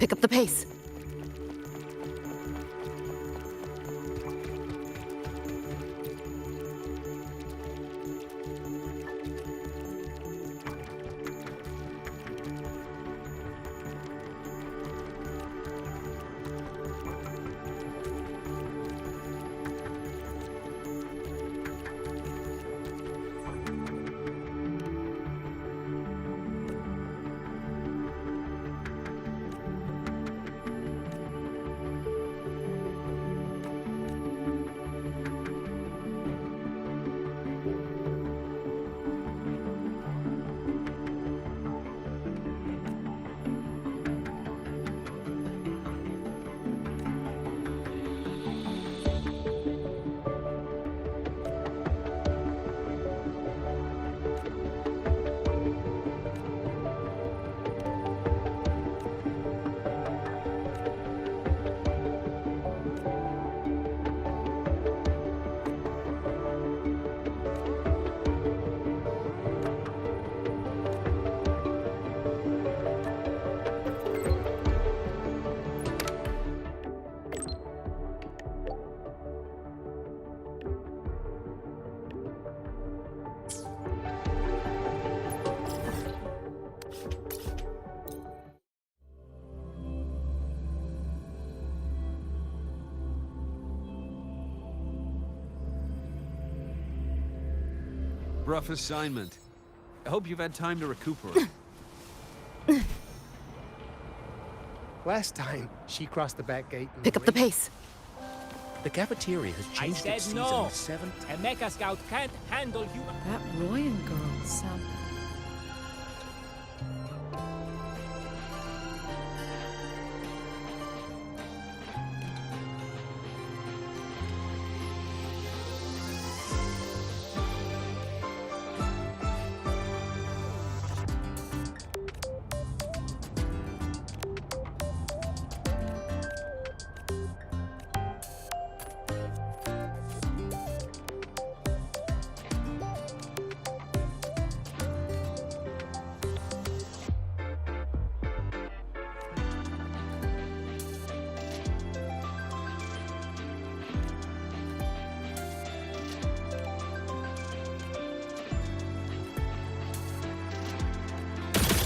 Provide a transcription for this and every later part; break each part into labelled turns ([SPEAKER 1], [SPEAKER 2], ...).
[SPEAKER 1] Pick up the pace.
[SPEAKER 2] Rough assignment. I hope you've had time to recuperate.
[SPEAKER 3] Last time, she crossed the back gate.
[SPEAKER 1] Pick up the pace.
[SPEAKER 3] The cafeteria has
[SPEAKER 4] I
[SPEAKER 3] changed its
[SPEAKER 4] said
[SPEAKER 3] season
[SPEAKER 4] no.
[SPEAKER 3] 7
[SPEAKER 4] A Mecha Scout can't handle human.
[SPEAKER 5] That Royan girl, Sam.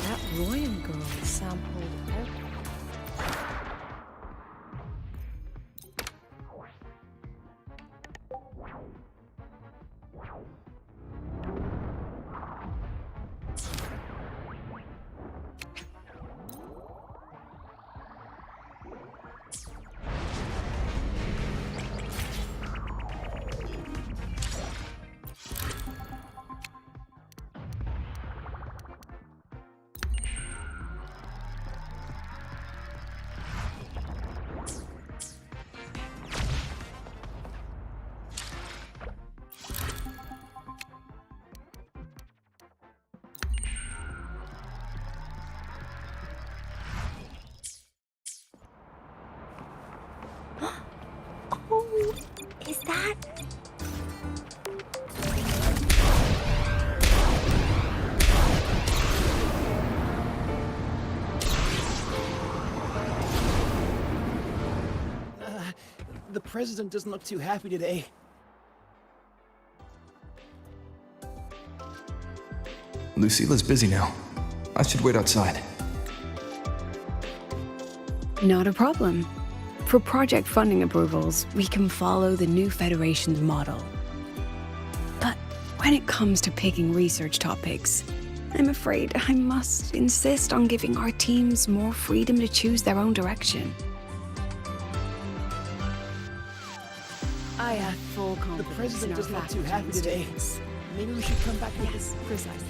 [SPEAKER 5] That Royan girl sampled out.
[SPEAKER 1] Oh, is that...
[SPEAKER 6] The president doesn't look too happy today.
[SPEAKER 7] Lucila's busy now. I should wait outside.
[SPEAKER 5] Not a problem. For project funding approvals, we can follow the new Federation's model. But when it comes to picking research topics, I'm afraid I must insist on giving our teams more freedom to choose their own direction. I have full
[SPEAKER 6] The
[SPEAKER 5] confidence in
[SPEAKER 6] president
[SPEAKER 5] our
[SPEAKER 6] doesn't look too
[SPEAKER 5] faculty
[SPEAKER 6] happy
[SPEAKER 5] and
[SPEAKER 6] today.
[SPEAKER 5] students.
[SPEAKER 6] Maybe we should come back to
[SPEAKER 5] Yes, precisely.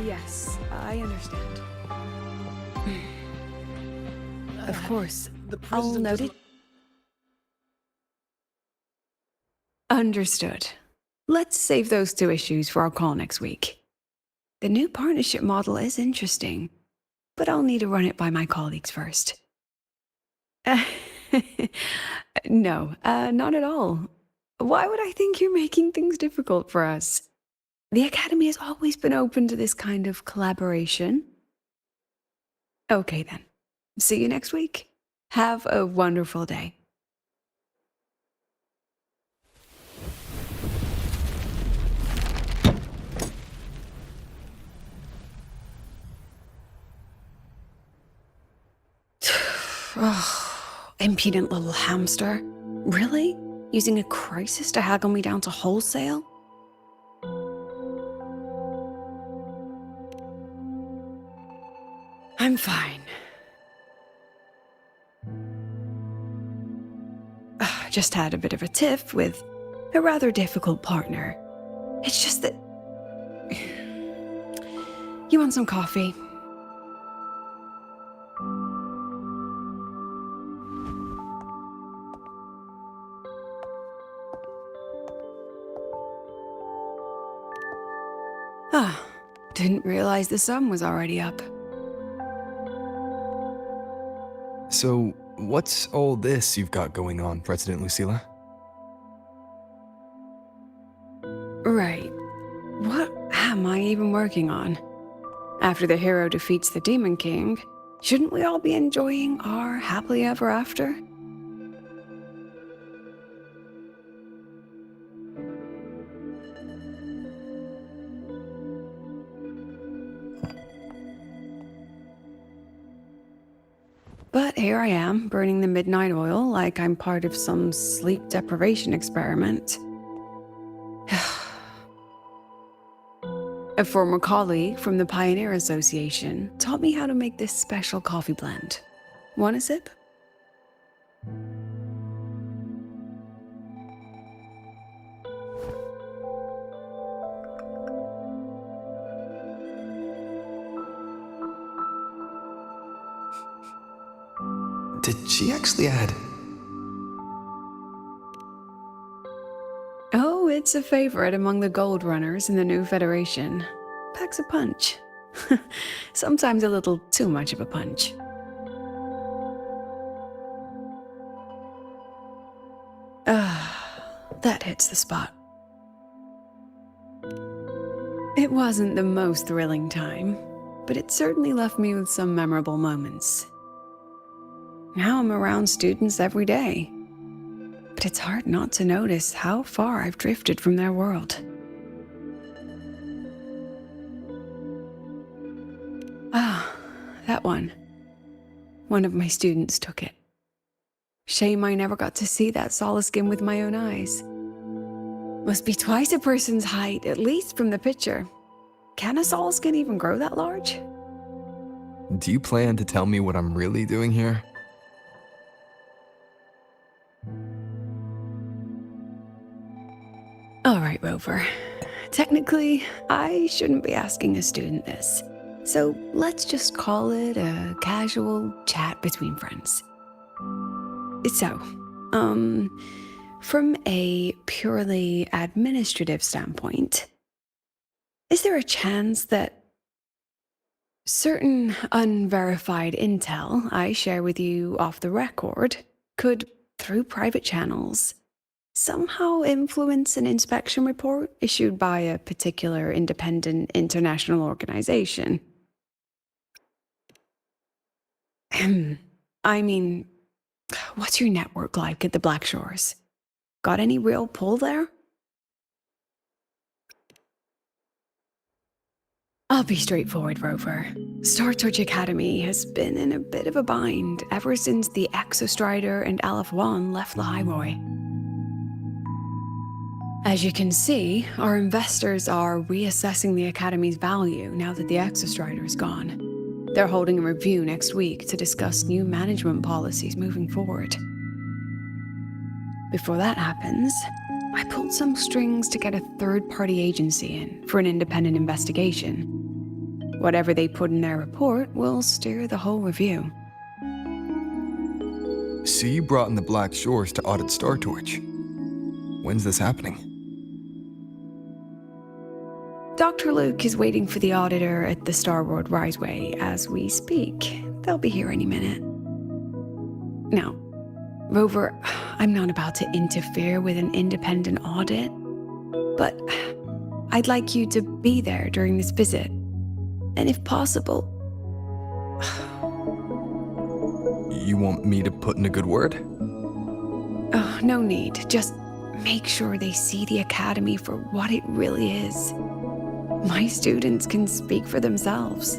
[SPEAKER 5] Yes, I understand. Of course,
[SPEAKER 6] The
[SPEAKER 5] I'll
[SPEAKER 6] president
[SPEAKER 5] note
[SPEAKER 6] doesn't
[SPEAKER 5] it. Understood. Let's save those two issues for our call next week. The new partnership model is interesting, but I'll need to run it by my colleagues first. No, not at all. Why would I think you're making things difficult for us? The Academy has always been open to this kind of collaboration. Okay then. See you next week. Have a wonderful day. Oh, impudent little hamster. Really? Using a crisis to haggle me down to wholesale? I'm fine. Just had a bit of a tiff with a rather difficult partner. It's just that... You want some coffee? Ah, didn't realize the sun was already up.
[SPEAKER 7] So, what's all this you've got going on, President Lucilla?
[SPEAKER 5] Right. What am I even working on? After the hero defeats the Demon King, shouldn't we all be enjoying our happily ever after? But here I am, burning the midnight oil like I'm part of some sleep deprivation experiment. A former colleague from the Pioneer Association taught me how to make this special coffee blend. Want a sip?
[SPEAKER 7] Did she actually add?
[SPEAKER 5] Oh, it's a favorite among the gold runners in the new Federation. Packs a punch. Sometimes a little too much of a punch. That hits the spot. It wasn't the most thrilling time, but it certainly left me with some memorable moments. Now I'm around students every day, but it's hard not to notice how far I've drifted from their world. Ah, that one. One of my students took it. Shame I never got to see that solace skin with my own eyes. Must be twice a person's height, at least from the picture. Can a solace skin even grow that large?
[SPEAKER 7] Do you plan to tell me what I'm really doing here?
[SPEAKER 5] All right, Rover. Technically, I shouldn't be asking a student this. So let's just call it a casual chat between friends. So, from a purely administrative standpoint, is there a chance that certain unverified intel I share with you off the record could, through private channels, somehow influence an inspection report issued by a particular independent international organization? I mean, what's your network like at the Black Shores? Got any real pull there? I'll be straightforward, Rover. Star Touch Academy has been in a bit of a bind ever since the Exostrider and Aleph 1 left the highway. As you can see, our investors are reassessing the Academy's value now that the Exostrider is gone. They're holding a review next week to discuss new management policies moving forward. Before that happens, I pulled some strings to get a third-party agency in for an independent investigation. Whatever they put in their report will steer the whole review.
[SPEAKER 7] So you brought in the Black Shores to audit Star Torch. When's this happening?
[SPEAKER 5] Dr. Luke is waiting for the auditor at the Starboard Riseway as we speak. They'll be here any minute. Now, Rover, I'm not about to interfere with an independent audit, but I'd like you to be there during this visit. And if possible...
[SPEAKER 7] You want me to put in a good word?
[SPEAKER 5] Oh, no need. Just make sure they see the Academy for what it really is. My students can speak for themselves.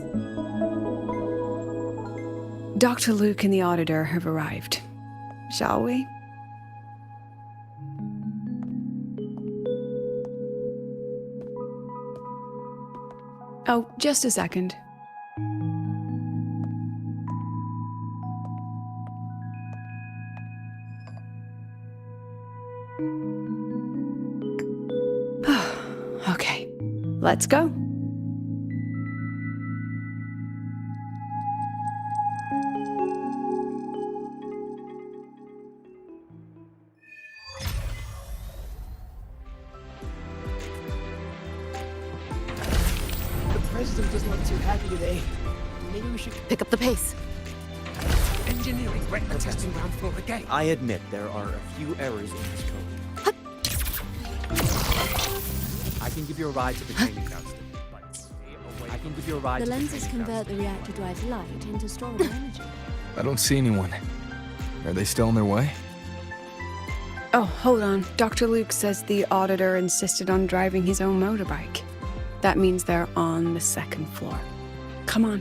[SPEAKER 5] Dr. Luke and the auditor have arrived. Shall we? Oh, just a second. Okay, let's go.
[SPEAKER 6] The president doesn't look too happy today. Maybe we should
[SPEAKER 1] Pick up the pace.
[SPEAKER 3] Engineering wrecked the testing ground floor again.
[SPEAKER 8] I admit there are a few errors in this code. I can give you a ride to the training grounds. I can give you a ride
[SPEAKER 9] The
[SPEAKER 8] to
[SPEAKER 9] lenses
[SPEAKER 8] training
[SPEAKER 9] convert
[SPEAKER 8] grounds.
[SPEAKER 9] the reactor drive light into stored energy.
[SPEAKER 7] I don't see anyone. Are they still on their way?
[SPEAKER 5] Oh, hold on. Dr. Luke says the auditor insisted on driving his own motorbike. That means they're on the second floor. Come on.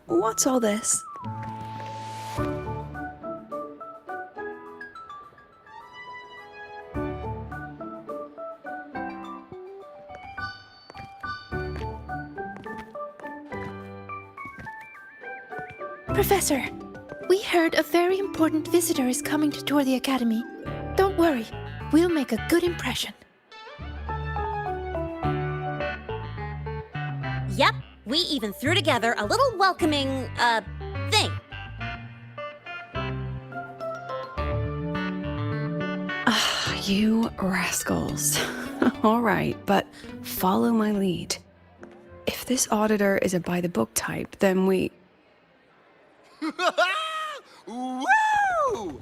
[SPEAKER 5] What's all this?
[SPEAKER 10] Professor, we heard a very important visitor is coming to tour the Academy. Don't worry, we'll make a good impression.
[SPEAKER 1] Yep, we even threw together a little welcoming, thing.
[SPEAKER 5] You rascals. All right, but follow my lead. If this auditor is a by-the-book type, then we...
[SPEAKER 3] Woo!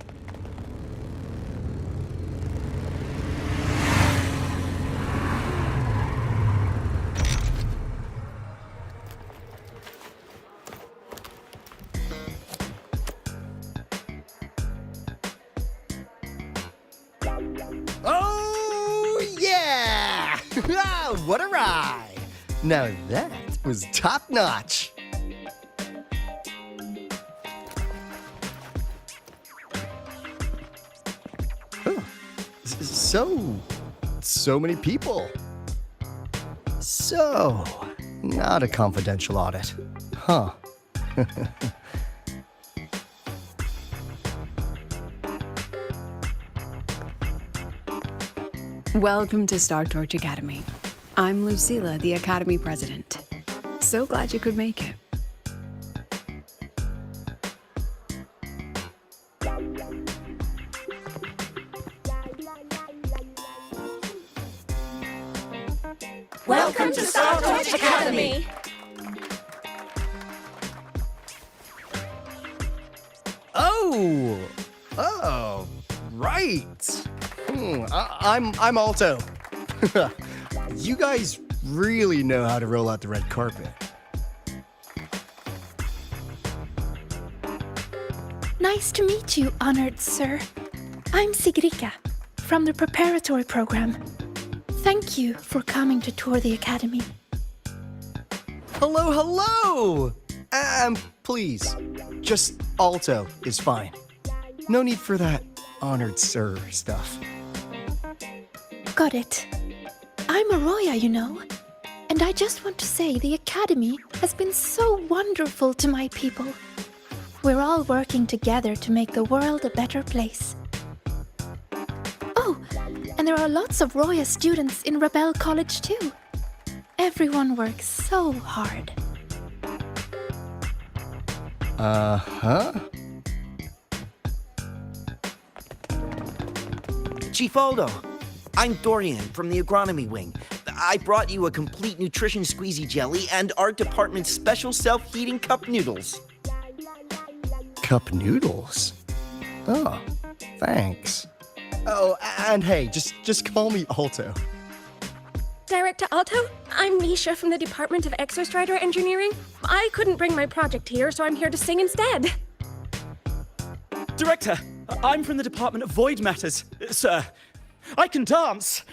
[SPEAKER 11] Oh, yeah! What a ride! Now that was top notch. Huh. So many people. So, not a confidential audit. Huh.
[SPEAKER 5] Welcome to Star Torch Academy. I'm Lucilla, the Academy President. So glad you could make it.
[SPEAKER 1] Welcome to Star Torch Academy!
[SPEAKER 11] Oh, right. I'm Alto. You guys really know how to roll out the red carpet.
[SPEAKER 10] Nice to meet you, honored sir. I'm Sigrika, from the preparatory program. Thank you for coming to tour the Academy.
[SPEAKER 11] Hello! Please, just Alto is fine. No need for that honored sir stuff.
[SPEAKER 10] Got it. I'm Arroya, you know. And I just want to say the Academy has been so wonderful to my people. We're all working together to make the world a better place. And there are lots of Roya students in Rebel College too. Everyone works so hard.
[SPEAKER 11] Uh-huh.
[SPEAKER 12] Chief Aldo, I'm Dorian from the agronomy wing. I brought you a complete nutrition squeezy jelly and our department's special self-heating cup noodles.
[SPEAKER 11] Cup noodles? Oh, thanks. Oh, and hey, just call me Alto.
[SPEAKER 10] Director Alto, I'm Nisha from the Department of Exostrider Engineering. I couldn't bring my project here, so I'm here to sing instead.
[SPEAKER 6] Director, I'm from the Department of Void Matters. Sir, I can dance.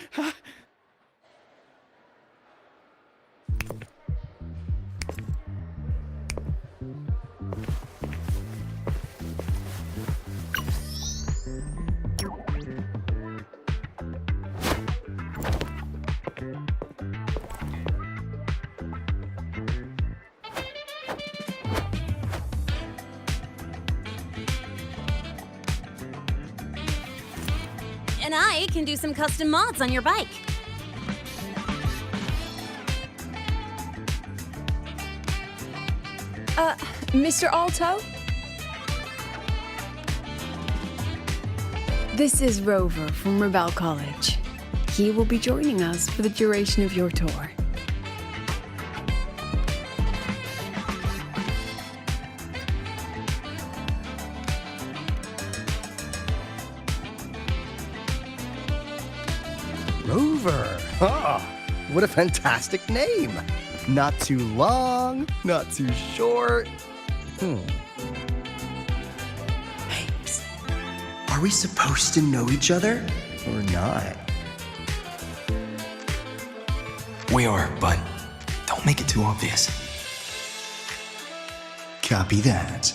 [SPEAKER 1] And I can do some custom mods on your bike.
[SPEAKER 5] Mr. Alto? This is Rover from Rebel College. He will be joining us for the duration of your tour.
[SPEAKER 11] Rover. Ah, what a fantastic name. Not too long, not too short. Hey, are we supposed to know each other or not?
[SPEAKER 7] We are, but don't make it too obvious.
[SPEAKER 11] Copy that.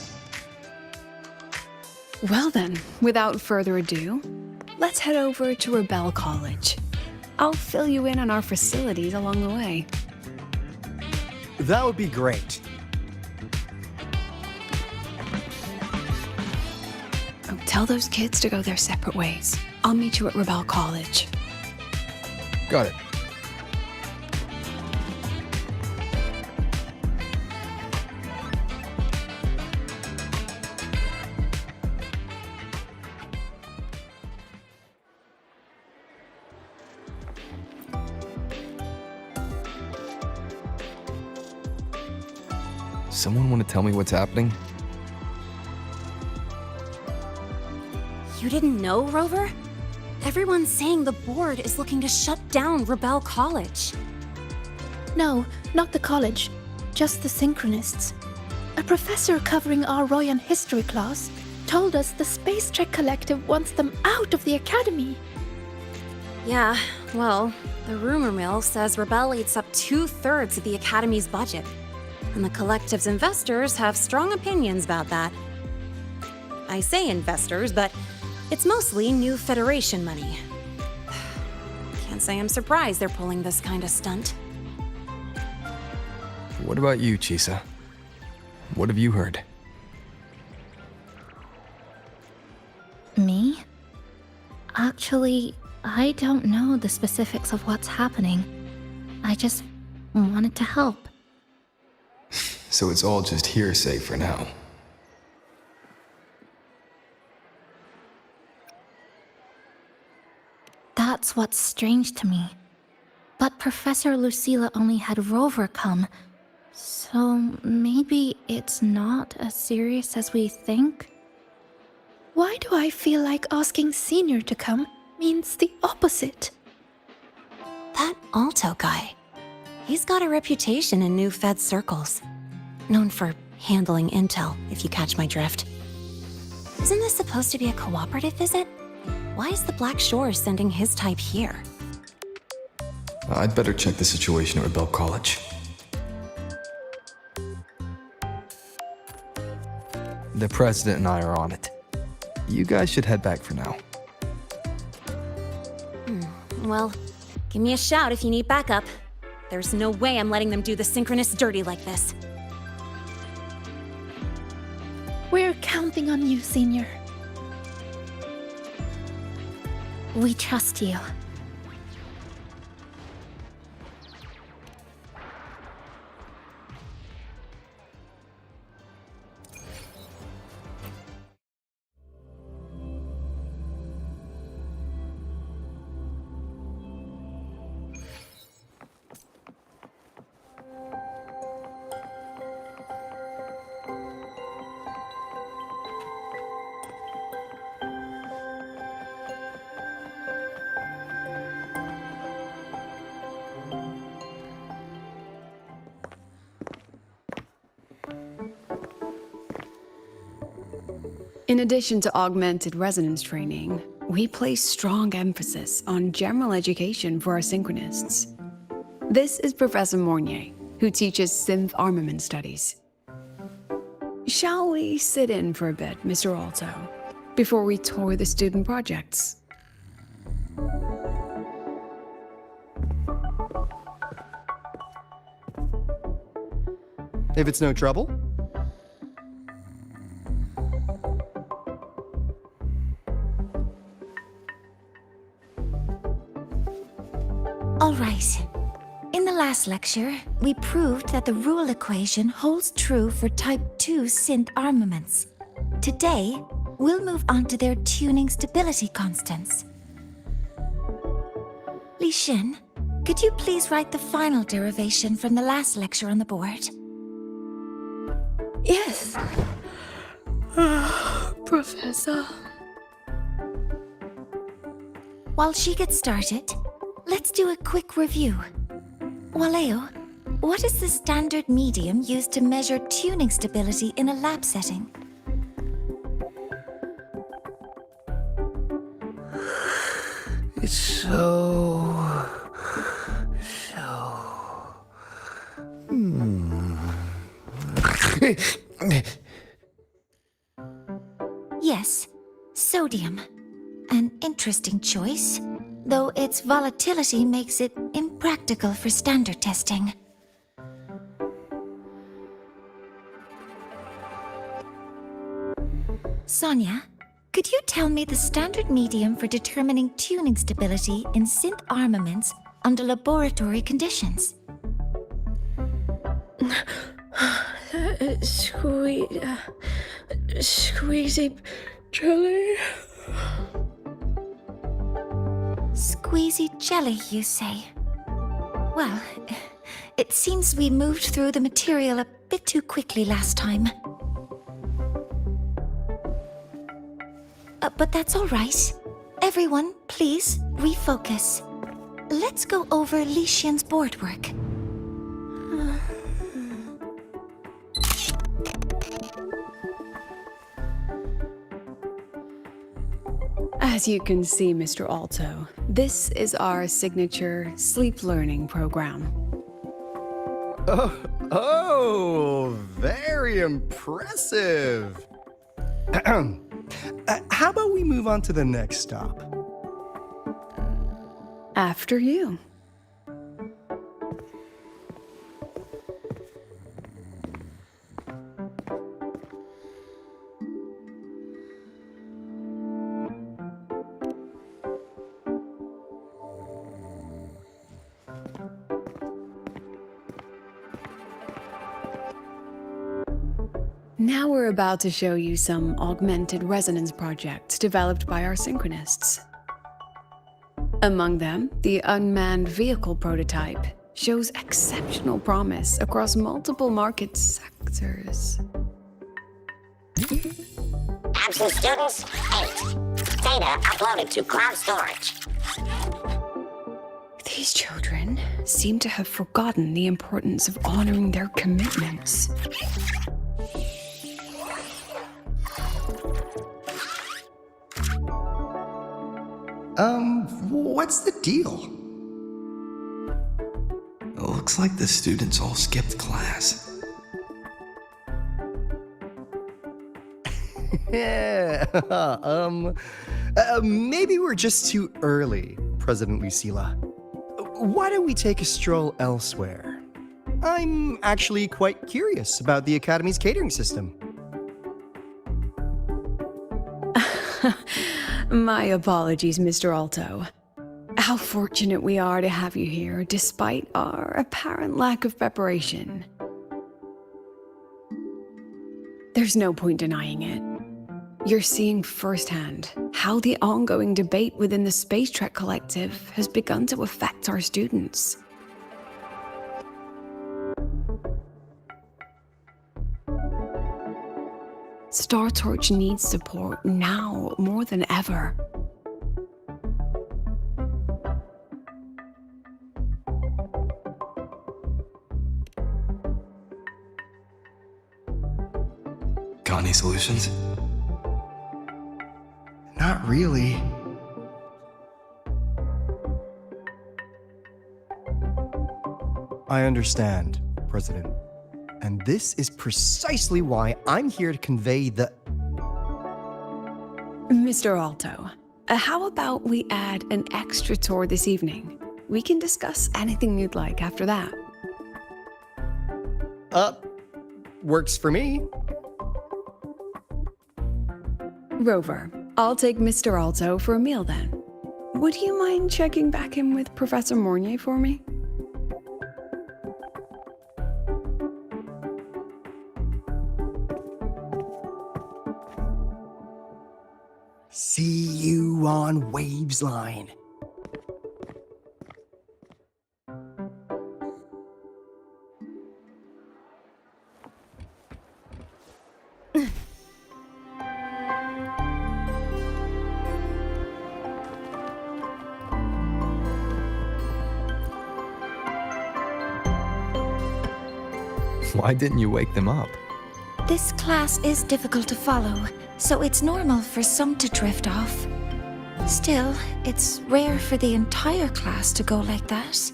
[SPEAKER 5] Well then, without further ado, let's head over to Rebel College. I'll fill you in on our facilities along the way.
[SPEAKER 11] That would be great.
[SPEAKER 5] Oh, tell those kids to go their separate ways. I'll meet you at Rebel College.
[SPEAKER 7] Got it. Someone want to tell me what's happening?
[SPEAKER 1] You didn't know, Rover? Everyone's saying the board is looking to shut down Rebel College.
[SPEAKER 10] No, not the college, just the Synchronists. A professor covering our Royan history class told us the Space Trek Collective wants them out of the academy.
[SPEAKER 1] Yeah, well, the rumor mill says Rebel eats up 2/3 of the academy's budget. And the collective's investors have strong opinions about that. I say investors, but it's mostly new Federation money. Can't say I'm surprised they're pulling this kind of stunt.
[SPEAKER 7] What about you, Chisa? What have you heard?
[SPEAKER 10] Me? Actually, I don't know the specifics of what's happening. I just wanted to help.
[SPEAKER 7] So it's all just hearsay for now.
[SPEAKER 10] That's what's strange to me. But Professor Lucilla only had Rover come, so maybe it's not as serious as we think? Why do I feel like asking Senior to come means the opposite?
[SPEAKER 1] That Alto guy, he's got a reputation in new Fed circles. Known for handling intel, if you catch my drift. Isn't this supposed to be a cooperative visit? Why is the Black Shore sending his type here?
[SPEAKER 7] I'd better check the situation at Rebel College. The president and I are on it. You guys should head back for now.
[SPEAKER 1] Well, give me a shout if you need backup. There's no way I'm letting them do the Synchronists dirty like this.
[SPEAKER 10] We're counting on you, Senior. We trust you.
[SPEAKER 5] In addition to augmented resonance training, we place strong emphasis on general education for our synchronists. This is Professor Mornier, who teaches synth armament studies. Shall we sit in for a bit, Mr. Alto, before we tour the student projects?
[SPEAKER 11] If it's no trouble.
[SPEAKER 10] All right. In the last lecture, we proved that the rule equation holds true for Type 2 synth armaments. Today, we'll move on to their tuning stability constants. Li Xin, could you please write the final derivation from the last lecture on the board?
[SPEAKER 5] Yes. Professor.
[SPEAKER 10] While she gets started, let's do a quick review. Waleo, what is the standard medium used to measure tuning stability in a lab setting?
[SPEAKER 6] It's so...
[SPEAKER 10] Yes, sodium. An interesting choice, though its volatility makes it impractical for standard testing. Sonia, could you tell me the standard medium for determining tuning stability in synth armaments under laboratory conditions?
[SPEAKER 5] Squeezy jelly.
[SPEAKER 10] Squeezy jelly, you say? Well, it seems we moved through the material a bit too quickly last time. But that's all right. Everyone, please refocus. Let's go over Li Xian's board work.
[SPEAKER 5] As you can see, Mr. Alto, this is our signature sleep learning program.
[SPEAKER 11] Oh, very impressive. How about we move on to the next stop?
[SPEAKER 5] After you. Now we're about to show you some augmented resonance projects developed by our synchronists. Among them, the unmanned vehicle prototype shows exceptional promise across multiple market sectors.
[SPEAKER 13] Absent students, 8. Data uploaded to cloud storage.
[SPEAKER 5] These children seem to have forgotten the importance of honoring their commitments.
[SPEAKER 11] What's the deal?
[SPEAKER 7] It looks like the students all skipped class.
[SPEAKER 11] Yeah, maybe we're just too early, President Lucila. Why don't we take a stroll elsewhere? I'm actually quite curious about the Academy's catering system.
[SPEAKER 5] My apologies, Mr. Alto. How fortunate we are to have you here, despite our apparent lack of preparation. There's no point denying it. You're seeing firsthand how the ongoing debate within the Space Trek Collective has begun to affect our students. Star Torch needs support now more than ever.
[SPEAKER 7] Got any solutions?
[SPEAKER 11] Not really. I understand, President. And this is precisely why I'm here to convey the...
[SPEAKER 5] Mr. Alto, how about we add an extra tour this evening? We can discuss anything you'd like after that.
[SPEAKER 11] Works for me.
[SPEAKER 5] Rover, I'll take Mr. Alto for a meal then. Would you mind checking back in with Professor Mornier for me?
[SPEAKER 11] See you on Waves Line.
[SPEAKER 7] Why didn't you wake them up?
[SPEAKER 10] This class is difficult to follow, so it's normal for some to drift off. Still, it's rare for the entire class to go like that.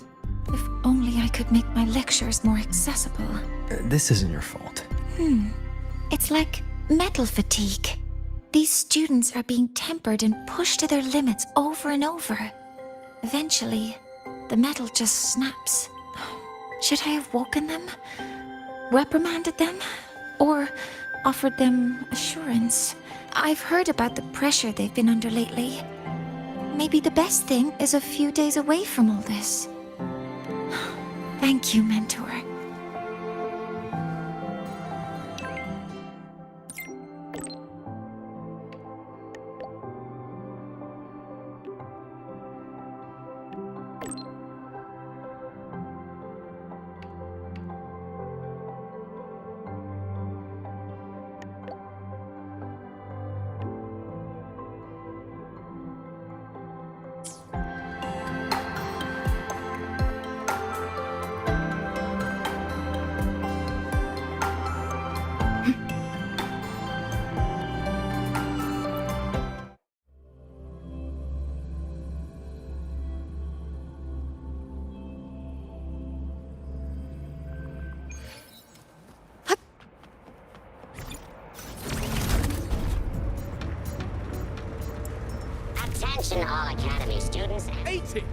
[SPEAKER 10] If only I could make my lectures more accessible.
[SPEAKER 7] This isn't your fault.
[SPEAKER 10] It's like metal fatigue. These students are being tempered and pushed to their limits over and over. Eventually, the metal just snaps. Should I have woken them? Reprimanded them? Or offered them assurance? I've heard about the pressure they've been under lately. Maybe the best thing is a few days away from all this. Thank you, Mentor.
[SPEAKER 13] Attention all Academy students.
[SPEAKER 2] 80!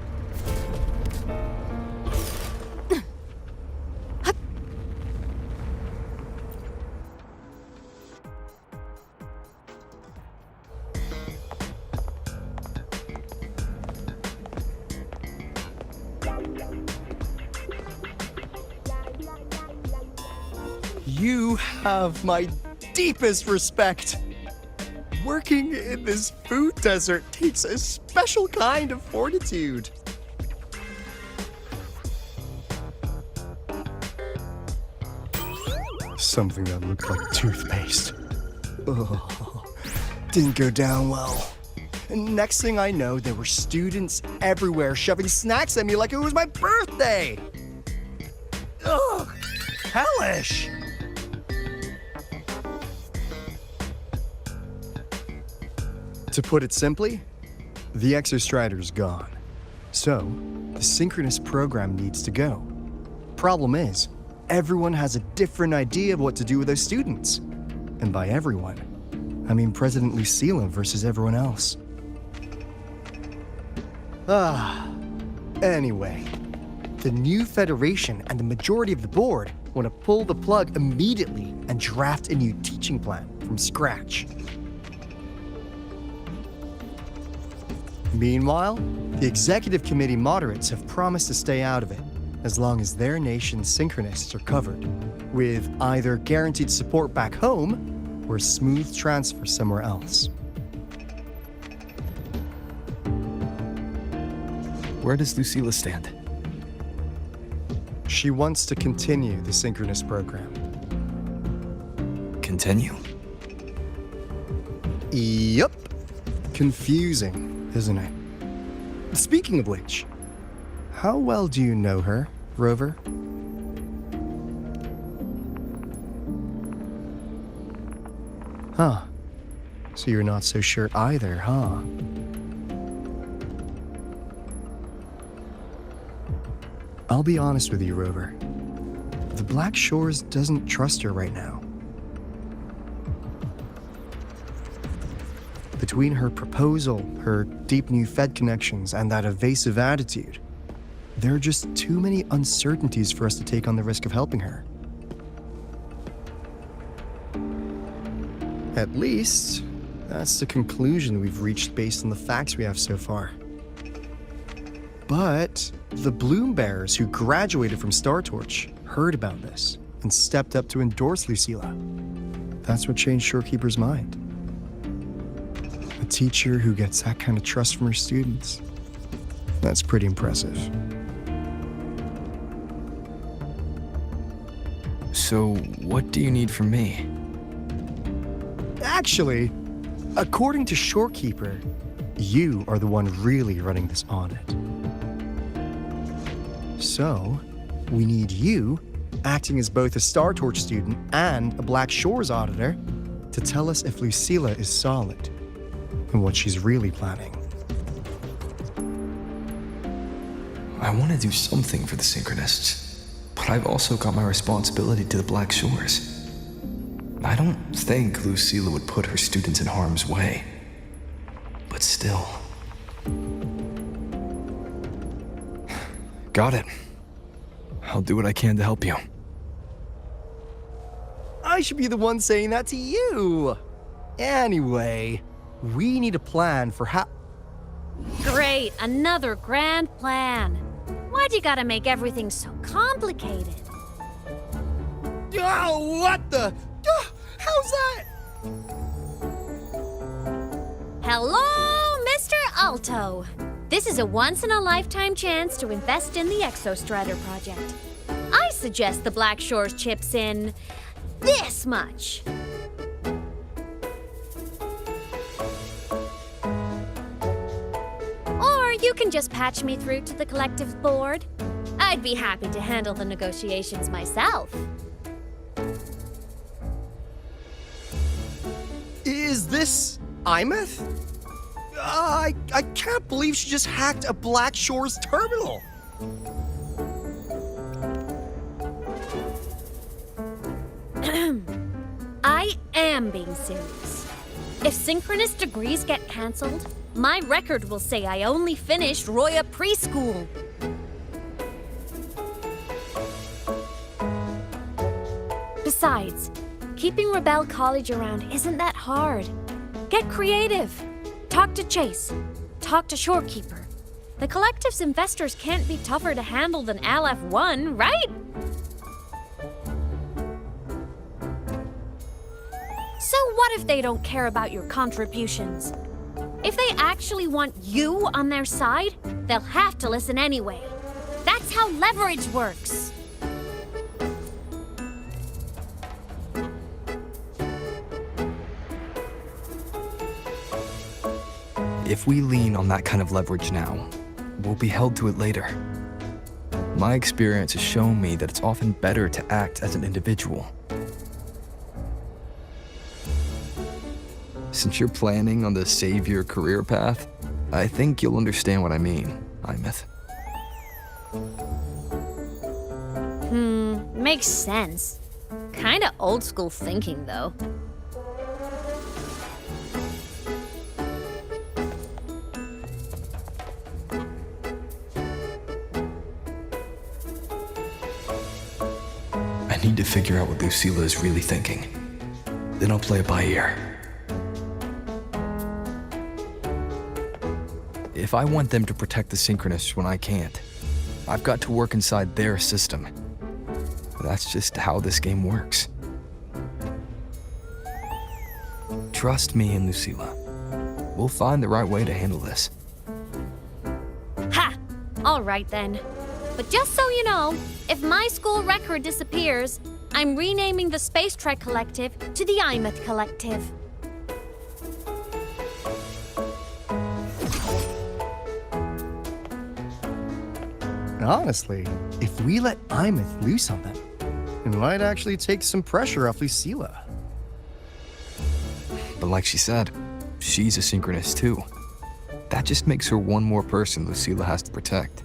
[SPEAKER 11] You have my deepest respect. Working in this food desert takes a special kind of fortitude. Something that looked like toothpaste. Ugh, didn't go down well. And next thing I know, there were students everywhere shoving snacks at me like it was my birthday. Ugh, hellish. To put it simply, the Exostrider's gone. So, the synchronous program needs to go. Problem is, everyone has a different idea of what to do with those students. And by everyone, I mean President Lucila versus everyone else. Anyway, the new Federation and the majority of the board want to pull the plug immediately and draft a new teaching plan from scratch. Meanwhile, the executive committee moderates have promised to stay out of it, as long as their nation's synchronists are covered, with either guaranteed support back home or a smooth transfer somewhere else.
[SPEAKER 7] Where does Lucila stand?
[SPEAKER 11] She wants to continue the synchronous program.
[SPEAKER 7] Continue?
[SPEAKER 11] Yup. Confusing, isn't it? Speaking of which, how well do you know her, Rover? Huh. So you're not so sure either, huh? I'll be honest with you, Rover. The Black Shores doesn't trust her right now. Between her proposal, her deep new Fed connections, and that evasive attitude, there are just too many uncertainties for us to take on the risk of helping her. At least, that's the conclusion we've reached based on the facts we have so far. But the Bloom Bearers who graduated from Star Torch heard about this and stepped up to endorse Lucilla. That's what changed Shorekeeper's mind. A teacher who gets that kind of trust from her students. That's pretty impressive.
[SPEAKER 7] So, what do you need from me?
[SPEAKER 11] Actually, according to Shorekeeper, you are the one really running this audit. So, we need you, acting as both a Star Torch student and a Black Shores auditor, to tell us if Lucilla is solid and what she's really planning.
[SPEAKER 7] I want to do something for the Synchronists, but I've also got my responsibility to the Black Shores. I don't think Lucilla would put her students in harm's way, but still. Got it. I'll do what I can to help you.
[SPEAKER 11] I should be the one saying that to you. Anyway, we need a plan for how...
[SPEAKER 1] Great, another grand plan. Why'd you gotta make everything so complicated?
[SPEAKER 11] Oh, what the... how's that?
[SPEAKER 1] Hello, Mr. Alto. This is a once-in-a-lifetime chance to invest in the Exostrider project. I suggest the Black Shores chips in this much. Or you can just patch me through to the collective board. I'd be happy to handle the negotiations myself.
[SPEAKER 11] Is this Imeth? I can't believe she just hacked a Black Shores terminal.
[SPEAKER 1] I am being serious. If synchronous degrees get cancelled, my record will say I only finished Roya preschool. Besides, keeping Rebel College around isn't that hard. Get creative. Talk to Chase. Talk to Shorekeeper. The Collective's investors can't be tougher to handle than LF1, right? So what if they don't care about your contributions? If they actually want you on their side, they'll have to listen anyway. That's how leverage works.
[SPEAKER 7] If we lean on that kind of leverage now, we'll be held to it later. My experience has shown me that it's often better to act as an individual. Since you're planning on the savior career path, I think you'll understand what I mean, Imeth.
[SPEAKER 1] Makes sense. Kinda old school thinking, though.
[SPEAKER 7] I need to figure out what Lucilla is really thinking. Then I'll play it by ear. If I want them to protect the Synchronists when I can't, I've got to work inside their system. That's just how this game works. Trust me and Lucilla. We'll find the right way to handle this.
[SPEAKER 1] Ha! All right then. But just so you know, if my school record disappears, I'm renaming the Space Trek Collective to the Imeth Collective.
[SPEAKER 11] Honestly, if we let Imeth loose on them, it might actually take some pressure off Lucilla.
[SPEAKER 7] But like she said, she's a synchronist too. That just makes her one more person Lucilla has to protect.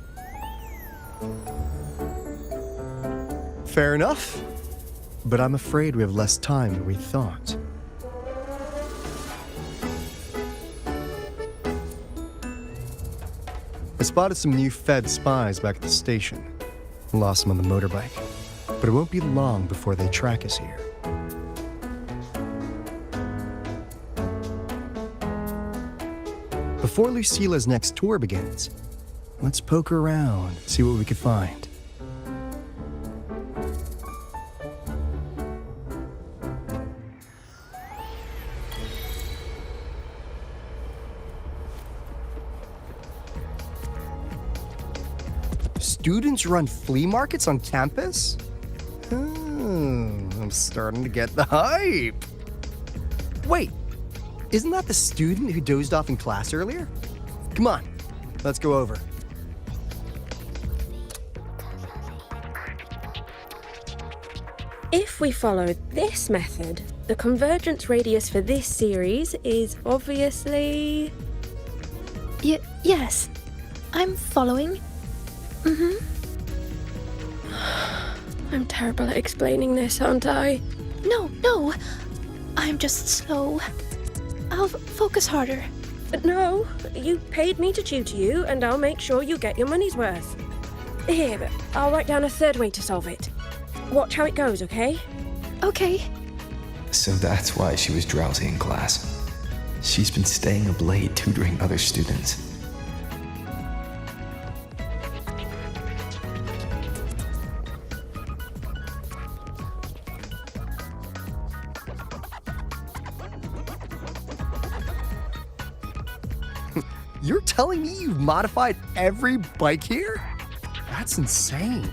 [SPEAKER 11] Fair enough. But I'm afraid we have less time than we thought. I spotted some new Fed spies back at the station. Lost them on the motorbike. But it won't be long before they track us here. Before Lucilla's next tour begins, let's poke around, see what we can find. Students run flea markets on campus? I'm starting to get the hype. Wait, isn't that the student who dozed off in class earlier? Come on, let's go over.
[SPEAKER 14] If we follow this method, the convergence radius for this series is obviously...
[SPEAKER 10] Yes, I'm following.
[SPEAKER 14] I'm terrible at explaining this, aren't I?
[SPEAKER 10] No, I'm just slow. I'll focus harder.
[SPEAKER 14] No, you paid me to tutor you, and I'll make sure you get your money's worth. Here, I'll write down a third way to solve it. Watch how it goes, okay?
[SPEAKER 10] Okay.
[SPEAKER 7] So that's why she was drowsy in class. She's been staying up late tutoring other students.
[SPEAKER 11] You're telling me you've modified every bike here? That's insane.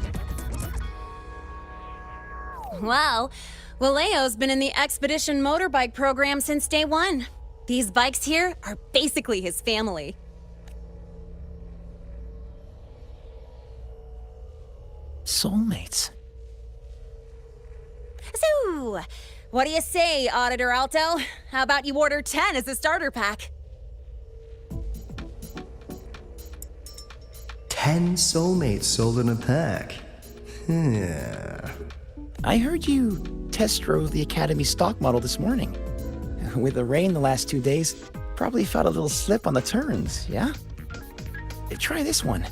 [SPEAKER 1] Well, Waleo's been in the Expedition motorbike program since day one. These bikes here are basically his family.
[SPEAKER 6] Soulmates.
[SPEAKER 1] So, what do you say, Auditor Alto? How about you order 10 as a starter pack?
[SPEAKER 11] 10 soulmates sold in a pack. Yeah.
[SPEAKER 6] I heard you test drove the Academy stock model this morning. With the rain the last 2 days, probably felt a little slip on the turns, yeah? Try this one.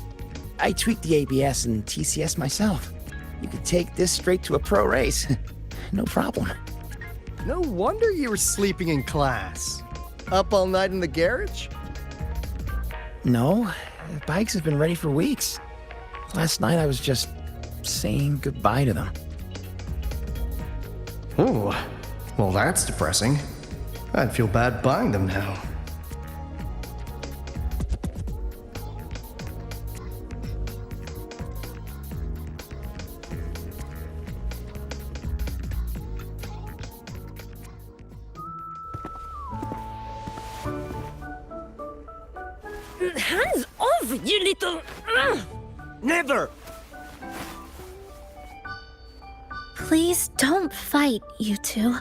[SPEAKER 6] I tweaked the ABS and TCS myself. You could take this straight to a pro race. No problem.
[SPEAKER 11] No wonder you were sleeping in class. Up all night in the garage?
[SPEAKER 6] No, the bikes have been ready for weeks. Last night I was just saying goodbye to them.
[SPEAKER 11] Oh, well that's depressing. I'd feel bad buying them now.
[SPEAKER 14] Hands off, you little...
[SPEAKER 12] Never!
[SPEAKER 10] Please don't fight, you two.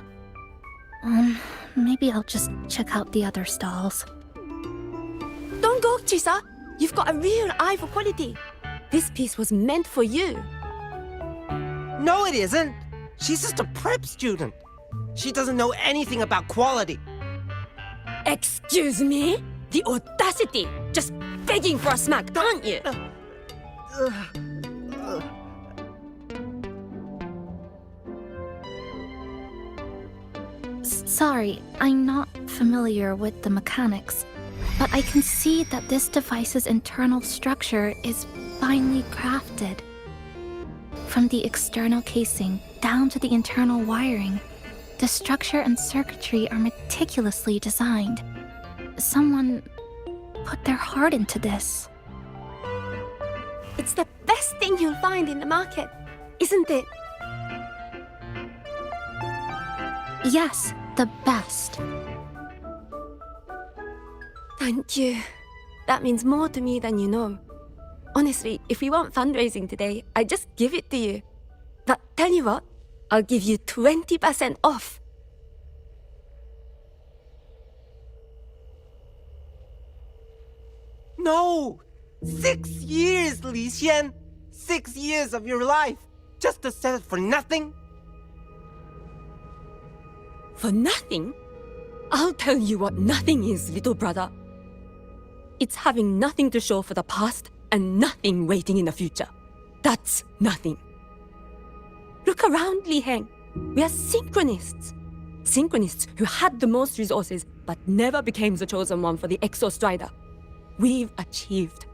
[SPEAKER 10] Maybe I'll just check out the other stalls.
[SPEAKER 9] Don't go, Chisa. You've got a real eye for quality. This piece was meant for you.
[SPEAKER 15] No, it isn't. She's just a prep student. She doesn't know anything about quality.
[SPEAKER 9] Excuse me? The audacity! Just begging for a smack, aren't you?
[SPEAKER 10] Sorry, I'm not familiar with the mechanics, but I can see that this device's internal structure is finely crafted. From the external casing down to the internal wiring, the structure and circuitry are meticulously designed. Someone put their heart into this.
[SPEAKER 9] It's the best thing you'll find in the market, isn't it?
[SPEAKER 10] Yes, the best.
[SPEAKER 9] Thank you. That means more to me than you know. Honestly, if we want fundraising today, I'd just give it to you. But tell you what, I'll give you 20% off.
[SPEAKER 15] No! 6 years, Li Xian! 6 years of your life, just to settle for nothing?
[SPEAKER 9] For nothing? I'll tell you what nothing is, little brother. It's having nothing to show for the past and nothing waiting in the future. That's nothing. Look around, Li Heng. We are synchronists. Synchronists who had the most resources but never became the chosen one for the Exo Strider. We've achieved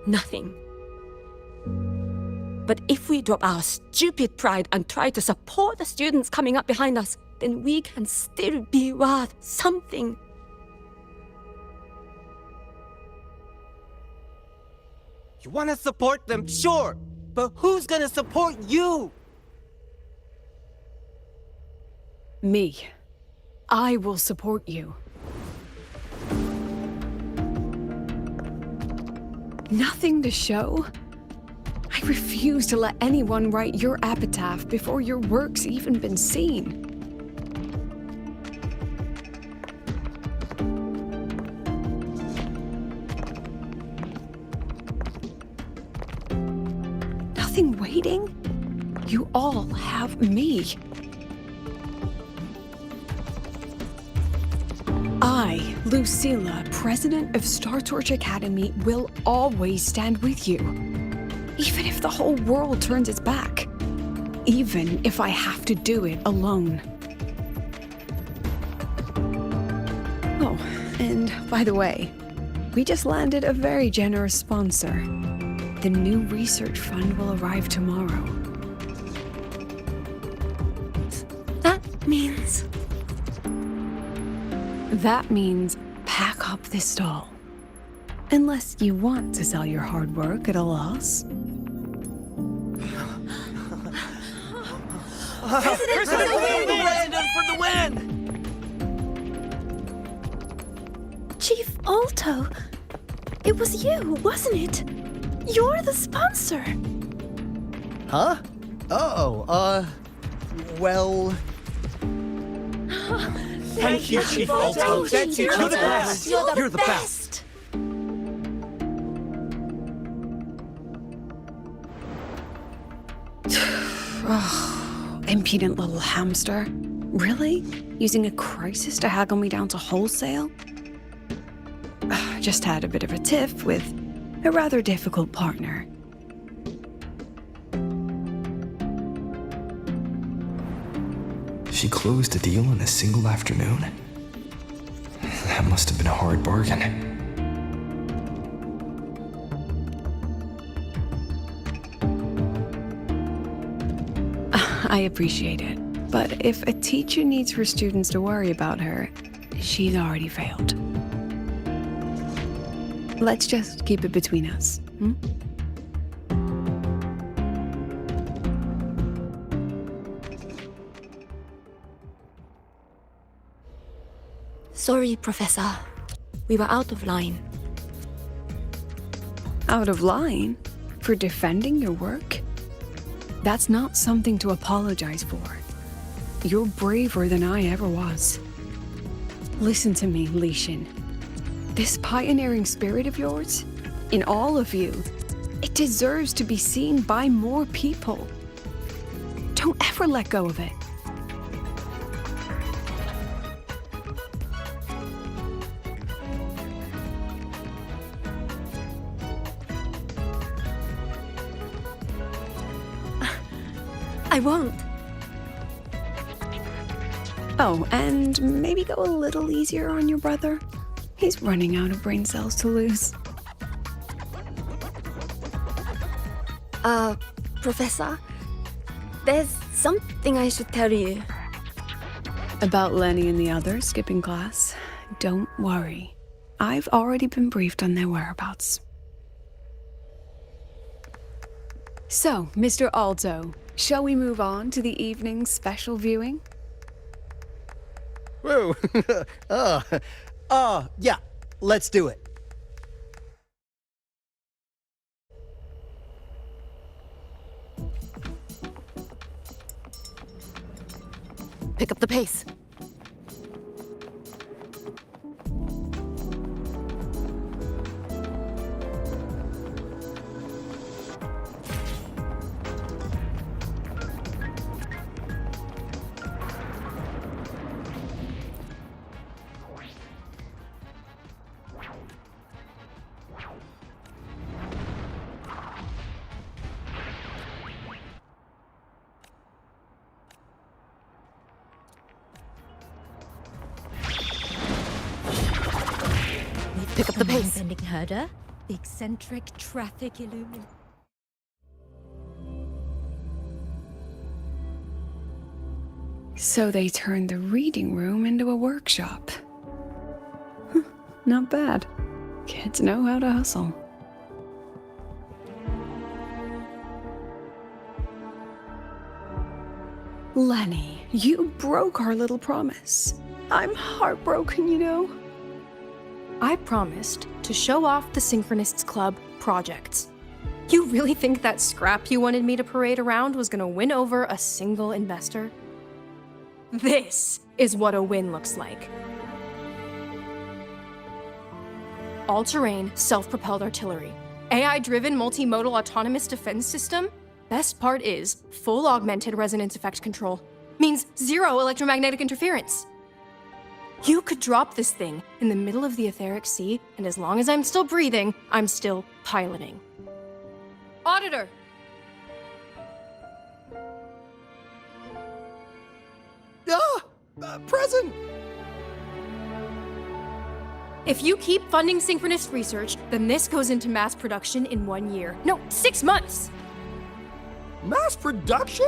[SPEAKER 9] nothing. But if we drop our stupid pride and try to support the students coming up behind us, then we can still be worth something.
[SPEAKER 15] You want to support them, sure, but who's gonna support you?
[SPEAKER 5] Me. I will support you. Nothing to show? I refuse to let anyone write your epitaph before your work's even been seen. Nothing waiting? You all have me. I, Lucilla, president of Star Torch Academy, will always stand with you. Even if the whole world turns its back. Even if I have to do it alone. Oh, and by the way, we just landed a very generous sponsor. The new research fund will arrive tomorrow.
[SPEAKER 9] That means...
[SPEAKER 5] That means pack up this stall. Unless you want to sell your hard work at a loss.
[SPEAKER 12] President for the win! President for the win!
[SPEAKER 14] Chief Alto, it was you, wasn't it? You're the sponsor.
[SPEAKER 11] Huh? Well...
[SPEAKER 8] Thank you, Chief Alto. Thank you. You're the best. You're the best.
[SPEAKER 5] Impudent little hamster. Really? Using a crisis to haggle me down to wholesale? Just had a bit of a tiff with a rather difficult partner.
[SPEAKER 7] She closed a deal in a single afternoon? That must have been a hard bargain.
[SPEAKER 5] I appreciate it, but if a teacher needs her students to worry about her, she's already failed. Let's just keep it between us, hmm?
[SPEAKER 9] Sorry, Professor. We were out of line.
[SPEAKER 5] Out of line? For defending your work? That's not something to apologize for. You're braver than I ever was. Listen to me, Li Xin. This pioneering spirit of yours, in all of you, it deserves to be seen by more people. Don't ever let go of it.
[SPEAKER 9] I won't.
[SPEAKER 5] Oh, and maybe go a little easier on your brother. He's running out of brain cells to lose.
[SPEAKER 9] Professor, there's something I should tell you.
[SPEAKER 5] About Lenny and the others skipping class? Don't worry. I've already been briefed on their whereabouts. So, Mr. Alto, shall we move on to the evening's special viewing?
[SPEAKER 11] Whoa. Yeah, let's do it.
[SPEAKER 1] Pick up the pace. Pick up the pace.
[SPEAKER 16] Bending herder, the eccentric traffic illumin.
[SPEAKER 5] So they turned the reading room into a workshop. Not bad. Kids know how to hustle. Lenny, you broke our little promise. I'm heartbroken, you know.
[SPEAKER 17] I promised to show off the Synchronists Club projects. You really think that scrap you wanted me to parade around was gonna win over a single investor? This is what a win looks like. All-terrain, self-propelled artillery. AI-driven multimodal autonomous defense system. Best part is full augmented resonance effect control. Means zero electromagnetic interference. You could drop this thing in the middle of the etheric sea, and as long as I'm still breathing, I'm still piloting. Auditor!
[SPEAKER 11] Present!
[SPEAKER 17] If you keep funding synchronous research, then this goes into mass production in 1 year. No, 6 months!
[SPEAKER 11] Mass production?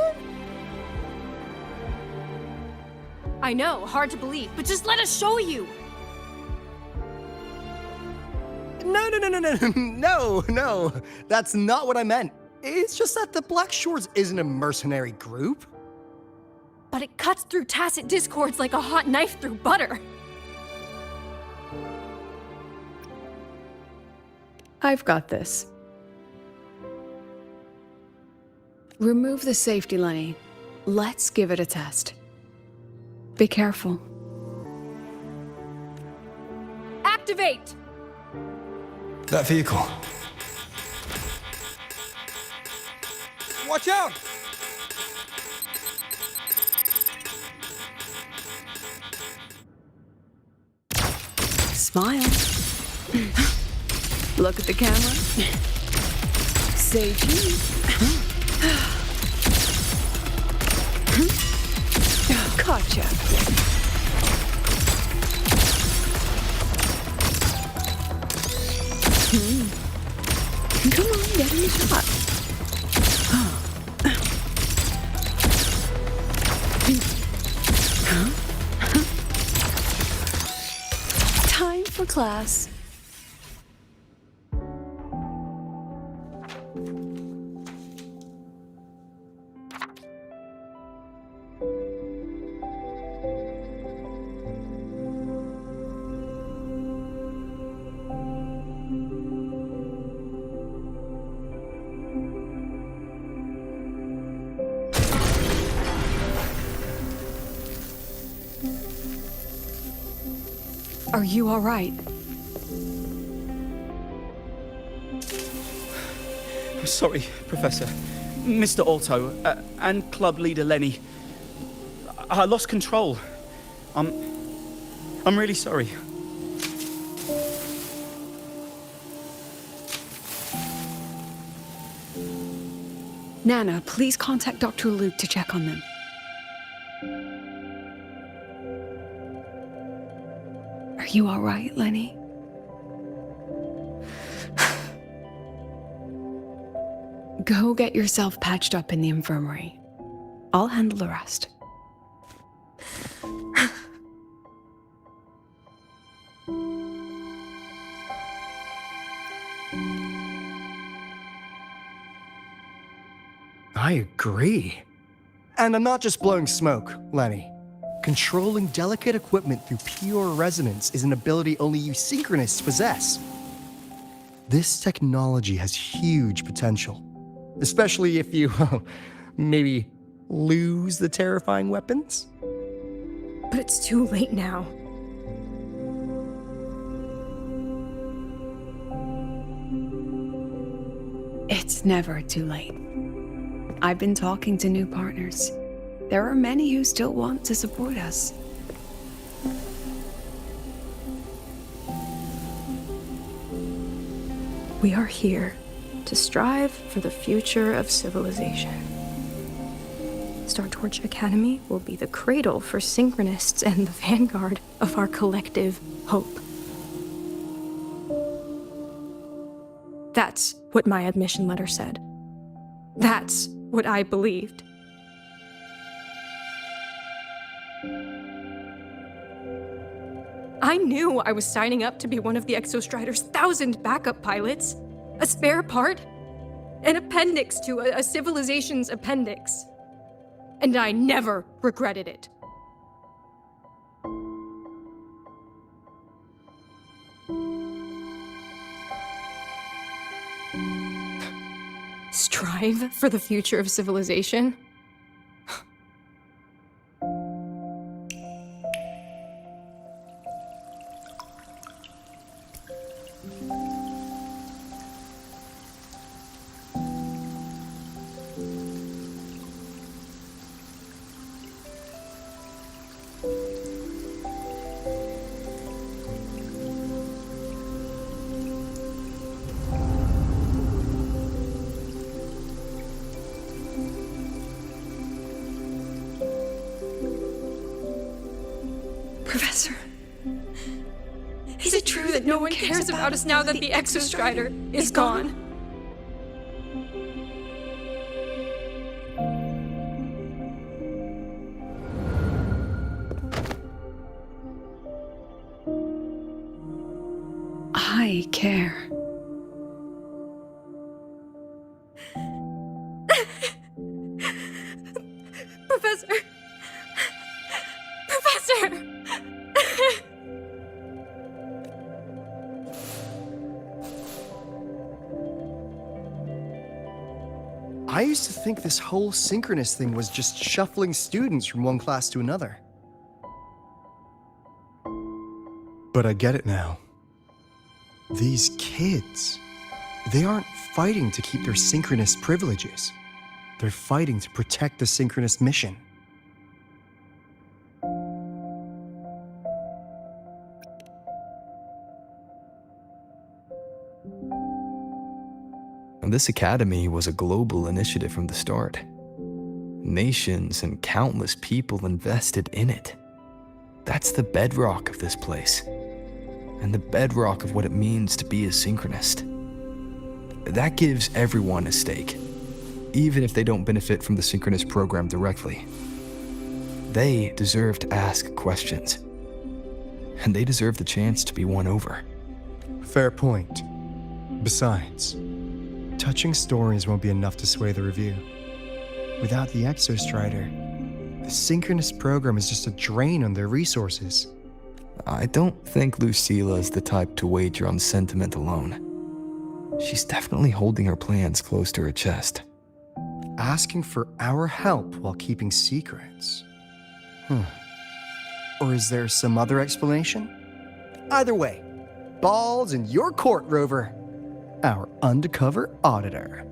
[SPEAKER 17] I know, hard to believe, but just let us show you!
[SPEAKER 11] No. That's not what I meant. It's just that the Black Shores isn't a mercenary group.
[SPEAKER 17] But it cuts through tacit discords like a hot knife through butter.
[SPEAKER 5] I've got this. Remove the safety, Lenny. Let's give it a test. Be careful.
[SPEAKER 17] Activate!
[SPEAKER 7] That vehicle.
[SPEAKER 8] Watch out!
[SPEAKER 5] Smile. Look at the camera. Say cheese. Gotcha. Come on, get in the shot. Time for class. Are you all right?
[SPEAKER 8] I'm sorry, Professor. Mr. Alto, and club leader Lenny. I lost control. I'm really sorry.
[SPEAKER 5] Nana, please contact Dr. Luke to check on them. Are you all right, Lenny? Go get yourself patched up in the infirmary. I'll handle the rest.
[SPEAKER 11] I agree. And I'm not just blowing smoke, Lenny. Controlling delicate equipment through pure resonance is an ability only you Synchronists possess. This technology has huge potential, especially if you, maybe lose the terrifying weapons?
[SPEAKER 17] But it's too late now.
[SPEAKER 5] It's never too late. I've been talking to new partners. There are many who still want to support us.
[SPEAKER 17] We are here to strive for the future of civilization. Startorch Academy will be the cradle for Synchronists and the vanguard of our collective hope. That's what my admission letter said. That's what I believed. I knew I was signing up to be one of the Exostrider's 1,000 backup pilots, a spare part, an appendix to a civilization's appendix. And I never regretted it. Strive for the future of civilization? Professor, is it true that no one cares about us now that the Exostrider is gone?
[SPEAKER 5] I care.
[SPEAKER 17] Professor! Professor!
[SPEAKER 11] I used to think this whole synchronous thing was just shuffling students from one class to another. But I get it now. These kids, they aren't fighting to keep their synchronous privileges. They're fighting to protect the synchronous mission.
[SPEAKER 7] This academy was a global initiative from the start. Nations and countless people invested in it. That's the bedrock of this place, and the bedrock of what it means to be a synchronist. That gives everyone a stake, even if they don't benefit from the synchronous program directly. They deserve to ask questions, and they deserve the chance to be won over.
[SPEAKER 11] Fair point. Besides, touching stories won't be enough to sway the review. Without the Exostrider, the synchronous program is just a drain on their resources.
[SPEAKER 7] I don't think Lucilla is the type to wager on sentiment alone. She's definitely holding her plans close to her chest.
[SPEAKER 11] Asking for our help while keeping secrets. Or is there some other explanation? Either way, balls in your court, Rover. Our undercover auditor.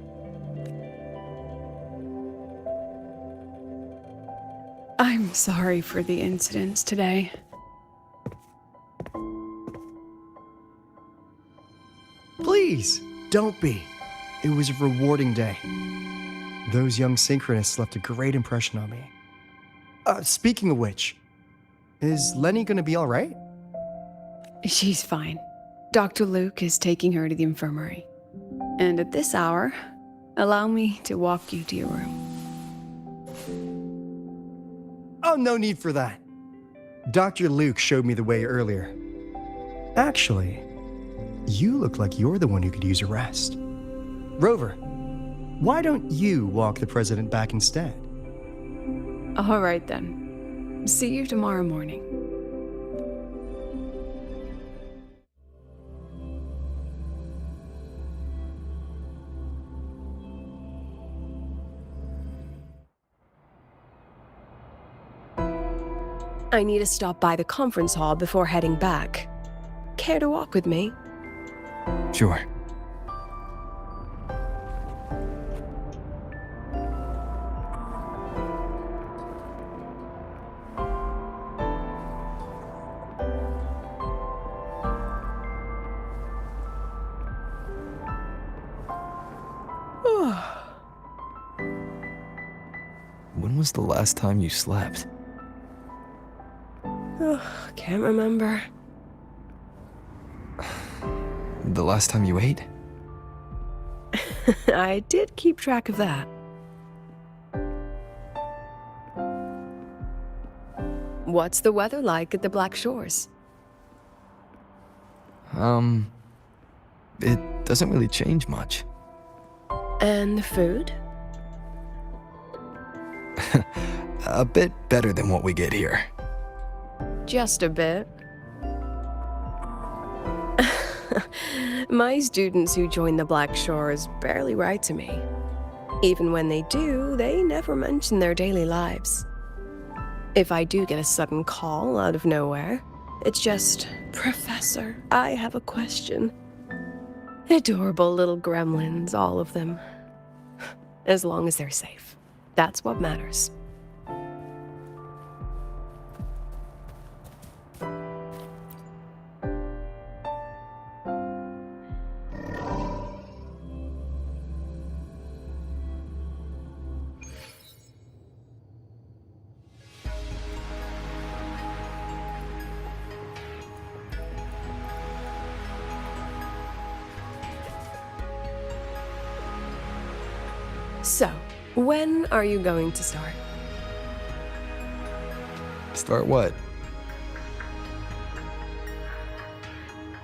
[SPEAKER 5] I'm sorry for the incidents today.
[SPEAKER 11] Please, don't be. It was a rewarding day. Those young synchronists left a great impression on me. Speaking of which, is Lenny gonna be all right?
[SPEAKER 5] She's fine. Dr. Luke is taking her to the infirmary. And at this hour, allow me to walk you to your room.
[SPEAKER 11] Oh, no need for that. Dr. Luke showed me the way earlier. Actually, you look like you're the one who could use a rest. Rover, why don't you walk the president back instead?
[SPEAKER 5] All right then. See you tomorrow morning.
[SPEAKER 14] I need to stop by the conference hall before heading back. Care to walk with me?
[SPEAKER 7] Sure. When was the last time you slept?
[SPEAKER 14] Can't remember.
[SPEAKER 7] The last time you ate?
[SPEAKER 5] I did keep track of that. What's the weather like at the Black Shores?
[SPEAKER 7] It doesn't really change much.
[SPEAKER 5] And the food?
[SPEAKER 7] A bit better than what we get here.
[SPEAKER 5] Just a bit. My students who join the Black Shores barely write to me. Even when they do, they never mention their daily lives. If I do get a sudden call out of nowhere, it's just, "Professor, I have a question." Adorable little gremlins, all of them. As long as they're safe. That's what matters. So, when are you going to start?
[SPEAKER 7] Start what?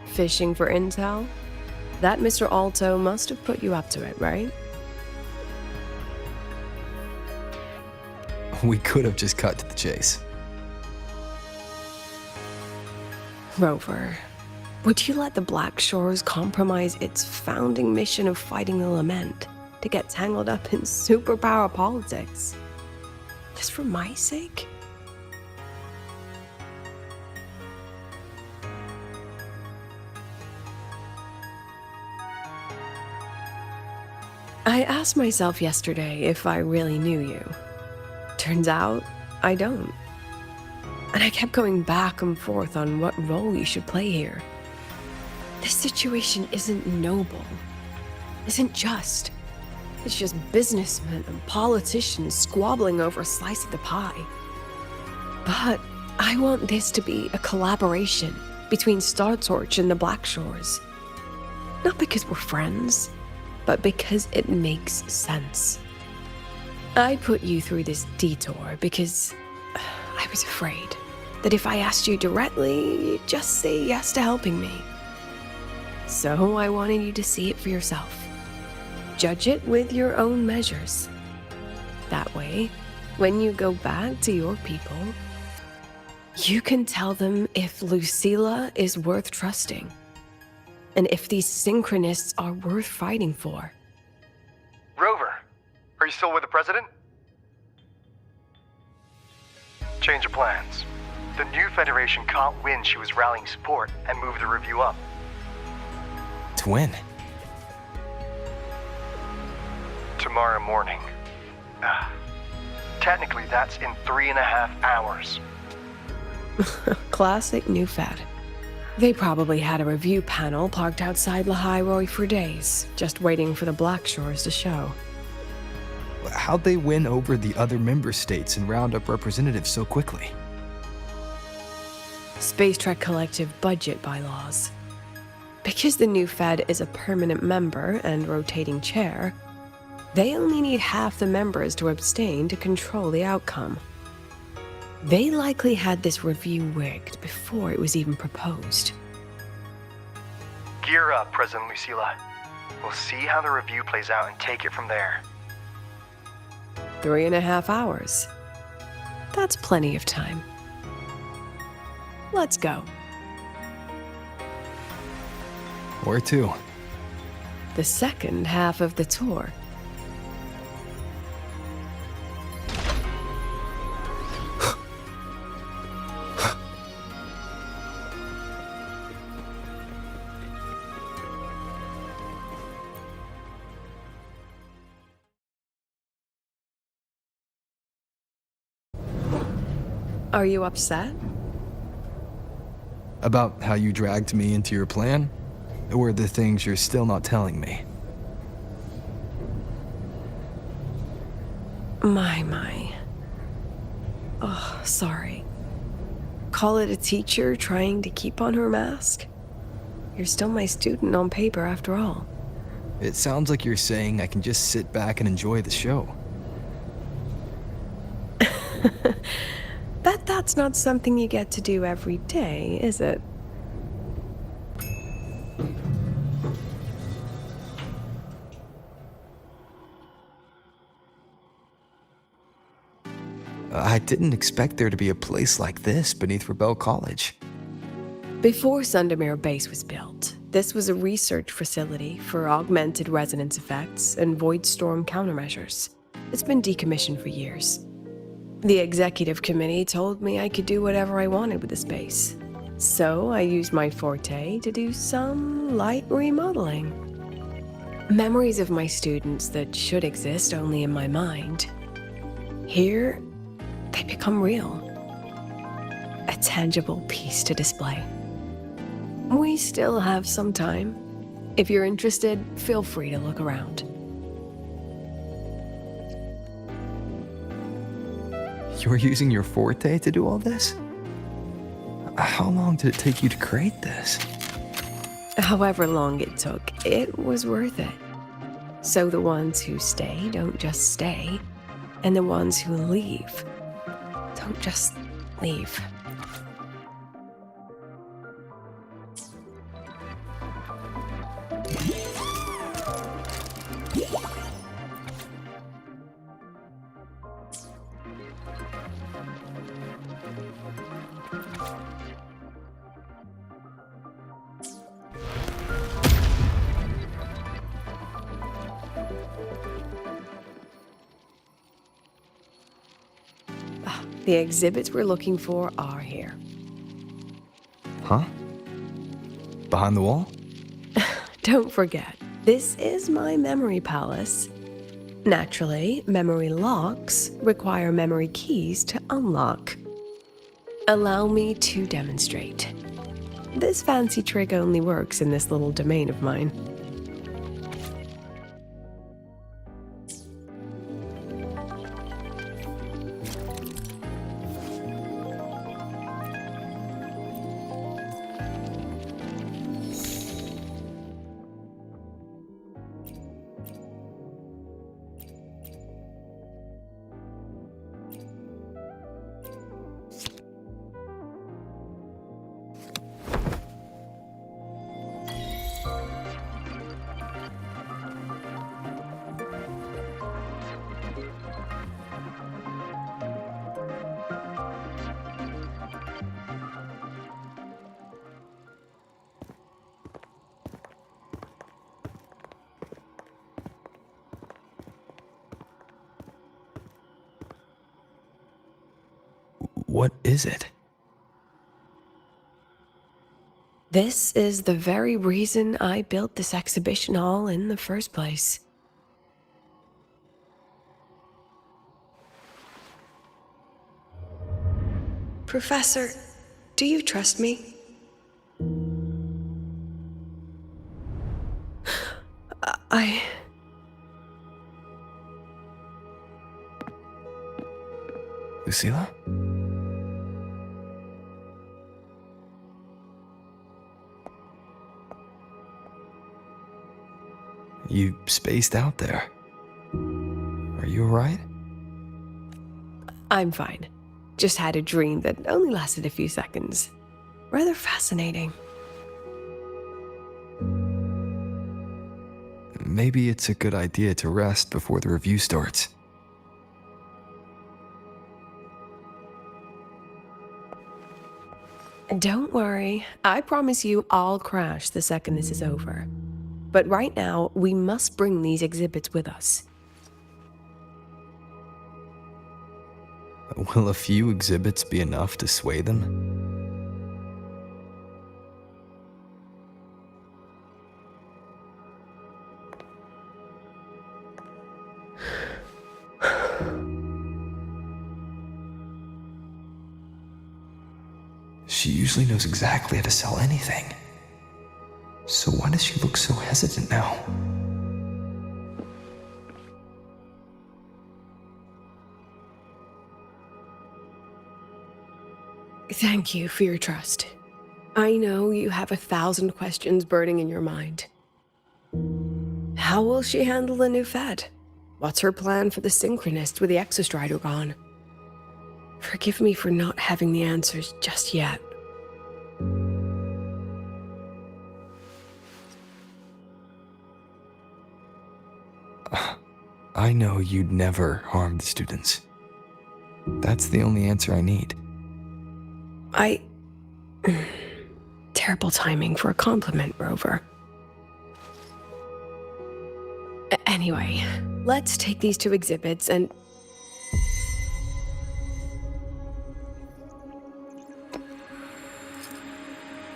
[SPEAKER 5] Fishing for intel? That Mr. Alto must have put you up to it, right?
[SPEAKER 7] We could have just cut to the chase.
[SPEAKER 5] Rover, would you let the Black Shores compromise its founding mission of fighting the Lament to get tangled up in superpower politics? Just for my sake? I asked myself yesterday if I really knew you. Turns out, I don't. And I kept going back and forth on what role you should play here. This situation isn't noble, isn't just. It's just businessmen and politicians squabbling over a slice of the pie. But I want this to be a collaboration between Star Torch and the Black Shores. Not because we're friends, but because it makes sense. I put you through this detour because I was afraid that if I asked you directly, you'd just say yes to helping me. So I wanted you to see it for yourself. Judge it with your own measures. That way, when you go back to your people, you can tell them if Lucilla is worth trusting, and if these synchronists are worth fighting for.
[SPEAKER 11] Rover, are you still with the president? Change of plans. The new Federation caught wind she was rallying support and moved the review up.
[SPEAKER 7] To when?
[SPEAKER 11] Tomorrow morning. Technically, that's in 3.5 hours.
[SPEAKER 5] Classic new Fed. They probably had a review panel parked outside Lahai for days, just waiting for the Black Shores to show.
[SPEAKER 7] How'd they win over the other member states and round up representatives so quickly?
[SPEAKER 5] Space Trek Collective budget bylaws. Because the new Fed is a permanent member and rotating chair, they only need half the members to abstain to control the outcome. They likely had this review rigged before it was even proposed.
[SPEAKER 11] Gear up, President Lucilla. We'll see how the review plays out and take it from there.
[SPEAKER 5] 3.5 hours. That's plenty of time. Let's go.
[SPEAKER 7] Where to?
[SPEAKER 5] The second half of the tour. Are you upset?
[SPEAKER 7] About how you dragged me into your plan? Or the things you're still not telling me?
[SPEAKER 5] My. Oh, sorry. Call it a teacher trying to keep on her mask? You're still my student on paper after all.
[SPEAKER 7] It sounds like you're saying I can just sit back and enjoy the show.
[SPEAKER 5] That's not something you get to do every day, is it?
[SPEAKER 7] I didn't expect there to be a place like this beneath Rebel College.
[SPEAKER 5] Before Sundermere Base was built, this was a research facility for augmented resonance effects and void storm countermeasures. It's been decommissioned for years. The executive committee told me I could do whatever I wanted with the space. So I used my forte to do some light remodeling. Memories of my students that should exist only in my mind. Here, they become real. A tangible piece to display. We still have some time. If you're interested, feel free to look around.
[SPEAKER 7] You're using your forte to do all this? How long did it take you to create this?
[SPEAKER 5] However long it took, it was worth it. So the ones who stay don't just stay, and the ones who leave don't just leave. The exhibits we're looking for are here.
[SPEAKER 7] Huh? Behind the wall?
[SPEAKER 5] Don't forget, this is my memory palace. Naturally, memory locks require memory keys to unlock. Allow me to demonstrate. This fancy trick only works in this little domain of mine.
[SPEAKER 7] What is it?
[SPEAKER 5] This is the very reason I built this exhibition hall in the first place. Professor, do you trust me?
[SPEAKER 7] Lucilla? You spaced out there. Are you alright?
[SPEAKER 5] I'm fine. Just had a dream that only lasted a few seconds. Rather fascinating.
[SPEAKER 7] Maybe it's a good idea to rest before the review starts.
[SPEAKER 5] Don't worry. I promise you I'll crash the second this is over. But right now, we must bring these exhibits with us.
[SPEAKER 7] Will a few exhibits be enough to sway them? She usually knows exactly how to sell anything. So why does she look so hesitant now?
[SPEAKER 5] Thank you for your trust. I know you have 1,000 questions burning in your mind. How will she handle the new Fed? What's her plan for the Synchronist with the Exostrider gone? Forgive me for not having the answers just yet.
[SPEAKER 7] I know you'd never harm the students. That's the only answer I need.
[SPEAKER 5] Terrible timing for a compliment, Rover. Anyway, let's take these two exhibits and...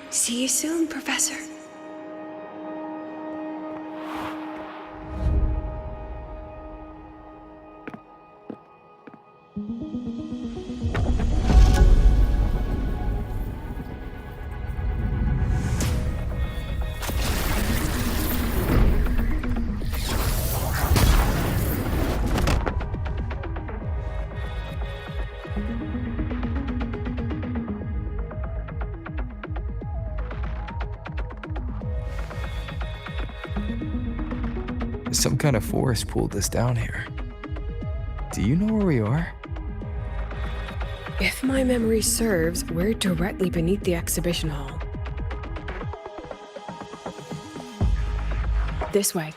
[SPEAKER 5] See you soon, Professor.
[SPEAKER 7] Some kind of force pulled us down here. Do you know where we are?
[SPEAKER 5] If my memory serves, we're directly beneath the exhibition hall. This way.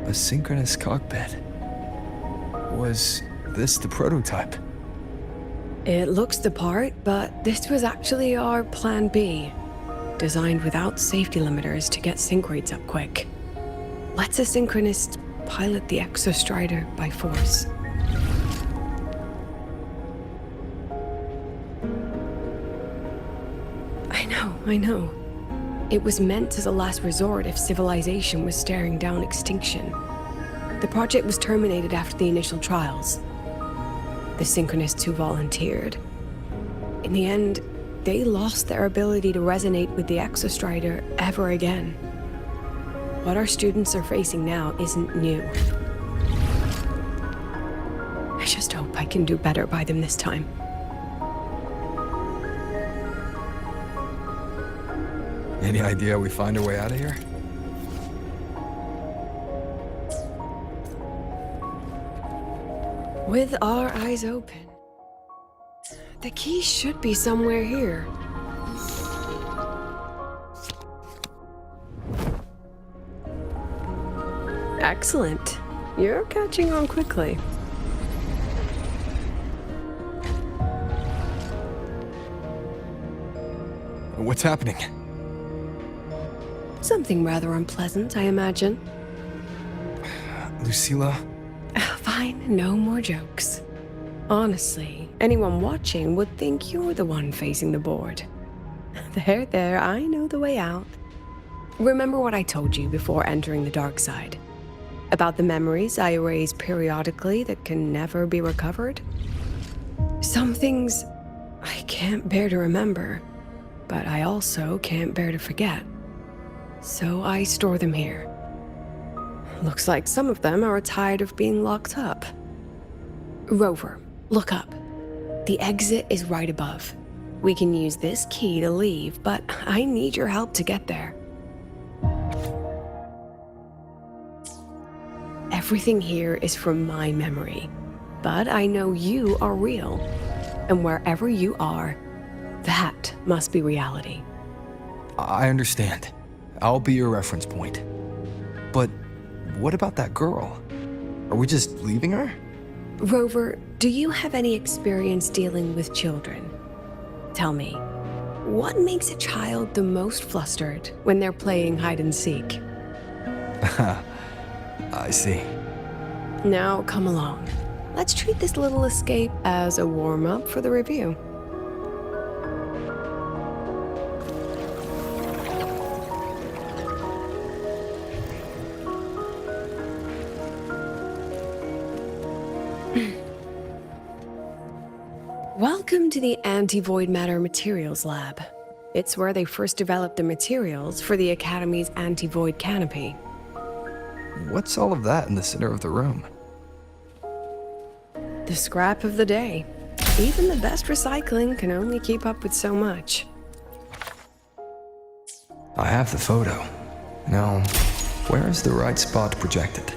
[SPEAKER 7] A synchronous cockpit. Was this the prototype?
[SPEAKER 5] It looks the part, but this was actually our Plan B. Designed without safety limiters to get sync rates up quick. Lets a synchronist pilot the Exostrider by force. I know. It was meant as a last resort if civilization was staring down extinction. The project was terminated after the initial trials. The synchronists who volunteered. In the end, they lost their ability to resonate with the Exostrider ever again. What our students are facing now isn't new. I just hope I can do better by them this time.
[SPEAKER 7] Any idea how we find our way out of here?
[SPEAKER 5] With our eyes open. The key should be somewhere here. Excellent. You're catching on quickly.
[SPEAKER 7] What's happening?
[SPEAKER 5] Something rather unpleasant, I imagine.
[SPEAKER 7] Lucilla?
[SPEAKER 5] Fine, no more jokes. Honestly, anyone watching would think you're the one facing the board. There, I know the way out. Remember what I told you before entering the dark side? About the memories I erase periodically that can never be recovered? Some things I can't bear to remember, but I also can't bear to forget. So I store them here. Looks like some of them are tired of being locked up. Rover, look up. The exit is right above. We can use this key to leave, but I need your help to get there. Everything here is from my memory, but I know you are real. And wherever you are, that must be reality.
[SPEAKER 7] I understand. I'll be your reference point. But what about that girl? Are we just leaving her?
[SPEAKER 5] Rover, do you have any experience dealing with children? Tell me, what makes a child the most flustered when they're playing hide and seek?
[SPEAKER 7] I see.
[SPEAKER 5] Now, come along. Let's treat this little escape as a warm-up for the review. Welcome to the Anti-Void Matter Materials Lab. It's where they first developed the materials for the Academy's anti-void canopy.
[SPEAKER 7] What's all of that in the center of the room?
[SPEAKER 5] The scrap of the day. Even the best recycling can only keep up with so much.
[SPEAKER 7] I have the photo. Now, where is the right spot projected?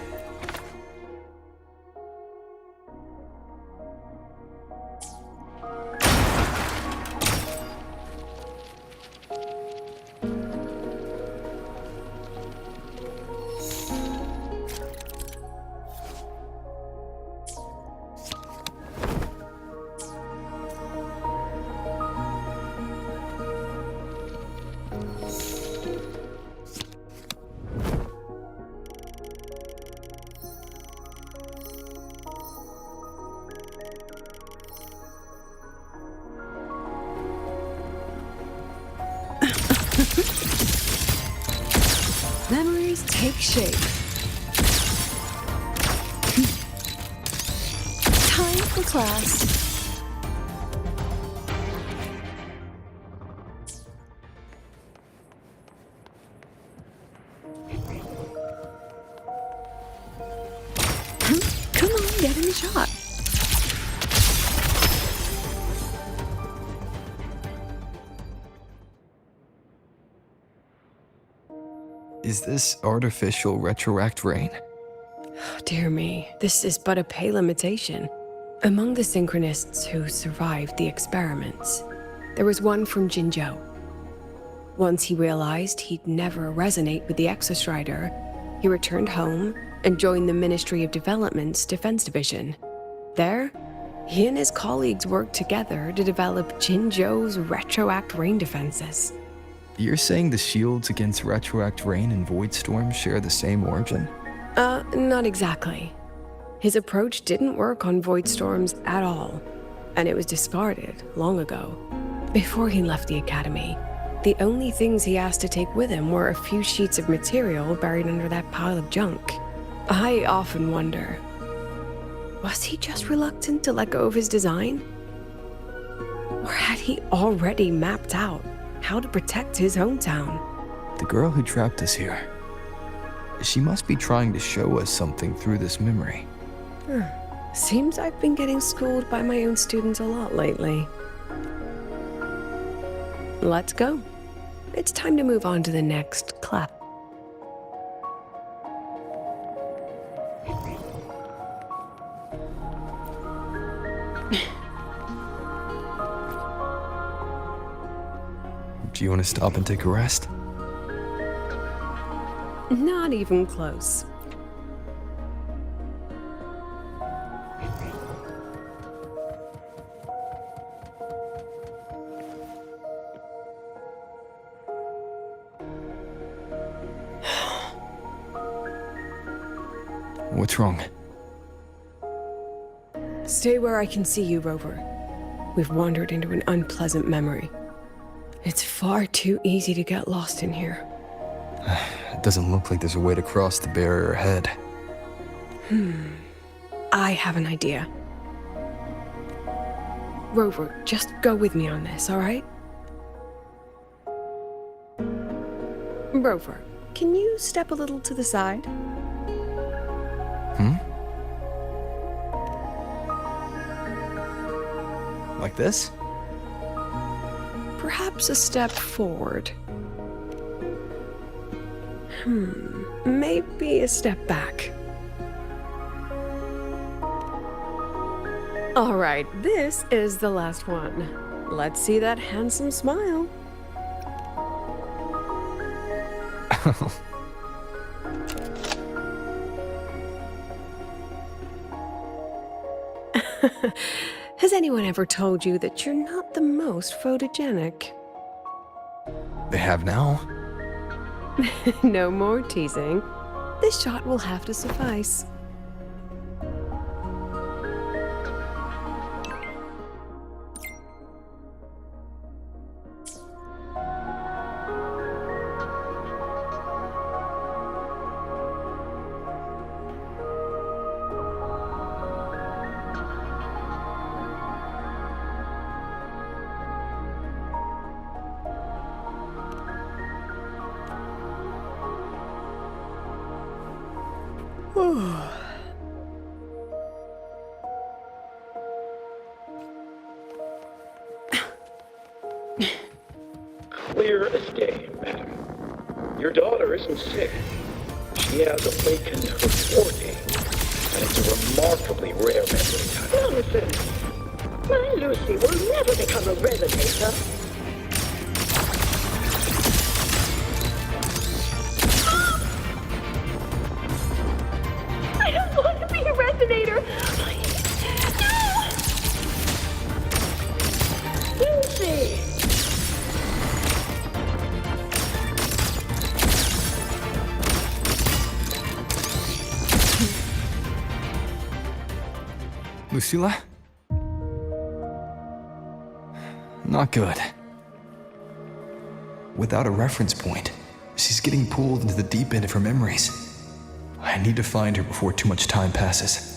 [SPEAKER 5] Memories take shape. Time for class. Come on, get in the shot.
[SPEAKER 7] Is this artificial retroact rain?
[SPEAKER 5] Dear me, this is but a pale imitation. Among the synchronists who survived the experiments, there was one from Jinzhou. Once he realized he'd never resonate with the Exostrider, he returned home and joined the Ministry of Development's Defense Division. There, he and his colleagues worked together to develop Jinzhou's retroact rain defenses.
[SPEAKER 7] You're saying the shields against retroact rain and void storms share the same origin?
[SPEAKER 5] Not exactly. His approach didn't work on void storms at all, and it was discarded long ago. Before he left the Academy, the only things he asked to take with him were a few sheets of material buried under that pile of junk. I often wonder, was he just reluctant to let go of his design? Or had he already mapped out how to protect his hometown?
[SPEAKER 7] The girl who trapped us here. She must be trying to show us something through this memory.
[SPEAKER 5] Seems I've been getting schooled by my own students a lot lately. Let's go. It's time to move on to the next class.
[SPEAKER 7] Do you want to stop and take a rest?
[SPEAKER 5] Not even close.
[SPEAKER 7] What's wrong?
[SPEAKER 5] Stay where I can see you, Rover. We've wandered into an unpleasant memory. It's far too easy to get lost in here.
[SPEAKER 7] It doesn't look like there's a way to cross the barrier ahead.
[SPEAKER 5] I have an idea. Rover, just go with me on this, all right? Rover, can you step a little to the side?
[SPEAKER 7] Like this?
[SPEAKER 5] Perhaps a step forward. Maybe a step back. All right, this is the last one. Let's see that handsome smile. Has anyone ever told you that you're not the most photogenic?
[SPEAKER 7] They have now.
[SPEAKER 5] No more teasing. This shot will have to suffice.
[SPEAKER 18] Clear as day, madam. Your daughter isn't sick. She has awakened her forte, and it's a remarkably rare memory type.
[SPEAKER 13] Nonsense. My Lucy will never become a resonator. I don't want to be a resonator. Please. No. Lucy.
[SPEAKER 7] Lucilla? Not good. Without a reference point, she's getting pulled into the deep end of her memories. I need to find her before too much time passes.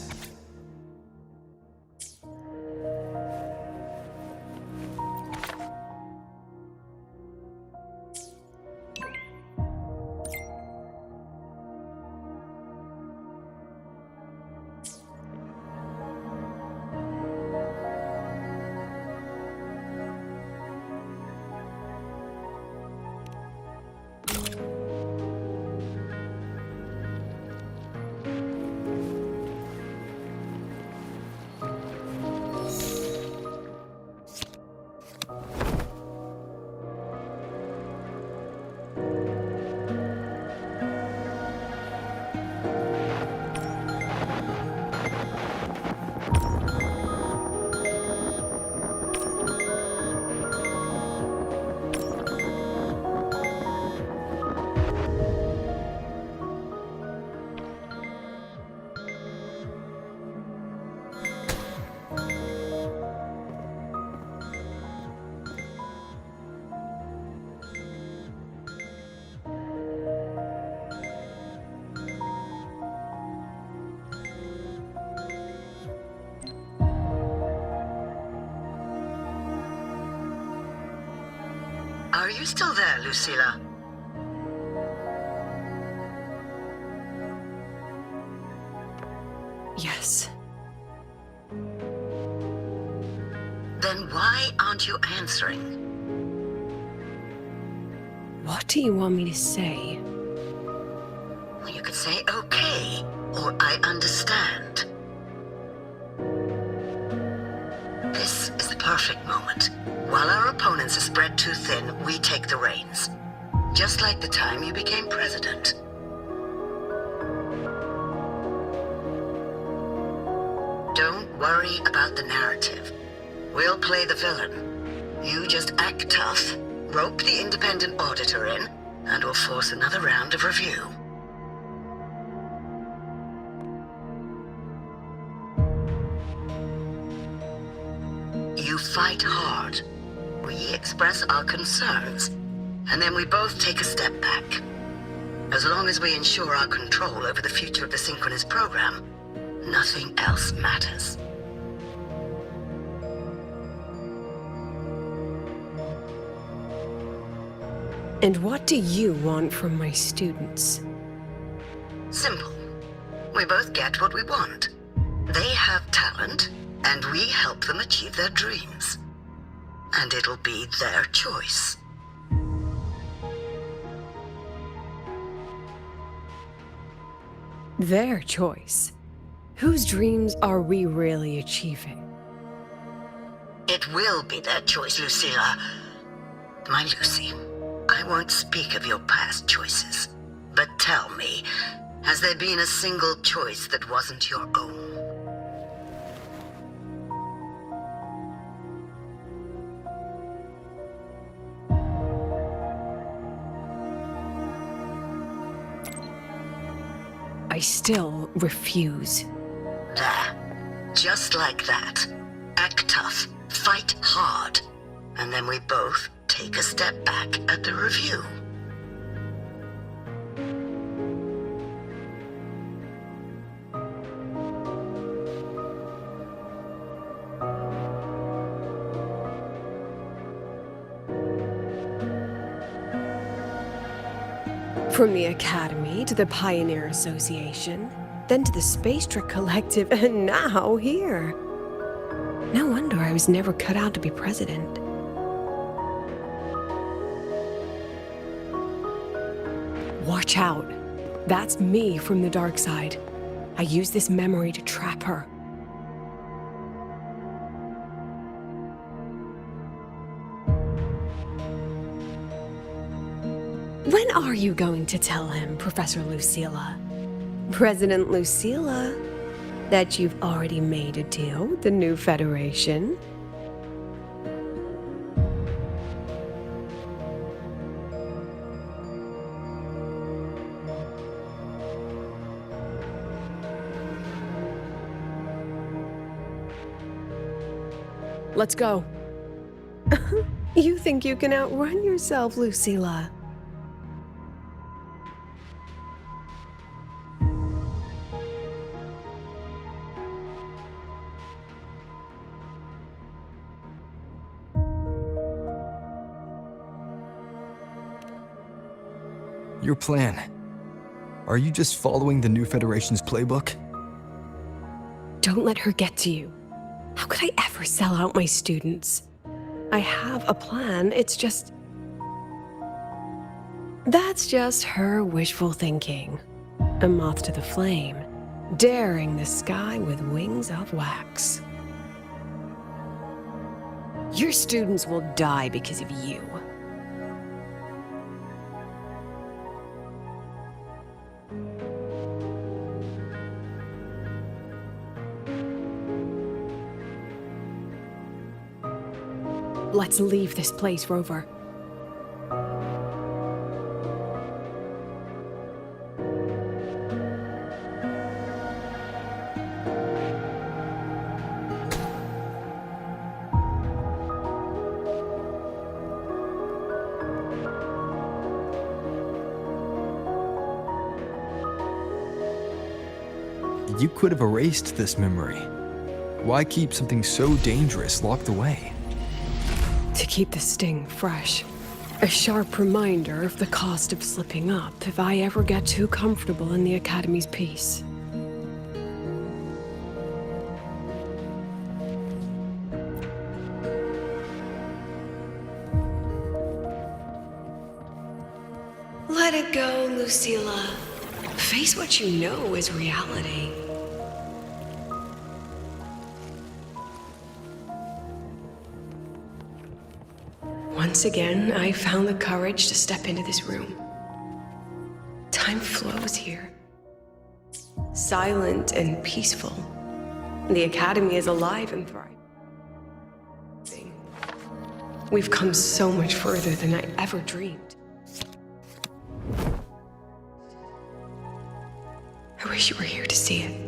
[SPEAKER 19] Are you still there, Lucilla?
[SPEAKER 5] Yes.
[SPEAKER 19] Then why aren't you answering?
[SPEAKER 5] What do you want me to say?
[SPEAKER 19] You could say okay, or I understand. This is the perfect moment. While our opponents are spread too thin, we take the reins. Just like the time you became president. Don't worry about the narrative. We'll play the villain. You just act tough, rope the independent auditor in, and we'll force another round of review. You fight hard. We express our concerns, and then we both take a step back. As long as we ensure our control over the future of the Synchronous program, nothing else matters.
[SPEAKER 5] And what do you want from my students?
[SPEAKER 19] Simple. We both get what we want. They have talent, and we help them achieve their dreams. And it'll be their choice.
[SPEAKER 5] Their choice? Whose dreams are we really achieving?
[SPEAKER 19] It will be their choice, Lucilla. My Lucy, I won't speak of your past choices. But tell me, has there been a single choice that wasn't your own?
[SPEAKER 5] I still refuse.
[SPEAKER 19] There. Just like that. Act tough, fight hard, and then we both take a step back at the review.
[SPEAKER 5] From the Academy to the Pioneer Association, then to the Space Trek Collective, and now here. No wonder I was never cut out to be president. Watch out. That's me from the dark side. I use this memory to trap her. When are you going to tell him, Professor Lucilla? President Lucilla, that you've already made a deal with the new Federation? Let's go. You think you can outrun yourself, Lucilla?
[SPEAKER 7] Your plan. Are you just following the new Federation's playbook?
[SPEAKER 5] Don't let her get to you. How could I ever sell out my students? I have a plan, it's just... That's just her wishful thinking. A moth to the flame, daring the sky with wings of wax. Your students will die because of you. Let's leave this place, Rover.
[SPEAKER 7] You could have erased this memory. Why keep something so dangerous locked away?
[SPEAKER 5] To keep the sting fresh. A sharp reminder of the cost of slipping up if I ever get too comfortable in the Academy's peace. Let it go, Lucilla. Face what you know is reality. Once again, I found the courage to step into this room. Time flows here. Silent and peaceful. The Academy is alive and thriving. We've come so much further than I ever dreamed. I wish you were here to see it.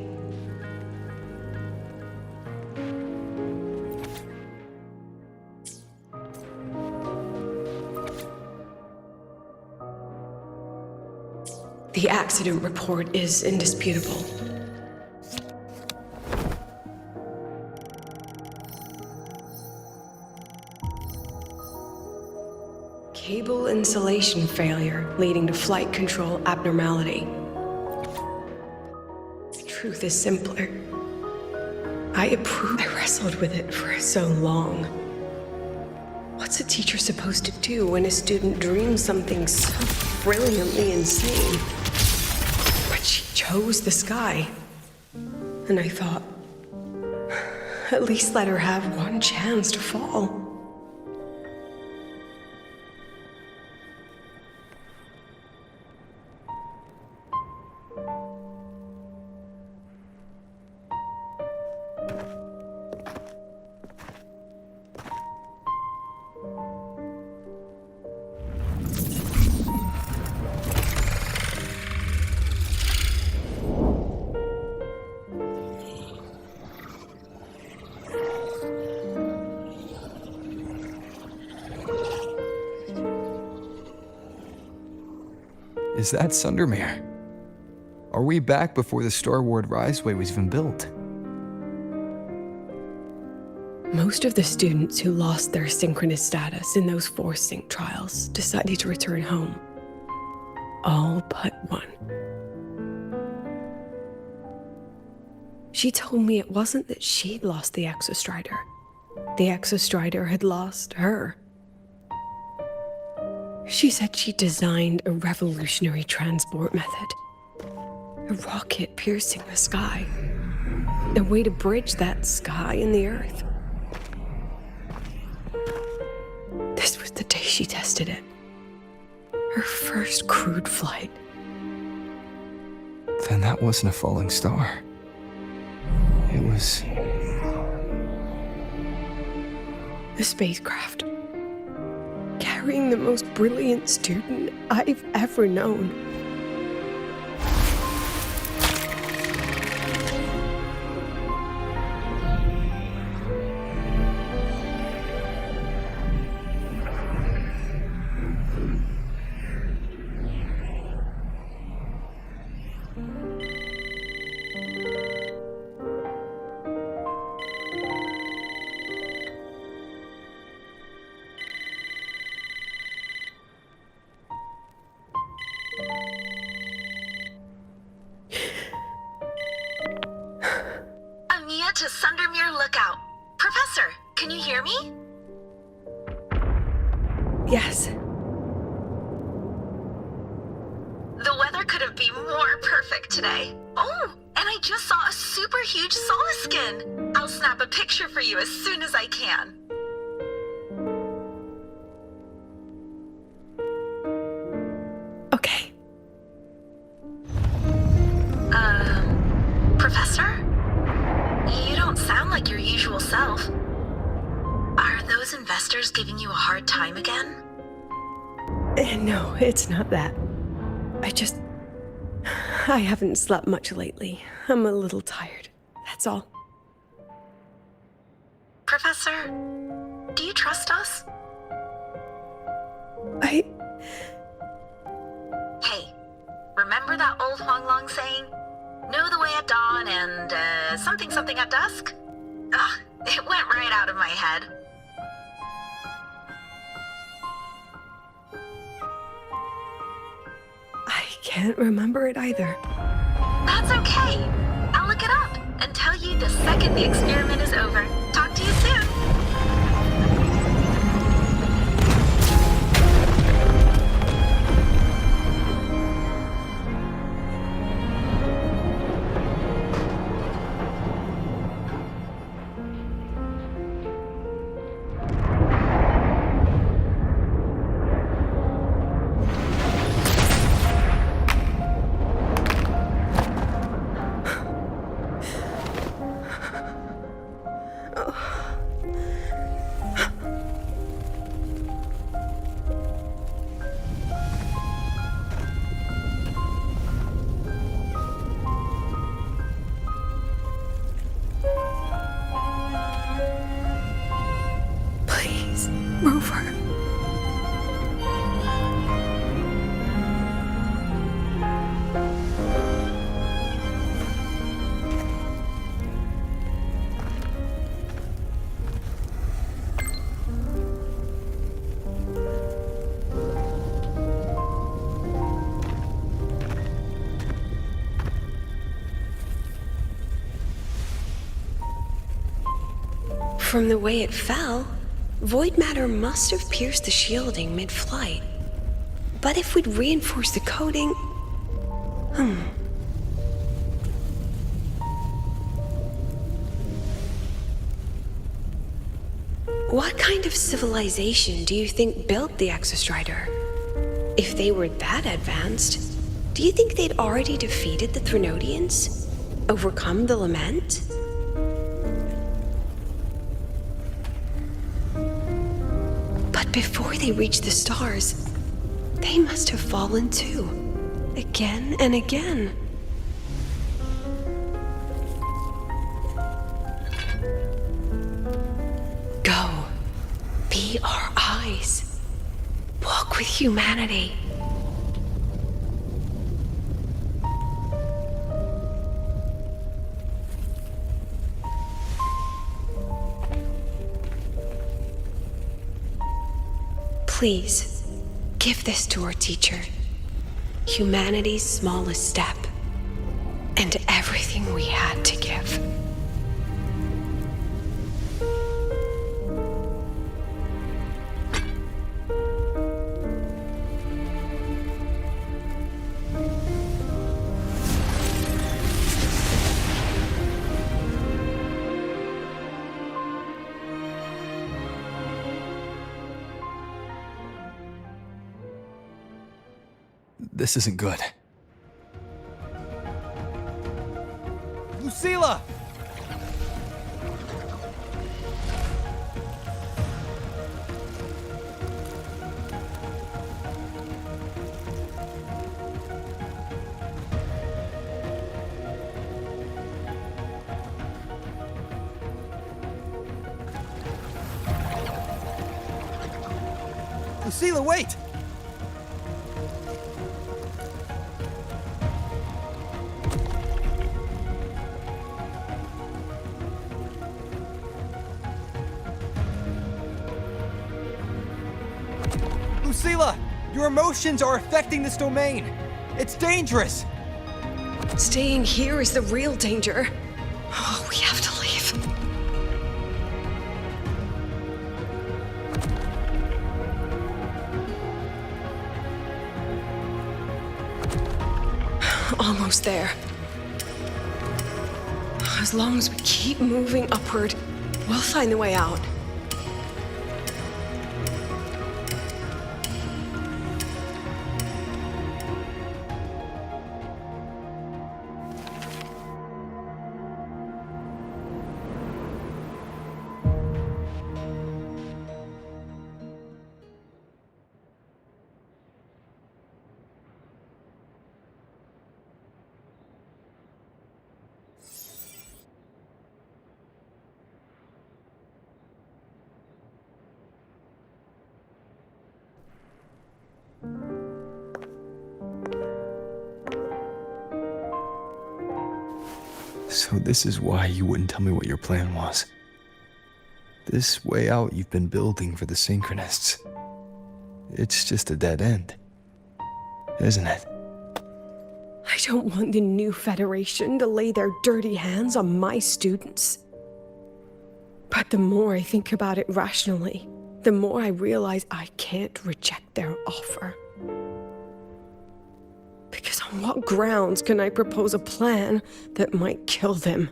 [SPEAKER 5] The accident report is indisputable. Cable insulation failure leading to flight control abnormality. The truth is simpler. I wrestled with it for so long. What's a teacher supposed to do when a student dreams something so brilliantly insane? But she chose the sky. And I thought, at least let her have one chance to fall.
[SPEAKER 7] Is that Sundermere? Are we back before the Star Ward Riseway was even built?
[SPEAKER 5] Most of the students who lost their synchronous status in those forced sync trials decided to return home. All but one. She told me it wasn't that she'd lost the Exostrider. The Exostrider had lost her. She said she designed a revolutionary transport method. A rocket piercing the sky. A way to bridge that sky and the Earth. This was the day she tested it. Her first crewed flight.
[SPEAKER 7] Then that wasn't a falling star. It was...
[SPEAKER 5] a spacecraft. Carrying the most brilliant student I've ever known.
[SPEAKER 19] Amiya to Sundermere Lookout. Professor, can you hear me?
[SPEAKER 5] Yes.
[SPEAKER 19] The weather couldn't be more perfect today. Oh, and I just saw a super huge Solaskin. I'll snap a picture for you as soon as I can.
[SPEAKER 5] Okay.
[SPEAKER 19] Professor? You don't sound like your usual self. Are those investors giving you a hard time again?
[SPEAKER 5] No, it's not that. I haven't slept much lately. I'm a little tired. That's all.
[SPEAKER 19] Professor, do you trust us?
[SPEAKER 5] Hey,
[SPEAKER 19] remember that old Huanglong saying? Know the way at dawn and, something at dusk? Ugh, it went right out of my head.
[SPEAKER 5] I can't remember it either.
[SPEAKER 19] That's okay. I'll look it up and tell you the second the experiment is over. Talk to you soon.
[SPEAKER 5] Rover. From the way it fell, void matter must have pierced the shielding mid-flight. But if we'd reinforced the coating... What kind of civilization do you think built the Exostrider? If they were that advanced, do you think they'd already defeated the Threnodians? Overcome the Lament? But before they reached the stars, they must have fallen too. Again and again. Go. Be our eyes. Walk with humanity. Please, give this to our teacher. Humanity's smallest step, and everything we had to give.
[SPEAKER 7] This isn't good.
[SPEAKER 2] Lucilla! Lucilla, wait! Lucilla! Your emotions are affecting this domain! It's dangerous!
[SPEAKER 5] Staying here is the real danger. Oh, we have to leave. Almost there. As long as we keep moving upward, we'll find the way out.
[SPEAKER 7] So this is why you wouldn't tell me what your plan was. This way out you've been building for the Synchronists. It's just a dead end, isn't it?
[SPEAKER 5] I don't want the new Federation to lay their dirty hands on my students. But the more I think about it rationally, the more I realize I can't reject their offer. Because on what grounds can I propose a plan that might kill them?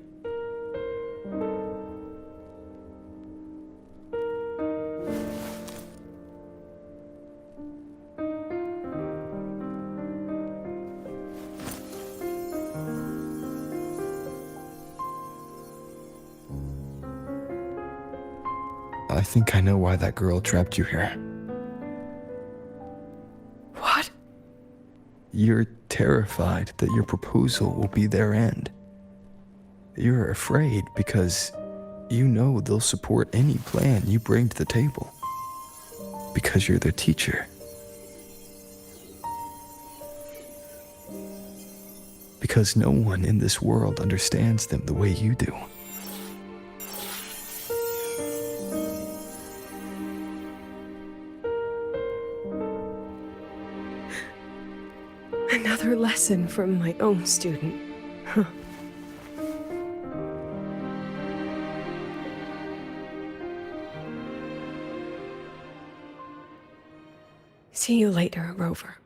[SPEAKER 7] I think I know why that girl trapped you here.
[SPEAKER 5] What?
[SPEAKER 7] You're terrified that your proposal will be their end. You're afraid because you know they'll support any plan you bring to the table. Because you're their teacher. Because no one in this world understands them the way you do.
[SPEAKER 5] Another lesson from my own student. Huh. See you later, Rover.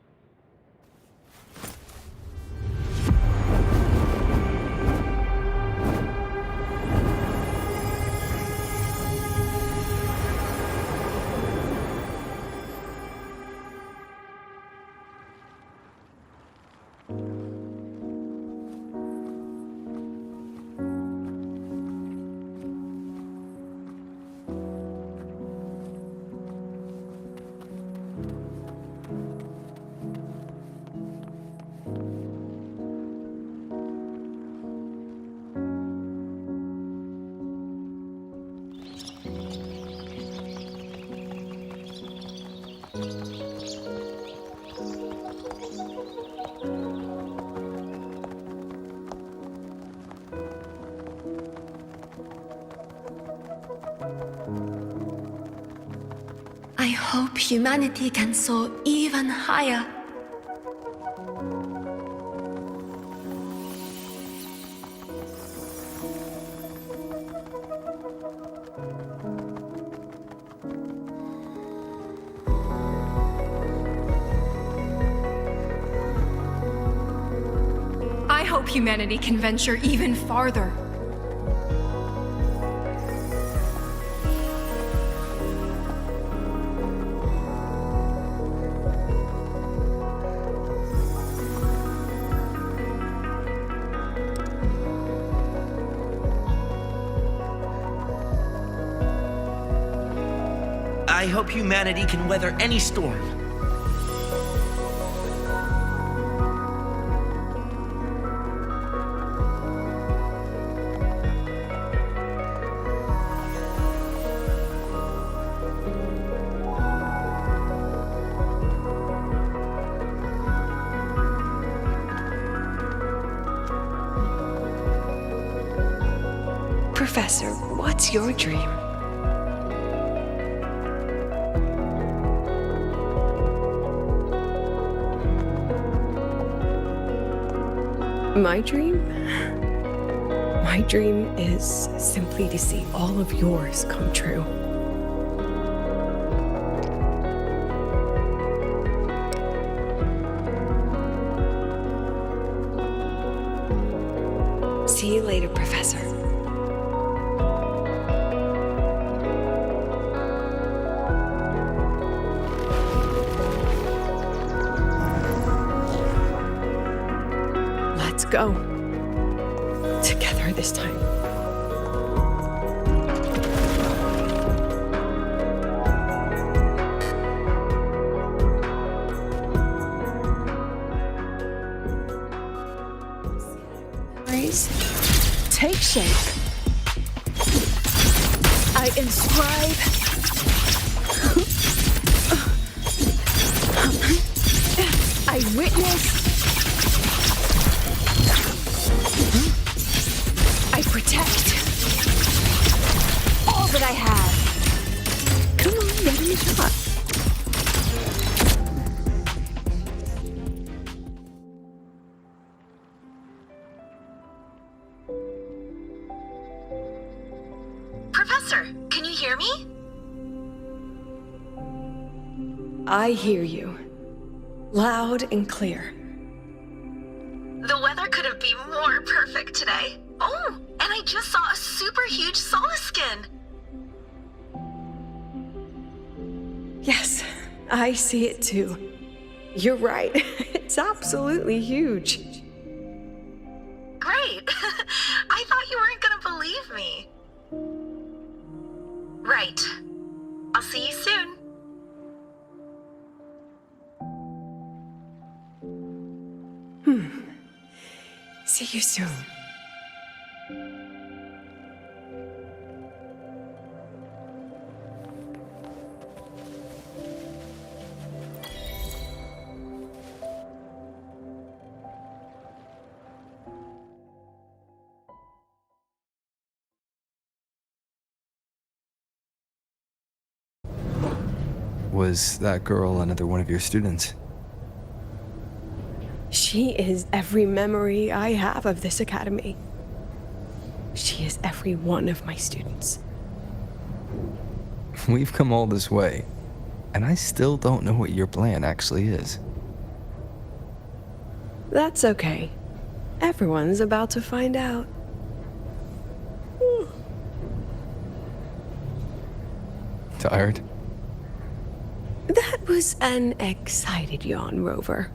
[SPEAKER 10] I hope humanity can soar even higher.
[SPEAKER 17] hope humanity can venture even farther.
[SPEAKER 12] I hope humanity can weather any storm.
[SPEAKER 5] Professor, what's your dream? My dream? My dream is simply to see all of yours come true. See you later, Professor. Let's go. Together this time. Take shape. I inscribe. I witness. I protect all that I have. Come on, get in the shot.
[SPEAKER 19] Professor, can you hear me?
[SPEAKER 5] I hear you. Loud and clear.
[SPEAKER 19] The weather couldn't be more perfect today. Oh, and I just saw a super huge Solaskin.
[SPEAKER 5] Yes, I see it too. You're right. It's absolutely huge.
[SPEAKER 19] Great. I thought you weren't gonna believe me. Right. I'll see you soon.
[SPEAKER 5] See you soon.
[SPEAKER 7] Was that girl another one of your students?
[SPEAKER 5] She is every memory I have of this academy. She is every one of my students.
[SPEAKER 7] We've come all this way, and I still don't know what your plan actually is.
[SPEAKER 5] That's okay. Everyone's about to find out.
[SPEAKER 7] Tired?
[SPEAKER 5] That was an excited yawn, Rover.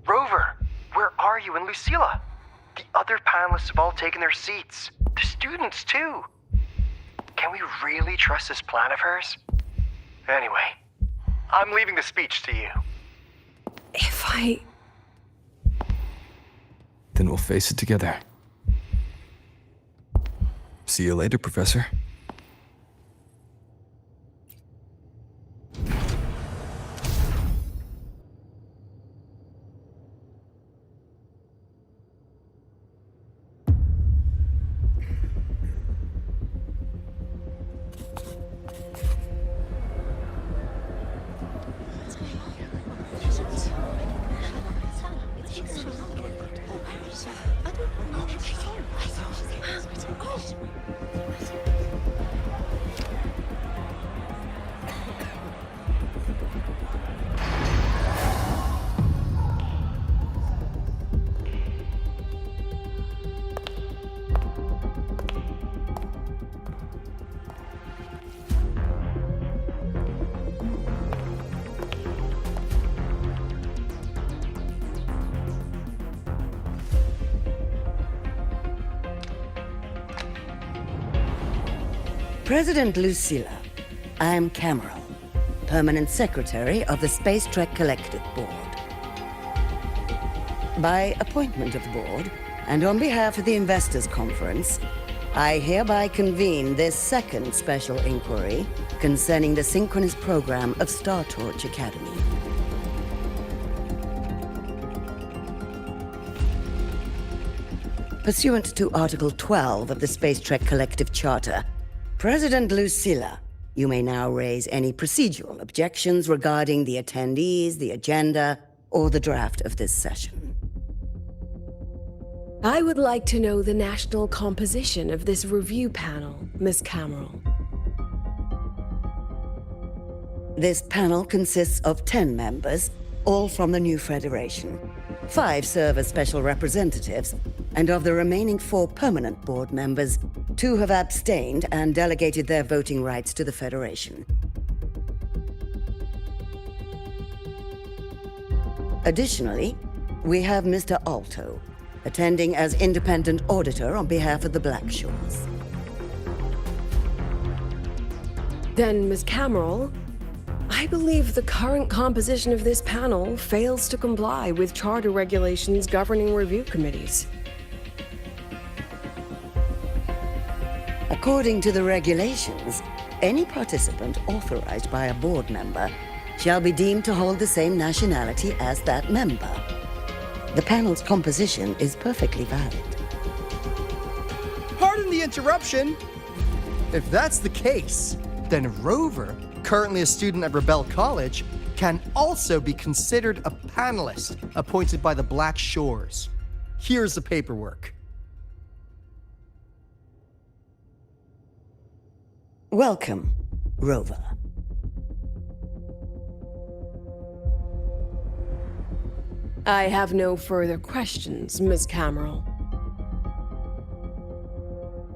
[SPEAKER 20] Rover, where are you and Lucilla? The other panelists have all taken their seats. The students, too. Can we really trust this plan of hers? Anyway, I'm leaving the speech to you.
[SPEAKER 5] If I...
[SPEAKER 7] Then we'll face it together. See you later, Professor.
[SPEAKER 19] President Lucilla, I'm Cameron, Permanent Secretary of the Space Trek Collective Board. By appointment of the board, and on behalf of the Investors Conference, I hereby convene this second special inquiry concerning the synchronous program of Star Torch Academy. Pursuant to Article 12 of the Space Trek Collective Charter, President Lucilla, you may now raise any procedural objections regarding the attendees, the agenda, or the draft of this session.
[SPEAKER 5] I would like to know the national composition of this review panel, Miss Cameron.
[SPEAKER 19] This panel consists of 10 members, all from the new Federation. 5 serve as special representatives, and of the remaining 4 permanent board members, 2 have abstained and delegated their voting rights to the Federation. Additionally, we have Mr. Alto, attending as independent auditor on behalf of the Black Shores.
[SPEAKER 5] Then, Ms. Cameron, I believe the current composition of this panel fails to comply with charter regulations governing review committees.
[SPEAKER 19] According to the regulations, any participant authorized by a board member shall be deemed to hold the same nationality as that member. The panel's composition is perfectly valid.
[SPEAKER 11] Pardon the interruption! If that's the case, then Rover, currently a student at Rebel College, can also be considered a panelist appointed by the Black Shores. Here's the paperwork.
[SPEAKER 19] Welcome, Rover.
[SPEAKER 5] I have no further questions, Ms. Cameron.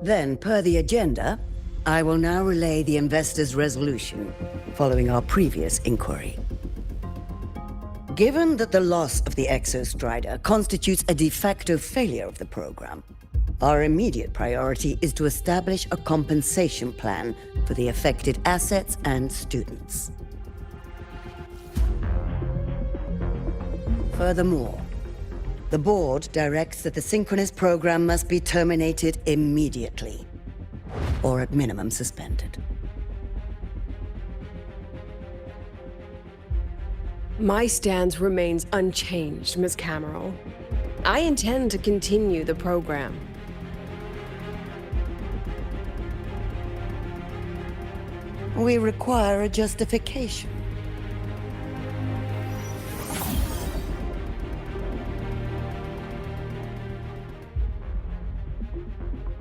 [SPEAKER 19] Then, per the agenda, I will now relay the investors' resolution following our previous inquiry. Given that the loss of the Exostrider constitutes a de facto failure of the program, our immediate priority is to establish a compensation plan for the affected assets and students. Furthermore, the board directs that the synchronous program must be terminated immediately, or at minimum suspended.
[SPEAKER 5] My stance remains unchanged, Ms. Cameron. I intend to continue the program.
[SPEAKER 19] We require a justification.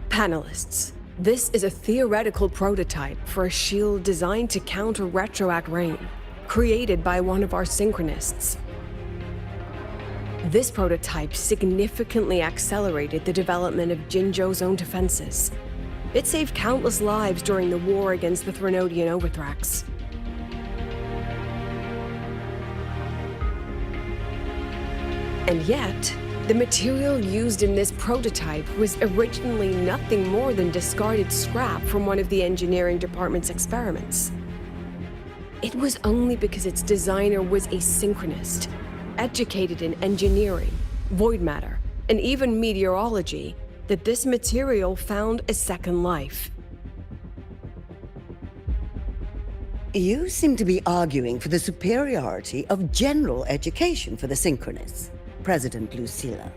[SPEAKER 5] Panelists, this is a theoretical prototype for a shield designed to counter retroact rain, created by one of our synchronists. This prototype significantly accelerated the development of Jinzhou's own defenses. It saved countless lives during the war against the Threnodian Overthrax. And yet, the material used in this prototype was originally nothing more than discarded scrap from one of the engineering department's experiments. It was only because its designer was a synchronist, educated in engineering, void matter, and even meteorology, that this material found a second life.
[SPEAKER 19] You seem to be arguing for the superiority of general education for the synchronists, President Lucilla.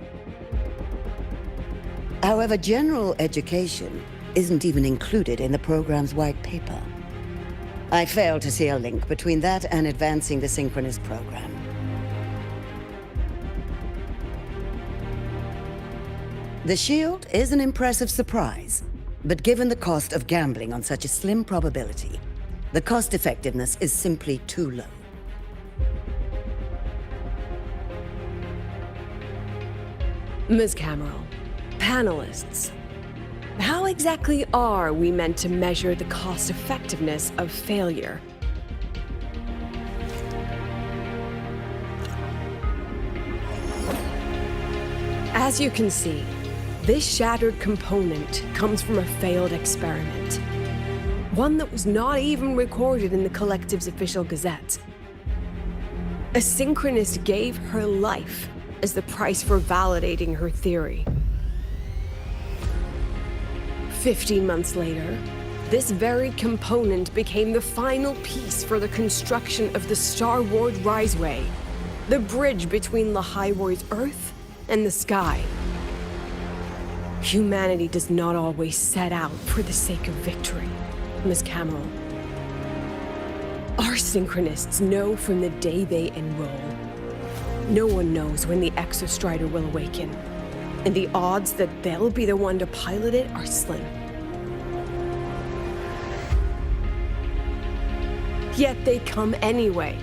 [SPEAKER 19] However, general education isn't even included in the program's white paper. I fail to see a link between that and advancing the synchronous program. The shield is an impressive surprise, But given the cost of gambling on such a slim probability, the cost effectiveness is simply too low.
[SPEAKER 5] Ms. Cameron, panelists, how exactly are we meant to measure the cost effectiveness of failure? As you can see, this shattered component comes from a failed experiment. One that was not even recorded in the Collective's official gazette. A synchronist gave her life as the price for validating her theory. 15 months later, this very component became the final piece for the construction of the Starward Riseway, the bridge between Lahaiwar's Earth and the sky. Humanity does not always set out for the sake of victory, Ms. Cameron. Our synchronists know from the day they enroll. No one knows when the Exostrider will awaken, and the odds that they'll be the one to pilot it are slim. Yet they come anyway.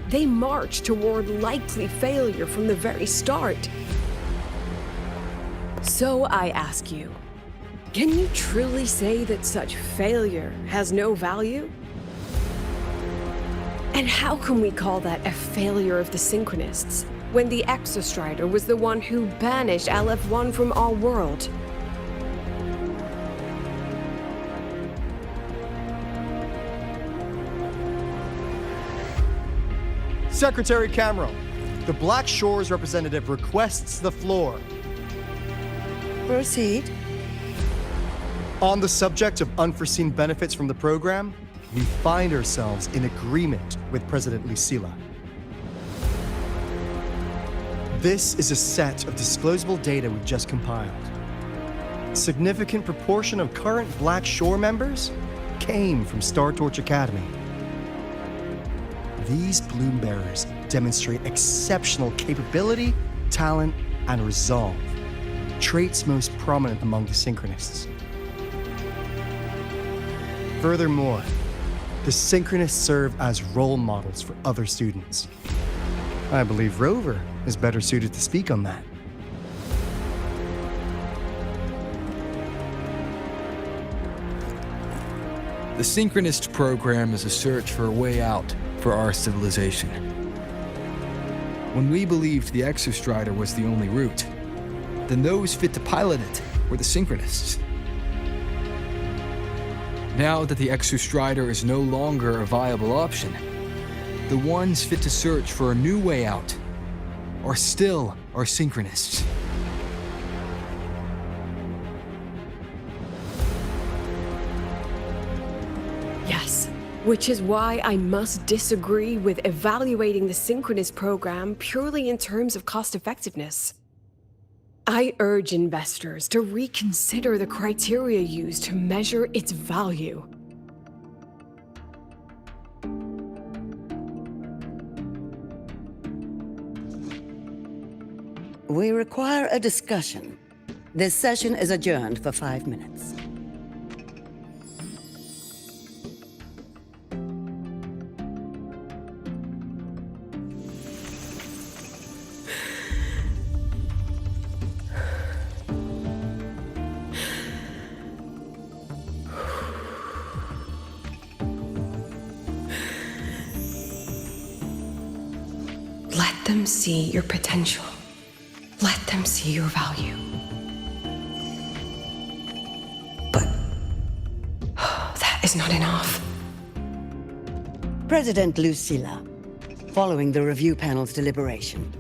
[SPEAKER 5] They march toward likely failure from the very start. So I ask you, can you truly say that such failure has no value? And how can we call that a failure of the Synchronists, when the Exostrider was the one who banished LF1 from our world?
[SPEAKER 11] Secretary Cameron, the Black Shores representative requests the floor.
[SPEAKER 19] Proceed.
[SPEAKER 11] On the subject of unforeseen benefits from the program, we find ourselves in agreement with President Lucilla. This is a set of disclosable data we've just compiled. A significant proportion of current Black Shore members came from Star Torch Academy. These Bloom Bearers demonstrate exceptional capability, talent, and resolve, traits most prominent among the Synchronists. Furthermore, the Synchronists serve as role models for other students. I believe Rover is better suited to speak on that.
[SPEAKER 21] The Synchronist program is a search for a way out for our civilization. When we believed the Exostrider was the only route, then those fit to pilot it were the Synchronists. Now that the Exostrider is no longer a viable option, the ones fit to search for a new way out are still our Synchronists.
[SPEAKER 5] Yes, which is why I must disagree with evaluating the Synchronist program purely in terms of cost effectiveness. I urge investors to reconsider the criteria used to measure its value.
[SPEAKER 19] We require a discussion. This session is adjourned for 5 minutes.
[SPEAKER 5] Let them see your potential. Let them see your value. But that is not enough.
[SPEAKER 19] President Lucilla, following the review panel's deliberation,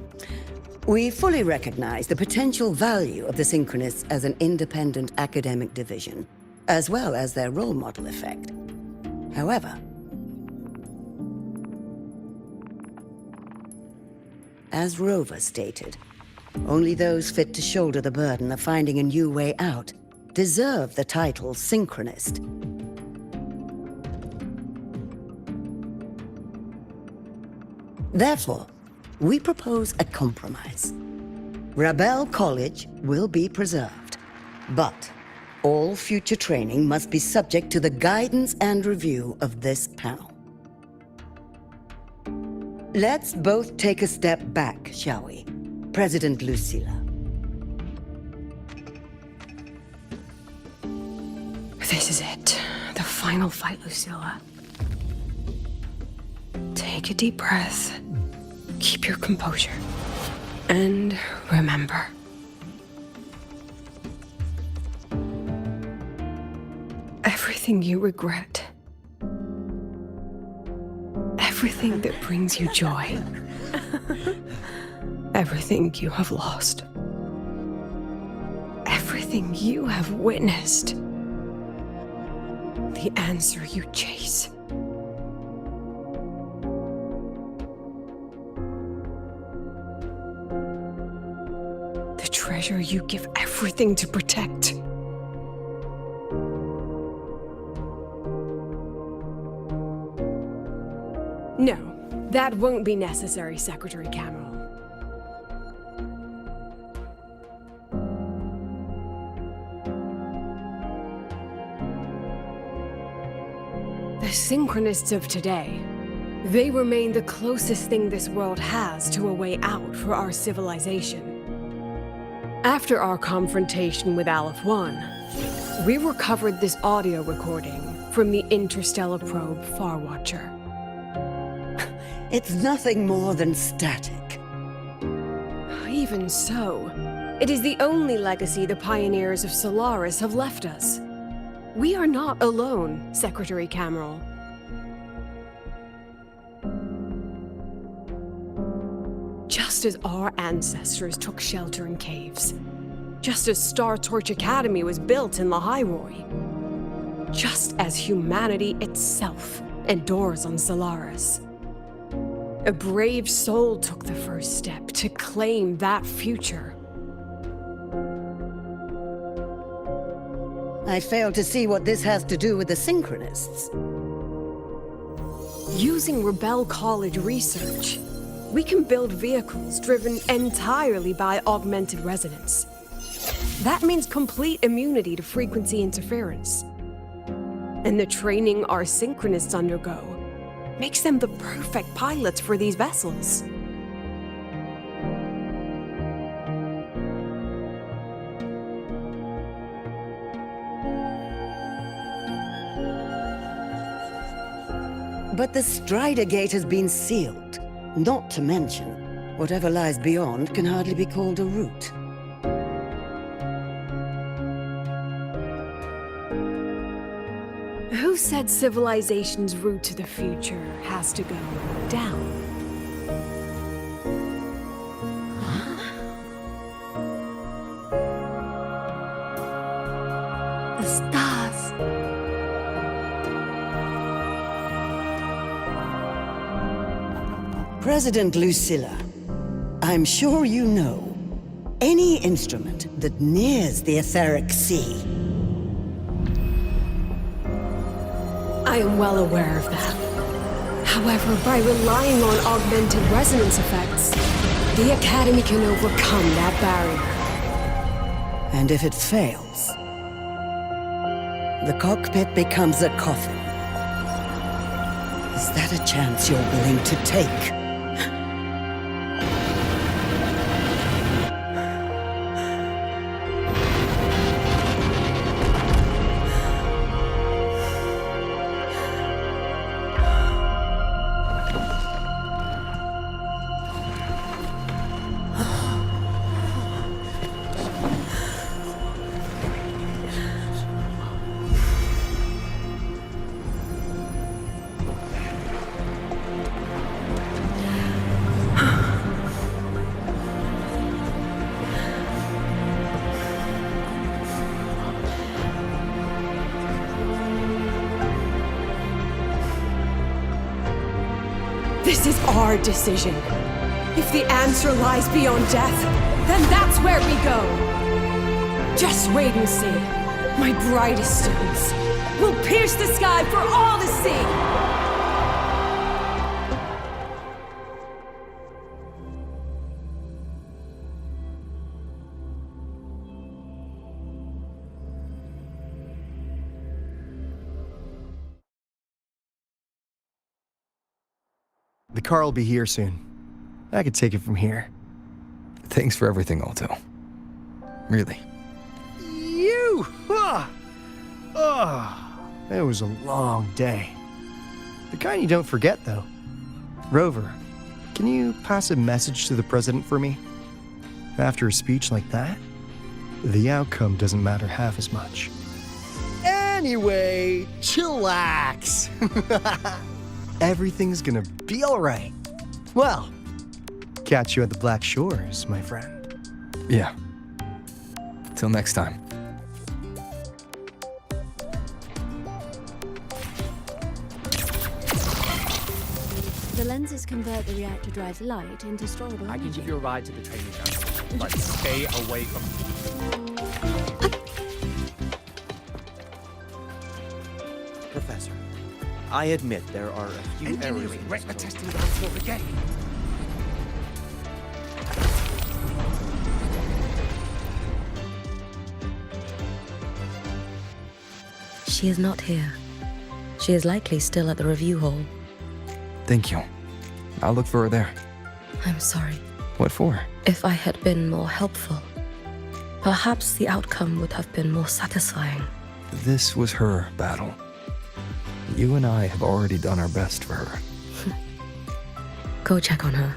[SPEAKER 19] we fully recognize the potential value of the Synchronists as an independent academic division, as well as their role model effect. However, as Rover stated, only those fit to shoulder the burden of finding a new way out deserve the title Synchronist. Therefore, we propose a compromise. Rebel College will be preserved, but All future training must be subject to the guidance and review of this panel. Let's both take a step back, shall we? President Lucilla.
[SPEAKER 5] This is it. The final fight, Lucilla. Take a deep breath. Keep your composure. And remember. Everything you regret. Everything that brings you joy. Everything you have lost. Everything you have witnessed. The answer you chase. The treasure you give everything to protect. No, that won't be necessary, Secretary Cameron. The Synchronists of today, they remain the closest thing this world has to a way out for our civilization. After our confrontation with Aleph 1, we recovered this audio recording from the interstellar probe Farwatcher.
[SPEAKER 19] It's nothing more than static.
[SPEAKER 5] Even so, it is the only legacy the pioneers of Solaris have left us. We are not alone, Secretary Cameron. Just as our ancestors took shelter in caves, just as Star Torch Academy was built in Lahairoi, just as humanity itself endures on Solaris. A brave soul took the first step to claim that future.
[SPEAKER 19] I fail to see what this has to do with the Synchronists.
[SPEAKER 5] Using Rebel College research, we can build vehicles driven entirely by augmented resonance. That means complete immunity to frequency interference. And the training our Synchronists undergo makes them the perfect pilots for these vessels.
[SPEAKER 19] But the Strider Gate has been sealed. Not to mention, whatever lies beyond can hardly be called a route.
[SPEAKER 5] Who said civilization's route to the future has to go down?
[SPEAKER 19] The stars. President Lucilla, I'm sure you know, any instrument that nears the etheric sea.
[SPEAKER 5] I am well aware of that. However, by relying on augmented resonance effects, the Academy can overcome that barrier.
[SPEAKER 19] And if it fails, the cockpit becomes a coffin. Is that a chance you're willing to take?
[SPEAKER 5] This is our decision. If the answer lies beyond death, then that's where we go. Just wait and see. My brightest students will pierce the sky for all to see.
[SPEAKER 11] The car will be here soon. I could take it from here.
[SPEAKER 21] Thanks for everything, Alto. Really.
[SPEAKER 11] You! It was a long day. The kind you don't forget, though. Rover, can you pass a message to the president for me? After a speech like that, the outcome doesn't matter half as much. Anyway, chillax. Everything's gonna be all right. Well, catch you at the Black Shores, my friend.
[SPEAKER 21] Yeah. Till next time.
[SPEAKER 4] The lenses convert the reactor drive's light into storable
[SPEAKER 3] I can
[SPEAKER 4] energy.
[SPEAKER 3] give you a ride to the training ground, but stay away from me.
[SPEAKER 12] Professor, I admit there are a few errors
[SPEAKER 3] Engineering,
[SPEAKER 12] in
[SPEAKER 3] wreck the
[SPEAKER 12] this
[SPEAKER 3] testing ground floor again.
[SPEAKER 22] She is not here. She is likely still at the review hall.
[SPEAKER 7] Thank you. I'll look for her there.
[SPEAKER 22] I'm sorry.
[SPEAKER 7] What for?
[SPEAKER 22] If I had been more helpful, perhaps the outcome would have been more satisfying.
[SPEAKER 7] This was her battle. You and I have already done our best for her.
[SPEAKER 22] Go check on her.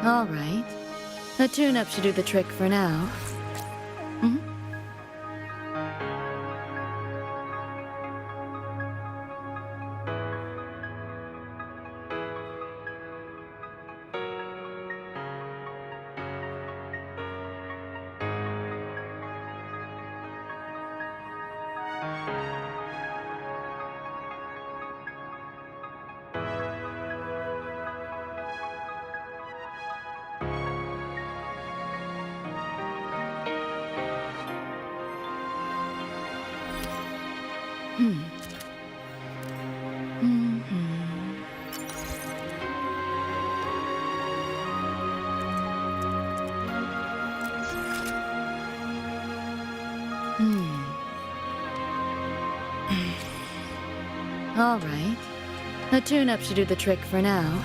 [SPEAKER 23] All right. A tune-up should do the trick for now. All right. A tune-up should do the trick for now.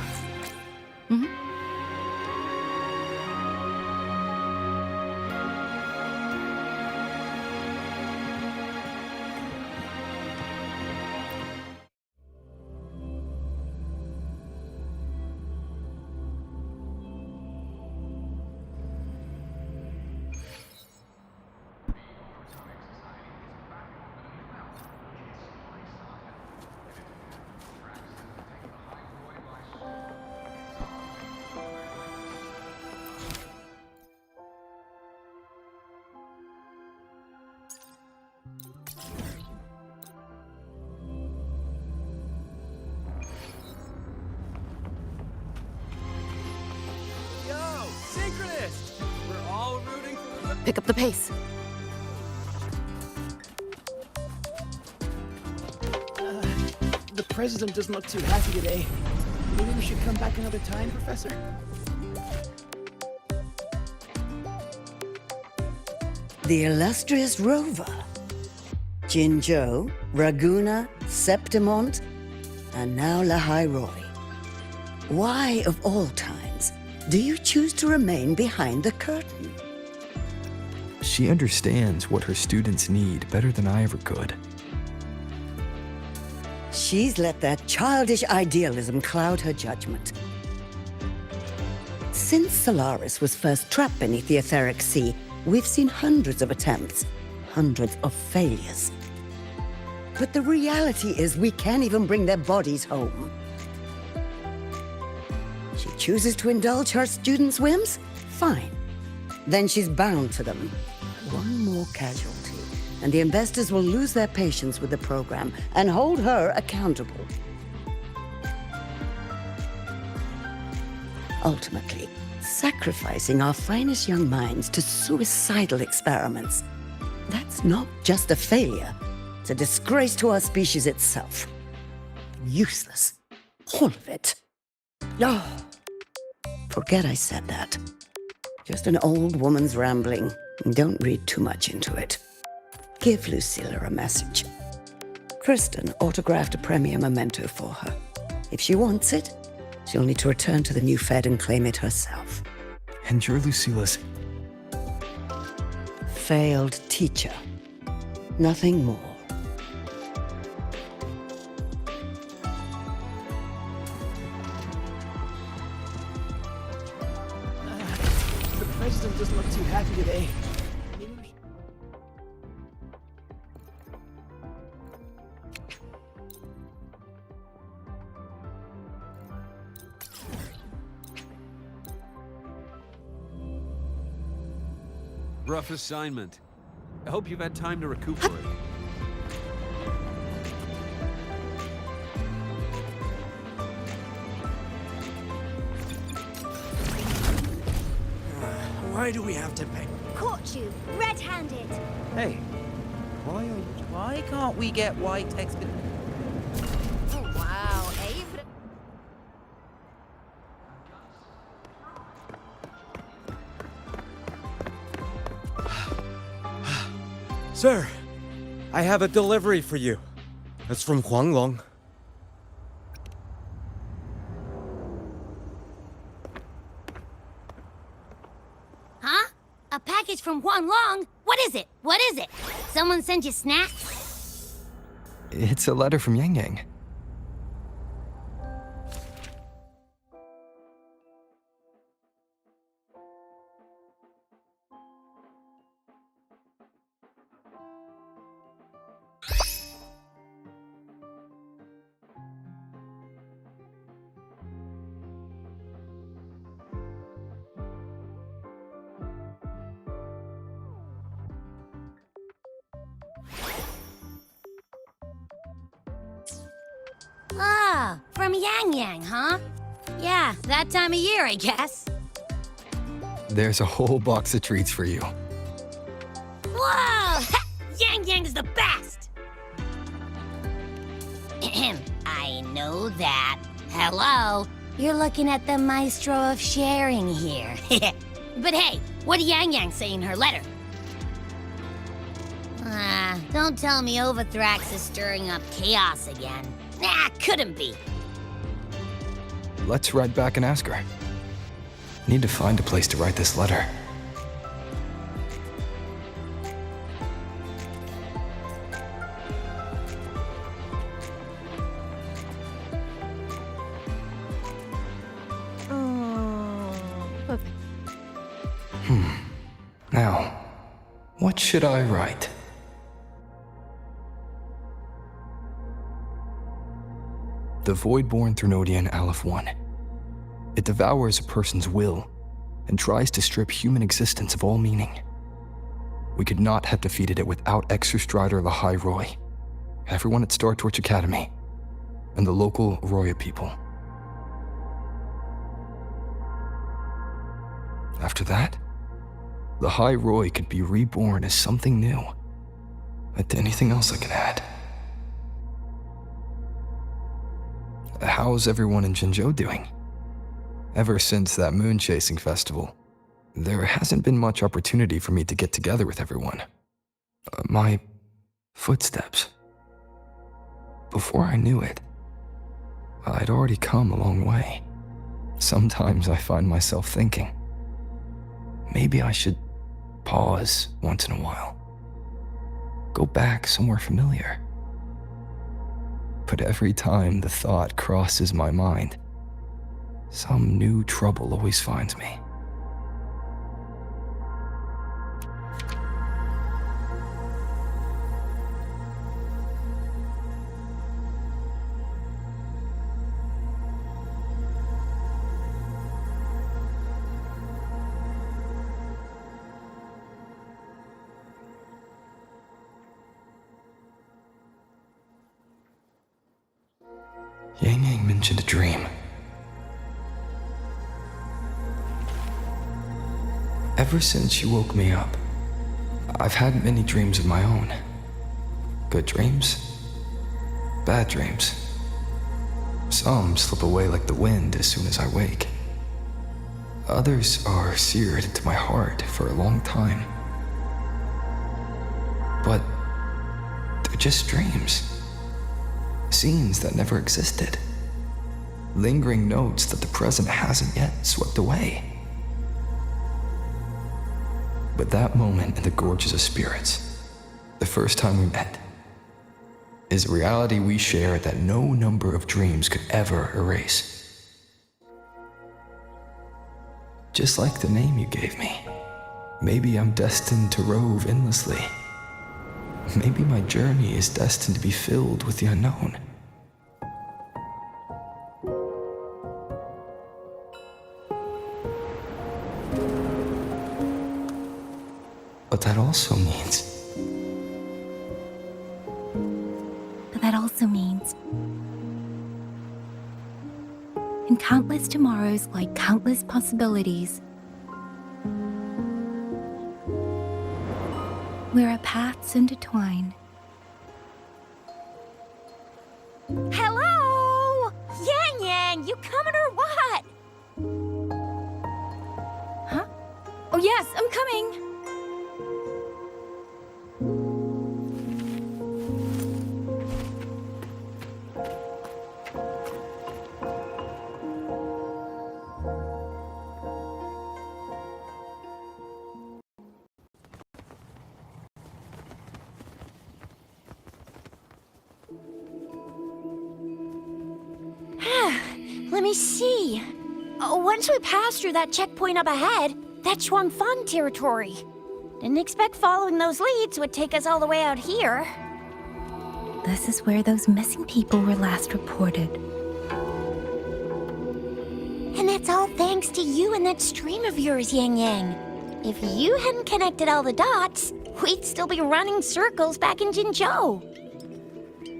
[SPEAKER 2] Yo, synchronist! We're all rooting for the...
[SPEAKER 23] Pick up the pace.
[SPEAKER 3] The president doesn't look too happy today. Maybe we should come back another time, Professor?
[SPEAKER 19] The illustrious rover. Jinzhou, Raguna, Septimont, and now Lahai Roy. Why, of all times, do you choose to remain behind the curtain?
[SPEAKER 7] She understands what her students need better than I ever could.
[SPEAKER 19] She's let that childish idealism cloud her judgment. Since Solaris was first trapped beneath the etheric sea, we've seen hundreds of attempts, hundreds of failures. But the reality is we can't even bring their bodies home. She chooses to indulge her students' whims? Fine. Then she's bound to them. One more casualty, and the investors will lose their patience with the program and hold her accountable. Ultimately, sacrificing our finest young minds to suicidal experiments. That's not just a failure. It's a disgrace to our species itself. Useless. All of it. Oh, forget I said that. Just an old woman's rambling. Don't read too much into it. Give Lucilla a message. Kristen autographed a premier memento for her. If she wants it, she'll need to return to the new Fed and claim it herself.
[SPEAKER 7] And you're Lucilla's...
[SPEAKER 19] failed teacher. Nothing more.
[SPEAKER 3] The president doesn't look too happy today.
[SPEAKER 6] Rough assignment. I hope you've had time to recuperate.
[SPEAKER 2] Why do we have to pay?
[SPEAKER 16] Caught you, red-handed.
[SPEAKER 9] Hey, why can't we get white expert?
[SPEAKER 16] Oh wow, Abe.
[SPEAKER 2] Sir, I have a delivery for you. It's from Huanglong.
[SPEAKER 16] Huh? A package from Huanglong? What is it? What is it? Someone sent you snacks?
[SPEAKER 7] It's a letter from Yang Yang.
[SPEAKER 16] Ah, from Yang Yang, huh? Yeah, that time of year, I guess.
[SPEAKER 7] There's a whole box of treats for you.
[SPEAKER 16] Whoa! Yang Yang's the best! I know that. Hello? You're looking at the maestro of sharing here. But hey, what did Yang Yang say in her letter? Don't tell me Overthrax is stirring up chaos again. Nah, couldn't be.
[SPEAKER 7] Let's ride back and ask her. I need to find a place to write this letter. Now, what should I write? The Voidborn Threnodian Aleph 1. It devours a person's will and tries to strip human existence of all meaning. We could not have defeated it without Exostrider Lahai Roy, everyone at Star Torch Academy, and the local Roya people. After that, Lahai Roy could be reborn as something new. Anything else I can add? How's everyone in Jinzhou doing? Ever since that moon chasing festival, there hasn't been much opportunity for me to get together with everyone. My footsteps. Before I knew it, I'd already come a long way. Sometimes I find myself thinking, maybe I should pause once in a while. Go back somewhere familiar. But every time the thought crosses my mind, some new trouble always finds me. Yang Yang mentioned a dream. Ever since she woke me up, I've had many dreams of my own. Good dreams, bad dreams. Some slip away like the wind as soon as I wake. Others are seared into my heart for a long time. But they're just dreams. Scenes that never existed. Lingering notes that the present hasn't yet swept away. But that moment in the Gorges of Spirits, the first time we met, is a reality we share that no number of dreams could ever erase. Just like the name you gave me, maybe I'm destined to rove endlessly. Maybe my journey is destined to be filled with the unknown. But that also means...
[SPEAKER 10] in countless tomorrows lie countless possibilities. Where our paths intertwine.
[SPEAKER 16] Hello? Yang Yang, you coming or what?
[SPEAKER 17] Huh? Oh yes, I'm coming!
[SPEAKER 16] Let me see. Once we pass through that checkpoint up ahead, that's Shuangfang territory. Didn't expect following those leads would take us all the way out here.
[SPEAKER 10] This is where those missing people were last reported.
[SPEAKER 16] And that's all thanks to you and that stream of yours, Yang Yang. If you hadn't connected all the dots, we'd still be running circles back in Jinzhou.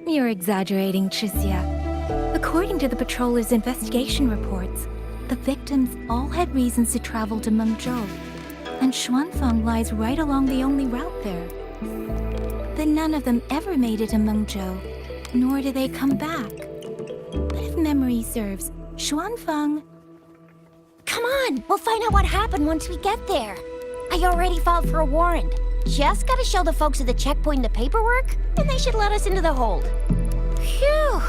[SPEAKER 10] You're exaggerating, Chixia. According to the patroller's investigation reports, the victims all had reasons to travel to Mengzhou, and Xuanfang lies right along the only route there. But none of them ever made it to Mengzhou.
[SPEAKER 16] nor do they come back. But if memory serves, Xuanfeng... Come on, we'll find out what happened once we get there. I already filed for a warrant. Just gotta show the folks at the checkpoint the paperwork, and they should let us into the hold. Phew!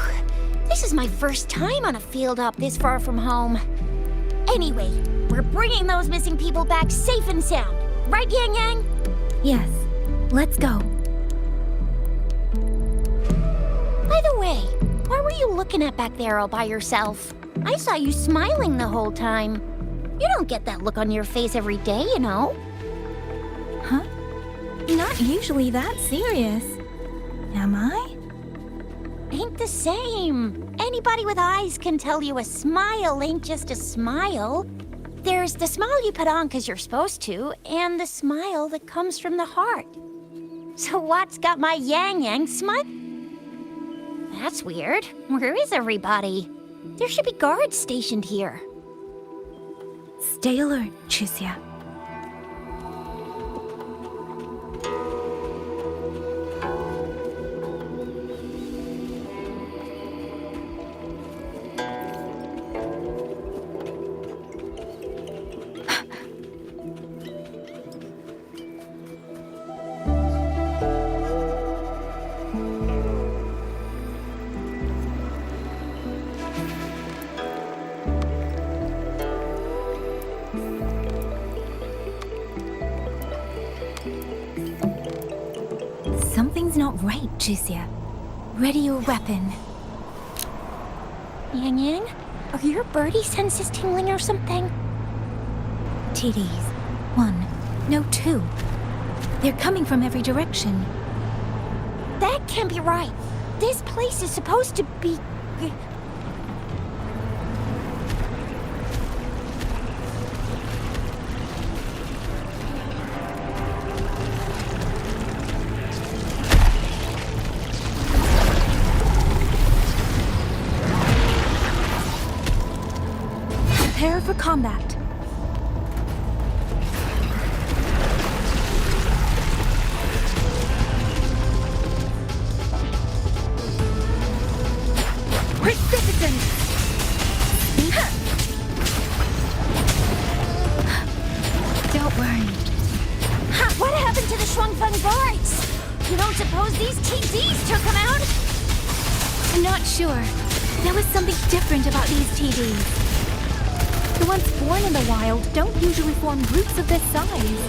[SPEAKER 16] This is my first time on a field op this far from home. Anyway, we're bringing those missing people back safe and sound. Right, Yang Yang? Yes. Let's go. By the way, what were you looking at back there all by yourself? I saw you smiling the whole time. You don't get that look on your face every day, you know. Huh? Not usually that serious. Am I? Ain't the same. Anybody with eyes can tell you a smile ain't just a smile. There's the smile you put on because you're supposed to, and the smile that comes from the heart. So what's got my Yang Yang smut? That's weird. Where is everybody? There should be guards stationed here. Stay alert, Chixia. Something's not right, Chixia. Ready your weapon. Yang Yang, are your birdie senses tingling or something? TDs. 1. No, 2. They're coming from every direction. That can't be right. This place is supposed to be... Prepare for combat. Precipitant! Don't worry. Ha, what happened to the Xuanfeng guards? You don't suppose these TDs took them out? I'm not sure. There was something different about these TDs. The ones born in the wild don't usually form groups of this size.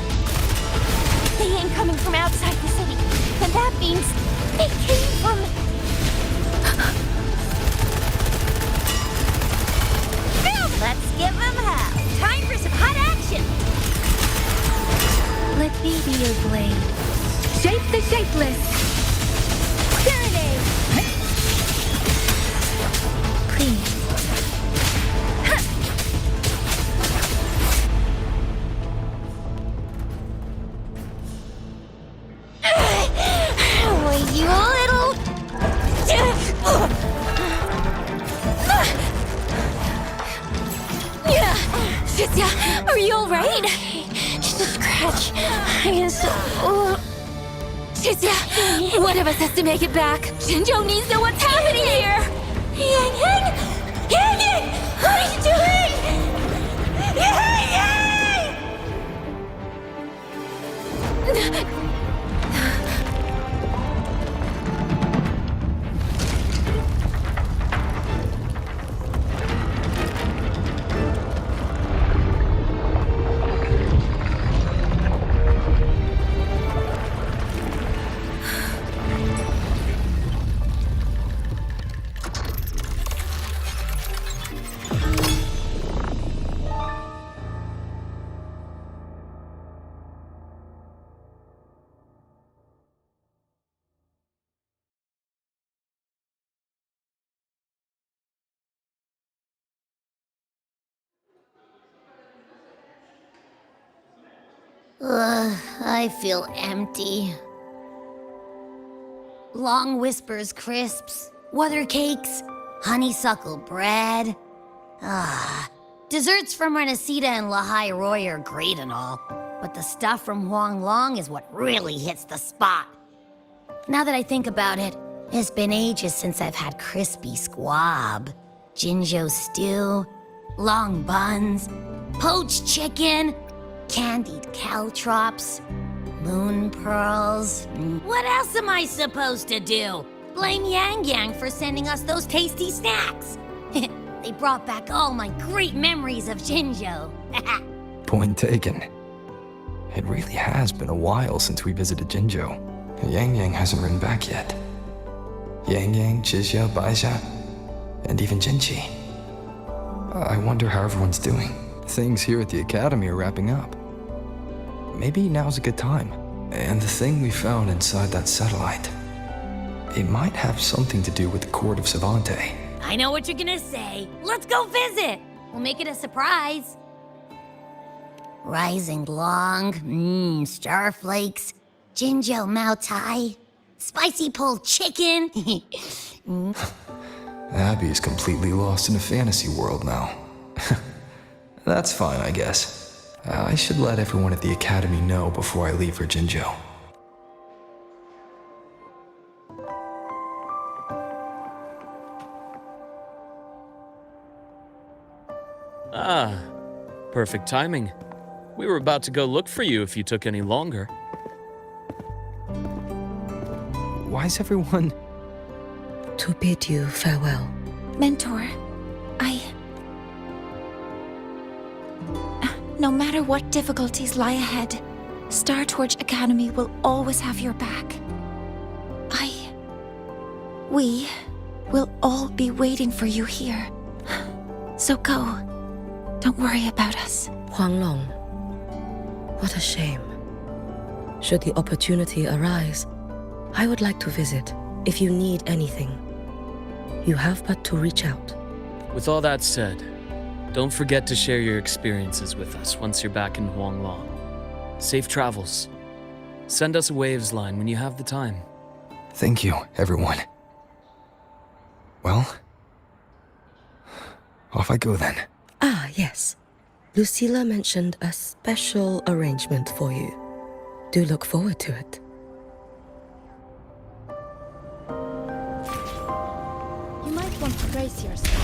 [SPEAKER 16] They ain't coming from outside the city. And that means they came from... Let's give them hell. Time for some hot action. Let me be your blade. Shape the shapeless. Serenade. Please. You little... Chixia, are you alright? Just a scratch. Chixia, one of us has to make it back. Shinjo needs to know what's happening here. Yang Yang! Yang Yang! What are you doing? Yang Yang! I feel empty. Long whispers crisps, weather cakes, honeysuckle bread. Desserts from Renacita and Lahai Roy are great and all, but the stuff from Huang Long is what really hits the spot. Now that I think about it, It's been ages since I've had crispy squab, Jinjo stew, long buns, poached chicken, candied caltrops, moon pearls. What else am I supposed to do? Blame Yang Yang for sending us those tasty snacks. They brought back all my great memories of Jinjo.
[SPEAKER 7] Point taken. It really has been a while since we visited Jinjo. Yang Yang hasn't written back yet. Yang Yang, Jizya, Baixia, and even Jinchi. I wonder how everyone's doing. Things here at the Academy are wrapping up. Maybe now's a good time. And the thing we found inside that satellite, it might have something to do with the Court of Savante.
[SPEAKER 16] I know what you're gonna say. Let's go visit. We'll make it a surprise. Rising Long, starflakes, Jinjo Mao Tai, spicy pulled chicken.
[SPEAKER 7] Abby is completely lost in a fantasy world now. That's fine, I guess. I should let everyone at the Academy know before I leave for Jinjo.
[SPEAKER 1] Ah, perfect timing. We were about to go look for you if you took any longer.
[SPEAKER 7] Why is everyone...
[SPEAKER 22] To bid you farewell.
[SPEAKER 10] Mentor, no matter what difficulties lie ahead, Star Torch Academy will always have your back. We will all be waiting for you here. So go. Don't worry about us.
[SPEAKER 22] Huanglong, what a shame. Should the opportunity arise, I would like to visit if you need anything. You have but to reach out.
[SPEAKER 1] With all that said, don't forget to share your experiences with us once you're back in Huanglong. Safe travels. Send us a waves line when you have the time.
[SPEAKER 7] Thank you, everyone. Well, off I go then.
[SPEAKER 22] Ah, yes. Lucilla mentioned a special arrangement for you. Do look forward to it.
[SPEAKER 4] You might want to brace yourself.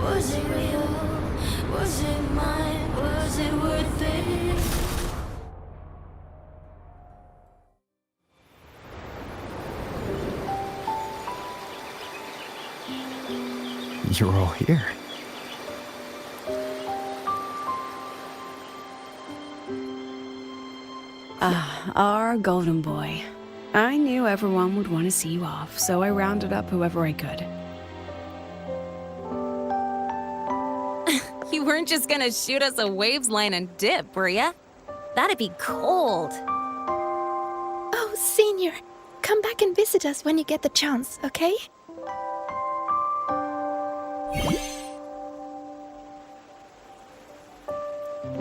[SPEAKER 8] Was it real? Was it mine? Was it worth it?
[SPEAKER 7] You're all here.
[SPEAKER 5] Our golden boy. I knew everyone would want to see you off, so I rounded up whoever I could.
[SPEAKER 15] You weren't just gonna shoot us a waves line and dip, were ya? That'd be cold.
[SPEAKER 24] Oh, Senior, come back and visit us when you get the chance, okay?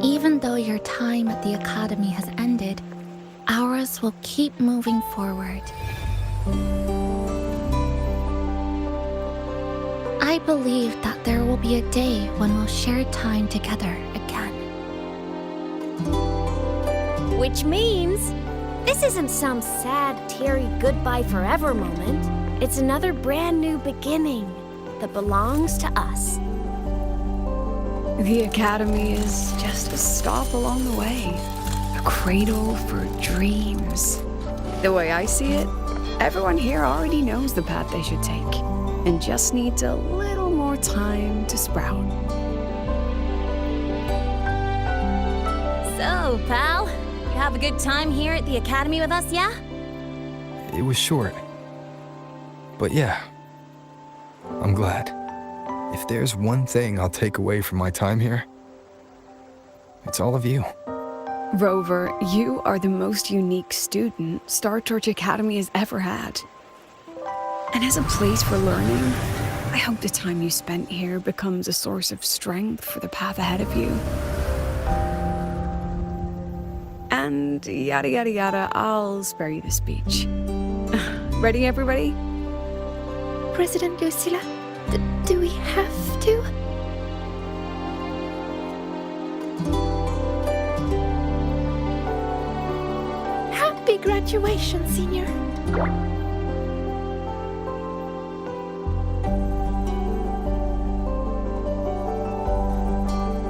[SPEAKER 10] Even though your time at the Academy has ended, ours will keep moving forward. I believe that there will be a day when we'll share time together again.
[SPEAKER 14] Which means, this isn't some sad, teary goodbye forever moment. It's another brand new beginning that belongs to us.
[SPEAKER 5] The Academy is just a stop along the way. A cradle for dreams. The way I see it, everyone here already knows the path they should take, and just needs a little more time to sprout.
[SPEAKER 15] So, pal, you have a good time here at the Academy with us, yeah?
[SPEAKER 7] It was short. But yeah, I'm glad. If there's one thing I'll take away from my time here, it's all of you.
[SPEAKER 5] Rover, you are the most unique student Star Torch Academy has ever had. And as a place for learning, I hope the time you spent here becomes a source of strength for the path ahead of you. And yada yada yada, I'll spare you the speech. Ready, everybody?
[SPEAKER 24] President Lucilla, Do we have to? Happy graduation, Senior.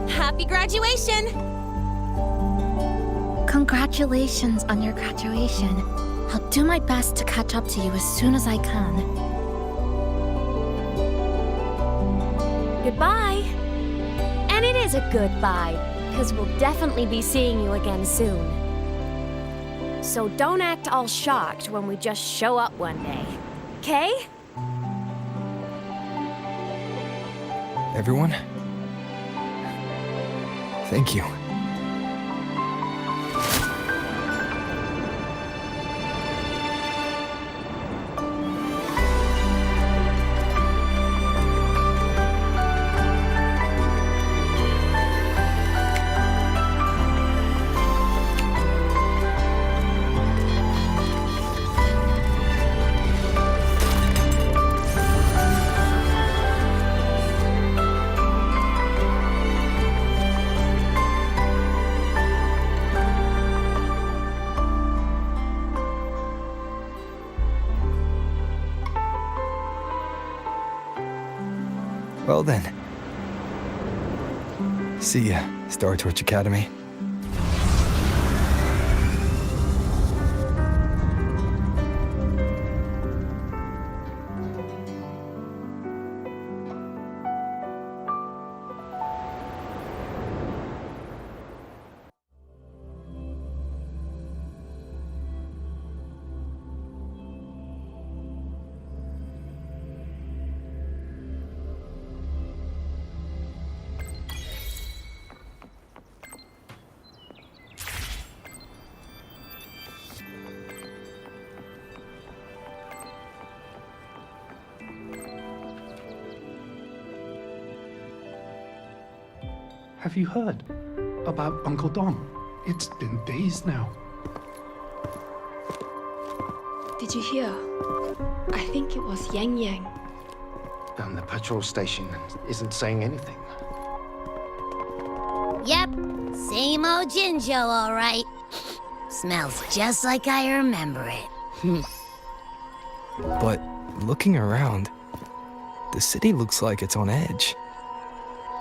[SPEAKER 15] Happy graduation!
[SPEAKER 10] Congratulations on your graduation. I'll do my best to catch up to you as soon as I can.
[SPEAKER 16] Goodbye. And it is a goodbye, because we'll definitely be seeing you again soon. So don't act all shocked when we just show up one day. Okay?
[SPEAKER 21] Everyone? Thank you. Well then. See ya, Star Torch Academy.
[SPEAKER 11] Have you heard about Uncle Dom? It's been days now.
[SPEAKER 5] Did you hear? I think it was Yang Yang.
[SPEAKER 11] And the patrol station isn't saying anything.
[SPEAKER 16] Yep, same old Jinjo, all right. Smells just like I remember it.
[SPEAKER 7] But looking around, the city looks like it's on edge.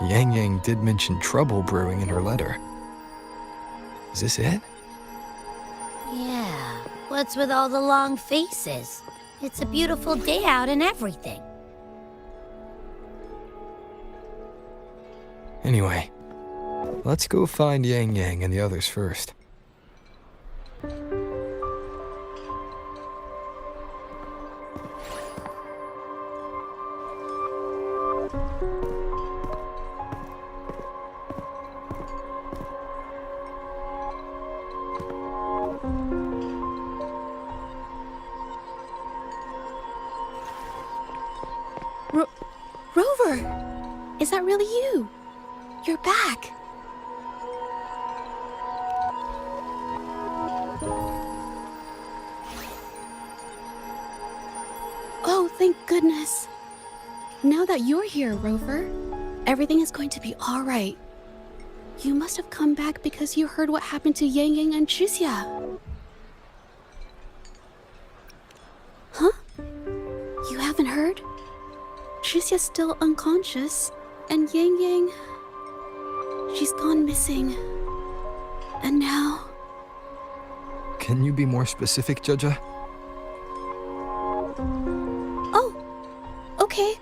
[SPEAKER 7] Yang Yang did mention trouble brewing in her letter. Is this it?
[SPEAKER 16] Yeah, what's with all the long faces? It's a beautiful day out and everything.
[SPEAKER 7] Anyway, let's go find Yang Yang and the others first.
[SPEAKER 5] Rover! Is that really you? You're back! Oh, thank goodness. Now that you're here, Rover, everything is going to be alright. You must have come back because you heard what happened to Yang Yang and Chixia. Huh? You haven't heard? Chixia's still unconscious, and Yang Yang... she's gone missing. And now...
[SPEAKER 7] Can you be more specific, Jaja?
[SPEAKER 5] Oh! Okay.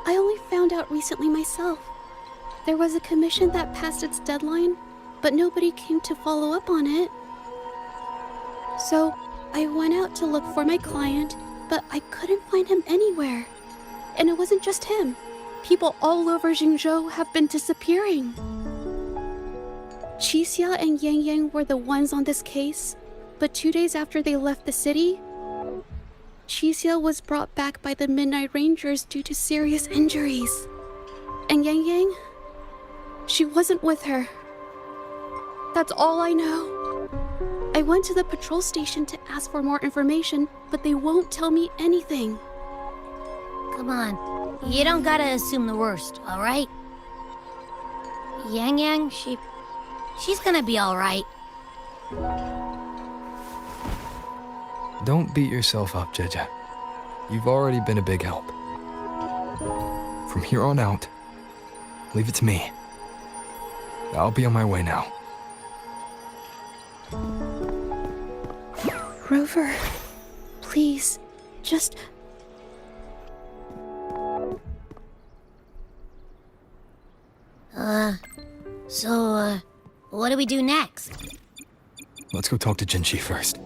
[SPEAKER 5] I only found out recently myself. There was a commission that passed its deadline, but nobody came to follow up on it. So, I went out to look for my client, but I couldn't find him anywhere. And it wasn't just him. People all over Jingzhou have been disappearing. Chixia and Yang Yang were the ones on this case, but 2 days after they left the city, Chixia was brought back by the Midnight Rangers due to serious injuries. And Yang Yang? She wasn't with her. That's all I know. I went to the patrol station to ask for more information, but they won't tell me anything.
[SPEAKER 16] Come on. You don't gotta assume the worst, alright? Yang Yang, she's gonna be alright.
[SPEAKER 7] Don't beat yourself up, Jeja. You've already been a big help. From here on out, leave it to me. I'll be on my way now.
[SPEAKER 24] Rover, please, just...
[SPEAKER 16] So, what do we do next?
[SPEAKER 7] Let's go talk to Jinchi first.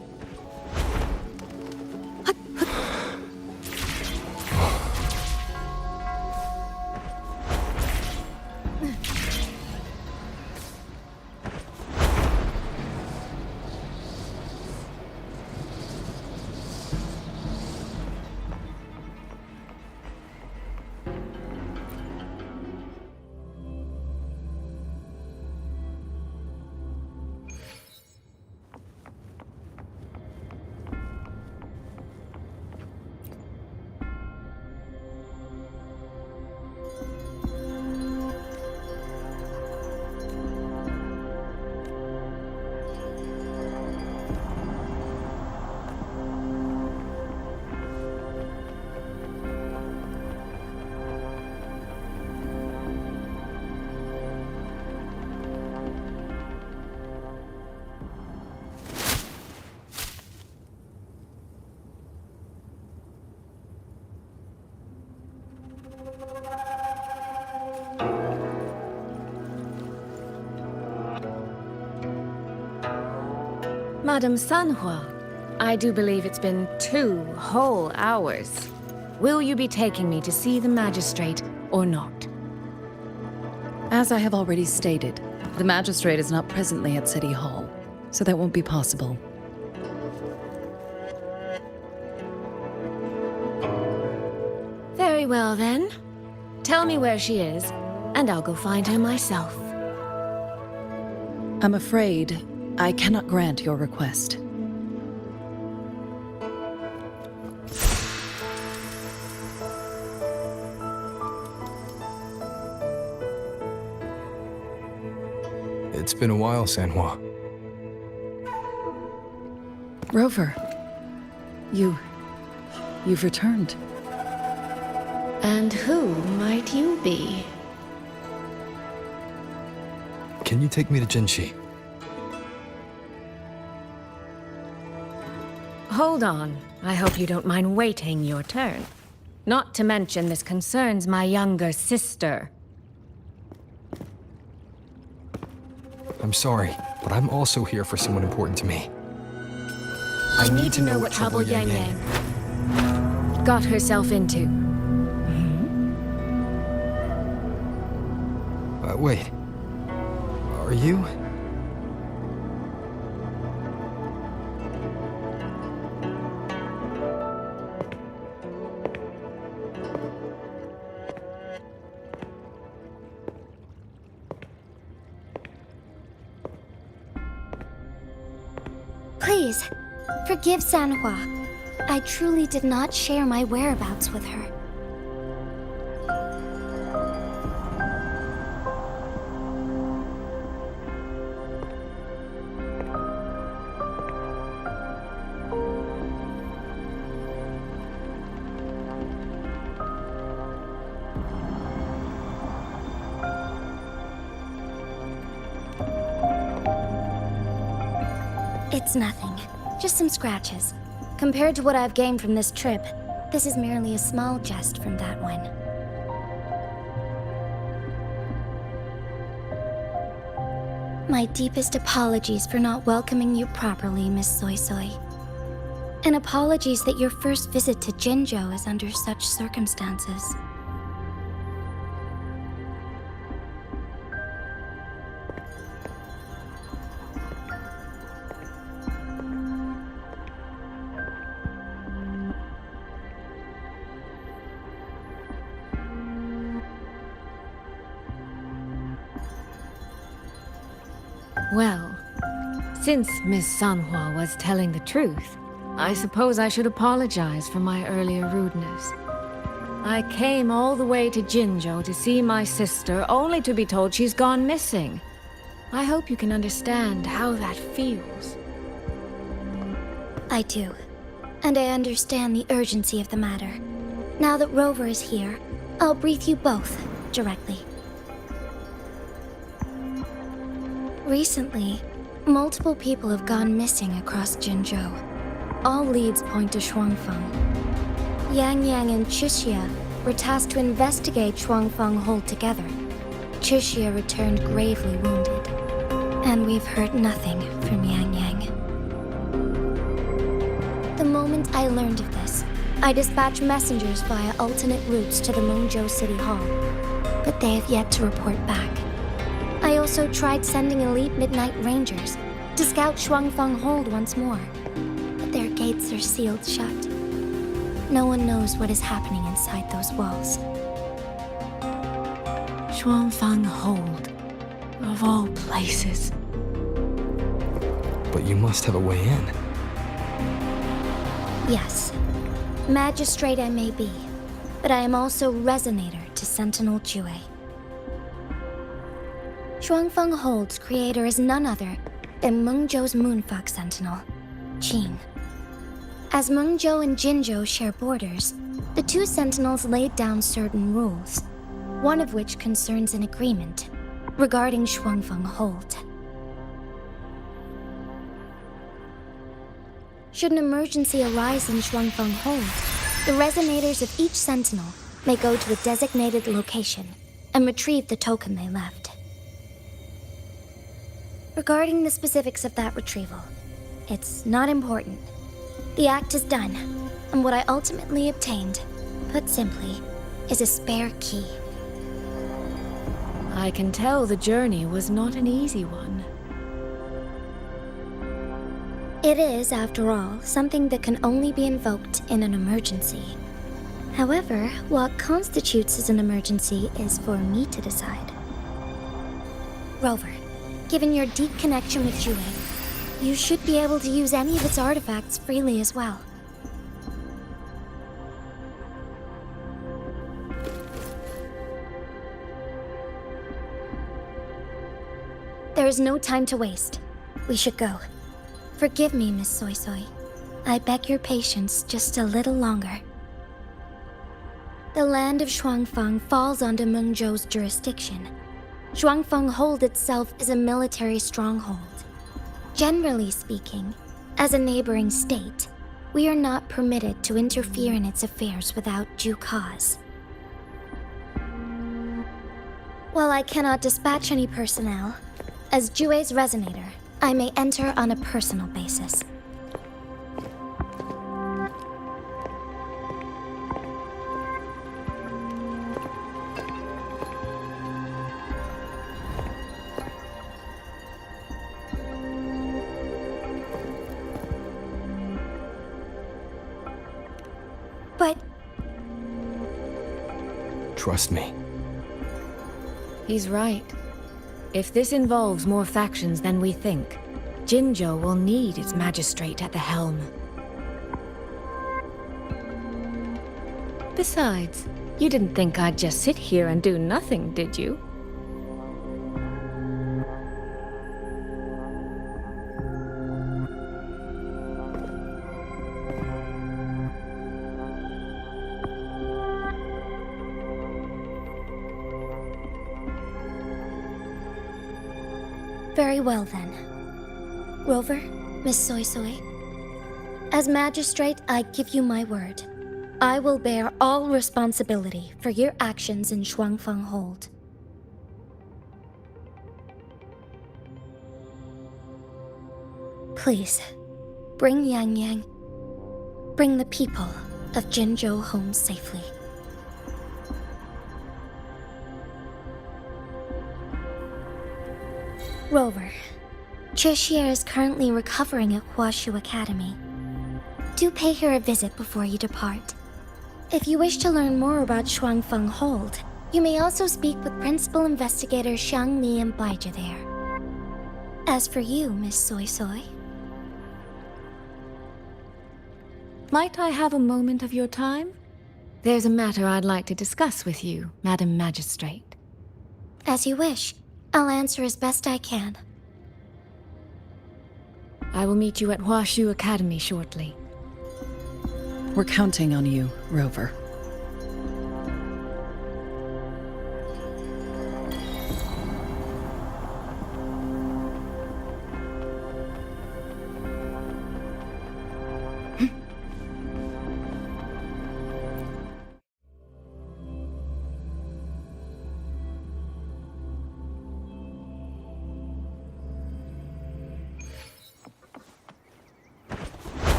[SPEAKER 23] Madam Sanhua, I do believe it's been 2 whole hours. Will you be taking me to see the magistrate or not?
[SPEAKER 12] As I have already stated, the magistrate is not presently at City Hall, so that won't be possible.
[SPEAKER 23] Very well then. Tell me where she is, and I'll go find her myself.
[SPEAKER 12] I'm afraid I cannot grant your request.
[SPEAKER 7] It's been a while, Sanhua.
[SPEAKER 12] Rover, you've returned.
[SPEAKER 23] And who might you be?
[SPEAKER 7] Can you take me to Jinchi?
[SPEAKER 23] Hold on. I hope you don't mind waiting your turn. Not to mention this concerns my younger sister.
[SPEAKER 7] I'm sorry, but I'm also here for someone important to me.
[SPEAKER 23] I need to know what trouble Yang Yang got herself into.
[SPEAKER 7] Wait. Are you?
[SPEAKER 16] Please, forgive Sanhua. I truly did not share my whereabouts with her. It's nothing. Just some scratches. Compared to what I've gained from this trip, this is merely a small jest from that one. My deepest apologies for not welcoming you properly, Miss Soy Soy. And apologies that your first visit to Jinzhou is under such circumstances.
[SPEAKER 23] Well, since Miss Sanhua was telling the truth, I suppose I should apologize for my earlier rudeness. I came all the way to Jinzhou to see my sister, only to be told she's gone missing. I hope you can understand how that feels.
[SPEAKER 4] I do. And I understand the urgency of the matter. Now that Rover is here, I'll brief you both directly. Recently, multiple people have gone missing across Jinzhou. All leads point to Shuangfeng. Yang Yang and Chixia were tasked to investigate Shuangfeng Hold together. Chixia returned gravely wounded, and we've heard nothing from Yang Yang. The moment I learned of this, I dispatched messengers via alternate routes to the Mengzhou City Hall, but they have yet to report back. I also tried sending elite Midnight Rangers to scout Shuangfeng Hold once more, but their gates are sealed shut. No one knows what is happening inside those walls.
[SPEAKER 23] Shuangfeng Hold, of all places.
[SPEAKER 7] But you must have a way in.
[SPEAKER 4] Yes. Magistrate I may be, but I am also Resonator to Sentinel Jue. Shuangfeng Hold's creator is none other than Mengzhou's Moonfuck Sentinel, Qing. As Mengzhou and Jinzhou share borders, the two sentinels laid down certain rules, one of which concerns an agreement regarding Shuangfeng Hold. Should an emergency arise in Shuangfeng Hold, the resonators of each sentinel may go to a designated location and retrieve the token they left. Regarding the specifics of that retrieval, it's not important. The act is done, and what I ultimately obtained, put simply, is a spare key.
[SPEAKER 23] I can tell the journey was not an easy one.
[SPEAKER 4] It is, after all, something that can only be invoked in an emergency. However, what constitutes as an emergency is for me to decide. Rover, given your deep connection with Jue, you should be able to use any of its artifacts freely as well. There is no time to waste. We should go. Forgive me, Miss Soy Soy. I beg your patience just a little longer. The land of Shuangfeng falls under Mengzhou's jurisdiction. Shuangfeng Hold itself is a military stronghold. Generally speaking, as a neighboring state, we are not permitted to interfere in its affairs without due cause. While I cannot dispatch any personnel, as Jue's Resonator, I may enter on a personal basis. But...
[SPEAKER 7] Trust me.
[SPEAKER 23] He's right. If this involves more factions than we think, Jinzhou will need its magistrate at the helm. Besides, you didn't think I'd just sit here and do nothing, did you?
[SPEAKER 4] Very well then. Rover, Miss Soy Soy. As magistrate, I give you my word. I will bear all responsibility for your actions in Shuangfeng Hold. Please, bring Yang Yang. Bring the people of Jinzhou home safely. Rover, Chixia is currently recovering at Huashu Academy. Do pay her a visit before you depart. If you wish to learn more about Shuangfeng Hold, you may also speak with Principal Investigator Xiang Li and Baizhi there. As for you, Miss Soy Soy...
[SPEAKER 23] Might I have a moment of your time? There's a matter I'd like to discuss with you, Madam Magistrate.
[SPEAKER 4] As you wish. I'll answer as best I can.
[SPEAKER 23] I will meet you at WuWa Academy shortly.
[SPEAKER 12] We're counting on you, Rover.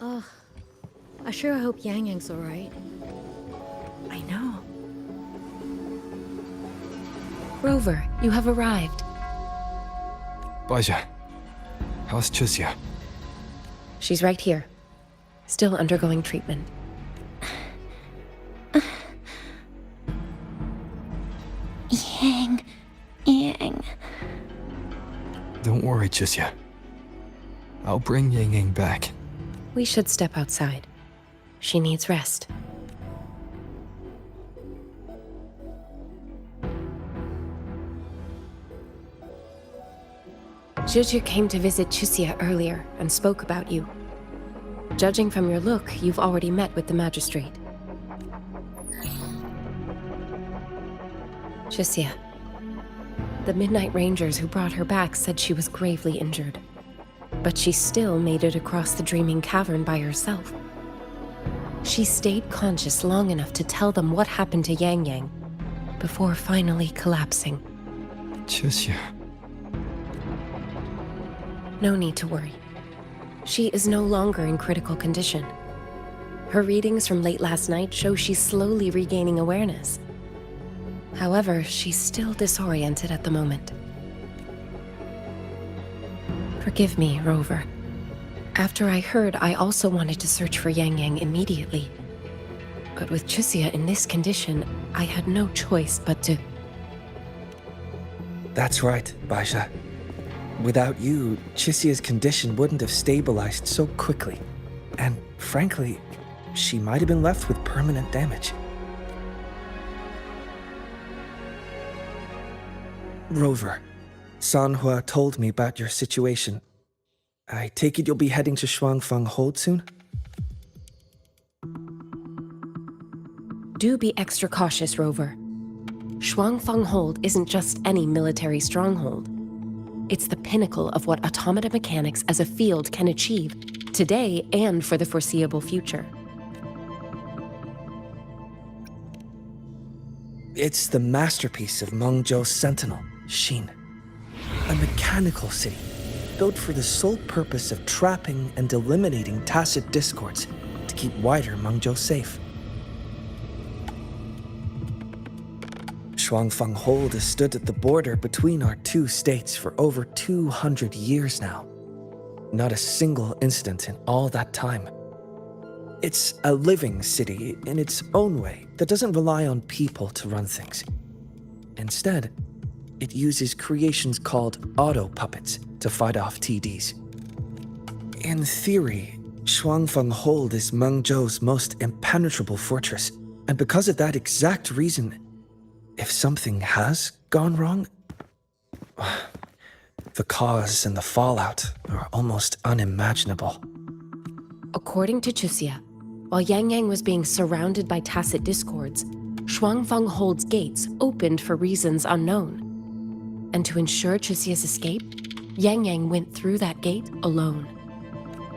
[SPEAKER 23] Ugh. I sure hope Yang Yang's alright.
[SPEAKER 12] I know.
[SPEAKER 23] Rover, you have arrived.
[SPEAKER 7] Baja, how's Chusia?
[SPEAKER 23] She's right here. Still undergoing treatment.
[SPEAKER 4] Yang.
[SPEAKER 7] Don't worry, Chusia. I'll bring Yang Yang back.
[SPEAKER 23] We should step outside. She needs rest. Juju came to visit Chusia earlier and spoke about you. Judging from your look, you've already met with the magistrate. Chusia. The Midnight Rangers who brought her back said she was gravely injured. But she still made it across the Dreaming Cavern by herself. She stayed conscious long enough to tell them what happened to Yang Yang, before finally collapsing.
[SPEAKER 7] Chusia.
[SPEAKER 23] No need to worry. She is no longer in critical condition. Her readings from late last night show she's slowly regaining awareness. However, she's still disoriented at the moment. Forgive me, Rover. After I heard, I also wanted to search for Yang Yang immediately. But with Chusia in this condition, I had no choice but to...
[SPEAKER 13] That's right, Baja. Without you, Chusia's condition wouldn't have stabilized so quickly. And frankly, she might have been left with permanent damage. Rover, Sanhua told me about your situation. I take it you'll be heading to Shuangfang Hold soon?
[SPEAKER 23] Do be extra cautious, Rover. Shuangfang Hold isn't just any military stronghold. It's the pinnacle of what automata mechanics as a field can achieve, today and for the foreseeable future.
[SPEAKER 13] It's the masterpiece of Mengzhou's sentinel, Xin. A mechanical city, built for the sole purpose of trapping and eliminating tacit discords to keep wider Mengzhou safe. Shuangfang Hold has stood at the border between our two states for over 200 years now. Not a single incident in all that time. It's a living city in its own way that doesn't rely on people to run things. Instead, it uses creations called auto-puppets to fight off TDs. In theory, Shuangfang Hold is Mengzhou's most impenetrable fortress, and because of that exact reason, if something has gone wrong, the cause and the fallout are almost unimaginable.
[SPEAKER 23] According to Chusia, while Yang Yang was being surrounded by tacit discords, Shuangfang Hold's gates opened for reasons unknown. And to ensure Chusia's escape, Yang Yang went through that gate alone.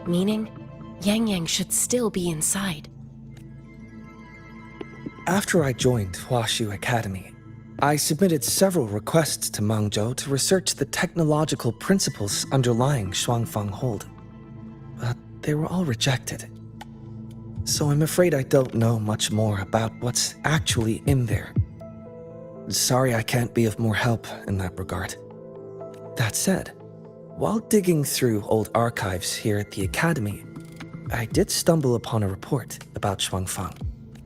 [SPEAKER 23] Meaning, Yang Yang should still be inside.
[SPEAKER 13] After I joined WuWa Academy, I submitted several requests to Mengzhou to research the technological principles underlying Shuangfang Hold. But they were all rejected. So I'm afraid I don't know much more about what's actually in there. Sorry I can't be of more help in that regard. That said, while digging through old archives here at the Academy, I did stumble upon a report about Shuangfang.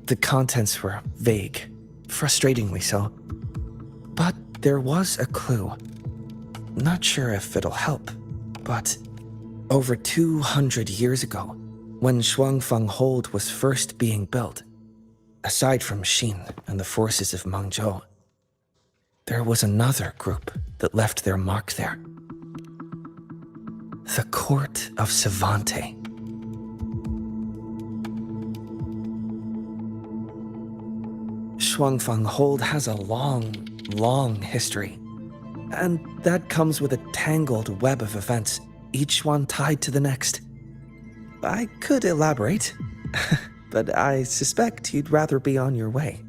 [SPEAKER 13] The contents were vague, frustratingly so. But there was a clue. Not sure if it'll help, but over 200 years ago, when Shuangfang Hold was first being built, aside from Xin and the forces of Mengzhou, there was another group that left their mark there. The Court of Savante. Shuangfang Hold has a long history, and that comes with a tangled web of events, each one tied to the next. I could elaborate, but I suspect you'd rather be on your way.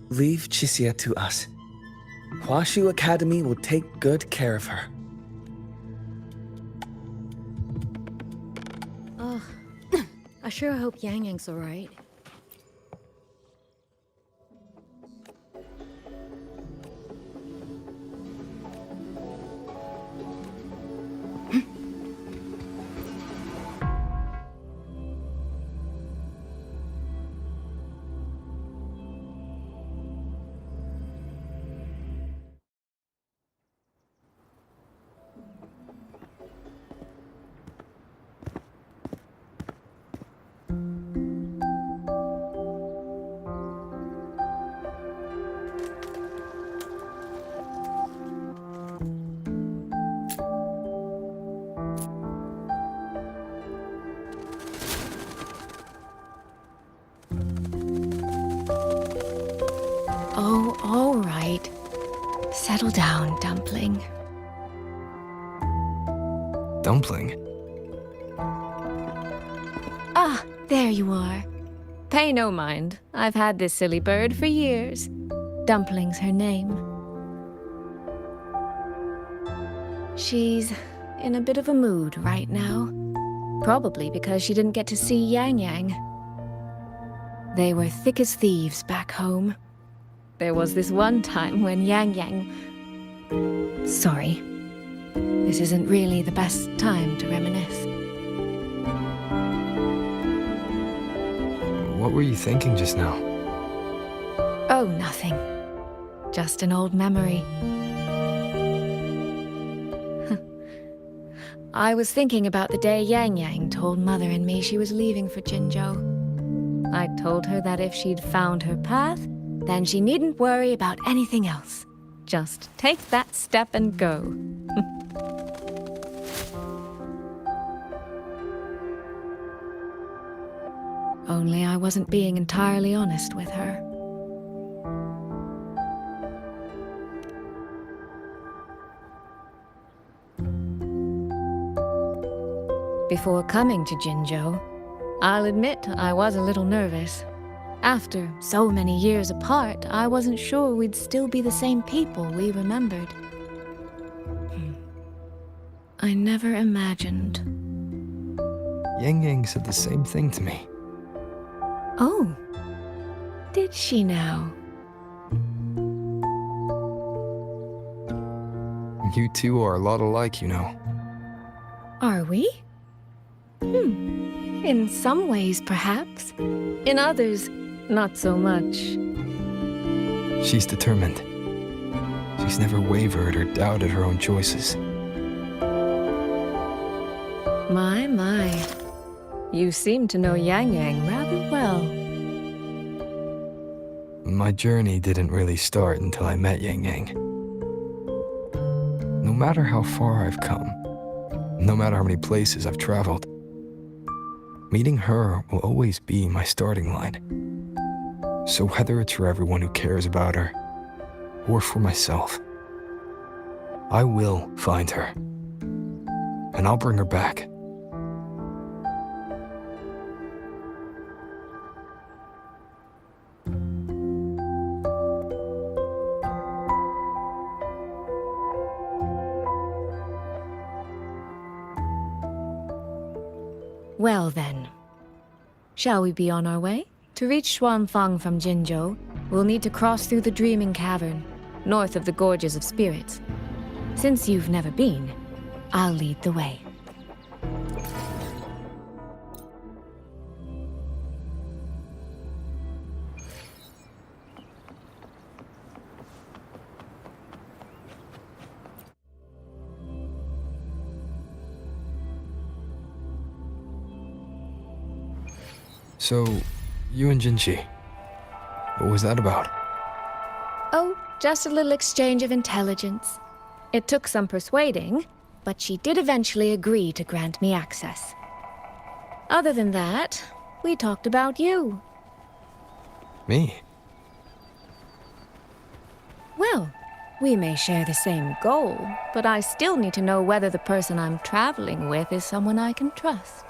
[SPEAKER 13] Leave Chixia to us. Huashu Academy will take good care of her.
[SPEAKER 3] Oh, I sure hope Yang Yang's alright. Oh, all right. Settle down, Dumpling.
[SPEAKER 7] Dumpling?
[SPEAKER 3] Ah, there you are. Pay no mind. I've had this silly bird for years. Dumpling's her name. She's in a bit of a mood right now. Probably because she didn't get to see Yang Yang. They were thick as thieves back home. There was this one time when Yang Yang... Sorry. This isn't really the best time to reminisce.
[SPEAKER 7] What were you thinking just now?
[SPEAKER 3] Oh, nothing. Just an old memory. I was thinking about the day Yang Yang told Mother and me she was leaving for Jinzhou. I told her that if she'd found her path, then she needn't worry about anything else. Just take that step and go. Only I wasn't being entirely honest with her. Before coming to Jinzhou, I'll admit I was a little nervous. After so many years apart, I wasn't sure we'd still be the same people we remembered. I never imagined.
[SPEAKER 7] Yang Yang said the same thing to me.
[SPEAKER 3] Oh, did she now?
[SPEAKER 7] You two are a lot alike, you know.
[SPEAKER 3] Are we? In some ways, perhaps. In others, not so much.
[SPEAKER 7] She's determined. She's never wavered or doubted her own choices.
[SPEAKER 3] My. You seem to know Yang Yang rather well.
[SPEAKER 7] My journey didn't really start until I met Yang Yang. No matter how far I've come, no matter how many places I've traveled, meeting her will always be my starting line. So whether it's for everyone who cares about her, or for myself, I will find her. And I'll bring her back.
[SPEAKER 3] Well then, shall we be on our way? To reach Xuanfang from Jinzhou, we'll need to cross through the Dreaming Cavern, north of the Gorges of Spirits. Since you've never been, I'll lead the way.
[SPEAKER 7] So, you and Jinchi, what was that about?
[SPEAKER 3] Oh, just a little exchange of intelligence. It took some persuading, but she did eventually agree to grant me access. Other than that, we talked about you.
[SPEAKER 7] Me?
[SPEAKER 3] Well, we may share the same goal, but I still need to know whether the person I'm traveling with is someone I can trust.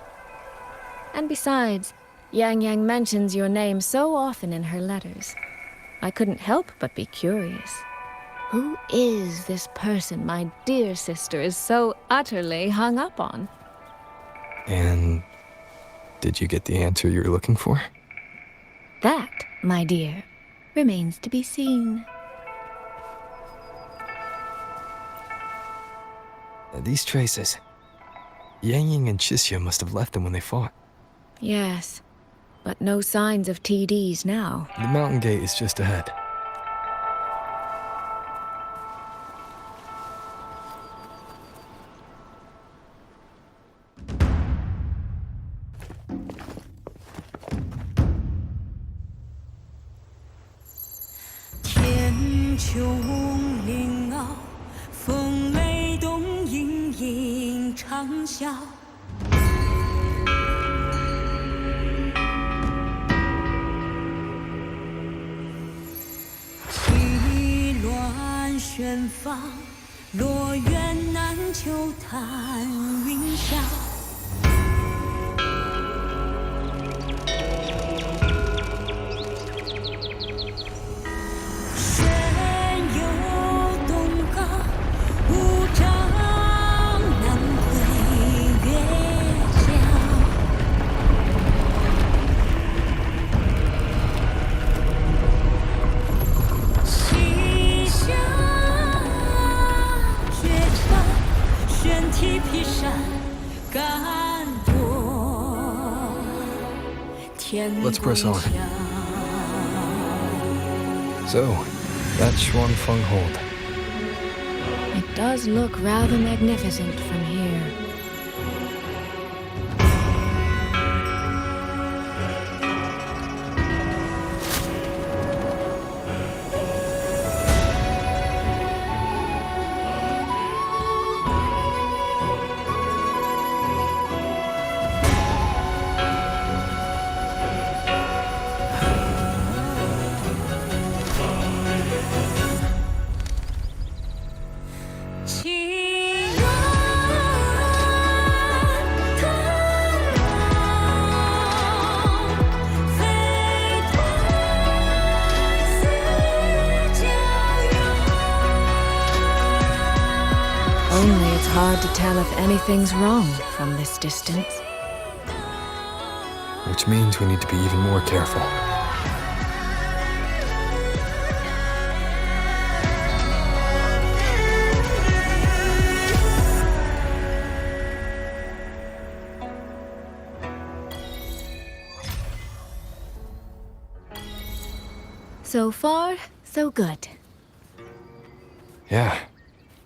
[SPEAKER 3] And besides, Yang Yang mentions your name so often in her letters. I couldn't help but be curious. Who is this person my dear sister is so utterly hung up on?
[SPEAKER 7] And did you get the answer you were looking for?
[SPEAKER 3] That, my dear, remains to be seen.
[SPEAKER 7] These traces. Yang Yang and Chixia must have left them when they fought.
[SPEAKER 3] Yes, but no signs of TDs now.
[SPEAKER 7] The mountain gate is just ahead. Let's press on. So, that's Xuanfeng Hold.
[SPEAKER 3] It does look rather magnificent from here. Only it's hard to tell if anything's wrong from this distance.
[SPEAKER 7] Which means we need to be even more careful.
[SPEAKER 3] So far, so good.
[SPEAKER 7] Yeah.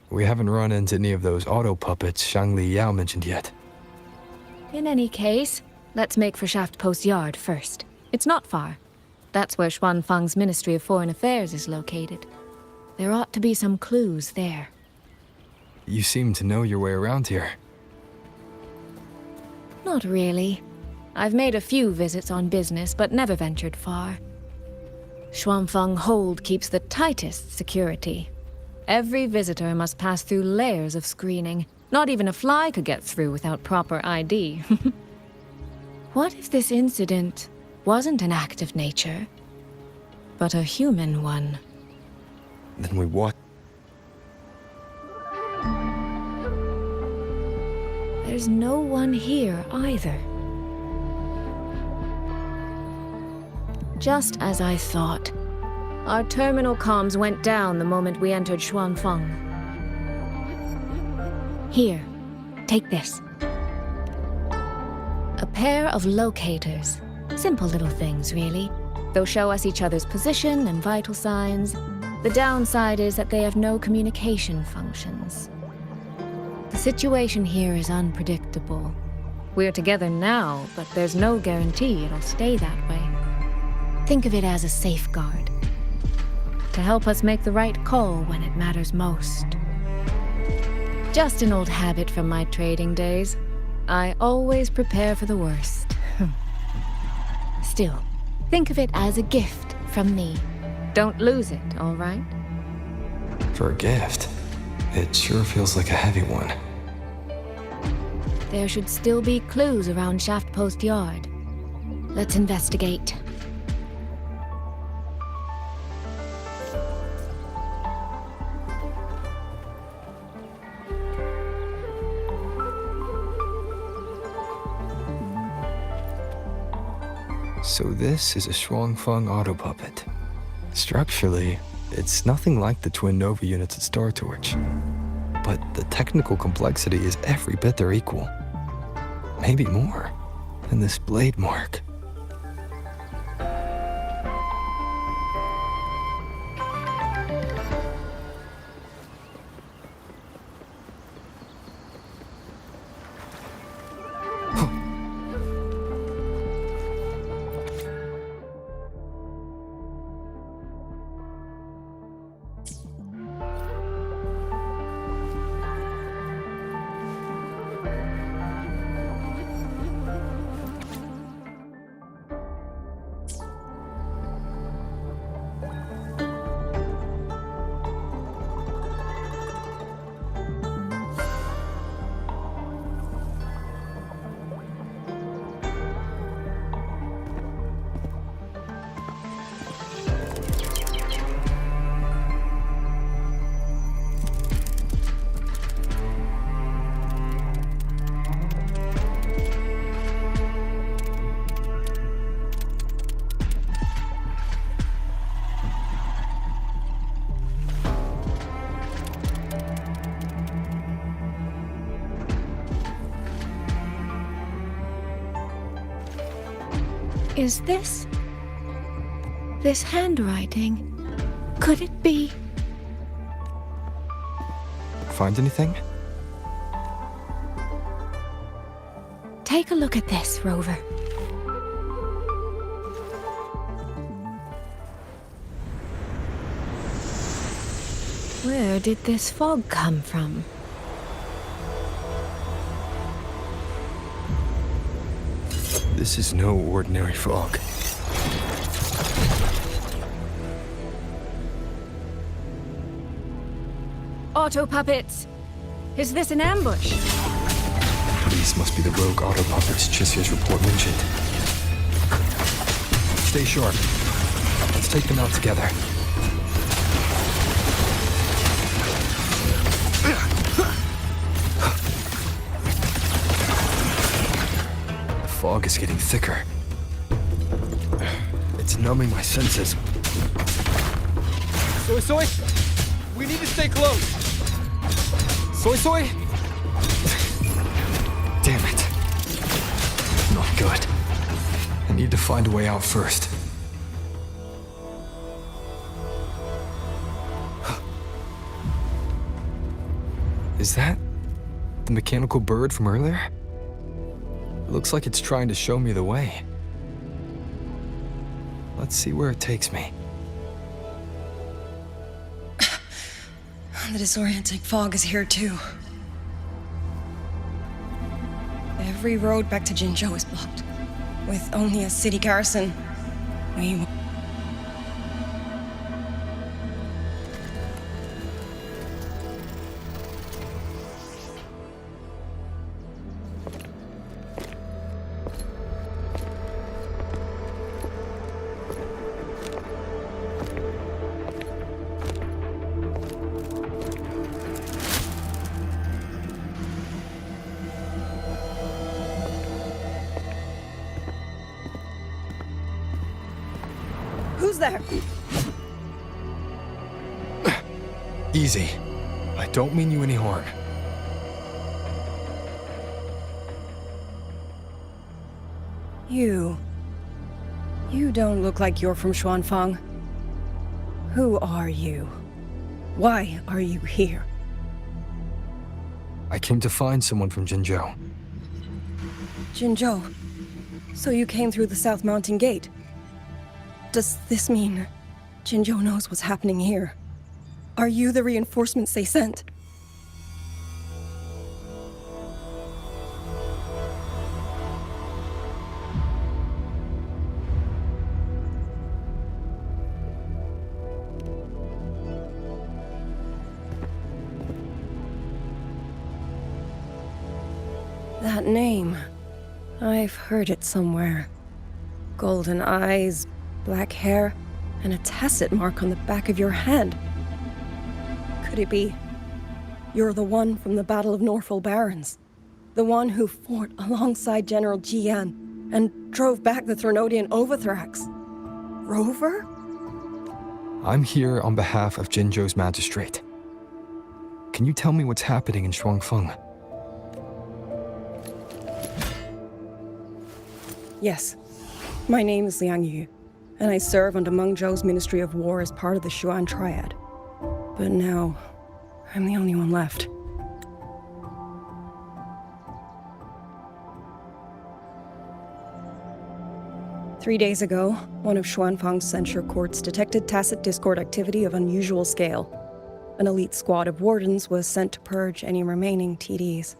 [SPEAKER 7] We haven't run into any of those auto puppets Shangli Yao mentioned yet.
[SPEAKER 3] In any case, let's make for Shaft Post Yard first. It's not far. That's where Xuanfeng's Ministry of Foreign Affairs is located. There ought to be some clues there.
[SPEAKER 7] You seem to know your way around here.
[SPEAKER 3] Not really. I've made a few visits on business, but never ventured far. Xuanfeng Hold keeps the tightest security. Every visitor must pass through layers of screening. Not even a fly could get through without proper ID. What if this incident wasn't an act of nature, but a human one?
[SPEAKER 7] Then we what?
[SPEAKER 3] There's no one here either. Just as I thought. Our terminal comms went down the moment we entered Xuanfeng. Here, take this. A pair of locators. Simple little things, really. They'll show us each other's position and vital signs. The downside is that they have no communication functions. The situation here is unpredictable. We're together now, but there's no guarantee it'll stay that way. Think of it as a safeguard. To help us make the right call when it matters most. Just an old habit from my trading days. I always prepare for the worst. Still, think of it as a gift from me. Don't lose it, all right?
[SPEAKER 7] For a gift, it sure feels like a heavy one.
[SPEAKER 3] There should still be clues around Shaft Post Yard. Let's investigate.
[SPEAKER 7] So this is a Shuangfeng auto puppet. Structurally, it's nothing like the twin Nova units at Star Torch. But the technical complexity is every bit their equal. Maybe more than this blade mark.
[SPEAKER 3] Is this handwriting? Could it be?
[SPEAKER 7] Find anything?
[SPEAKER 3] Take a look at this, Rover. Where did this fog come from?
[SPEAKER 7] This is no ordinary fog.
[SPEAKER 3] Auto puppets! Is this an ambush?
[SPEAKER 7] These must be the rogue auto puppets Chisia's report mentioned. Stay sharp. Let's take them out together. The fog is getting thicker. It's numbing my senses.
[SPEAKER 2] Soy Soy! We need to stay close! Soy Soy!
[SPEAKER 7] Damn it. Not good. I need to find a way out first. Is that the mechanical bird from earlier? Looks like it's trying to show me the way. Let's see where it takes me.
[SPEAKER 22] The disorienting fog is here too. Every road back to Jinzhou is blocked. With only a city garrison, we... Who's there?
[SPEAKER 7] Easy. I don't mean you any harm.
[SPEAKER 22] You don't look like you're from Xuanfang. Who are you? Why are you here?
[SPEAKER 7] I came to find someone from Jinzhou.
[SPEAKER 6] Jinzhou, so you came through the South Mountain Gate. Does this mean Jinzhou knows what's happening here? Are you the reinforcements they sent? That name. I've heard it somewhere. Golden eyes, black hair, and a tacit mark on the back of your hand. Could it be you're the one from the Battle of Norfolk Barrens? The one who fought alongside General Jian and drove back the Threnodian Overthrax? Rover?
[SPEAKER 7] I'm here on behalf of Jinzhou's magistrate. Can you tell me what's happening in Shuangfeng?
[SPEAKER 6] Yes. My name is Liang Yu, and I serve under Meng Zhou's Ministry of War as part of the Xuan Triad. But now, I'm the only one left. Three days ago, one of Xuanfang's censure courts detected tacit discord activity of unusual scale. An elite squad of wardens was sent to purge any remaining TDs.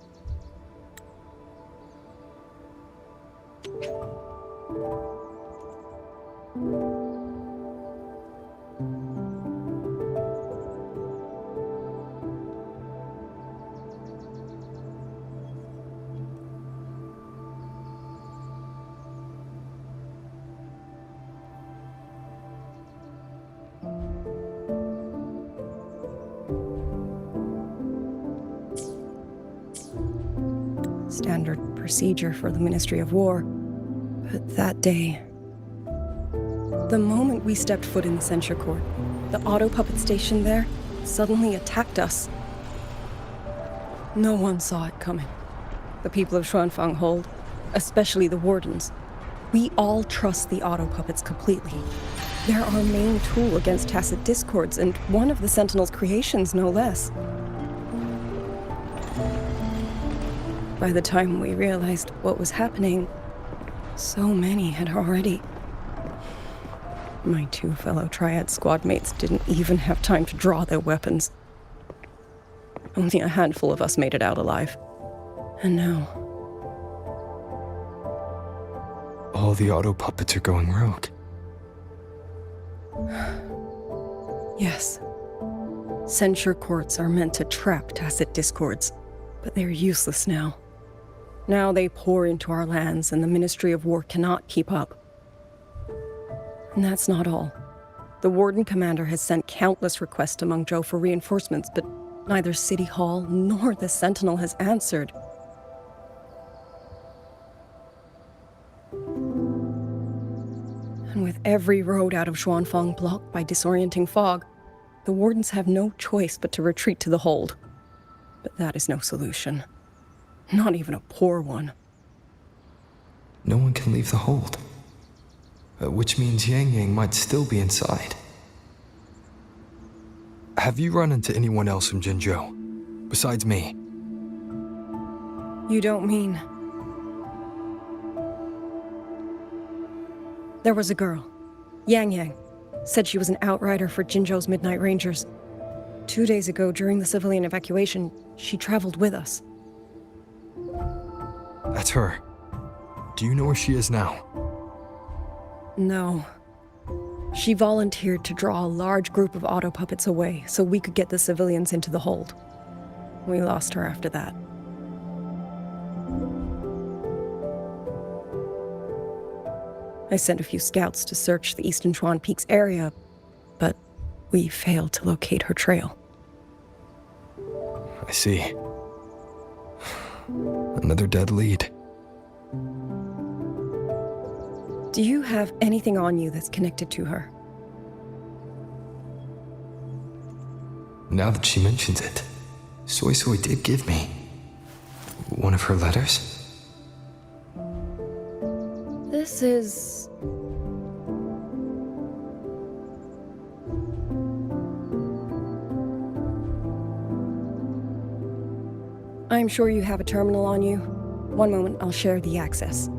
[SPEAKER 6] Standard procedure for the Ministry of War. But that day, the moment we stepped foot in the censure court, the auto puppet station there suddenly attacked us. No one saw it coming. The people of Xuanfang hold, especially the wardens. We all trust the auto puppets completely. They're our main tool against tacit discords, and one of the Sentinel's creations, no less. By the time we realized what was happening, so many had already... My two fellow Triad squad mates didn't even have time to draw their weapons. Only a handful of us made it out alive. And now...
[SPEAKER 7] All the auto puppets are going rogue.
[SPEAKER 6] Yes. Censure courts are meant to trap tacit discords, but they're useless now. Now they pour into our lands, and the Ministry of War cannot keep up. And that's not all. The Warden Commander has sent countless requests to Mengzhou for reinforcements, but neither City Hall nor the Sentinel has answered. And with every road out of Xuanfang blocked by disorienting fog, the Wardens have no choice but to retreat to the hold. But that is no solution. Not even a poor one.
[SPEAKER 7] No one can leave the hold. Which means Yang Yang might still be inside. Have you run into anyone else from Jinzhou? Besides me?
[SPEAKER 6] You don't mean... There was a girl, Yang Yang. Said she was an outrider for Jinzhou's Midnight Rangers. 2 days ago, during the civilian evacuation, she traveled with us.
[SPEAKER 7] That's her. Do you know where she is now?
[SPEAKER 6] No. She volunteered to draw a large group of auto puppets away so we could get the civilians into the hold. We lost her after that. I sent a few scouts to search the Eastern Chuan Peaks area, but we failed to locate her trail.
[SPEAKER 7] I see. Another dead lead.
[SPEAKER 6] Do you have anything on you that's connected to her?
[SPEAKER 7] Now that she mentions it, Soy Soy did give me one of her letters.
[SPEAKER 6] This is... I'm sure you have a terminal on you. One moment, I'll share the access.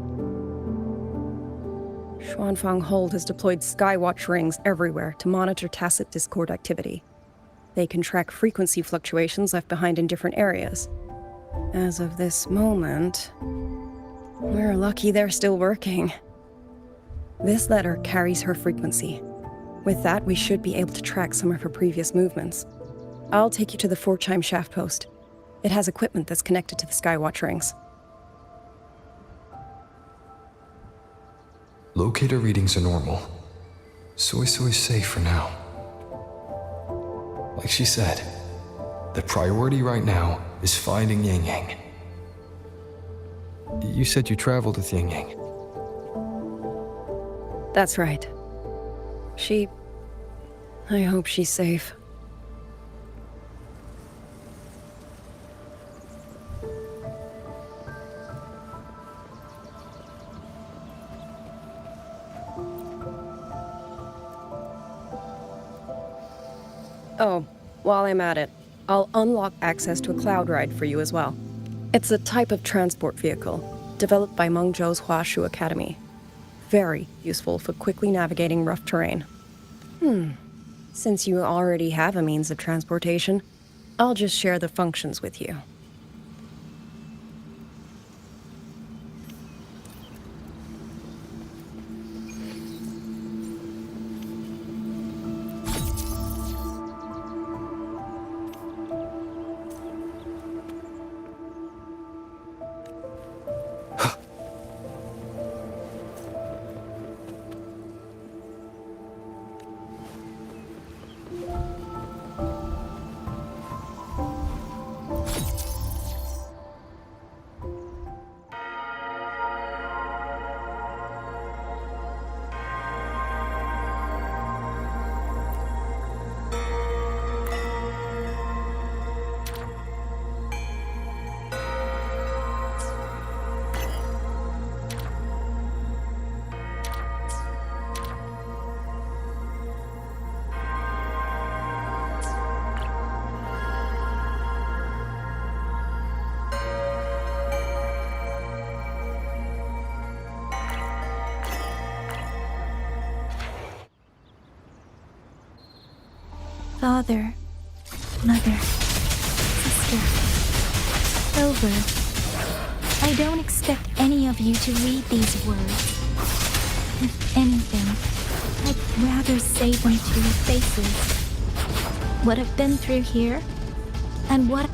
[SPEAKER 6] Xuanfang Hold has deployed Skywatch rings everywhere to monitor tacit Discord activity. They can track frequency fluctuations left behind in different areas. As of this moment, we're lucky they're still working. This letter carries her frequency. With that, we should be able to track some of her previous movements. I'll take you to the 4-chime shaft post. It has equipment that's connected to the Skywatch rings.
[SPEAKER 7] Locator readings are normal. Soy's safe for now. Like she said, the priority right now is finding Yang Yang. You said you traveled with Yang Yang.
[SPEAKER 6] That's right. I hope she's safe. Oh, while I'm at it, I'll unlock access to a cloud ride for you as well. It's a type of transport vehicle, developed by Mengzhou's Huashu Academy. Very useful for quickly navigating rough terrain. Since you already have a means of transportation, I'll just share the functions with you.
[SPEAKER 10] Father, Mother, Sister, Silver. I don't expect any of you to read these words. If anything, I'd rather say them to your faces. What I've been through here, and what...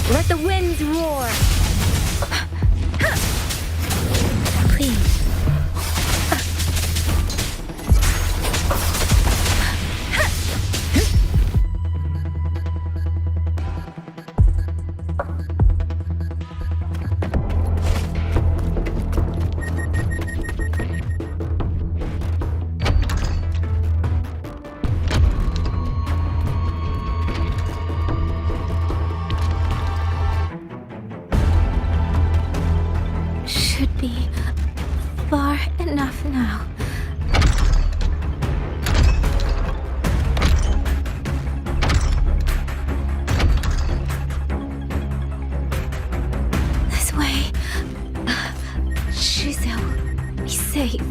[SPEAKER 4] Let the winds roar!
[SPEAKER 10] Please. Should be far enough now. This way. Shizu, be safe.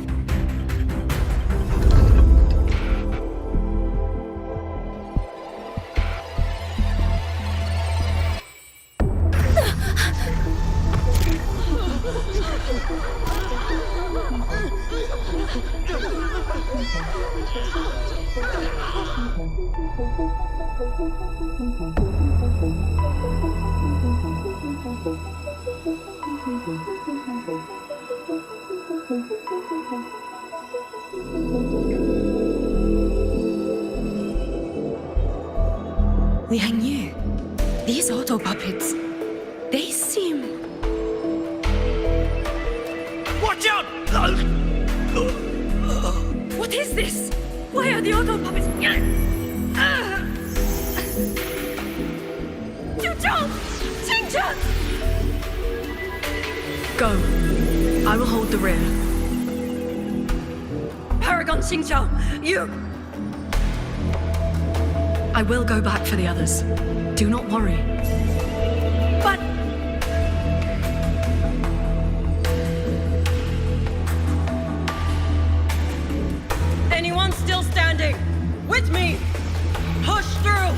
[SPEAKER 5] Liang Yu, these auto puppets, they seem...
[SPEAKER 14] What is this? Why are the auto puppets?
[SPEAKER 9] Go. I will hold the rear.
[SPEAKER 14] Paragon Xingqiao, you...
[SPEAKER 9] I will go back for the others. Do not worry.
[SPEAKER 14] But... Anyone still standing? With me! Push through!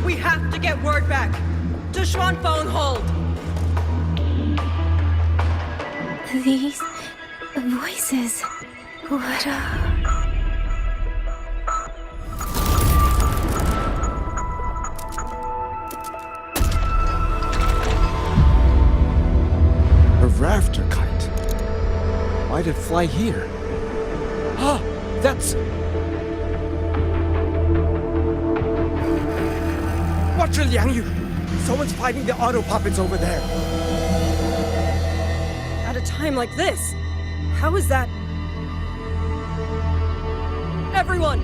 [SPEAKER 14] We have to get word back to Xuanfeng Hold!
[SPEAKER 24] These voices. What
[SPEAKER 2] A rafter kite. Why'd it fly here? Ah, that's... Watch it, Liang Yu! Someone's fighting the auto puppets over there.
[SPEAKER 14] At a time like this, how is that? Everyone,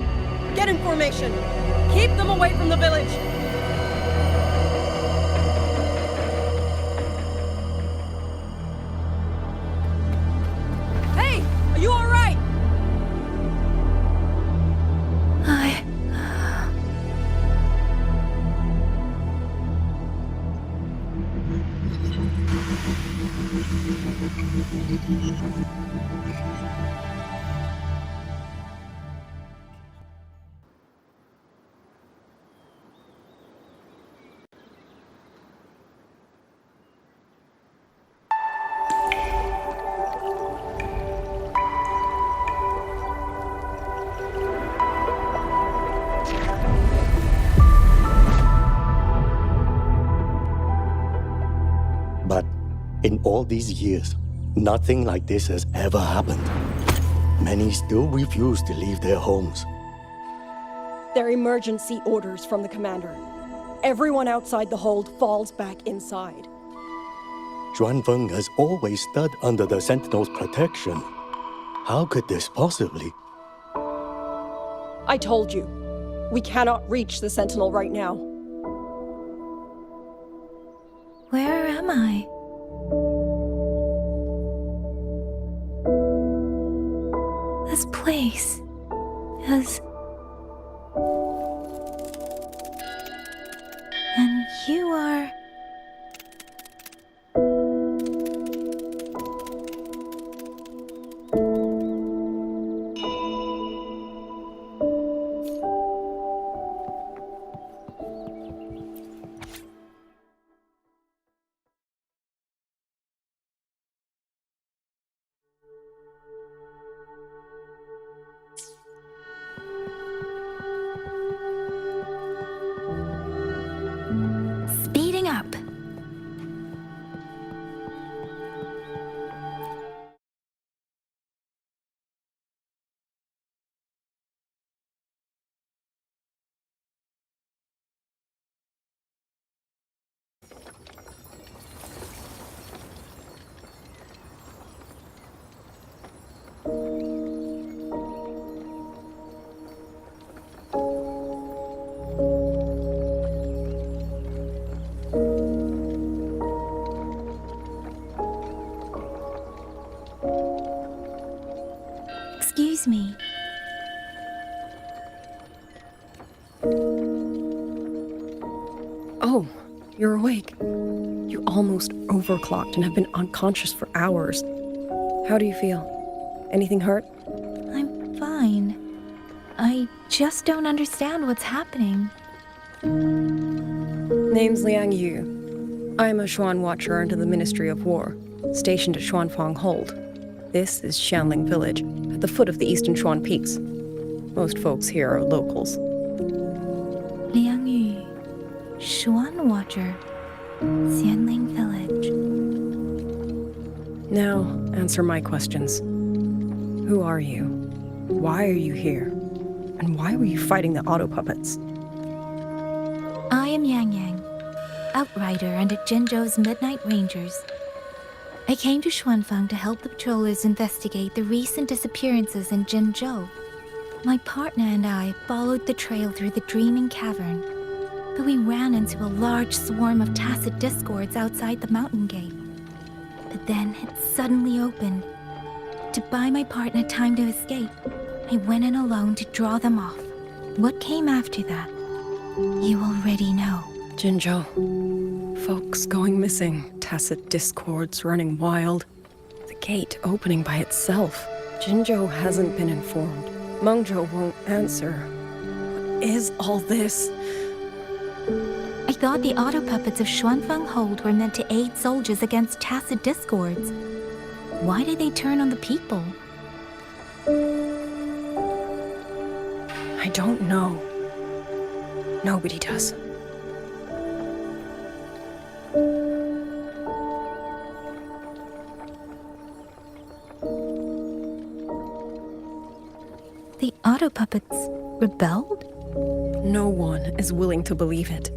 [SPEAKER 14] get in formation. Keep them away from the village. Hey, are you all right?
[SPEAKER 18] But in all these years, nothing like this has ever happened. Many still refuse to leave their homes.
[SPEAKER 6] They're emergency orders from the commander. Everyone outside the hold falls back inside.
[SPEAKER 18] Xuanfeng has always stood under the Sentinel's protection. How could this possibly?
[SPEAKER 6] I told you, we cannot reach the Sentinel right now.
[SPEAKER 24] Where am I? This place is... And you are... Speeding up. Excuse me.
[SPEAKER 6] Oh, you're awake. You almost overclocked and have been unconscious for hours. How do you feel? Anything hurt?
[SPEAKER 24] I'm fine. I just don't understand what's happening.
[SPEAKER 6] Name's Liang Yu. I'm a Xuan Watcher under the Ministry of War, stationed at Xuanfeng Hold. This is Xianling Village, at the foot of the Eastern Xuan Peaks. Most folks here are locals.
[SPEAKER 24] Liang Yu, Xuan Watcher, Xianling Village.
[SPEAKER 6] Now, answer my questions. Who are you? Why are you here? And why were you fighting the auto puppets?
[SPEAKER 24] I am Yang Yang, Outrider under Jinzhou's Midnight Rangers.
[SPEAKER 10] I came to Xuanfang to help the patrollers investigate the recent disappearances in Jinzhou. My partner and I followed the trail through the Dreaming Cavern, but we ran into a large swarm of tacit discords outside the mountain gate. But then it suddenly opened. To buy my partner time to escape, I went in alone to draw them off. What came after that, you already know.
[SPEAKER 6] Jinzhou. Folks going missing, tacit discords running wild, the gate opening by itself. Jinzhou hasn't been informed. Mengzhou won't answer. What is all this?
[SPEAKER 10] I thought the auto puppets of Xuanfang Hold were meant to aid soldiers against tacit discords. Why did they turn on the people?
[SPEAKER 6] I don't know. Nobody does.
[SPEAKER 10] The auto puppets rebelled?
[SPEAKER 6] No one is willing to believe it.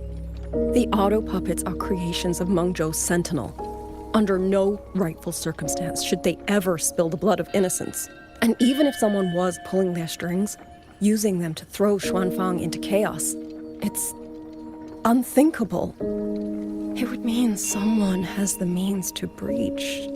[SPEAKER 6] The auto puppets are creations of Mengzhou's Sentinel. Under no rightful circumstance should they ever spill the blood of innocents. And even if someone was pulling their strings, using them to throw Xuanfang into chaos, it's unthinkable. It would mean someone has the means to breach,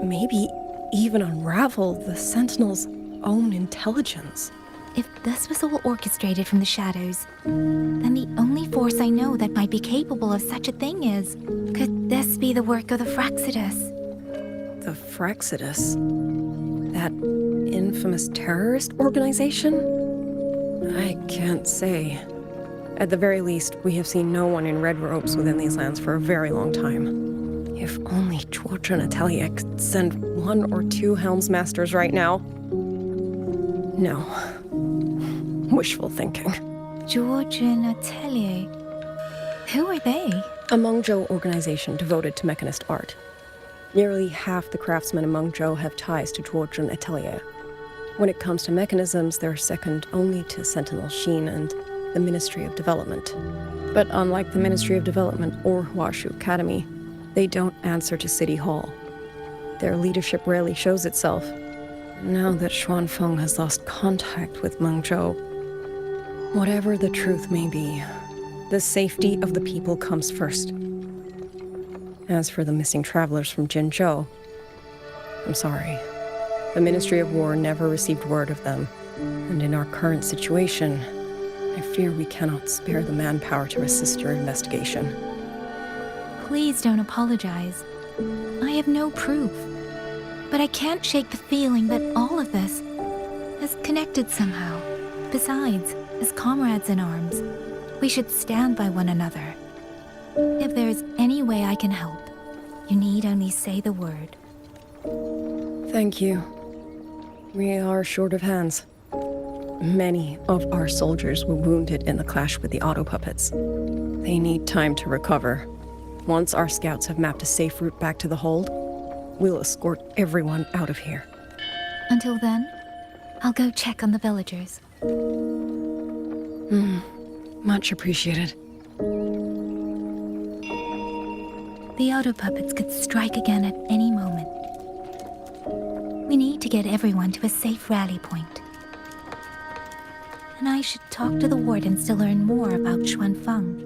[SPEAKER 6] maybe even unravel the Sentinel's own intelligence.
[SPEAKER 10] If this was all orchestrated from the shadows, then the only force I know that might be capable of such a thing is... Could this be the work of the Fraxidus?
[SPEAKER 6] The Fraxidus? That infamous terrorist organization? I can't say. At the very least, we have seen no one in red robes within these lands for a very long time. If only Zhuozhen Atelier could send 1 or 2 Helmsmasters right now. No. Wishful thinking.
[SPEAKER 10] Zhuozhen Atelier? Who are they?
[SPEAKER 6] A Mengzhou organization devoted to mechanist art. Nearly half the craftsmen in Mengzhou have ties to Zhuozhen Atelier. When it comes to mechanisms, they're second only to Sentinel Xin and the Ministry of Development. But unlike the Ministry of Development or Huashu Academy, they don't answer to City Hall. Their leadership rarely shows itself. Now that Xuanfeng has lost contact with Mengzhou, whatever the truth may be, the safety of the people comes first. As for the missing travelers from Jinzhou, I'm sorry. The Ministry of War never received word of them, and in our current situation, I fear we cannot spare the manpower to assist your investigation.
[SPEAKER 10] Please don't apologize. I have no proof. But I can't shake the feeling that all of this is connected somehow. Besides, as comrades in arms, we should stand by one another. If there is any way I can help, you need only say the word.
[SPEAKER 6] Thank you. We are short of hands. Many of our soldiers were wounded in the clash with the auto puppets. They need time to recover. Once our scouts have mapped a safe route back to the hold, we'll escort everyone out of here.
[SPEAKER 10] Until then, I'll go check on the villagers.
[SPEAKER 6] Much appreciated.
[SPEAKER 10] The auto puppets could strike again at any moment. We need to get everyone to a safe rally point. And I should talk to the wardens to learn more about Xuanfeng.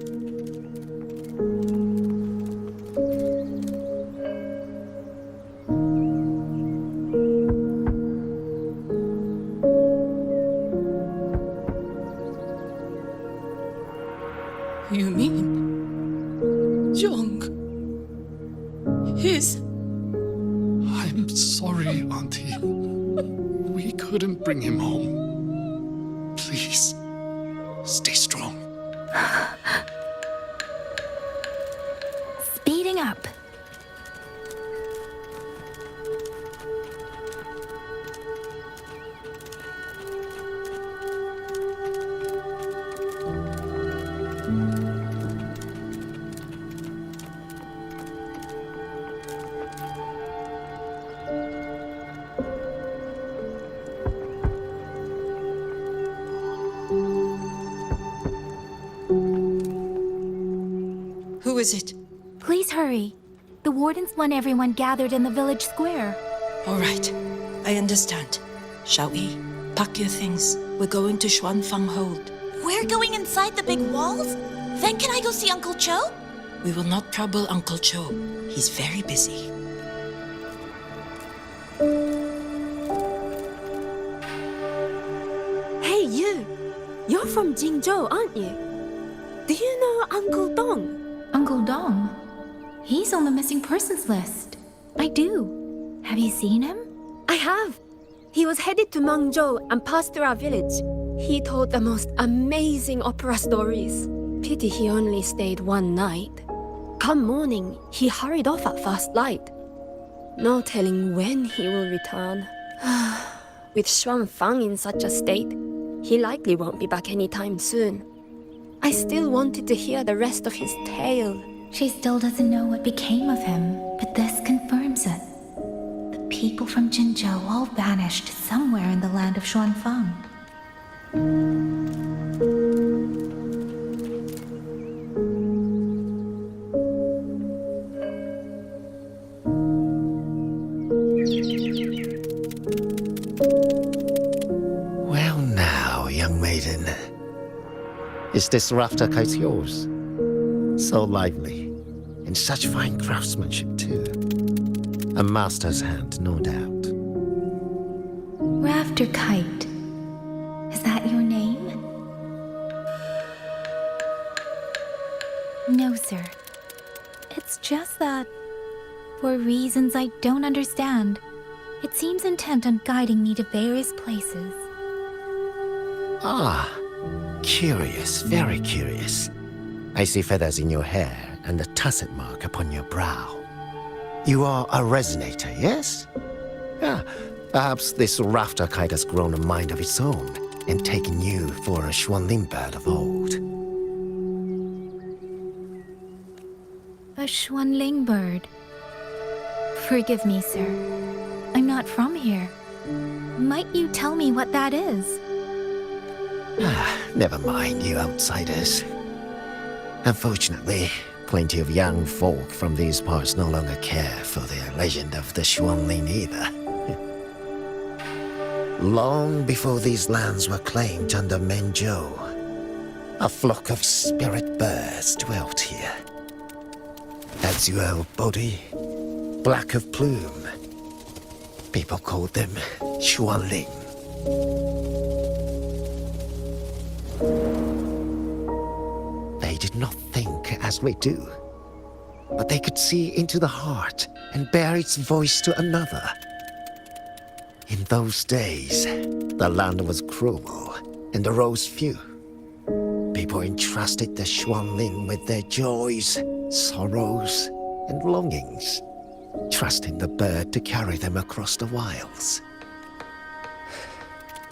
[SPEAKER 8] You mean... Jung... His...
[SPEAKER 11] I'm sorry, Auntie. We couldn't bring him home. Please, stay strong.
[SPEAKER 10] Speeding up.
[SPEAKER 8] Who is it?
[SPEAKER 10] Please hurry. The wardens want everyone gathered in the village square.
[SPEAKER 1] All right, I understand. Shall we? Pack your things. We're going to Xuanfang Hold.
[SPEAKER 17] We're going inside the big walls? Then can I go see Uncle Cho?
[SPEAKER 1] We will not trouble Uncle Cho. He's very busy.
[SPEAKER 14] Hey, you! You're from Jingzhou, aren't you? Do you know Uncle Dong?
[SPEAKER 10] Uncle Dong? He's on the missing persons list. I do. Have you seen him?
[SPEAKER 14] I have. He was headed to Mengzhou and passed through our village. He told the most amazing opera stories. Pity he only stayed one night. Come morning, he hurried off at first light. No telling when he will return. With Xuanfang in such a state, he likely won't be back anytime soon. I still wanted to hear the rest of his tale.
[SPEAKER 10] She still doesn't know what became of him, but this confirms it. The people from Jinzhou all vanished somewhere in the land of Xuanfang.
[SPEAKER 19] Well now, young maiden. Is this rafter kite yours? So lively, and such fine craftsmanship too. A master's hand, no doubt.
[SPEAKER 10] Rafter Kite. Is that your name? No, sir. It's just that, for reasons I don't understand, it seems intent on guiding me to various places.
[SPEAKER 19] Ah, curious, very curious. I see feathers in your hair and a tusset mark upon your brow. You are a resonator, yes? Ah, perhaps this rafter kite has grown a mind of its own and taken you for a Xuanling bird of old.
[SPEAKER 10] A Xuanling bird. Forgive me, sir. I'm not from here. Might you tell me what that is?
[SPEAKER 19] Ah, never mind, you outsiders. Unfortunately, plenty of young folk from these parts no longer care for the legend of the Xuanling either. Long before these lands were claimed under Mengzhou, a flock of spirit birds dwelt here. Azure body, black of plume. People called them Xuanling. They did not think as we do, but they could see into the heart and bear its voice to another. In those days, the land was cruel and the roads few. People entrusted the Xuanling with their joys, sorrows, and longings, trusting the bird to carry them across the wilds.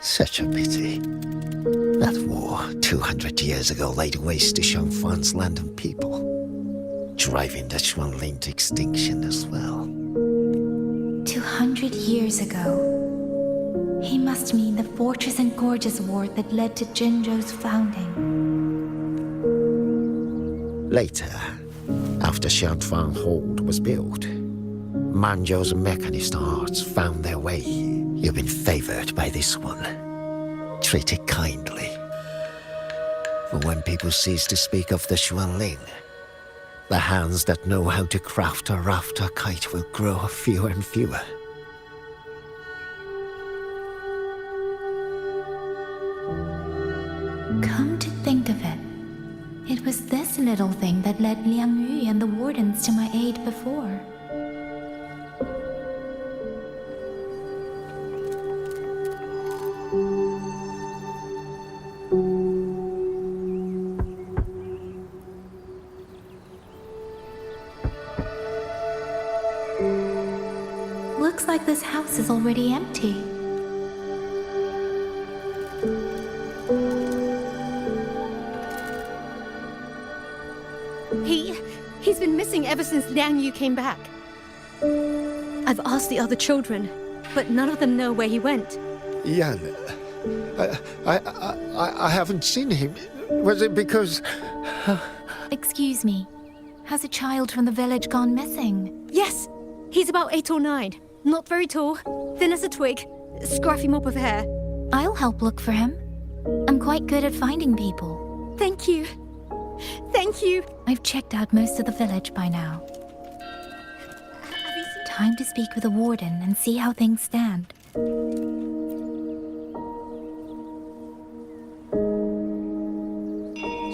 [SPEAKER 19] Such a pity. That war 200 years ago laid waste to Xuanfang's land and people, driving the Xuanling to extinction as well.
[SPEAKER 10] 200 years ago. He must mean the Fortress and Gorges War that led to Jinzhou's founding.
[SPEAKER 19] Later, after Xuanfang Hold was built, Manzhou's mechanist arts found their way. You've been favored by this one. Treat it kindly. For when people cease to speak of the Xuanling, the hands that know how to craft a rafter kite will grow fewer and fewer.
[SPEAKER 10] Come to think of it, it was this little thing that led Liang Yu and the wardens to my aid before. Looks like this house is already empty.
[SPEAKER 20] He's been missing ever since Liang Yu came back. I've asked the other children, but none of them know where he went.
[SPEAKER 19] Yan, I haven't seen him. Was it because...
[SPEAKER 10] Excuse me. Has a child from the village gone missing?
[SPEAKER 20] Yes, he's about 8 or 9. Not very tall, thin as a twig, scruffy mop of hair.
[SPEAKER 10] I'll help look for him. I'm quite good at finding people.
[SPEAKER 20] Thank you. Thank you.
[SPEAKER 10] I've checked out most of the village by now. Time to speak with the warden and see how things stand.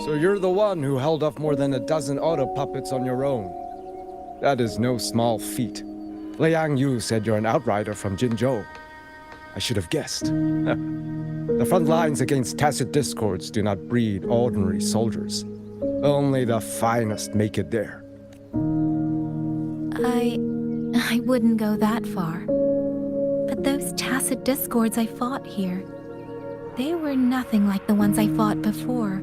[SPEAKER 2] So you're the one who held off more than a dozen auto puppets on your own. That is no small feat. Liang Yu said you're an outrider from Jinzhou. I should have guessed. The front lines against tacit discords do not breed ordinary soldiers. Only the finest make it there.
[SPEAKER 10] I wouldn't go that far. But those tacit discords I fought here, they were nothing like the ones I fought before.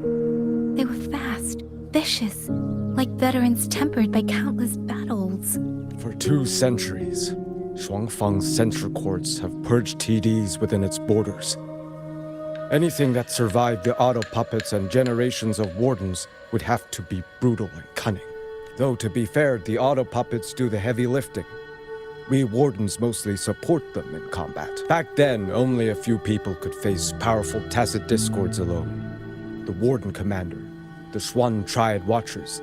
[SPEAKER 10] They were fast, vicious, like veterans tempered by countless battles.
[SPEAKER 2] For 2 centuries, Shuangfang's censure courts have purged TDs within its borders. Anything that survived the auto puppets and generations of wardens would have to be brutal and cunning. Though to be fair, the auto puppets do the heavy lifting. We wardens mostly support them in combat. Back then, only a few people could face powerful tacit discords alone. The warden commander, the Xuan Triad Watchers,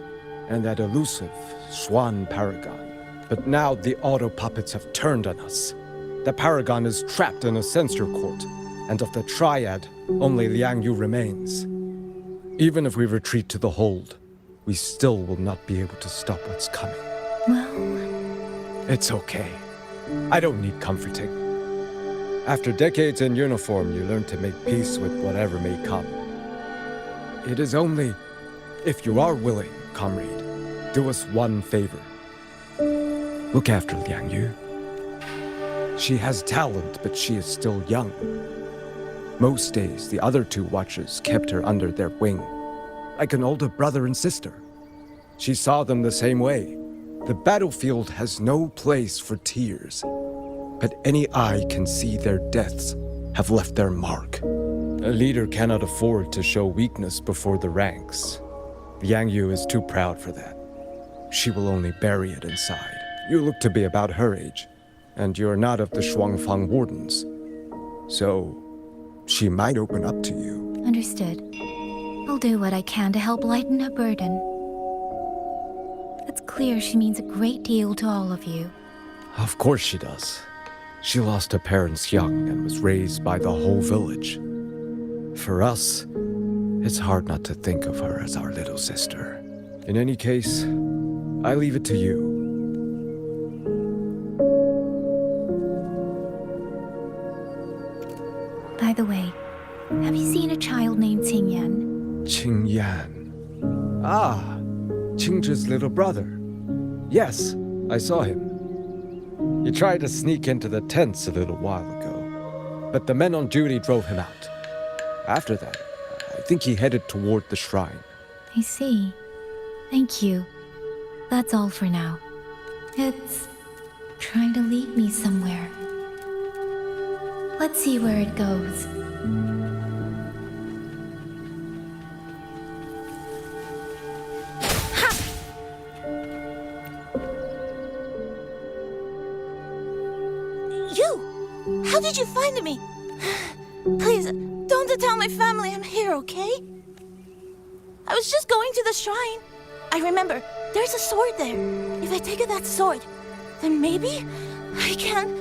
[SPEAKER 2] and that elusive Xuan Paragon. But now the auto puppets have turned on us. The Paragon is trapped in a censure court, and of the Triad, only Liang Yu remains. Even if we retreat to the hold, we still will not be able to stop what's coming.
[SPEAKER 10] Well...
[SPEAKER 2] It's okay. I don't need comforting. After decades in uniform, you learn to make peace with whatever may come. It is only, if you are willing, comrade, do us one favor. Look after Liang Yu. She has talent, but she is still young. Most days, the other 2 watchers kept her under their wing, like an older brother and sister. She saw them the same way. The battlefield has no place for tears, but any eye can see their deaths have left their mark. A leader cannot afford to show weakness before the ranks. Liang Yu is too proud for that. She will only bury it inside. You look to be about her age, and you're not of the Shuangfang Wardens. So, she might open up to you.
[SPEAKER 10] Understood. I'll do what I can to help lighten her burden. It's clear she means a great deal to all of you.
[SPEAKER 2] Of course she does. She lost her parents young and was raised by the whole village. For us, it's hard not to think of her as our little sister. In any case, I leave it to you.
[SPEAKER 10] By the way, have you seen a child named Qingyan?
[SPEAKER 2] Qingyan. Ah, Qingzhi's little brother. Yes, I saw him. He tried to sneak into the tents a little while ago, but the men on duty drove him out. After that, I think he headed toward the shrine.
[SPEAKER 10] I see. Thank you. That's all for now. It's trying to lead me somewhere. Let's see where it goes.
[SPEAKER 17] You! How did you find me? Please, don't tell my family I'm here, okay? I was just going to the shrine. I remember, there's a sword there. If I take that sword, then maybe I can...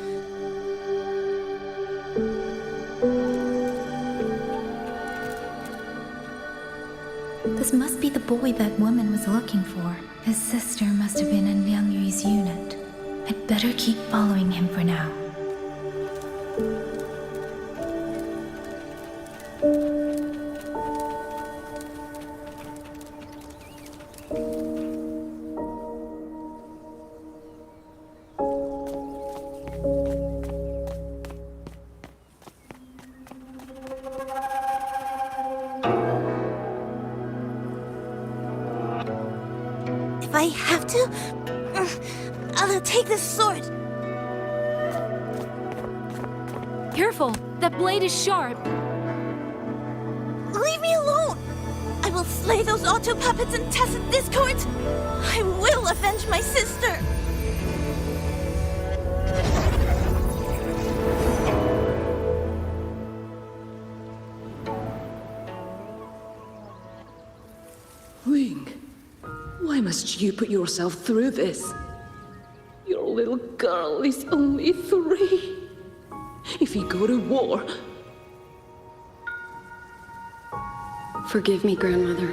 [SPEAKER 10] This must be the boy that woman was looking for. His sister must have been in Liang Yu's unit. I'd better keep following him for now.
[SPEAKER 17] If I have to, I'll take this sword.
[SPEAKER 20] Careful! That blade is sharp!
[SPEAKER 17] Leave me alone! I will slay those auto puppets and tacit discords! I will avenge my sister!
[SPEAKER 9] must you put yourself through this? Your little girl is only 3. If you go to war...
[SPEAKER 6] Forgive me, Grandmother,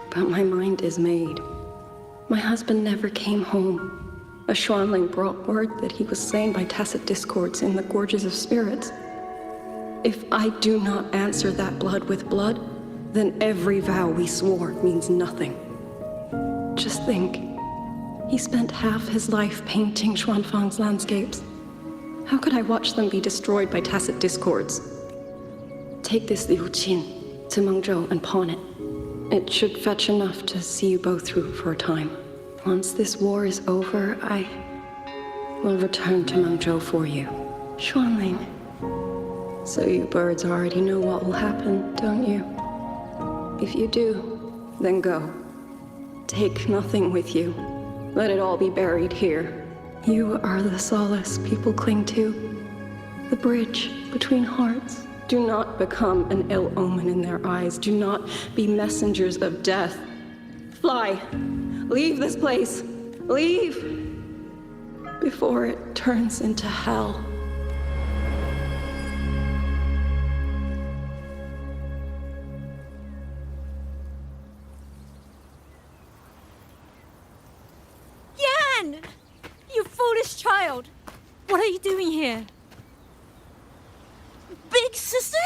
[SPEAKER 6] but my mind is made. My husband never came home. A Xuanling brought word that he was slain by tacit discords in the Gorges of Spirits. If I do not answer that blood with blood, then every vow we swore means nothing. Just think, he spent half his life painting Xuanfang's landscapes. How could I watch them be destroyed by tacit discords? Take this Liu Qin to Mengzhou and pawn it. It should fetch enough to see you both through for a time. Once this war is over, I will return to Mengzhou for you. Xuanling. So you birds already know what will happen, don't you? If you do, then go. Take nothing with you. Let it all be buried here. You are the solace people cling to. The bridge between hearts. Do not become an ill omen in their eyes. Do not be messengers of death. Fly. Leave this place. Leave. Before it turns into hell.
[SPEAKER 17] Yan! You foolish child! What are you doing here? Big sister?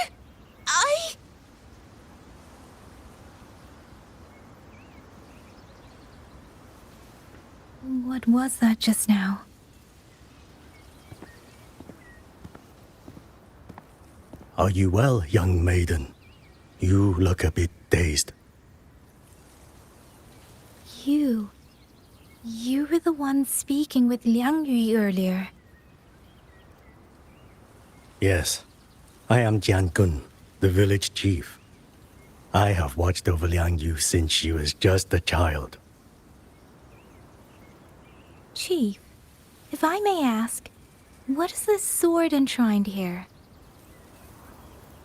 [SPEAKER 24] What was that just now?
[SPEAKER 18] Are you well, young maiden? You look a bit dazed.
[SPEAKER 24] You were the one speaking with Liang Yu earlier.
[SPEAKER 18] Yes, I am Jian Gun, the village chief. I have watched over Liang Yu since she was just a child.
[SPEAKER 24] Chief, if I may ask, what is this sword enshrined here?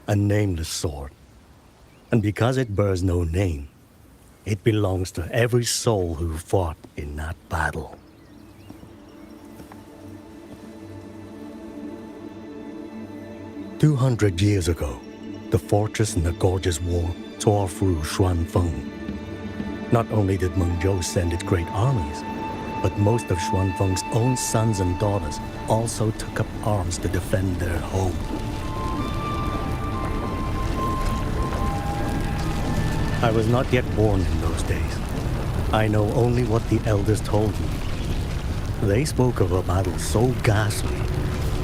[SPEAKER 18] A nameless sword. And because it bears no name, it belongs to every soul who fought in that battle. "200 years ago, the fortress in the Gorgeous War tore through Xuanfeng. Not only did Mengzhou send its great armies, but most of Xuanfeng's own sons and daughters also took up arms to defend their home. I was not yet born in those days. I know only what the elders told me. They spoke of a battle so ghastly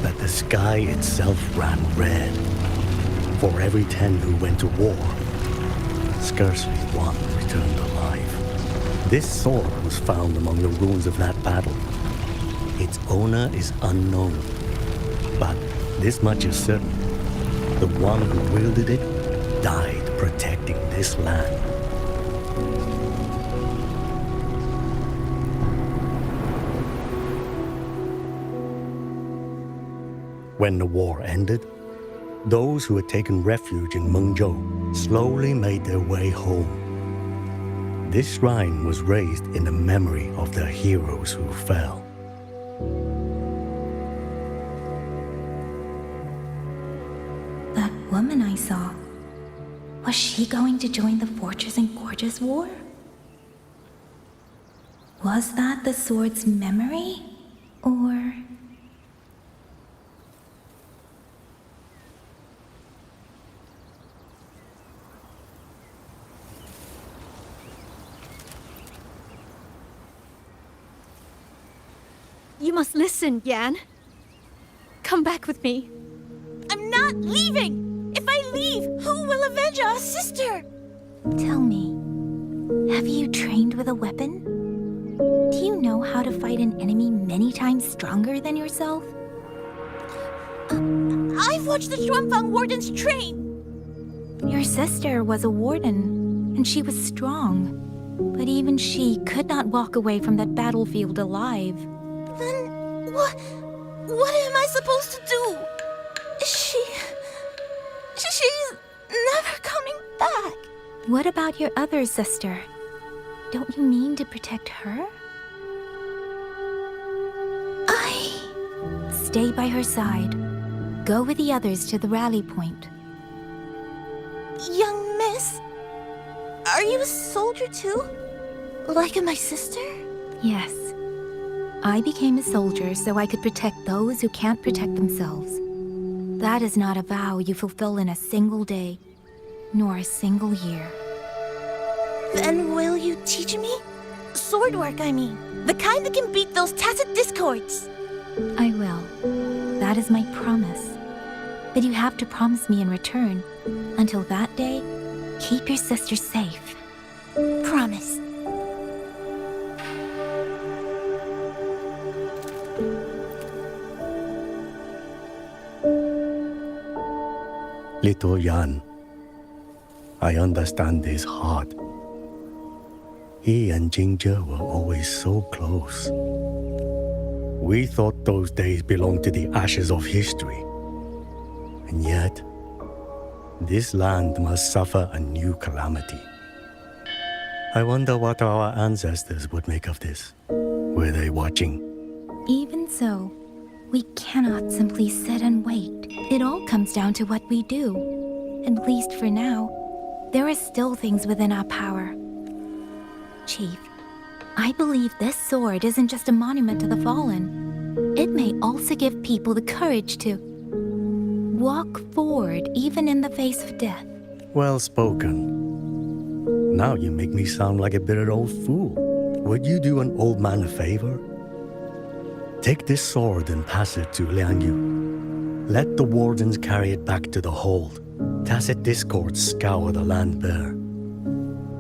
[SPEAKER 18] that the sky itself ran red. For every 10 who went to war, scarcely one returned alive. This sword was found among the ruins of that battle. Its owner is unknown, but this much is certain. The one who wielded it died protecting this land. When the war ended, those who had taken refuge in Mengzhou slowly made their way home. This shrine was raised in the memory of the heroes who fell.
[SPEAKER 24] That woman I saw, was she going to join the Fortress and Gorgeous War? Was that the sword's memory? Or...
[SPEAKER 20] You must listen, Yan. Come back with me.
[SPEAKER 17] I'm not leaving! If I leave, who will avenge our sister?
[SPEAKER 24] Tell me, have you trained with a weapon? Do you know how to fight an enemy many times stronger than yourself?
[SPEAKER 17] I've watched the Xuanfang wardens train!
[SPEAKER 24] Your sister was a warden, and she was strong. But even she could not walk away from that battlefield alive.
[SPEAKER 17] Then what am I supposed to do? She's never coming back.
[SPEAKER 24] What about your other sister? Don't you mean to protect her? Stay by her side. Go with the others to the rally point.
[SPEAKER 17] Young miss, are you a soldier too? Like my sister?
[SPEAKER 24] Yes. I became a soldier so I could protect those who can't protect themselves. That is not a vow you fulfill in a single day, nor a single year.
[SPEAKER 17] Then will you teach me? Sword work, I mean. The kind that can beat those tacit discords.
[SPEAKER 24] I will. That is my promise. But you have to promise me in return. Until that day, keep your sister safe.
[SPEAKER 17] Promise.
[SPEAKER 18] Little Yan, I understand his heart. He and Ginger were always so close. We thought those days belonged to the ashes of history. And yet, this land must suffer a new calamity. I wonder what our ancestors would make of this. Were they watching?
[SPEAKER 24] Even so, we cannot simply sit and wait. It all comes down to what we do. At least for now, there are still things within our power. Chief, I believe this sword isn't just a monument to the fallen. It may also give people the courage to walk forward even in the face of death.
[SPEAKER 18] Well spoken. Now you make me sound like a bitter old fool. Would you do an old man a favor? Take this sword and pass it to Liang Yu. Let the wardens carry it back to the hold. Tacit discords scour the land bare.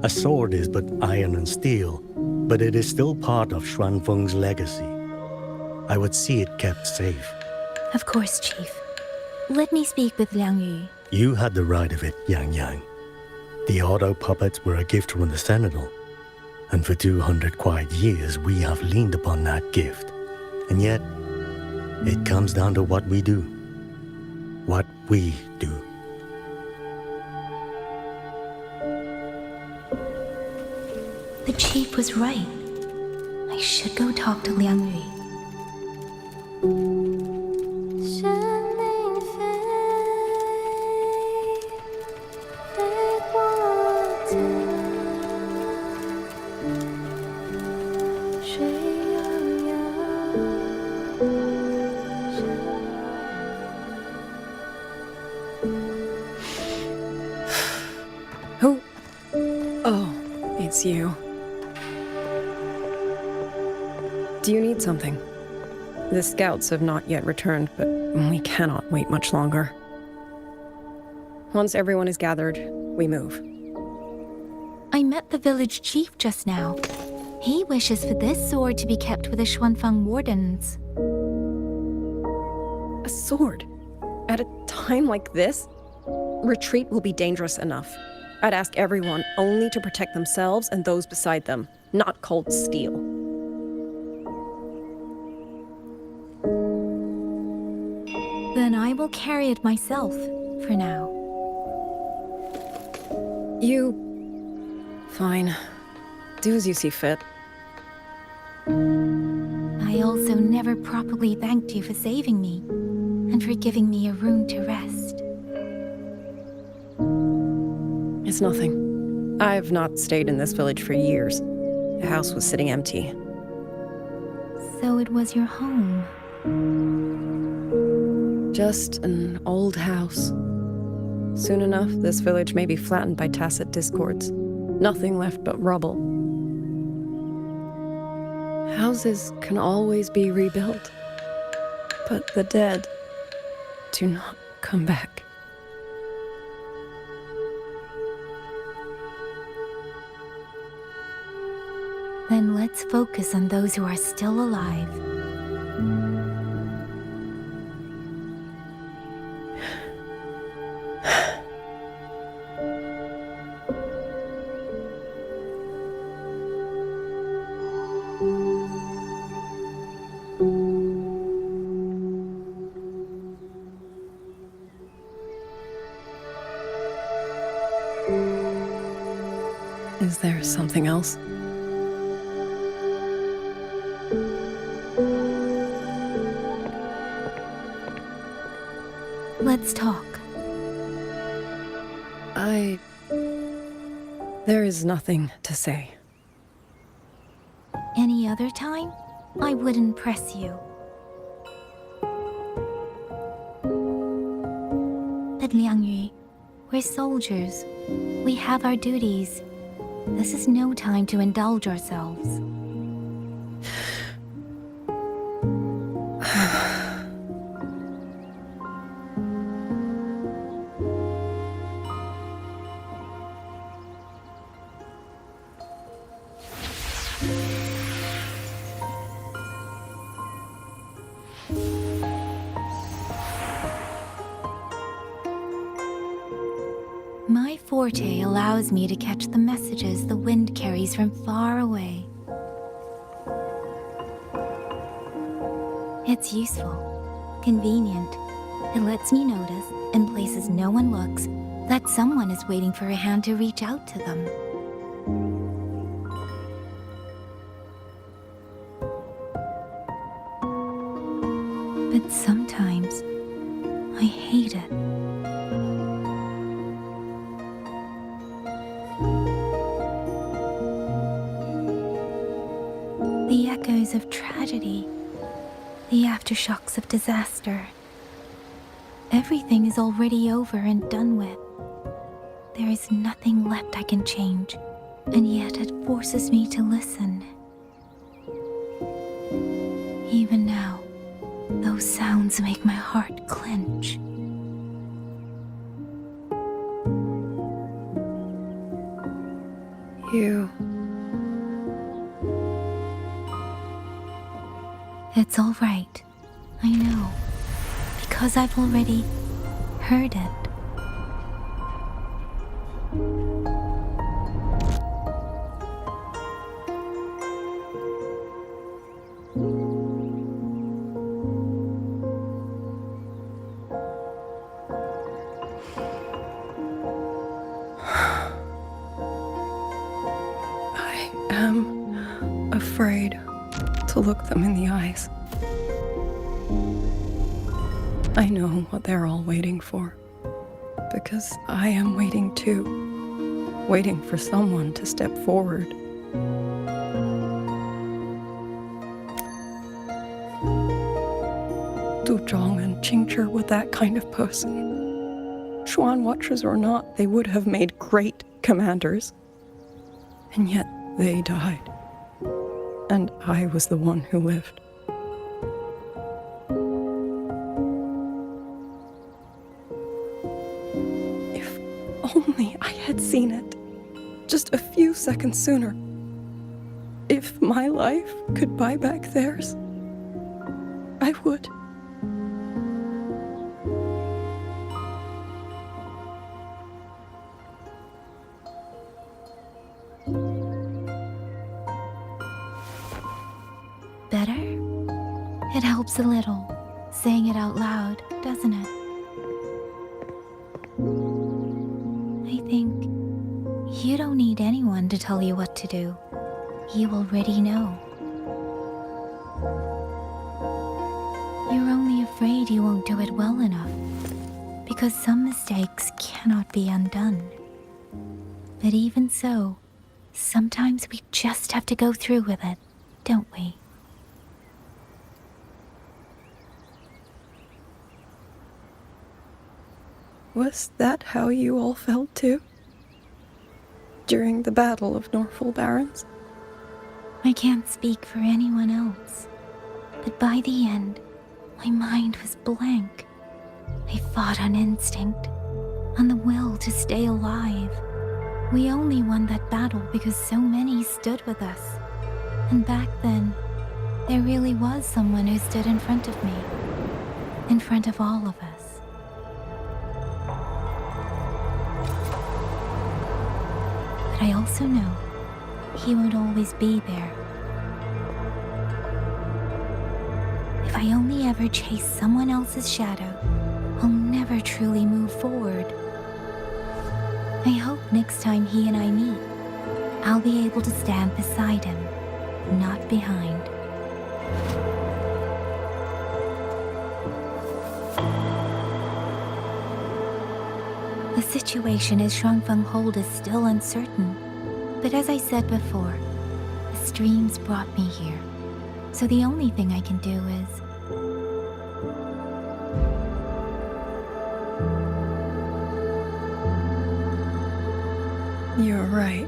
[SPEAKER 18] A sword is but iron and steel, but it is still part of Xuanfeng's legacy. I would see it kept safe.
[SPEAKER 24] Of course, Chief. Let me speak with Liang Yu.
[SPEAKER 18] You had the right of it, Yang Yang. The auto puppets were a gift from the Sentinel, and for 200 quiet years we have leaned upon that gift. And yet, it comes down to what we do. What we do.
[SPEAKER 24] The Chief was right. I should go talk to Liang Yu.
[SPEAKER 6] Who? Oh, it's you. Do you need something? The scouts have not yet returned, but we cannot wait much longer. Once everyone is gathered, we move.
[SPEAKER 24] I met the village chief just now. He wishes for this sword to be kept with the Xuanfeng wardens.
[SPEAKER 6] A sword? At a time like this? Retreat will be dangerous enough. I'd ask everyone only to protect themselves and those beside them, not cold steel.
[SPEAKER 24] Then I will carry it myself, for now.
[SPEAKER 6] Fine. Do as you see fit.
[SPEAKER 24] I also never properly thanked you for saving me, and for giving me a room to rest.
[SPEAKER 6] It's nothing. I've not stayed in this village for years. The house was sitting empty.
[SPEAKER 24] So it was your home.
[SPEAKER 6] Just an old house. Soon enough, this village may be flattened by tacit discords. Nothing left but rubble. Houses can always be rebuilt, but the dead do not come back.
[SPEAKER 24] Then let's focus on those who are still alive.
[SPEAKER 6] Is there something else?
[SPEAKER 24] Let's talk.
[SPEAKER 6] There is nothing to say.
[SPEAKER 24] Any other time, I wouldn't press you. But Liang Yu, we're soldiers. We have our duties. This is no time to indulge ourselves. My forte allows me to catch the messages the wind carries from far away. It's useful, convenient. It lets me notice, in places no one looks, that someone is waiting for a hand to reach out to them. But sometimes, I hate it. The echoes of tragedy, the aftershocks of disaster. Everything is already over and done with. There is nothing left I can change, and yet it forces me to listen. Even now, those sounds make my heart clench. It's all right. I know. Because I've already heard it.
[SPEAKER 6] I am afraid to look them in the eyes. I know what they're all waiting for, because I am waiting too, waiting for someone to step forward. Du Zhong and Qingzhi were that kind of person. Xuan Watchers or not, they would have made great commanders. And yet they died. And I was the one who lived. If only I had seen it just a few seconds sooner. If my life could buy back theirs, I would.
[SPEAKER 24] Better? It helps a little, saying it out loud, doesn't it? I think you don't need anyone to tell you what to do. You already know. You're only afraid you won't do it well enough, because some mistakes cannot be undone. But even so, sometimes we just have to go through with it, don't we?
[SPEAKER 6] Was that how you all felt too? During the Battle of Norfolk Barrens?
[SPEAKER 24] I can't speak for anyone else, but by the end, my mind was blank. I fought on instinct, on the will to stay alive. We only won that battle because so many stood with us. And back then, there really was someone who stood in front of me, in front of all of us. But I also know he won't always be there. If I only ever chase someone else's shadow, I'll never truly move forward. I hope next time he and I meet, I'll be able to stand beside him, not behind. The situation at Shuangfeng Hold is still uncertain. But as I said before, the streams brought me here. So the only thing I can do is...
[SPEAKER 6] You're right.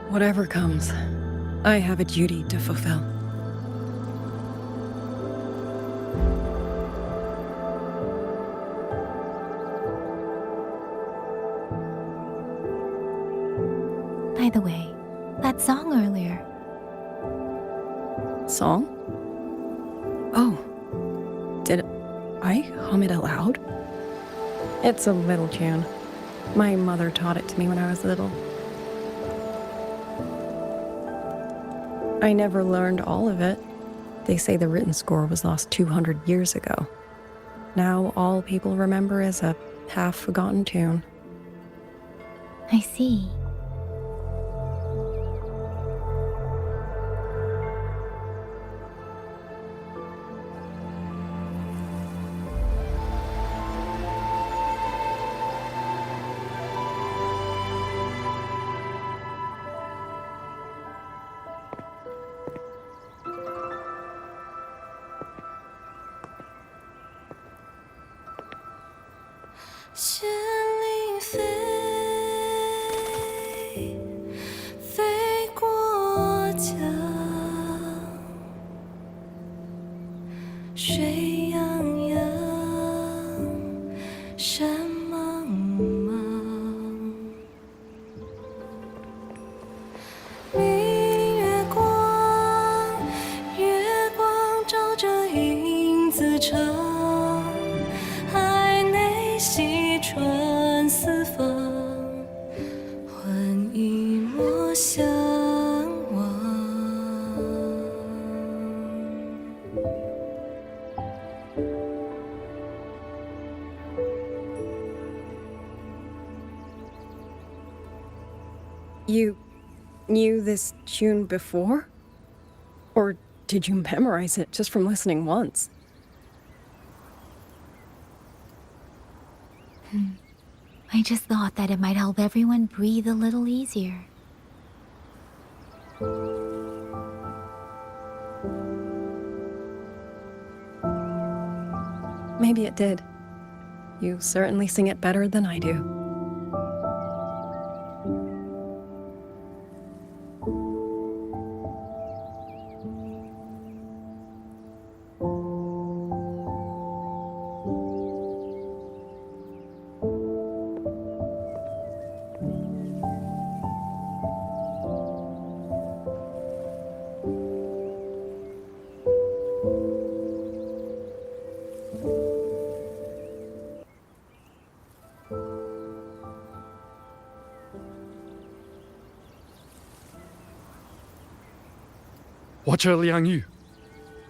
[SPEAKER 6] Whatever comes, I have a duty to fulfill.
[SPEAKER 24] By the way, that song earlier.
[SPEAKER 6] Song? Oh. Did I hum it aloud? It's a little tune. My mother taught it to me when I was little. I never learned all of it. They say the written score was lost 200 years ago. Now all people remember is a half-forgotten tune.
[SPEAKER 24] I see.
[SPEAKER 6] You knew this tune before? Or did you memorize it just from listening once?
[SPEAKER 24] I just thought that it might help everyone breathe a little easier.
[SPEAKER 6] Maybe it did. You certainly sing it better than I do.
[SPEAKER 11] Watcher Liang Yu,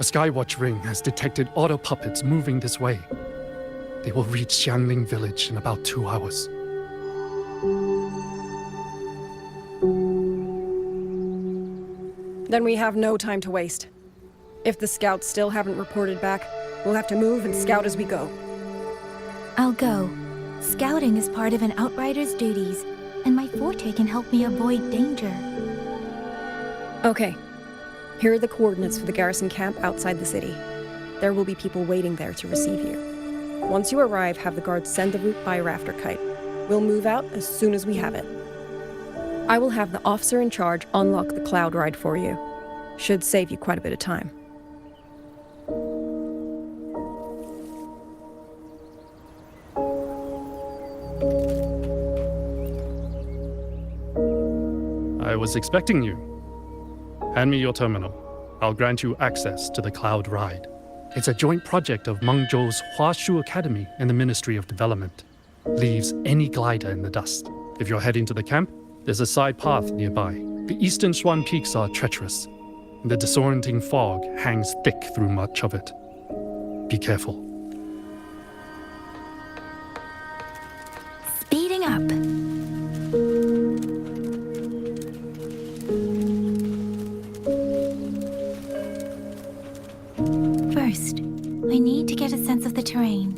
[SPEAKER 11] a Skywatch ring has detected auto puppets moving this way. They will reach Xiangling village in about 2 hours.
[SPEAKER 6] Then we have no time to waste. If the scouts still haven't reported back, we'll have to move and scout as we go.
[SPEAKER 24] I'll go. Scouting is part of an outrider's duties, and my forte can help me avoid danger.
[SPEAKER 6] Okay. Here are the coordinates for the garrison camp outside the city. There will be people waiting there to receive you. Once you arrive, have the guards send the route by rafter kite. We'll move out as soon as we have it. I will have the officer in charge unlock the cloud ride for you. Should save you quite a bit of time.
[SPEAKER 11] I was expecting you. Hand me your terminal. I'll grant you access to the Cloud Ride. It's a joint project of Mengzhou's Huashu Academy and the Ministry of Development. Leaves any glider in the dust. If you're heading to the camp, there's a side path nearby. The eastern Xuan peaks are treacherous. The disorienting fog hangs thick through much of it. Be careful.
[SPEAKER 24] Speeding up. First, I need to get a sense of the terrain.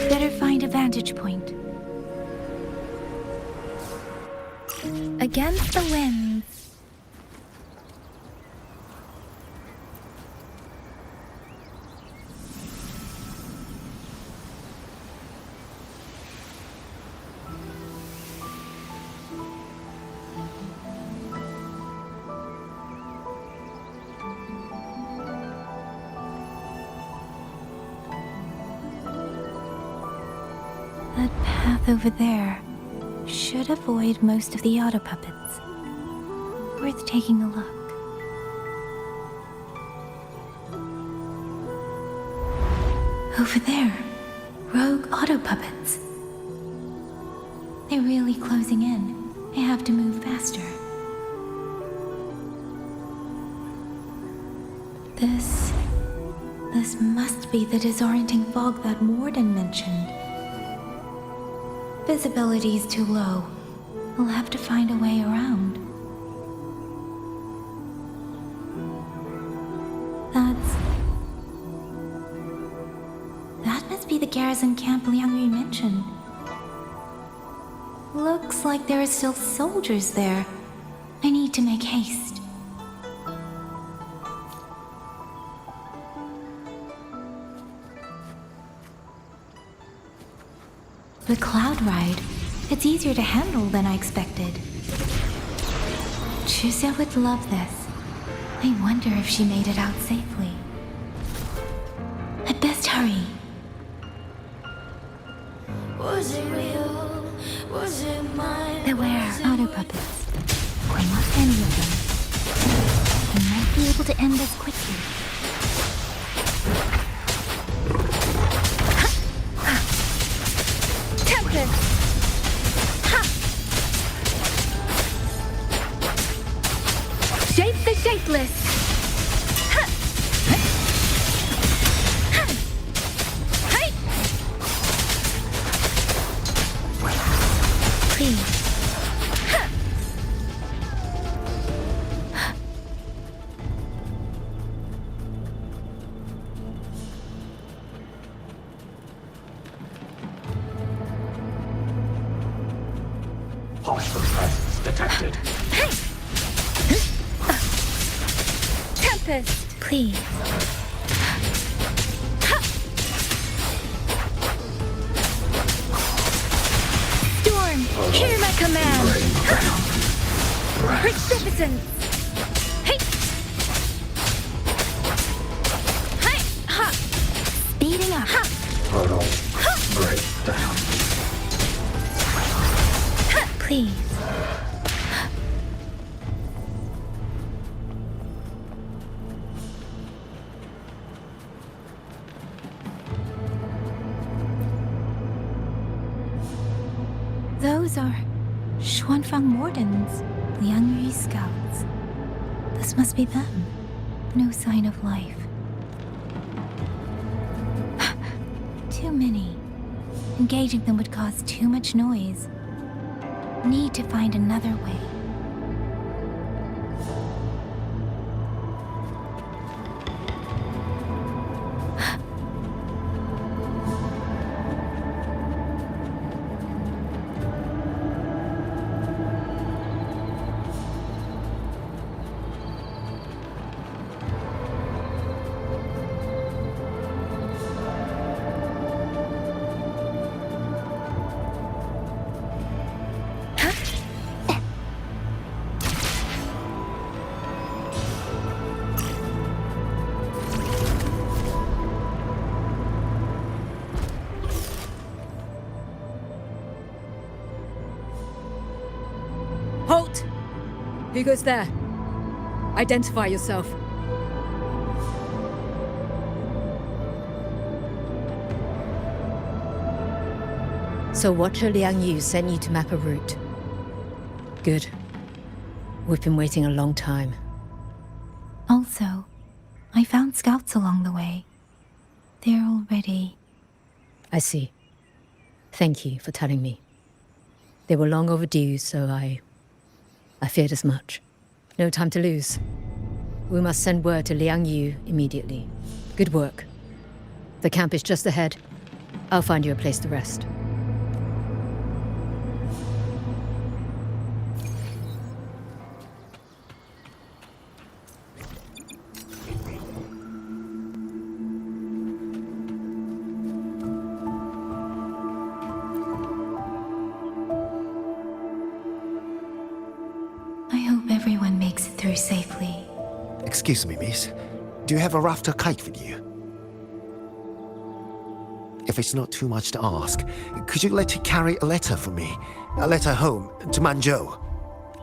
[SPEAKER 24] Better find find a vantage point. Against the winds. That path over there should avoid most of the auto puppets. Worth taking a look. Over there, rogue auto puppets. They're really closing in. I have to move faster. This must be the disorienting fog that Morden mentioned. Visibility's too low. We'll have to find a way around. That must be the garrison camp Liang Yu mentioned. Looks like there are still soldiers there. I need to make haste. The cloud ride. It's easier to handle than I expected. Chuzia would love this. I wonder if she made it out safely. I'd best hurry.
[SPEAKER 8] Was it real? Was it mine?
[SPEAKER 24] Beware, auto puppets. Or not any of them. I might be able to end this quickly.
[SPEAKER 8] Tempest!
[SPEAKER 24] Shape the shapeless! Please.
[SPEAKER 12] Hostile presence detected.
[SPEAKER 24] Tempest! Please. Storm! Hear my command! Precipitance! Hey! Hey! Ha! Speeding up!
[SPEAKER 12] Total breakdown.
[SPEAKER 24] Please. Those are Xuanfang Mordens, Liang Yu's scouts. This must be them. No sign of life. Too many. Engaging them would cause too much noise. Need to find another way.
[SPEAKER 15] Halt! Who goes there? Identify yourself.
[SPEAKER 16] So Watcher Liang Yu sent you to map a route. Good. We've been waiting a long time.
[SPEAKER 24] Also, I found scouts along the way. They're already...
[SPEAKER 16] I see. Thank you for telling me. They were long overdue, so I feared as much. No time to lose. We must send word to Liang Yu immediately. Good work. The camp is just ahead. I'll find you a place to rest.
[SPEAKER 24] through safely.
[SPEAKER 19] Excuse me, miss. Do you have a rafter kite with you? If it's not too much to ask, could you let it carry a letter for me? A letter home, to Manzhou.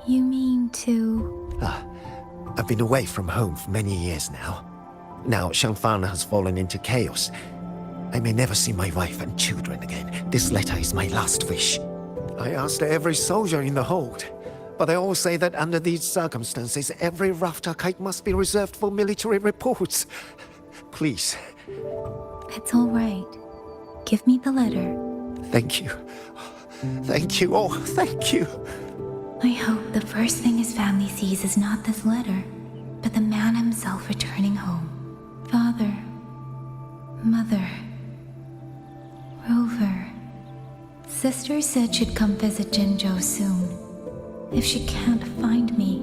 [SPEAKER 24] You mean to...
[SPEAKER 19] I've been away from home for many years now. Now Shangfang has fallen into chaos. I may never see my wife and children again. This letter is my last wish. I asked every soldier in the hold, but they all say that under these circumstances, every rafter kite must be reserved for military reports. Please.
[SPEAKER 24] It's all right. Give me the letter.
[SPEAKER 19] Thank you. Thank you. Oh, thank you.
[SPEAKER 24] I hope the first thing his family sees is not this letter, but the man himself returning home. Father, Mother, Rover. Sister said she'd come visit Jinzhou soon. If she can't find me,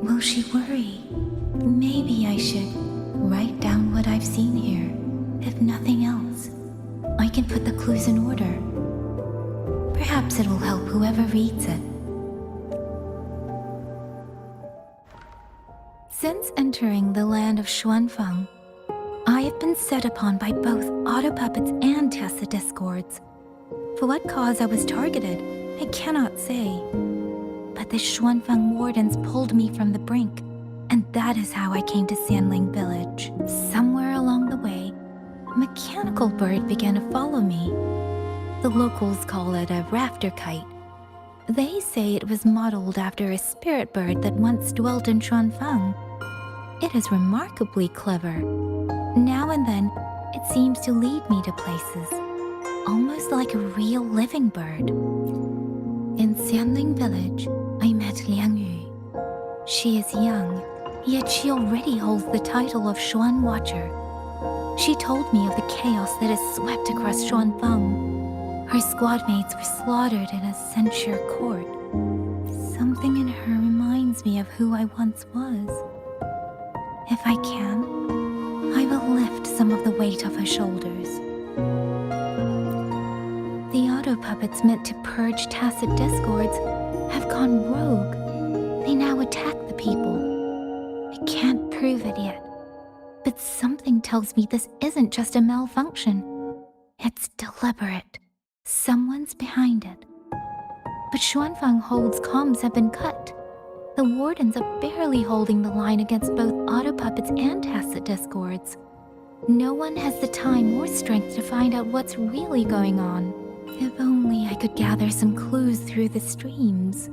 [SPEAKER 24] will she worry? Maybe I should write down what I've seen here. If nothing else, I can put the clues in order. Perhaps it will help whoever reads it. Since entering the land of Xuanfang, I have been set upon by both autopuppets and Tessa discords. For what cause I was targeted, I cannot say. But the Xuanfang wardens pulled me from the brink, and that is how I came to Sanling Village. Somewhere along the way, a mechanical bird began to follow me. The locals call it a rafter kite. They say it was modeled after a spirit bird that once dwelt in Xuanfang. It is remarkably clever. Now and then, it seems to lead me to places, almost like a real living bird. In Sanling Village, I met Liang Yu. She is young, yet she already holds the title of Xuan Watcher. She told me of the chaos that has swept across Xuanfang. Her squad mates were slaughtered in a censure court. Something in her reminds me of who I once was. If I can, I will lift some of the weight off her shoulders. The auto-puppets meant to purge tacit discords have gone rogue. They now attack the people. I can't prove it yet, but something tells me this isn't just a malfunction. It's deliberate. Someone's behind it. But Xuanfang Hold's comms have been cut. The wardens are barely holding the line against both auto-puppets and tacit discords. No one has the time or strength to find out what's really going on. If only I could gather some clues through the streams.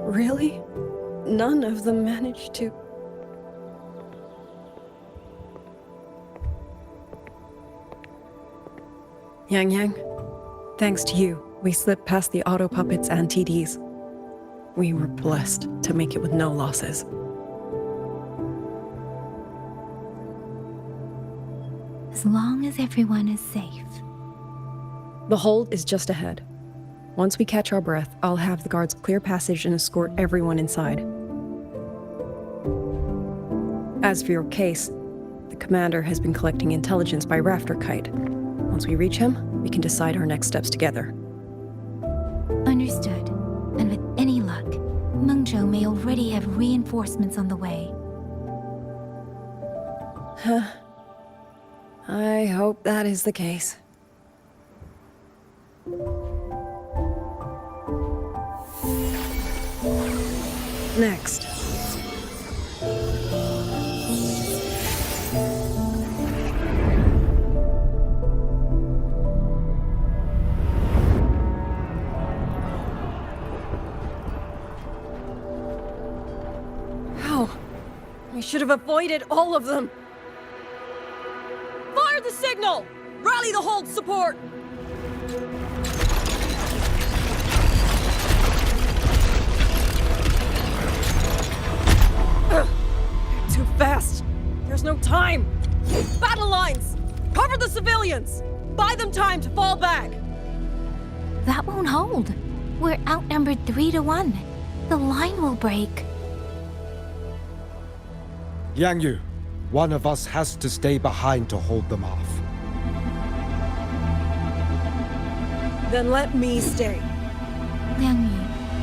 [SPEAKER 6] Really? None of them managed to... Yang, thanks to you, we slipped past the auto puppets and TDs. We were blessed to make it with no losses.
[SPEAKER 24] As long as everyone is safe.
[SPEAKER 6] The hold is just ahead. Once we catch our breath, I'll have the guards clear passage and escort everyone inside. As for your case, the commander has been collecting intelligence by Rafter Kite. Once we reach him, we can decide our next steps together.
[SPEAKER 24] Understood. And with any luck, Mengzhou may already have reinforcements on the way.
[SPEAKER 6] I hope that is the case. Next. How? We should have avoided all of them. Fire the signal! Rally the hold support! Too fast! There's no time! Battle lines! Cover the civilians! Buy them time to fall back!
[SPEAKER 24] That won't hold. We're outnumbered 3-1. The line will break.
[SPEAKER 2] Yang Yu, one of us has to stay behind to hold them off.
[SPEAKER 6] Then let me stay.
[SPEAKER 24] Liang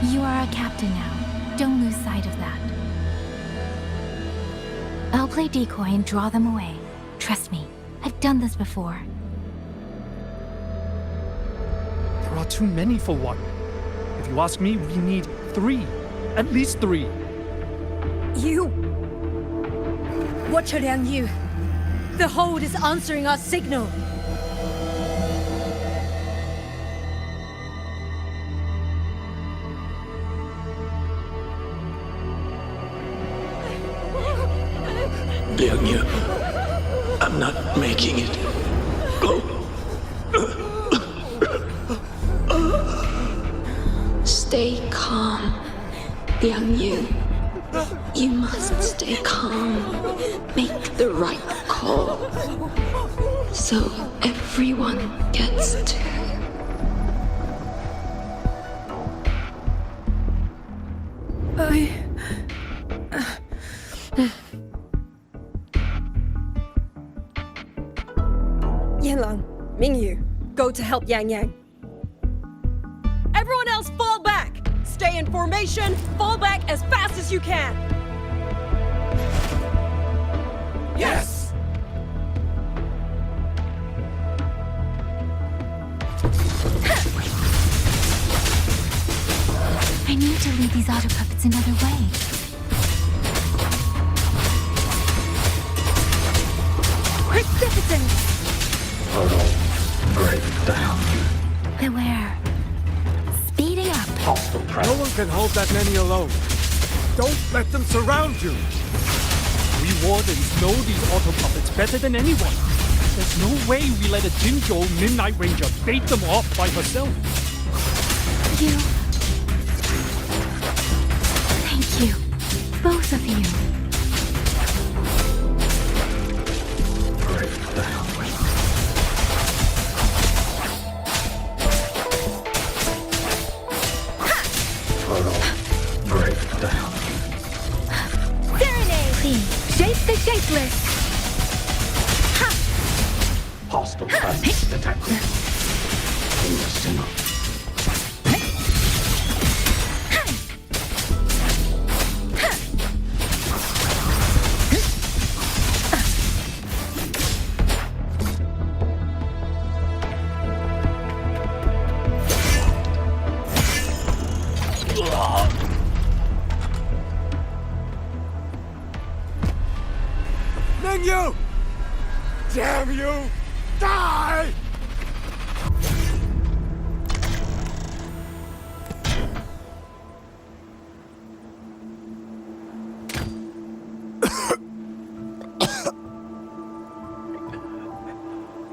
[SPEAKER 24] Yi, you are a captain now. Don't lose sight of that. I'll play decoy and draw them away. Trust me, I've done this before.
[SPEAKER 11] There are too many for one. If you ask me, we need 3. At least 3.
[SPEAKER 15] You! Watcher Liang Yu! The hold is answering our signal!
[SPEAKER 12] Liang Yu, I'm not making it. Go.
[SPEAKER 9] Stay calm, Liang Yu. You must stay calm. Make the right call. So everyone gets to.
[SPEAKER 6] Yanlang, Mingyu, go to help Yang Yang. Everyone else fall back! Stay in formation, fall back as fast as you can!
[SPEAKER 12] Yes!
[SPEAKER 24] I need to lead these auto puppets another way.
[SPEAKER 15] Precipitance!
[SPEAKER 12] Portal break down.
[SPEAKER 24] Beware. Speeding up.
[SPEAKER 12] Hostile
[SPEAKER 2] No
[SPEAKER 12] presence.
[SPEAKER 2] one can hold that many alone. Don't let them surround you.
[SPEAKER 11] We wardens know these auto puppets better than anyone. There's no way we let a Jinzhou Midnight Ranger bait them off by herself.
[SPEAKER 24] You. Thank you. Both of you.
[SPEAKER 12] Break down. Portal break down.
[SPEAKER 15] Serenade!
[SPEAKER 24] Please.
[SPEAKER 15] Shape the shapeless!
[SPEAKER 12] Hostile presence detected. Signal.
[SPEAKER 2] Mingyu! Damn you! Die!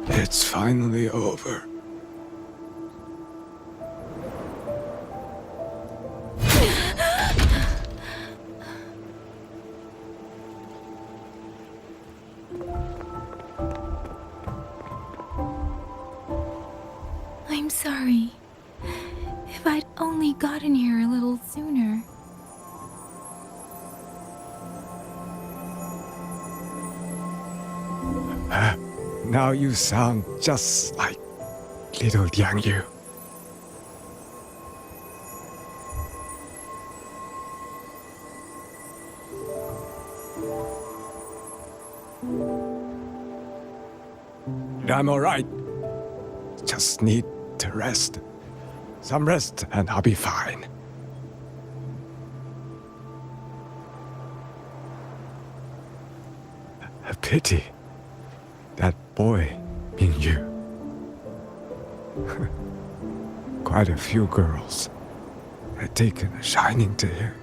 [SPEAKER 2] It's finally over.
[SPEAKER 24] I'm sorry. If I'd only gotten here a little sooner.
[SPEAKER 2] Now you sound just like little Liang Yu. I'm alright. Just need to rest. Some rest and I'll be fine. A pity. That boy, Mingyu. Quite a few girls had taken a shining to him.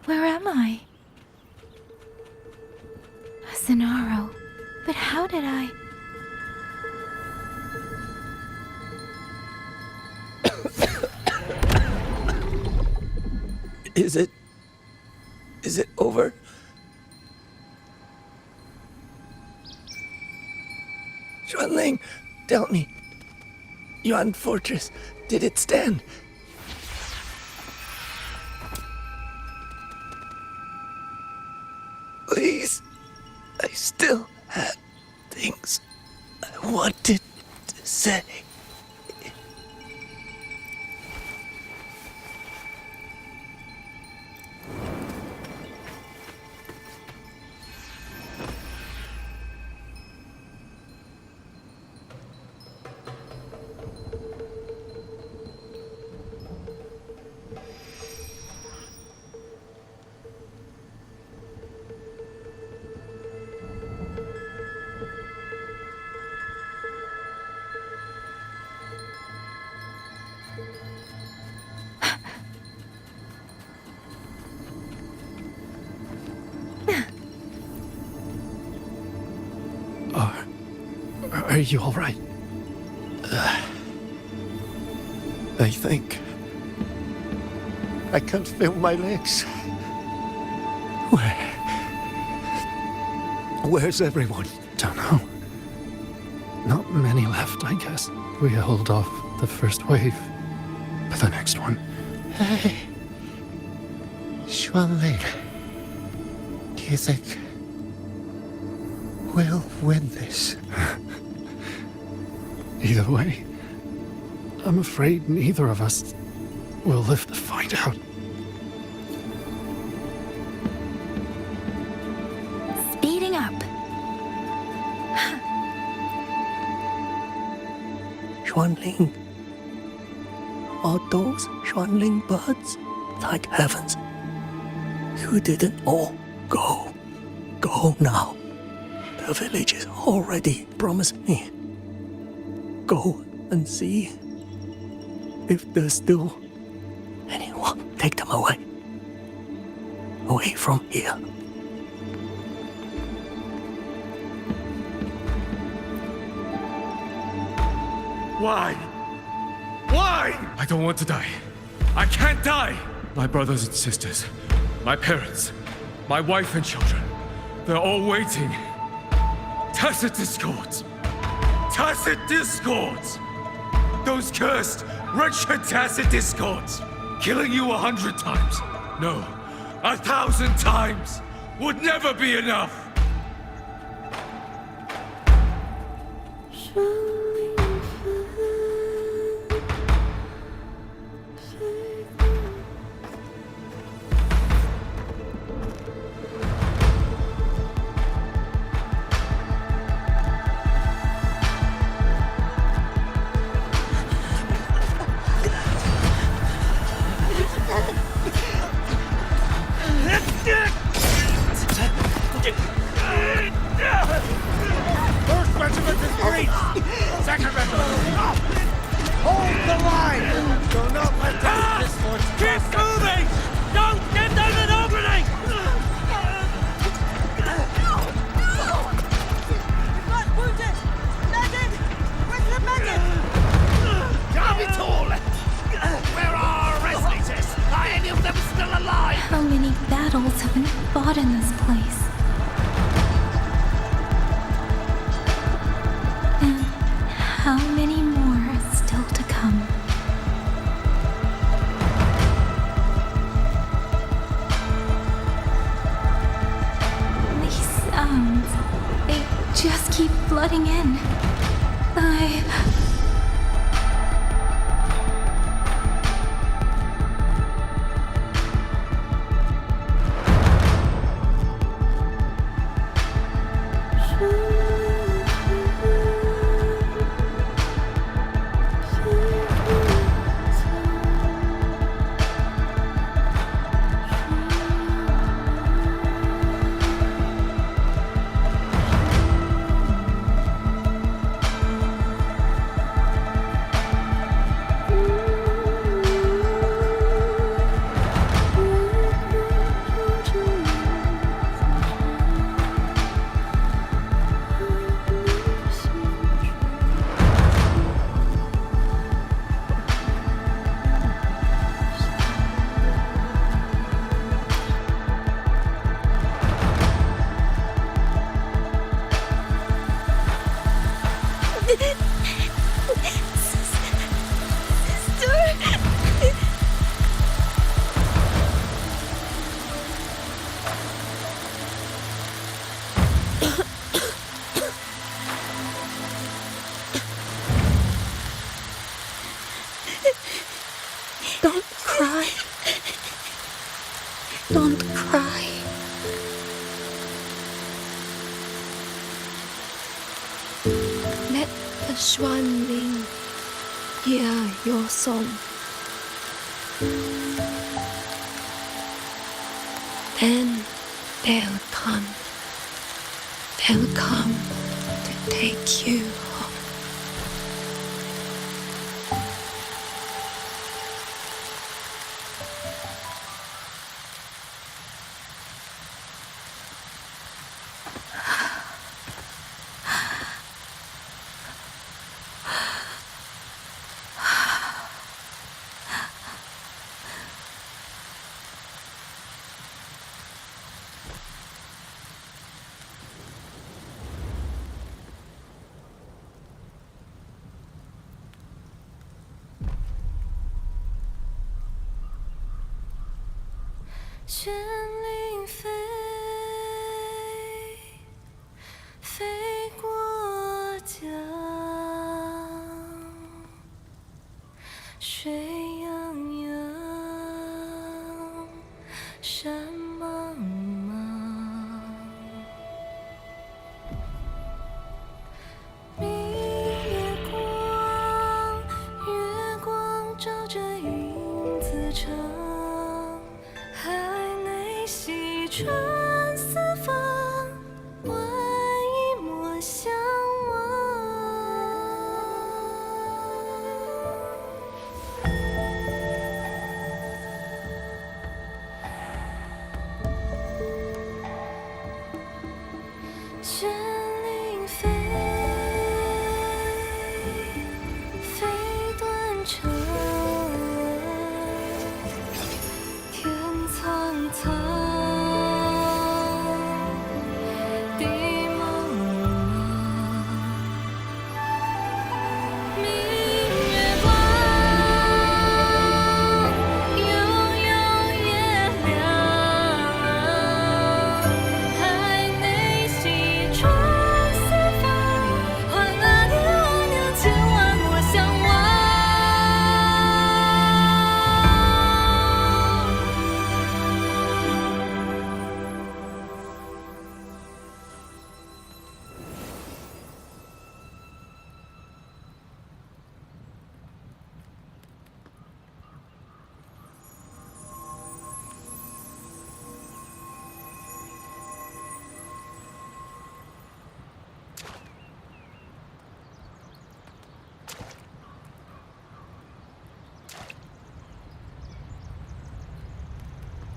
[SPEAKER 24] Where am I? Zenaro. But how did I...
[SPEAKER 3] Is it over? Xuanling, tell me. Yuan Fortress, did it stand? Please, I still had things I wanted to say.
[SPEAKER 11] Are you all right?
[SPEAKER 3] I think I can't feel my legs. Where's everyone?
[SPEAKER 11] Don't know. Not many left, I guess. We held off the first wave, but the next one.
[SPEAKER 19] Hey, Xuanling, do you think we'll win this?
[SPEAKER 11] Either way, I'm afraid neither of us will live to find out.
[SPEAKER 24] Speeding up.
[SPEAKER 3] Xuanling. Are those Xuanling birds? Thank heavens. You didn't all go. Go now. The village is already promised me. Go and see if there's still anyone. Take them away. Away from here.
[SPEAKER 2] Why? Why? I don't want to die. I can't die! My brothers and sisters, my parents, my wife and children, they're all waiting. Tacit discords! Tacit discords! Those cursed, wretched tacit discords! Killing you 100 times, no, 1,000 times would never be enough!
[SPEAKER 13] First regiment is breached! Second regiment, up! Hold the line! Do not let them disforce. Keep moving! Don't give them an opening!
[SPEAKER 17] We've got wounded! Medic! Where's the medic?
[SPEAKER 13] Gavitul! Where are our resonates? Are any of them still alive?
[SPEAKER 24] How many battles have been fought in this place? And how many more are still to come? These sounds, they just keep flooding in.
[SPEAKER 14] Don't cry. Don't cry. Let the Xuanling hear your song. Then they'll come. They'll come to take you home.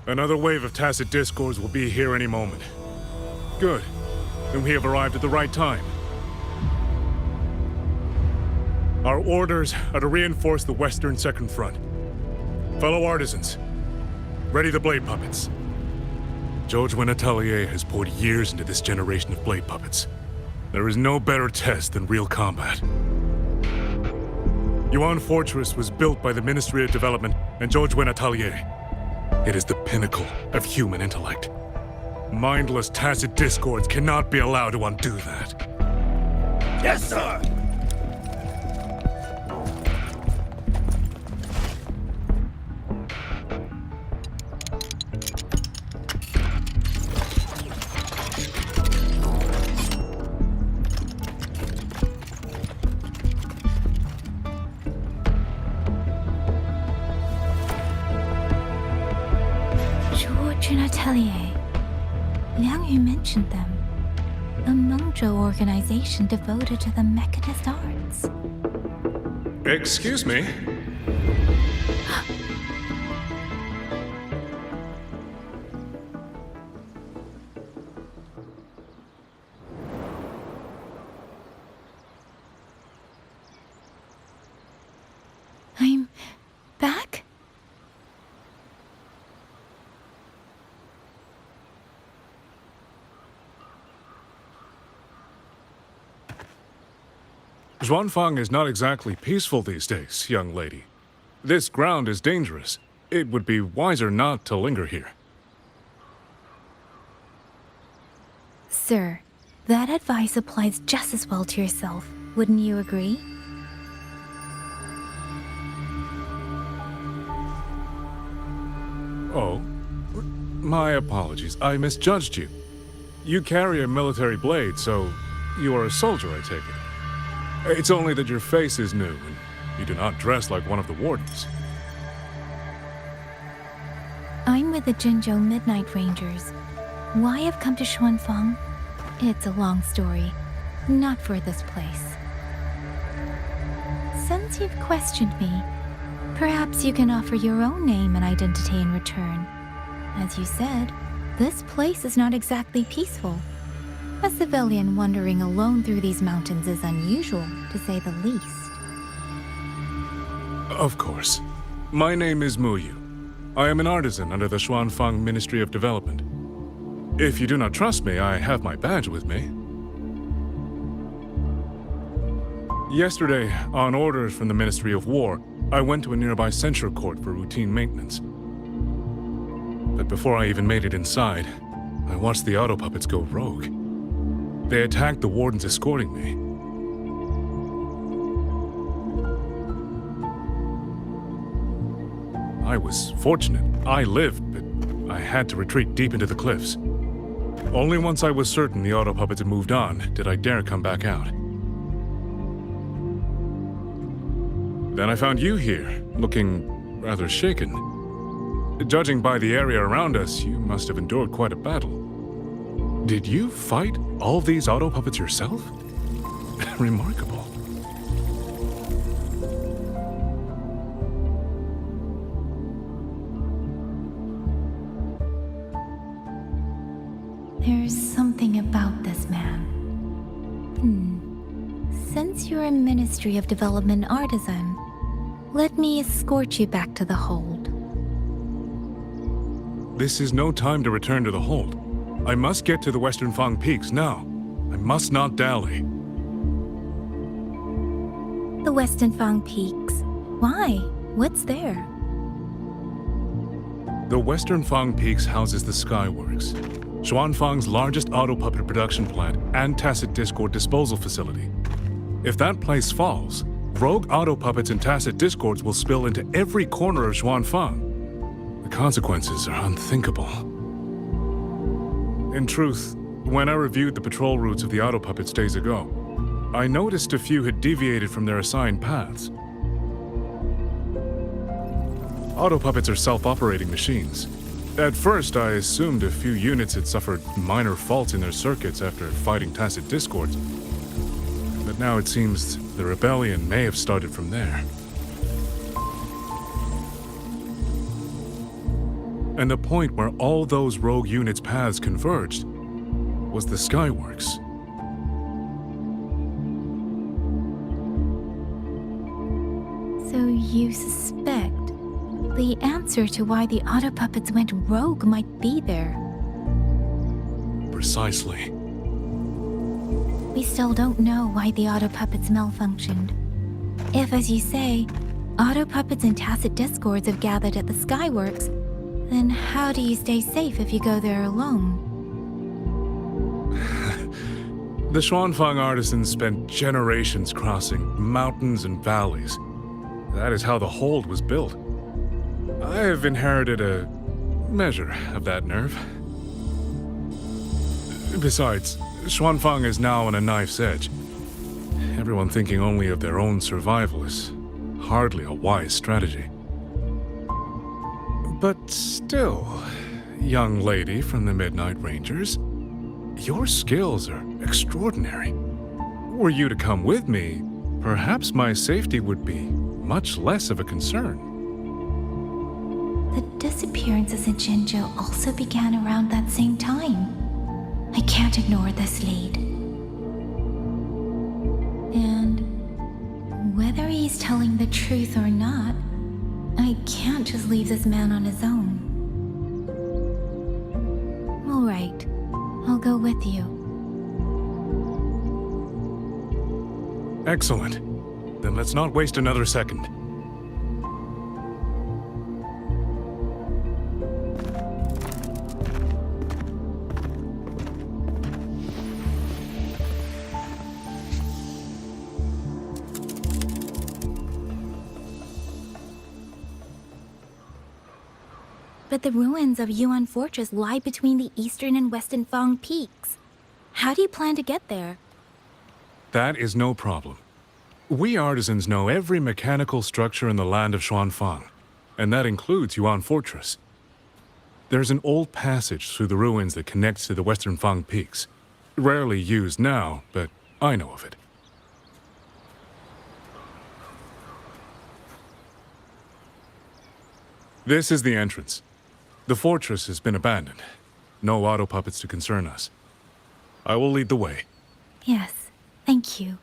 [SPEAKER 7] Another wave of tacit discords will be here any moment. Good. Then we have arrived at the right time. Our orders are to reinforce the Western Second Front. Fellow artisans, ready the blade puppets. WuWa Atelier has poured years into this generation of blade puppets. There is no better test than real combat. Yuan Fortress was built by the Ministry of Development and WuWa Atelier. It is the pinnacle of human intellect. Mindless tacit discords cannot be allowed to undo that.
[SPEAKER 13] Yes, sir!
[SPEAKER 24] Atelier. Liang Yu mentioned them. A Mengzhou organization devoted to the mechanist arts.
[SPEAKER 7] Excuse me?
[SPEAKER 24] I'm back?
[SPEAKER 7] Xuanfang is not exactly peaceful these days, young lady. This ground is dangerous. It would be wiser not to linger here.
[SPEAKER 24] Sir, that advice applies just as well to yourself. Wouldn't you agree?
[SPEAKER 7] Oh, my apologies. I misjudged you. You carry a military blade, so you are a soldier, I take it. It's only that your face is new, and you do not dress like one of the wardens.
[SPEAKER 24] I'm with the Jinzhou Midnight Rangers. Why I've come to Xuanfang? It's a long story. Not for this place. Since you've questioned me, perhaps you can offer your own name and identity in return. As you said, this place is not exactly peaceful. A civilian wandering alone through these mountains is unusual, to say the least.
[SPEAKER 7] Of course. My name is Muyu. I am an artisan under the Xuanfang Ministry of Development. If you do not trust me, I have my badge with me. Yesterday, on orders from the Ministry of War, I went to a nearby censure court for routine maintenance. But before I even made it inside, I watched the auto puppets go rogue. They attacked the wardens escorting me. I was fortunate. I lived, but I had to retreat deep into the cliffs. Only once I was certain the auto puppets had moved on did I dare come back out. Then I found you here, looking rather shaken. Judging by the area around us, you must have endured quite a battle. Did you fight all these auto puppets yourself? Remarkable.
[SPEAKER 24] There's something about this man. Since you're a Ministry of Development artisan, let me escort you back to the hold.
[SPEAKER 7] This is no time to return to the hold. I must get to the Western Fang Peaks now. I must not dally.
[SPEAKER 24] The Western Fang Peaks. Why? What's there?
[SPEAKER 7] The Western Fang Peaks houses the Skyworks, Xuanfang's largest auto puppet production plant and tacit discord disposal facility. If that place falls, rogue auto puppets and tacit discords will spill into every corner of Xuanfang. The consequences are unthinkable. In truth, when I reviewed the patrol routes of the auto puppets days ago, I noticed a few had deviated from their assigned paths. Auto puppets are self-operating machines. At first, I assumed a few units had suffered minor faults in their circuits after fighting tacit discords. But now it seems the rebellion may have started from there. And the point where all those rogue units' paths converged was the Skyworks.
[SPEAKER 24] So you suspect the answer to why the auto puppets went rogue might be there?
[SPEAKER 7] Precisely.
[SPEAKER 24] We still don't know why the auto puppets malfunctioned. If, as you say, auto puppets and tacit discords have gathered at the Skyworks, then how do you stay safe if you go there alone?
[SPEAKER 7] The Xuanfang artisans spent generations crossing mountains and valleys. That is how the hold was built. I have inherited a measure of that nerve. Besides, Xuanfang is now on a knife's edge. Everyone thinking only of their own survival is hardly a wise strategy. But still, young lady from the Midnight Rangers, your skills are extraordinary. Were you to come with me, perhaps my safety would be much less of a concern.
[SPEAKER 24] The disappearances in Jinzhou also began around that same time. I can't ignore this lead. And whether he's telling the truth or not, I can't just leave this man on his own. All right, I'll go with you.
[SPEAKER 7] Excellent. Then let's not waste another second.
[SPEAKER 24] But the ruins of Yuan Fortress lie between the eastern and western Fang peaks. How do you plan to get there?
[SPEAKER 7] That is no problem. We artisans know every mechanical structure in the land of Xuanfang, and that includes Yuan Fortress. There's an old passage through the ruins that connects to the western Fang peaks. Rarely used now, but I know of it. This is the entrance. The fortress has been abandoned. No auto puppets to concern us. I will lead the way.
[SPEAKER 24] Yes, thank you.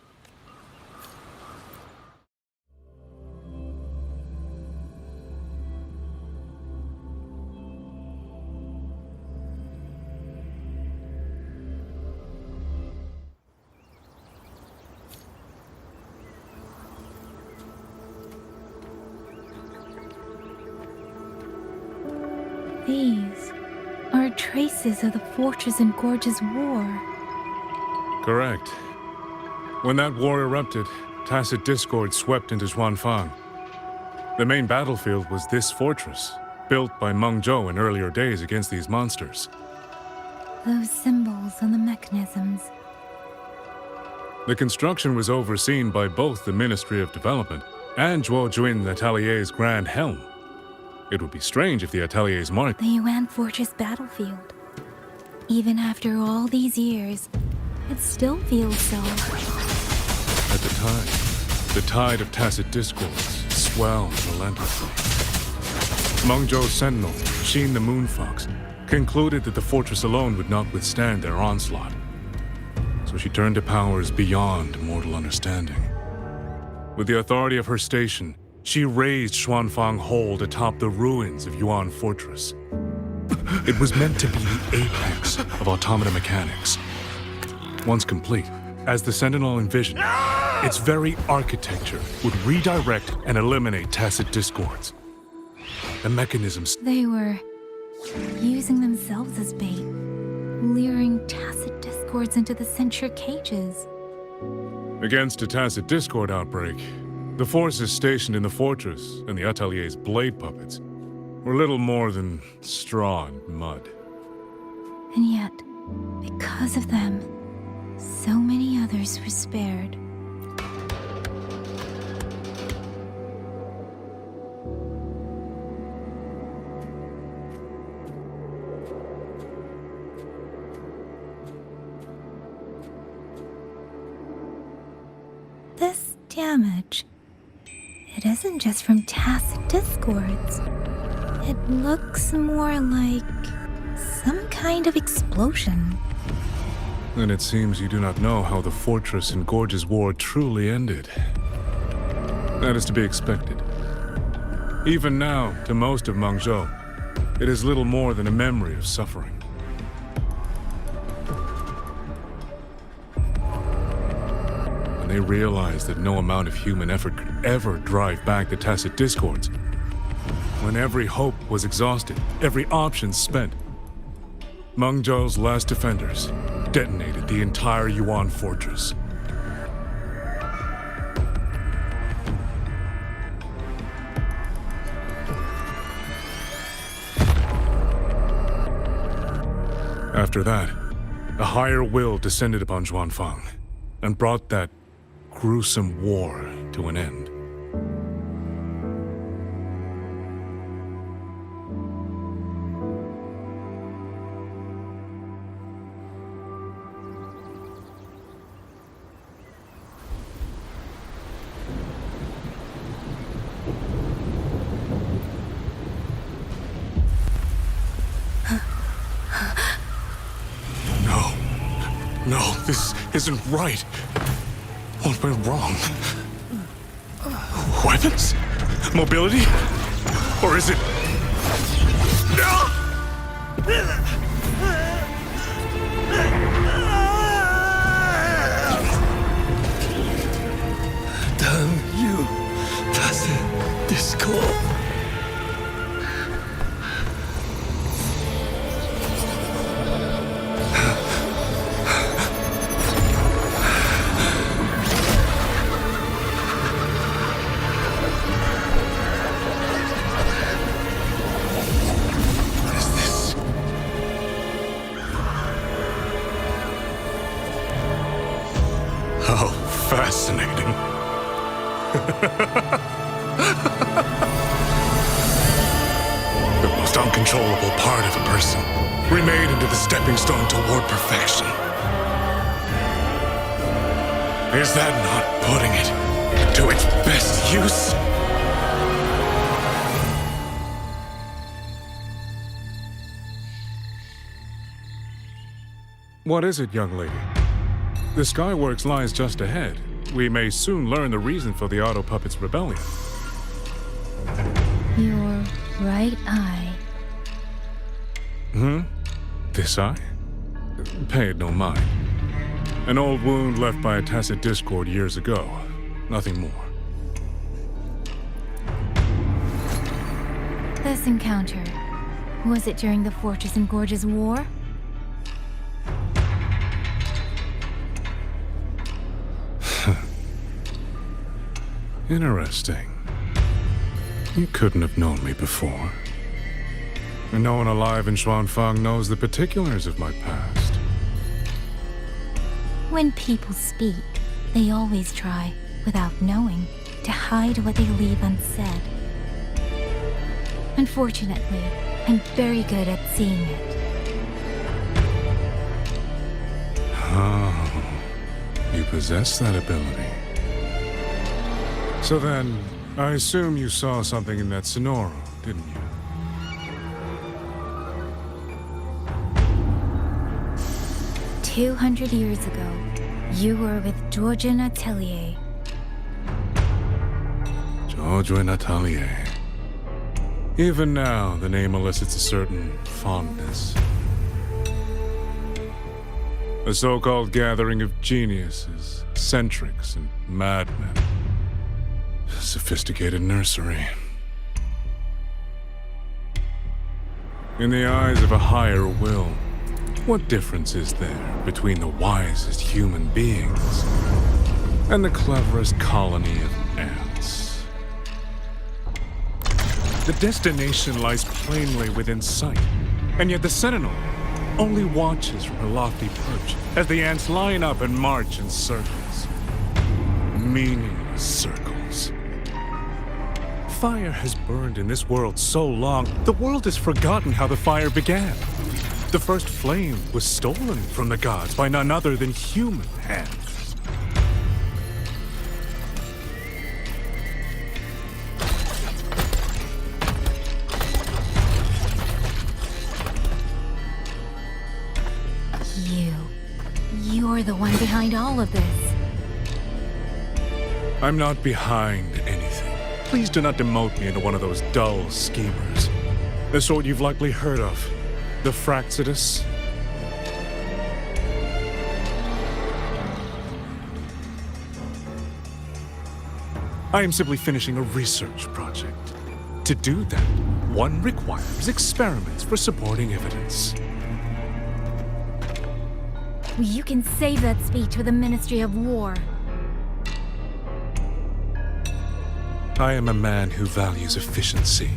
[SPEAKER 24] These are traces of the Fortress and Gorge's war.
[SPEAKER 7] Correct. When that war erupted, tacit discord swept into Xuanfang. The main battlefield was this fortress, built by Meng Zhou in earlier days against these monsters.
[SPEAKER 24] Those symbols on the mechanisms.
[SPEAKER 7] The construction was overseen by both the Ministry of Development and Zhuo Jun Atelier's Grand Helm. It would be strange if the Atelier's mark...
[SPEAKER 24] The Yuan Fortress battlefield. Even after all these years, it still feels so.
[SPEAKER 7] At the tide of tacit discords swelled relentlessly. Meng Zhou's sentinel, Xin the Moonfox, concluded that the fortress alone would not withstand their onslaught. So she turned to powers beyond mortal understanding. With the authority of her station, she raised Xuanfang Hold atop the ruins of Yuan Fortress. It was meant to be the apex of automata mechanics. Once complete, as the Sentinel envisioned, its very architecture would redirect and eliminate tacit discords. The mechanisms...
[SPEAKER 24] They were using themselves as bait, luring tacit discords into the censure cages.
[SPEAKER 7] Against a tacit discord outbreak, the forces stationed in the fortress and the Atelier's blade puppets were little more than straw and mud.
[SPEAKER 24] And yet, because of them, so many others were spared. This damage, it isn't just from tacit discords. It looks more like some kind of explosion.
[SPEAKER 7] And it seems you do not know how the Fortress and Gorge's war truly ended. That is to be expected. Even now, to most of Meng Zhou, it is little more than a memory of suffering. When they realized that no amount of human effort could ever drive back the tacit discords, when every hope was exhausted, every option spent, Meng Zhou's last defenders detonated the entire Yuan Fortress. After that, a higher will descended upon Xuanfang and brought that gruesome war to an end. No, this isn't right. What went wrong? Weapons? Mobility? Or is it...
[SPEAKER 3] Damn you, tacit discord.
[SPEAKER 7] The most uncontrollable part of a person, remade into the stepping stone toward perfection. Is that not putting it to its best use? What is it, young lady? The Skyworks lies just ahead. We may soon learn the reason for the Auto Puppet's rebellion.
[SPEAKER 24] Your right eye.
[SPEAKER 7] This eye? Pay it no mind. An old wound left by a tacit discord years ago. Nothing more.
[SPEAKER 24] This encounter, was it during the Fortress and Gorges War?
[SPEAKER 7] Interesting. You couldn't have known me before. And no one alive in Xuanfang knows the particulars of my past.
[SPEAKER 24] When people speak, they always try, without knowing, to hide what they leave unsaid. Unfortunately, I'm very good at seeing it.
[SPEAKER 7] Oh, you possess that ability. So then, I assume you saw something in that Sonoro, didn't you?
[SPEAKER 24] "200 years ago, you were with Georgian Atelier."
[SPEAKER 7] Georgian Atelier. Even now, the name elicits a certain fondness. A so-called gathering of geniuses, eccentrics, and madmen. A sophisticated nursery. In the eyes of a higher will, what difference is there between the wisest human beings and the cleverest colony of ants? The destination lies plainly within sight, and yet the Sentinel only watches from her lofty perch as the ants line up and march in circles. Meaningless circles. Fire has burned in this world so long, the world has forgotten how the fire began. The first flame was stolen from the gods by none other than human hands.
[SPEAKER 24] You're the one behind all of this.
[SPEAKER 7] I'm not behind anything. Please do not demote me into one of those dull schemers. The sort you've likely heard of. The Fraxidus. I am simply finishing a research project. To do that, one requires experiments for supporting evidence.
[SPEAKER 24] You can save that speech for the Ministry of War.
[SPEAKER 7] I am a man who values efficiency.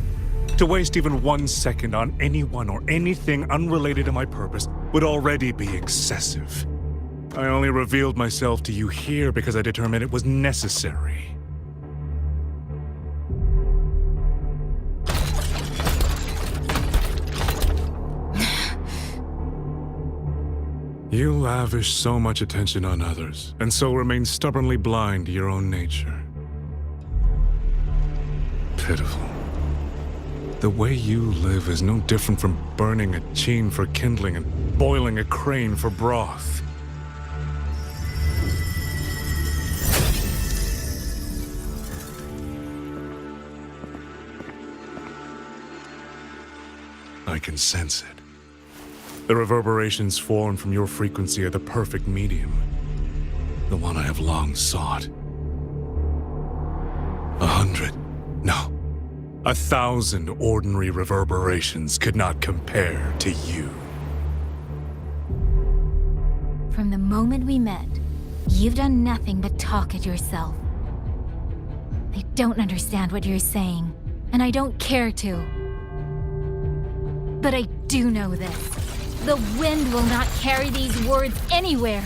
[SPEAKER 7] To waste even 1 second on anyone or anything unrelated to my purpose would already be excessive. I only revealed myself to you here because I determined it was necessary. You lavish so much attention on others, and so remain stubbornly blind to your own nature. Pitiful. The way you live is no different from burning a chine for kindling and boiling a crane for broth. I can sense it. The reverberations formed from your frequency are the perfect medium. The one I have long sought. 100, no, 1,000 ordinary reverberations could not compare to you.
[SPEAKER 24] From the moment we met, you've done nothing but talk at yourself. I don't understand what you're saying, and I don't care to. But I do know this. The wind will not carry these words anywhere.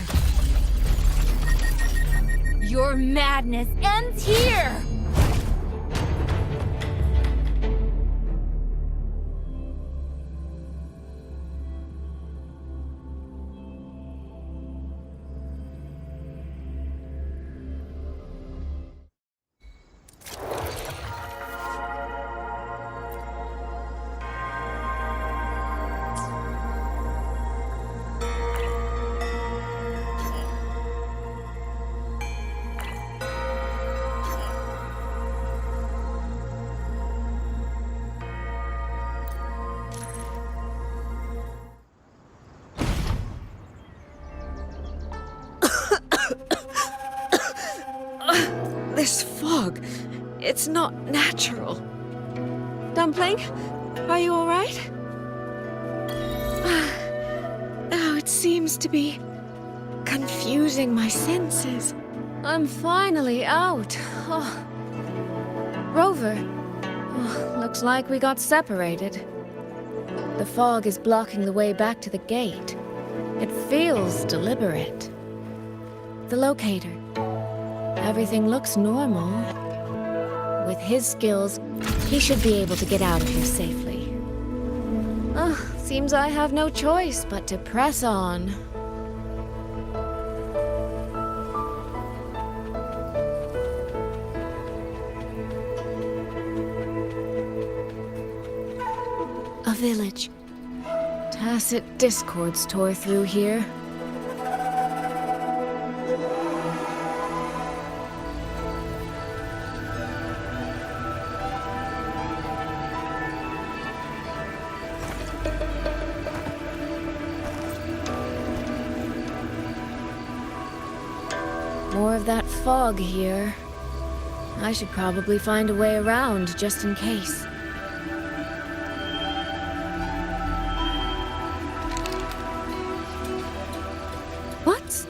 [SPEAKER 24] Your madness ends here!
[SPEAKER 14] It's not natural. Dumpling, are you all right? Now it seems to be confusing my senses. I'm finally out. Oh. Rover, looks like we got separated. The fog is blocking the way back to the gate. It feels deliberate. The locator. Everything looks normal. With his skills, he should be able to get out of here safely. Seems I have no choice but to press on. A village. Tacit discords tore through here. More of that fog here. I should probably find a way around just in case. What?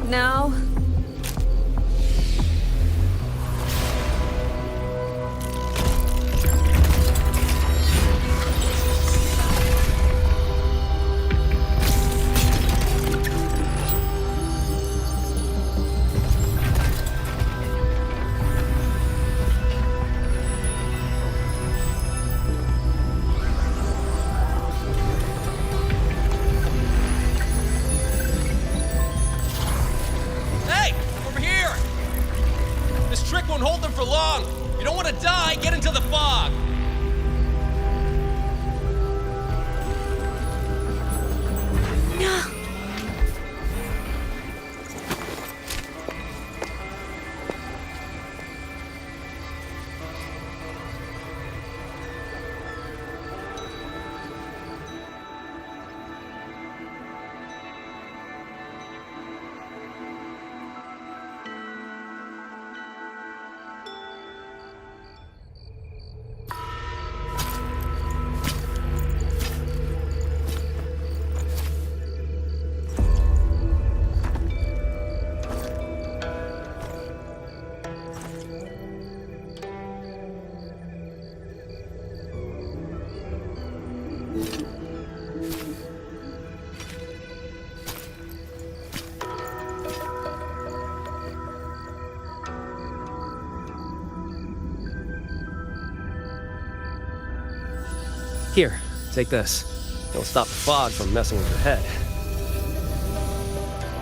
[SPEAKER 14] Now?
[SPEAKER 4] Won't hold them for long. You don't want to die, get into the fog.
[SPEAKER 14] No.
[SPEAKER 4] Here, take this. It'll stop the fog from messing with your head.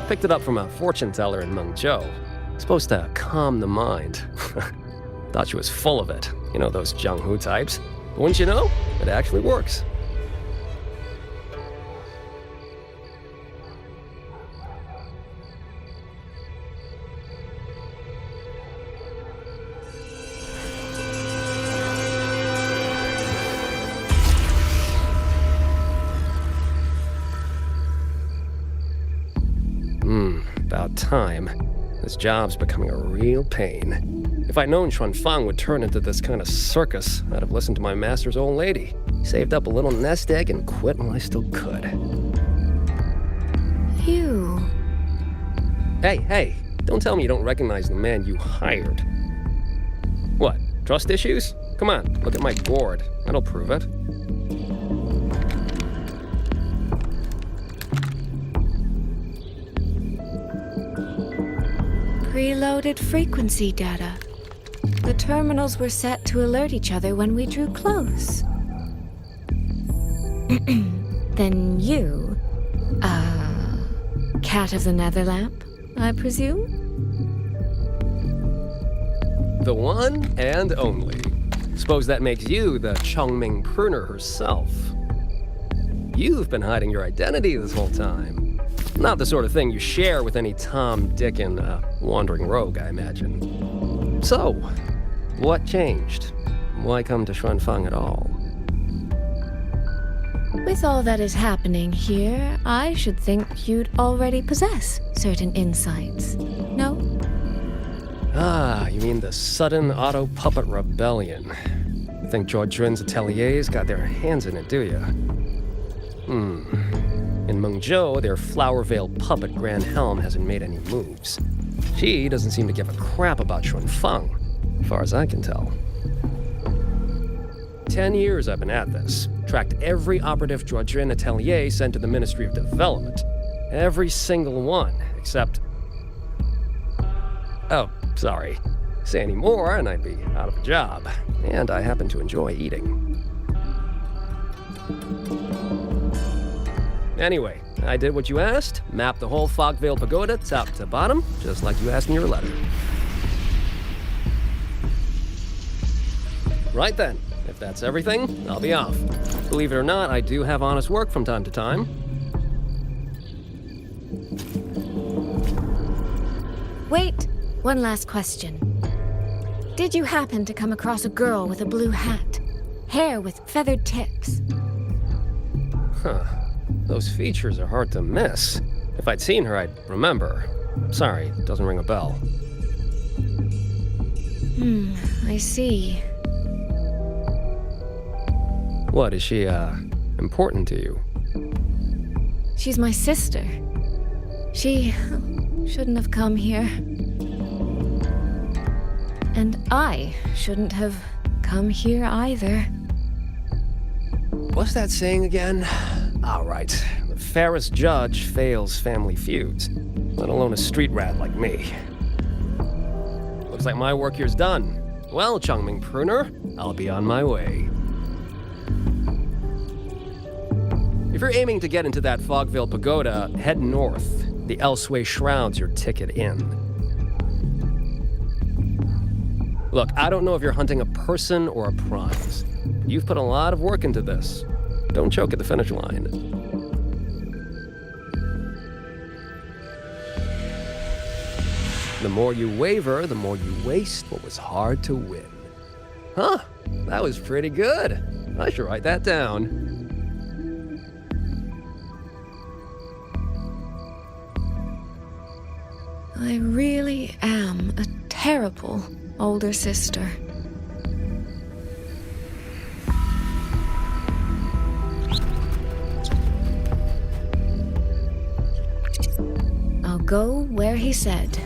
[SPEAKER 4] Picked it up from a fortune teller in Mengzhou. Supposed to calm the mind. Thought she was full of it. You know, those Jianghu types. But wouldn't you know? It actually works. About time. This job's becoming a real pain. If I'd known Xuanfang would turn into this kind of circus, I'd have listened to my master's old lady. Saved up a little nest egg and quit while I still could.
[SPEAKER 14] You.
[SPEAKER 4] Hey, don't tell me you don't recognize the man you hired. What, trust issues? Come on, look at my board. That'll prove it.
[SPEAKER 14] Preloaded frequency data. The terminals were set to alert each other when we drew close. Then you, cat of the Netherlamp, I presume?
[SPEAKER 4] The one and only. Suppose that makes you the Chongming pruner herself. You've been hiding your identity this whole time. Not the sort of thing you share with any Tom, Dick, and wandering rogue, I imagine. So, what changed? Why come to Xuanfang at all?
[SPEAKER 14] With all that is happening here, I should think you'd already possess certain insights. No?
[SPEAKER 4] Ah, you mean the sudden auto-puppet rebellion. You think Zhuojuan's ateliers got their hands in it, do you? In Mengzhou, their flower-veiled puppet Grand Helm hasn't made any moves. She doesn't seem to give a crap about Xuanfang, as far as I can tell. 10 years I've been at this. Tracked every operative Zhuojuan atelier sent to the Ministry of Development. Every single one, except... Oh, sorry. Say any more and I'd be out of a job. And I happen to enjoy eating. Anyway, I did what you asked, mapped the whole Fogvale Pagoda top to bottom, just like you asked in your letter. Right then, if that's everything, I'll be off. Believe it or not, I do have honest work from time to time.
[SPEAKER 14] Wait, one last question. Did you happen to come across a girl with a blue hat? Hair with feathered tips?
[SPEAKER 4] Huh. Those features are hard to miss. If I'd seen her, I'd remember. Sorry, doesn't ring a bell.
[SPEAKER 14] I see.
[SPEAKER 4] What, is she, important to you?
[SPEAKER 14] She's my sister. She shouldn't have come here. And I shouldn't have come here either.
[SPEAKER 4] What's that saying again? All right. The fairest judge fails family feuds, let alone a street rat like me. Looks like my work here's done. Well, Chongming Pruner, I'll be on my way. If you're aiming to get into that Fogvale Pagoda, head north. The Elseway Shroud's your ticket in. Look, I don't know if you're hunting a person or a prize. You've put a lot of work into this. Don't choke at the finish line. The more you waver, the more you waste what was hard to win. Huh, that was pretty good. I should write that down.
[SPEAKER 14] I really am a terrible older sister. I'll go where he said.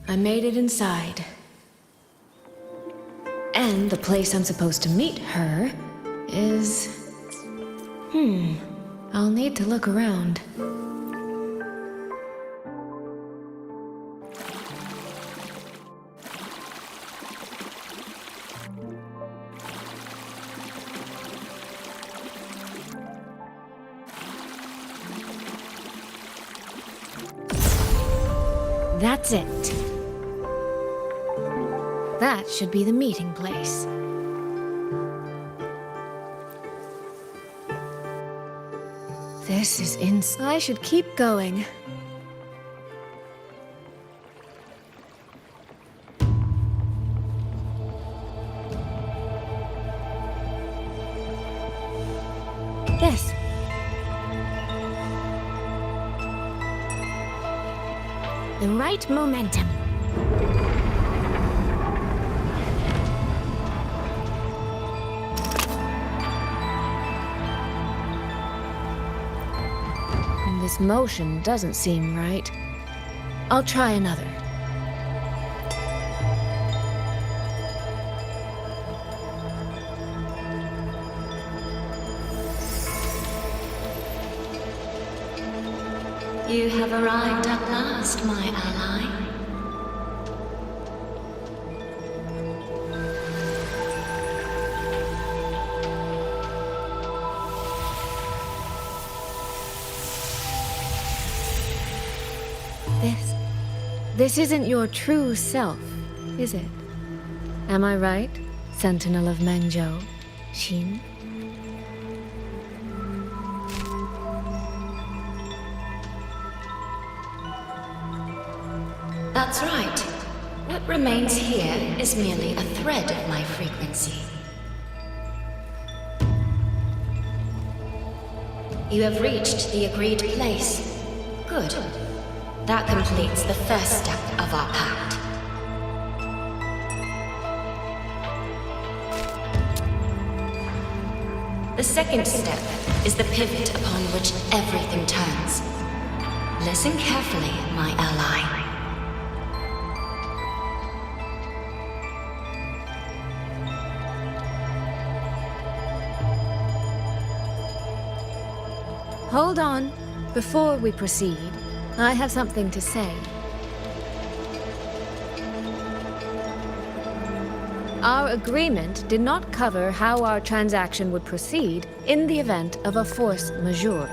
[SPEAKER 14] I made it inside. And the place I'm supposed to meet her is...
[SPEAKER 5] I'll need to look around. That's it. That should be the meeting place. This is I should keep going. Yes. The right momentum. This motion doesn't seem right. I'll try another.
[SPEAKER 8] You have arrived at last, my ally.
[SPEAKER 5] This isn't your true self, is it? Am I right, Sentinel of Mengzhou, Xin?
[SPEAKER 8] That's right. What remains here is merely a thread of my frequency. You have reached the agreed place. Good. That completes the first step of our pact. The second step is the pivot upon which everything turns. Listen carefully, my ally.
[SPEAKER 5] Hold on. Before we proceed, I have something to say. Our agreement did not cover how our transaction would proceed in the event of a force majeure.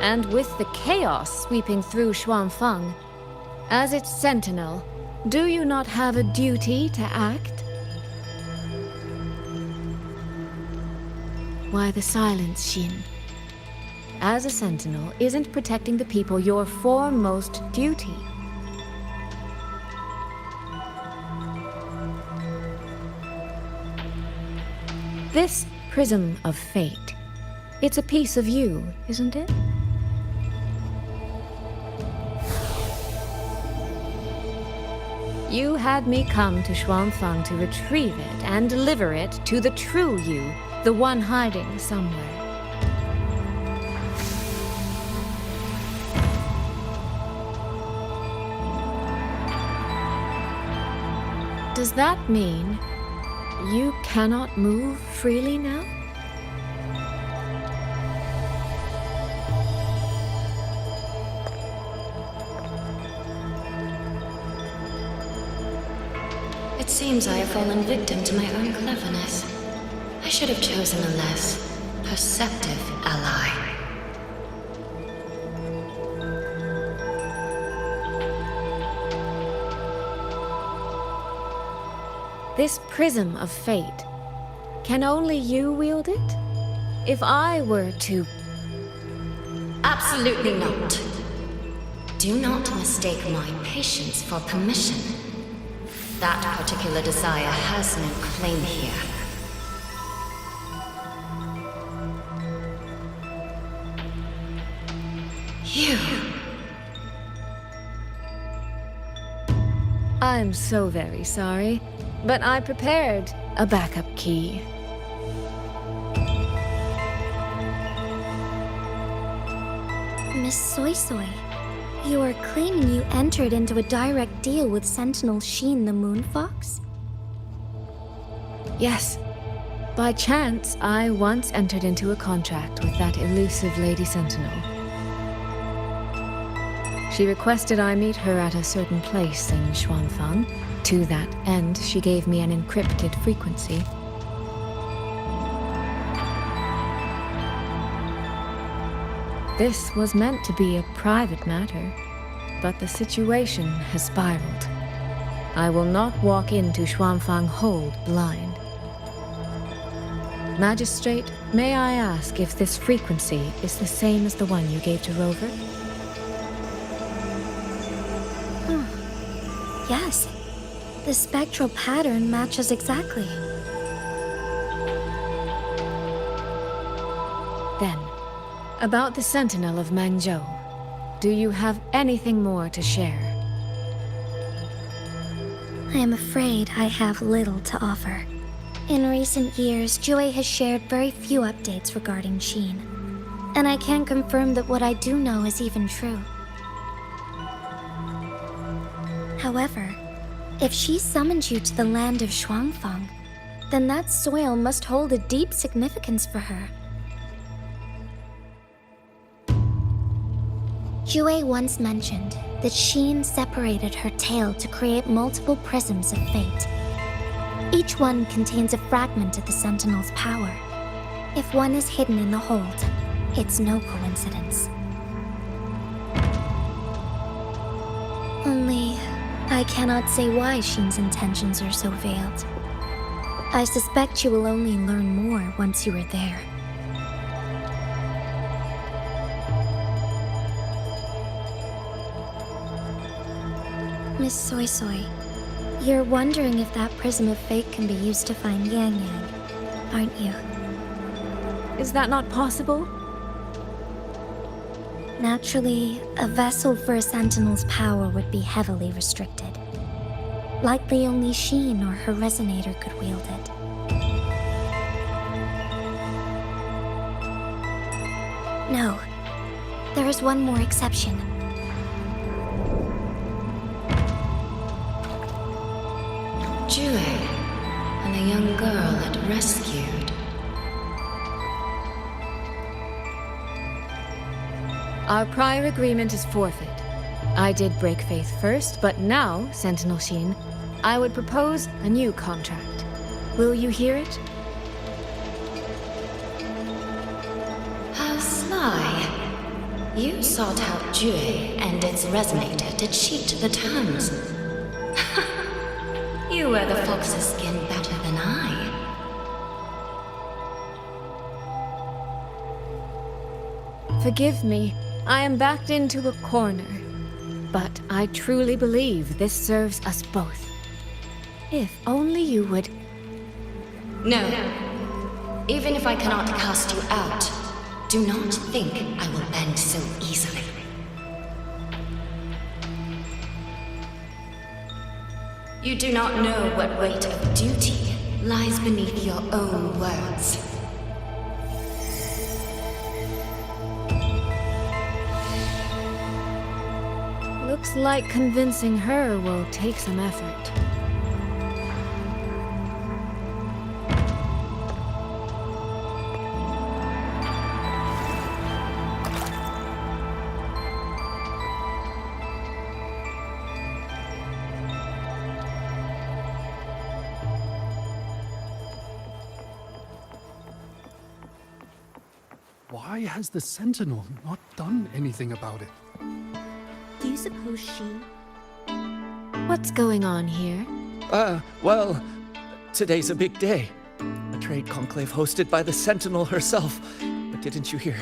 [SPEAKER 5] And with the chaos sweeping through Xuanfang, as its sentinel, do you not have a duty to act? Why the silence, Xin? As a sentinel, isn't protecting the people your foremost duty? This prism of fate, it's a piece of you, isn't it? You had me come to Xuanfang to retrieve it and deliver it to the true you, the one hiding somewhere. Does that mean you cannot move freely now?
[SPEAKER 8] It seems I have fallen victim to my own cleverness. I should have chosen a less perceptive ally.
[SPEAKER 5] This prism of fate, can only you wield it? If I were to...
[SPEAKER 8] Absolutely not. Do not mistake my patience for permission. That particular desire has no claim here. You...
[SPEAKER 5] I'm so very sorry, but I prepared a backup key.
[SPEAKER 24] Miss Soy Soy, you are claiming you entered into a direct deal with Sentinel Xin the Moon Fox?
[SPEAKER 5] Yes, by chance, I once entered into a contract with that elusive Lady Sentinel. She requested I meet her at a certain place in Xuanfang. To that end, she gave me an encrypted frequency. This was meant to be a private matter, but the situation has spiraled. I will not walk into Xuanfang Hold blind. Magistrate, may I ask if this frequency is the same as the one you gave to Rover?
[SPEAKER 24] Yes. The spectral pattern matches exactly.
[SPEAKER 5] Then, about the Sentinel of Mangzhou, do you have anything more to share?
[SPEAKER 24] I am afraid I have little to offer. In recent years, Jue has shared very few updates regarding Xin. And I can confirm that what I do know is even true. However, if she summoned you to the land of Xuanfang, then that soil must hold a deep significance for her. Jue once mentioned that Xin separated her tail to create multiple prisms of fate. Each one contains a fragment of the Sentinel's power. If one is hidden in the hold, it's no coincidence. Only, I cannot say why Xin's intentions are so veiled. I suspect you will only learn more once you are there. Miss Soy Soy, you're wondering if that prism of fate can be used to find Yang Yang, aren't you?
[SPEAKER 5] Is that not possible?
[SPEAKER 24] Naturally, a vessel for a Sentinel's power would be heavily restricted. Likely only Xin or her resonator could wield it. No, there is one more exception.
[SPEAKER 8] Jue, and the young girl it rescued.
[SPEAKER 5] Our prior agreement is forfeit. I did break faith first, but now, Sentinel Xin, I would propose a new contract. Will you hear it?
[SPEAKER 8] How sly. You sought out Jue and its resonator to cheat the terms. You wear the fox's skin better than I.
[SPEAKER 5] Forgive me, I am backed into a corner. But I truly believe this serves us both. If only you would...
[SPEAKER 8] No. Even if I cannot cast you out, do not think I will bend so easily. You do not know what weight of duty lies beneath your own words.
[SPEAKER 5] Looks like convincing her will take some effort.
[SPEAKER 11] Why has the Sentinel not done anything about it?
[SPEAKER 17] Do you suppose she...
[SPEAKER 5] What's going on here?
[SPEAKER 1] Well, today's a big day. A trade conclave hosted by the Sentinel herself. But didn't you hear?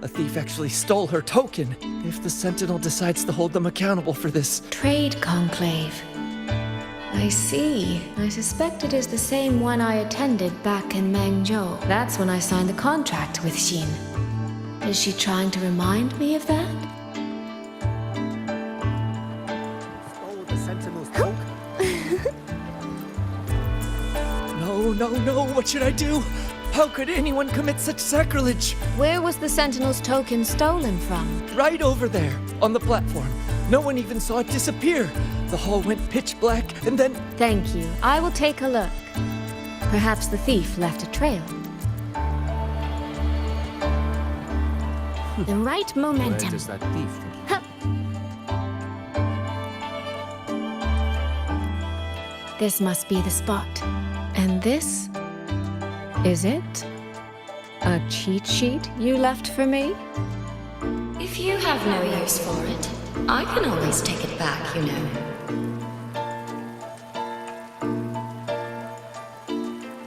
[SPEAKER 1] A thief actually stole her token. If the Sentinel decides to hold them accountable for this...
[SPEAKER 5] Trade conclave. I see. I suspect it is the same one I attended back in Mangzhou. That's when I signed the contract with Xin. Is she trying to remind me of that?
[SPEAKER 1] Stole the Sentinel's token? No, what should I do? How could anyone commit such sacrilege?
[SPEAKER 5] Where was the Sentinel's token stolen from?
[SPEAKER 1] Right over there, on the platform. No one even saw it disappear. The hall went pitch black, and then...
[SPEAKER 5] Thank you. I will take a look. Perhaps the thief left a trail. The right momentum.
[SPEAKER 1] Where does that thief think?
[SPEAKER 5] This must be the spot. And this? Is it? A cheat sheet you left for me?
[SPEAKER 8] If you have no use for it, I can always take it back, you know.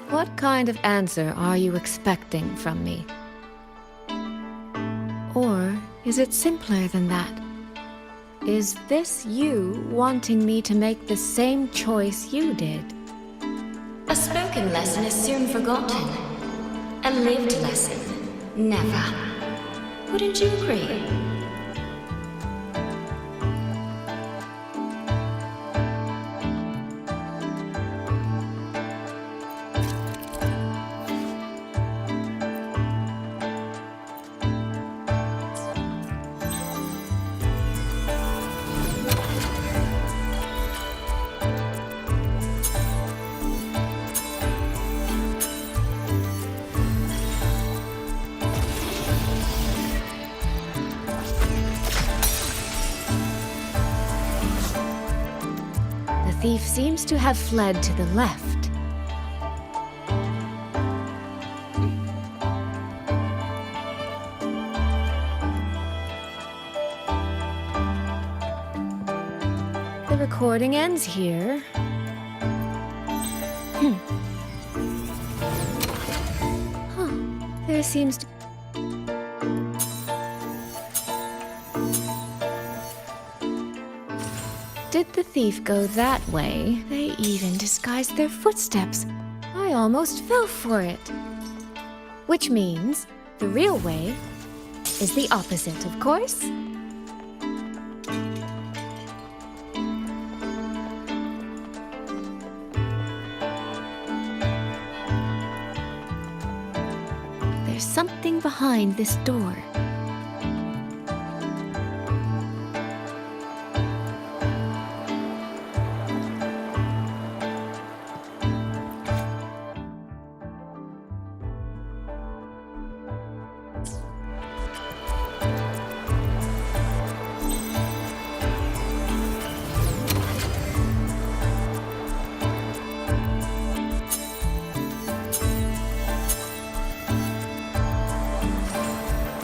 [SPEAKER 5] What kind of answer are you expecting from me? Or is it simpler than that? Is this you wanting me to make the same choice you did?
[SPEAKER 8] A spoken lesson is soon forgotten. A lived lesson, never. Wouldn't you agree?
[SPEAKER 5] The thief seems to have fled to the left. The recording ends here. There seems to... Did the thief go that way? They even disguised their footsteps. I almost fell for it. Which means the real way is the opposite, of course. There's something behind this door.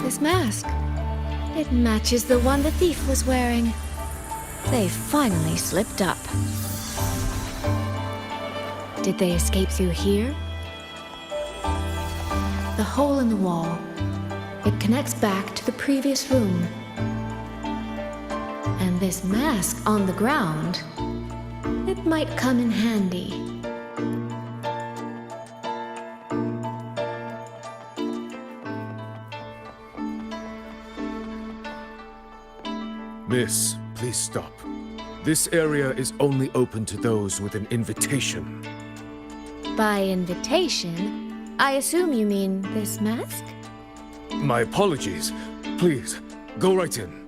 [SPEAKER 5] This mask. It matches the one the thief was wearing. They finally slipped up. Did they escape through here? The hole in the wall. It connects back to the previous room. And this mask on the ground, it might come in handy.
[SPEAKER 2] Miss, please stop. This area is only open to those with an invitation.
[SPEAKER 5] By invitation, I assume you mean this mask?
[SPEAKER 2] My apologies. Please, go right in.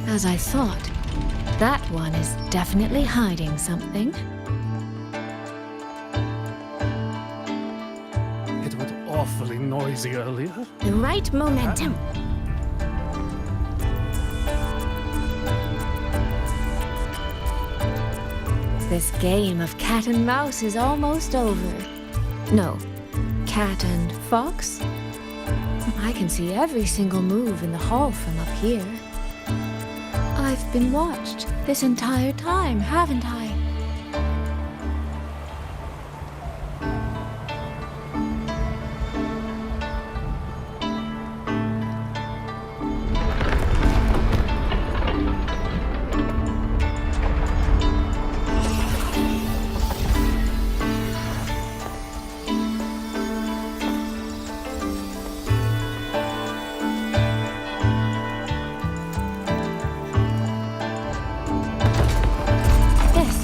[SPEAKER 5] As I thought, that one is definitely hiding something.
[SPEAKER 11] It was awfully noisy earlier.
[SPEAKER 5] The right momentum. This game of cat and mouse is almost over. No, cat and fox? I can see every single move in the hall from up here. I've been watched this entire time, haven't I? This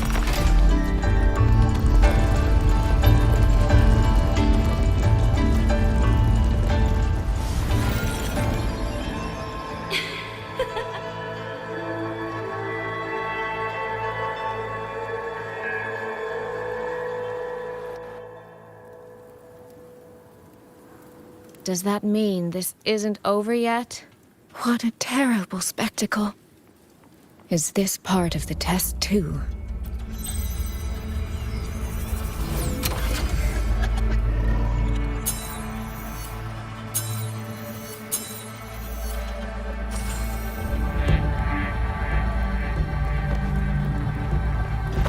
[SPEAKER 5] Does that mean this isn't over yet? What a terrible spectacle. Is this part of the test too?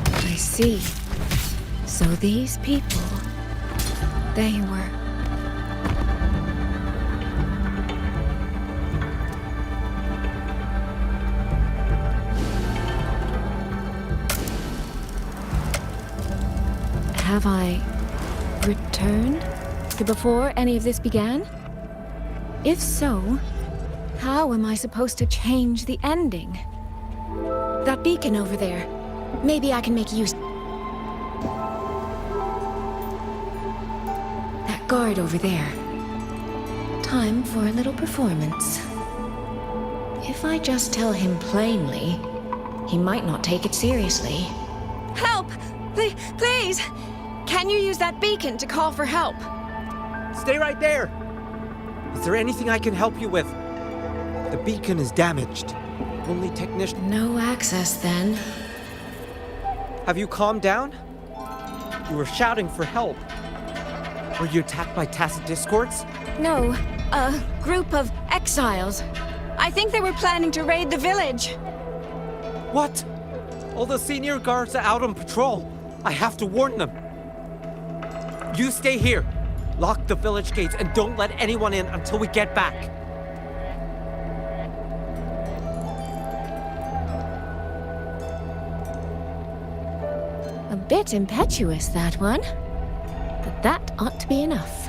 [SPEAKER 5] I see. So these people, they were... Have I returned to before any of this began? If so, how am I supposed to change the ending? That beacon over there. Maybe I can make use... That guard over there. Time for a little performance. If I just tell him plainly, he might not take it seriously.
[SPEAKER 14] Help! Please! Can you use that beacon to call for help?
[SPEAKER 10] Stay right there! Is there anything I can help you with? The beacon is damaged. Only technician...
[SPEAKER 5] No access, then.
[SPEAKER 10] Have you calmed down? You were shouting for help. Were you attacked by tacit discords?
[SPEAKER 14] No, a group of exiles. I think they were planning to raid the village.
[SPEAKER 10] What? All the senior guards are out on patrol. I have to warn them. You stay here. Lock the village gates and don't let anyone in until we get back.
[SPEAKER 5] A bit impetuous, that one. But that ought to be enough.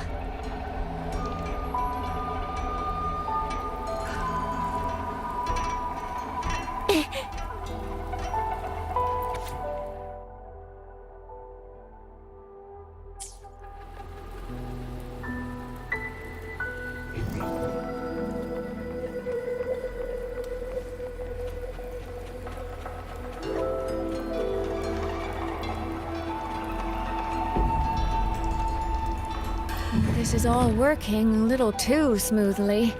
[SPEAKER 5] This is all working a little too smoothly.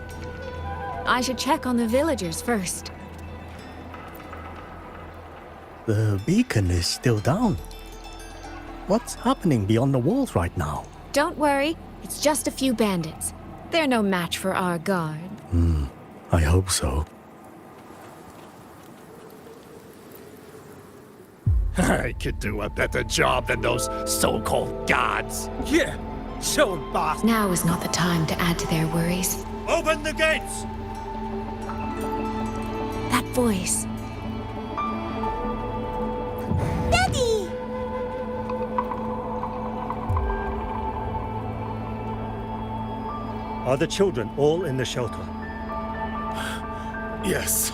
[SPEAKER 5] I should check on the villagers first.
[SPEAKER 18] The beacon is still down. What's happening beyond the walls right now?
[SPEAKER 5] Don't worry, it's just a few bandits. They're no match for our guard.
[SPEAKER 18] I hope so.
[SPEAKER 3] I could do a better job than those so-called gods.
[SPEAKER 10] Yeah, show 'em, boss.
[SPEAKER 5] Now is not the time to add to their worries.
[SPEAKER 3] Open the gates!
[SPEAKER 5] That voice.
[SPEAKER 17] Daddy!
[SPEAKER 18] Are the children all in the shelter?
[SPEAKER 3] Yes.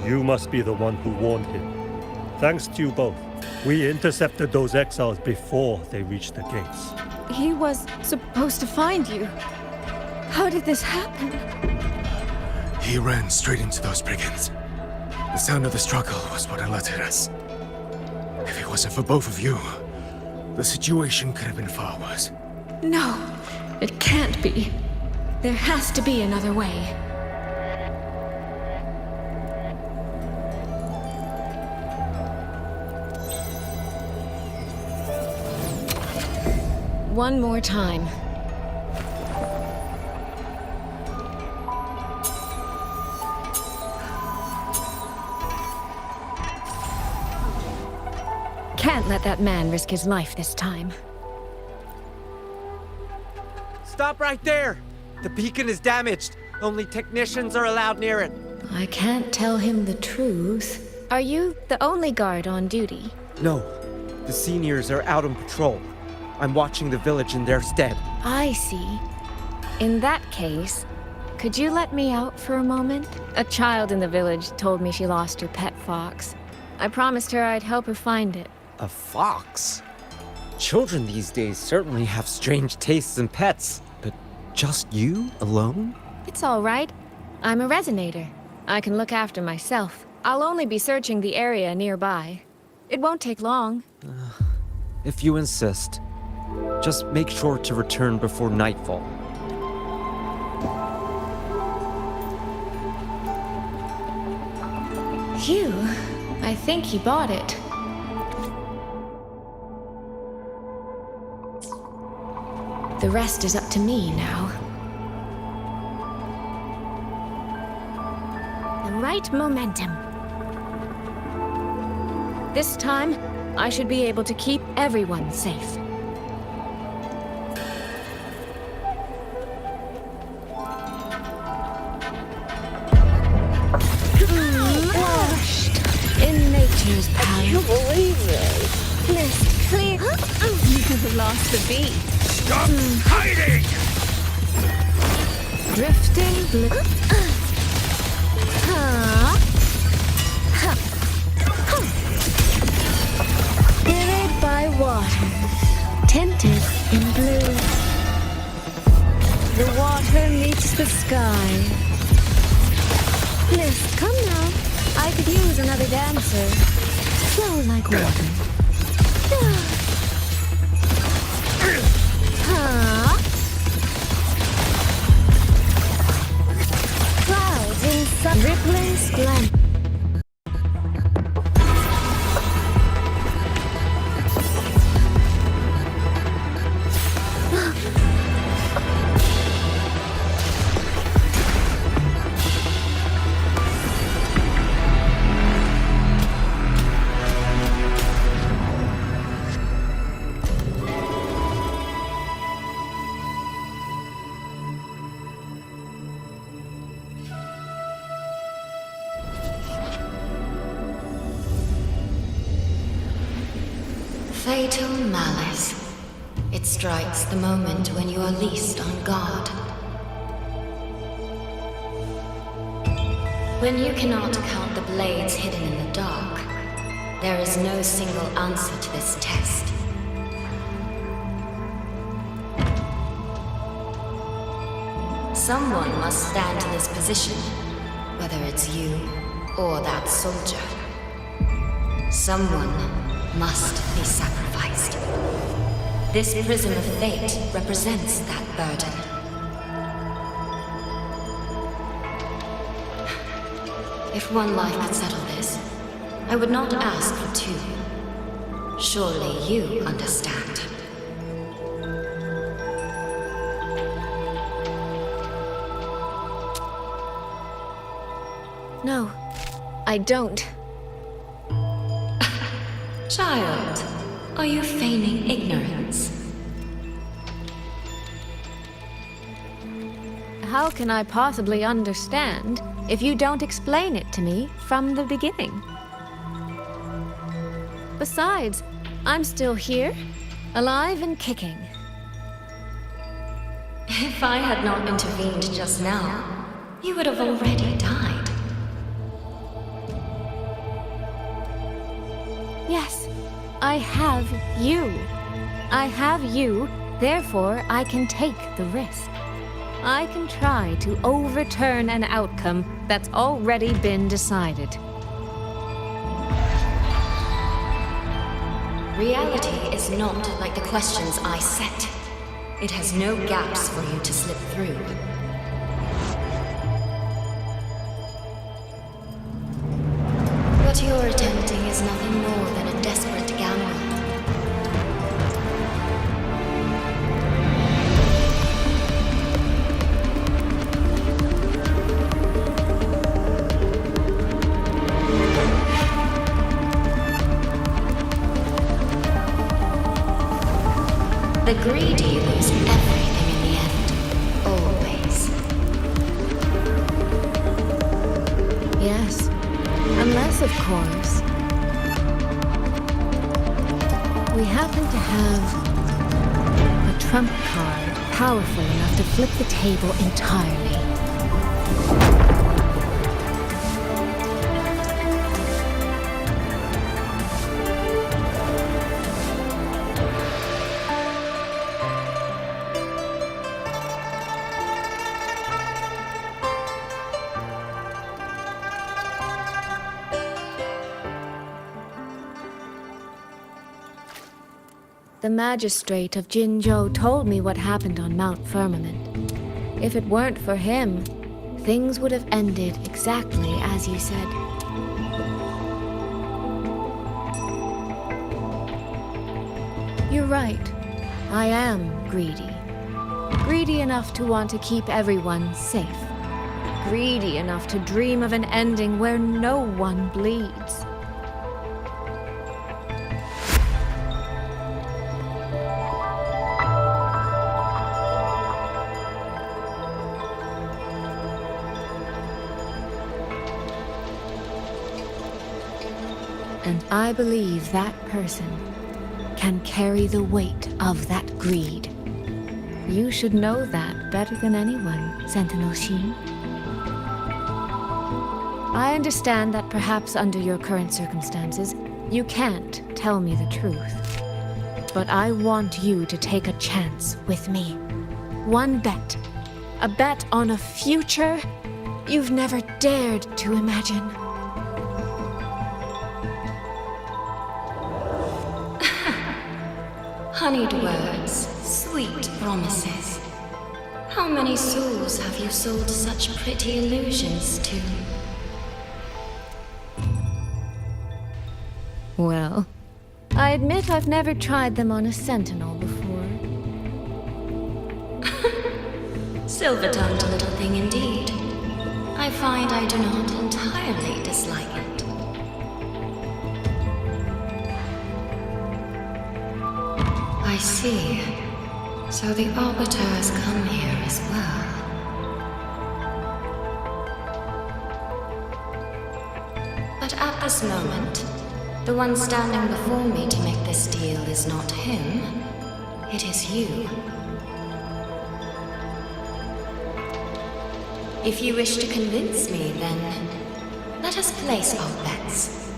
[SPEAKER 18] You must be the one who warned him. Thanks to you both. We intercepted those exiles before they reached the gates.
[SPEAKER 14] He was supposed to find you. How did this happen?
[SPEAKER 3] He ran straight into those brigands. The sound of the struggle was what alerted us. If it wasn't for both of you, the situation could have been far worse.
[SPEAKER 5] No, it can't be. There has to be another way. One more time. Can't let that man risk his life this time.
[SPEAKER 10] Stop right there! The beacon is damaged. Only technicians are allowed near it.
[SPEAKER 5] I can't tell him the truth. Are you the only guard on duty?
[SPEAKER 10] No, the seniors are out on patrol. I'm watching the village in their stead.
[SPEAKER 5] I see. In that case, could you let me out for a moment? A child in the village told me she lost her pet fox. I promised her I'd help her find it.
[SPEAKER 10] A fox? Children these days certainly have strange tastes in pets. But just you alone?
[SPEAKER 5] It's all right. I'm a resonator. I can look after myself. I'll only be searching the area nearby. It won't take long.
[SPEAKER 10] If you insist.
[SPEAKER 2] Just make sure to return before nightfall.
[SPEAKER 5] Phew, I think he bought it. The rest is up to me now.
[SPEAKER 14] The right momentum.
[SPEAKER 5] This time, I should be able to keep everyone safe. Washed in nature's power. I can't believe this. Mist clear. You lost the beat.
[SPEAKER 13] Stop hiding!
[SPEAKER 5] Drifting blue. Buried by water, tinted in blue. The water meets the sky. Mist, come now. I could use another dancer. Flow like water. Clouds in sun rippling splendor.
[SPEAKER 8] Fatal malice. It strikes the moment when you are least on guard. When you cannot count the blades hidden in the dark, there is no single answer to this test. Someone must stand in this position, whether it's you or that soldier. Someone must be sacrificed. This prism of fate represents that burden. If one life could settle this, I would not ask for two. Surely you understand.
[SPEAKER 5] No, I don't.
[SPEAKER 8] Child, are you feigning ignorance?
[SPEAKER 5] How can I possibly understand if you don't explain it to me from the beginning? Besides, I'm still here, alive and kicking.
[SPEAKER 8] If I had not intervened just now, you would have already died.
[SPEAKER 5] Yes, I have you. I have you, therefore I can take the risk. I can try to overturn an outcome that's already been decided.
[SPEAKER 8] Reality is not like the questions I set. It has no gaps for you to slip through. What you're attempting is nothing more than a desperate gamble. The greedy lose everything in the end. Always.
[SPEAKER 5] Yes, unless, of course, we happen to have a trump card powerful enough to flip the table entirely. The magistrate of Jinzhou told me what happened on Mount Firmament. If it weren't for him, things would have ended exactly as you said. You're right. I am greedy. Greedy enough to want to keep everyone safe. Greedy enough to dream of an ending where no one bleeds. And I believe that person can carry the weight of that greed. You should know that better than anyone, Sentinel Xin. I understand that perhaps under your current circumstances, you can't tell me the truth. But I want you to take a chance with me. One bet. A bet on a future you've never dared to imagine.
[SPEAKER 8] Honeyed words, sweet promises. How many souls have you sold such pretty illusions to?
[SPEAKER 5] Well, I admit I've never tried them on a sentinel before.
[SPEAKER 8] Silver-tongued little thing indeed. I find I do not entirely dislike it. I see. So the Arbiter has come here as well. But at this moment, the one standing before me to make this deal is not him. It is you. If you wish to convince me, then let us place our bets.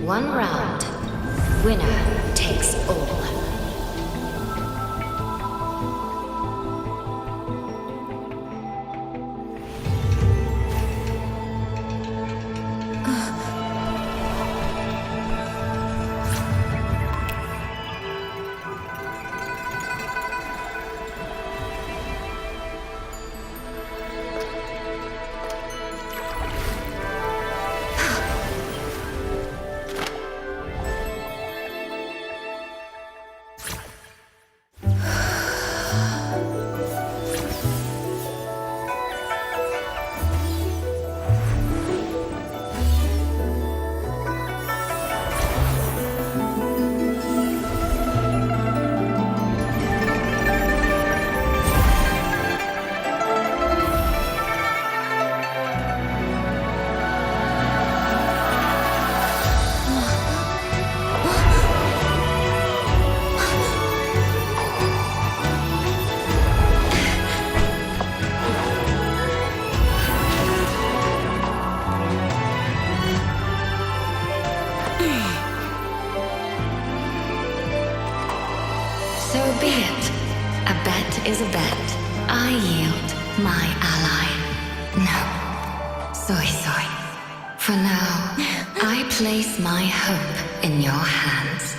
[SPEAKER 8] One round. Winner takes all. So be it. A bet is a bet. I yield my ally. No. Soy. For now, I place my hope in your hands.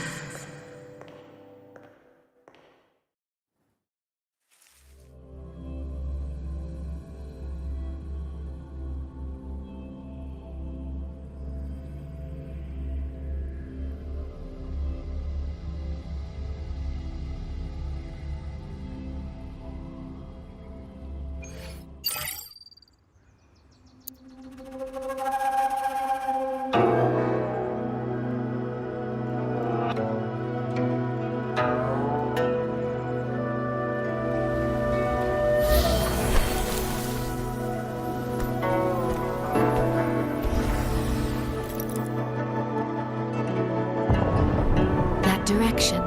[SPEAKER 5] Direction.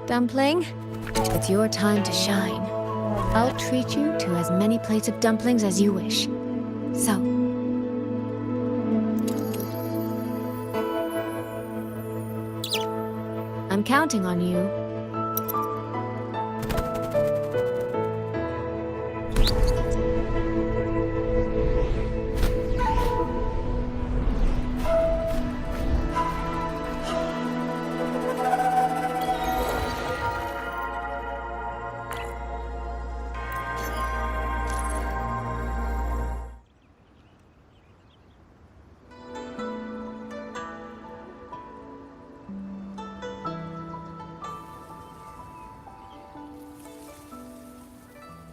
[SPEAKER 5] Dumpling, it's your time to shine. I'll treat you to as many plates of dumplings as you wish. So, I'm counting on you.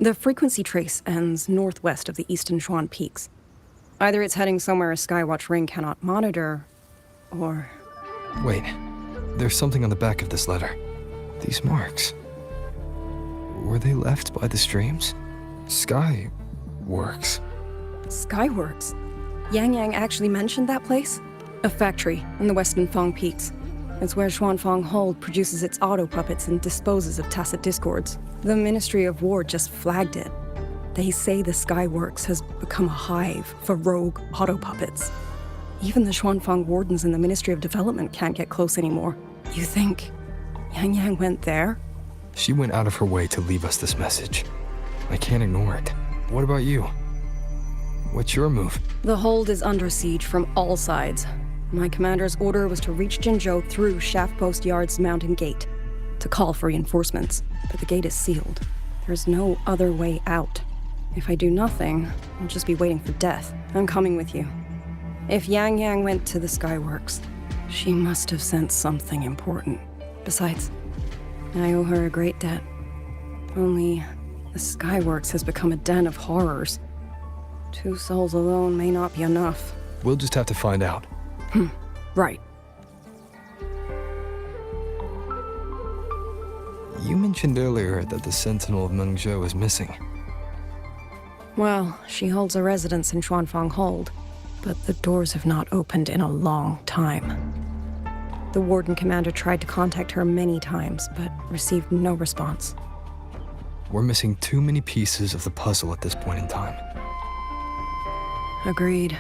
[SPEAKER 6] The frequency trace ends northwest of the Eastern Shuan Peaks. Either it's heading somewhere a Skywatch ring cannot monitor, or...
[SPEAKER 20] Wait, there's something on the back of this letter. These marks. Were they left by the streams? Skyworks.
[SPEAKER 6] Skyworks? Yang Yang actually mentioned that place? A factory in the Western Fong Peaks. It's where Xuanfang Hold produces its auto puppets and disposes of tacit discords. The Ministry of War just flagged it. They say the Skyworks has become a hive for rogue auto puppets. Even the Xuanfang wardens in the Ministry of Development can't get close anymore. You think Yang Yang went there?
[SPEAKER 20] She went out of her way to leave us this message. I can't ignore it. What about you? What's your move?
[SPEAKER 6] The hold is under siege from all sides. My commander's order was to reach Jinzhou through Shaft Post Yard's mountain gate, to call for reinforcements, but the gate is sealed. There's no other way out. If I do nothing, I'll just be waiting for death. I'm coming with you. If Yang Yang went to the Skyworks, she must have sent something important. Besides, I owe her a great debt. Only, the Skyworks has become a den of horrors. 2 souls alone may not be enough.
[SPEAKER 20] We'll just have to find out.
[SPEAKER 6] Right.
[SPEAKER 20] You mentioned earlier that the Sentinel of Mengzhou is missing.
[SPEAKER 6] Well, she holds a residence in Xuanfang Hold, but the doors have not opened in a long time. The Warden Commander tried to contact her many times, but received no response.
[SPEAKER 20] We're missing too many pieces of the puzzle at this point in time.
[SPEAKER 6] Agreed.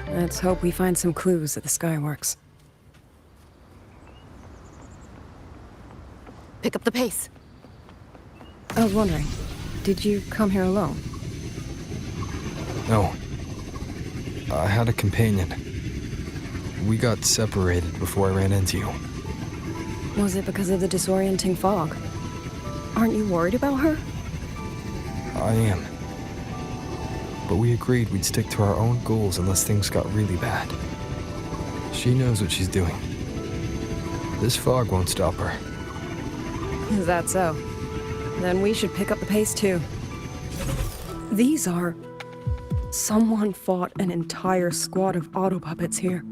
[SPEAKER 6] Let's hope we find some clues at the Skyworks.
[SPEAKER 21] Pick up the pace.
[SPEAKER 6] I was wondering, did you come here alone?
[SPEAKER 20] No. I had a companion. We got separated before I ran into you.
[SPEAKER 6] Was it because of the disorienting fog? Aren't you worried about her?
[SPEAKER 20] I am. But we agreed we'd stick to our own goals unless things got really bad. She knows what she's doing. This fog won't stop her.
[SPEAKER 6] Is that so? Then we should pick up the pace too. These are... Someone fought an entire squad of auto puppets here.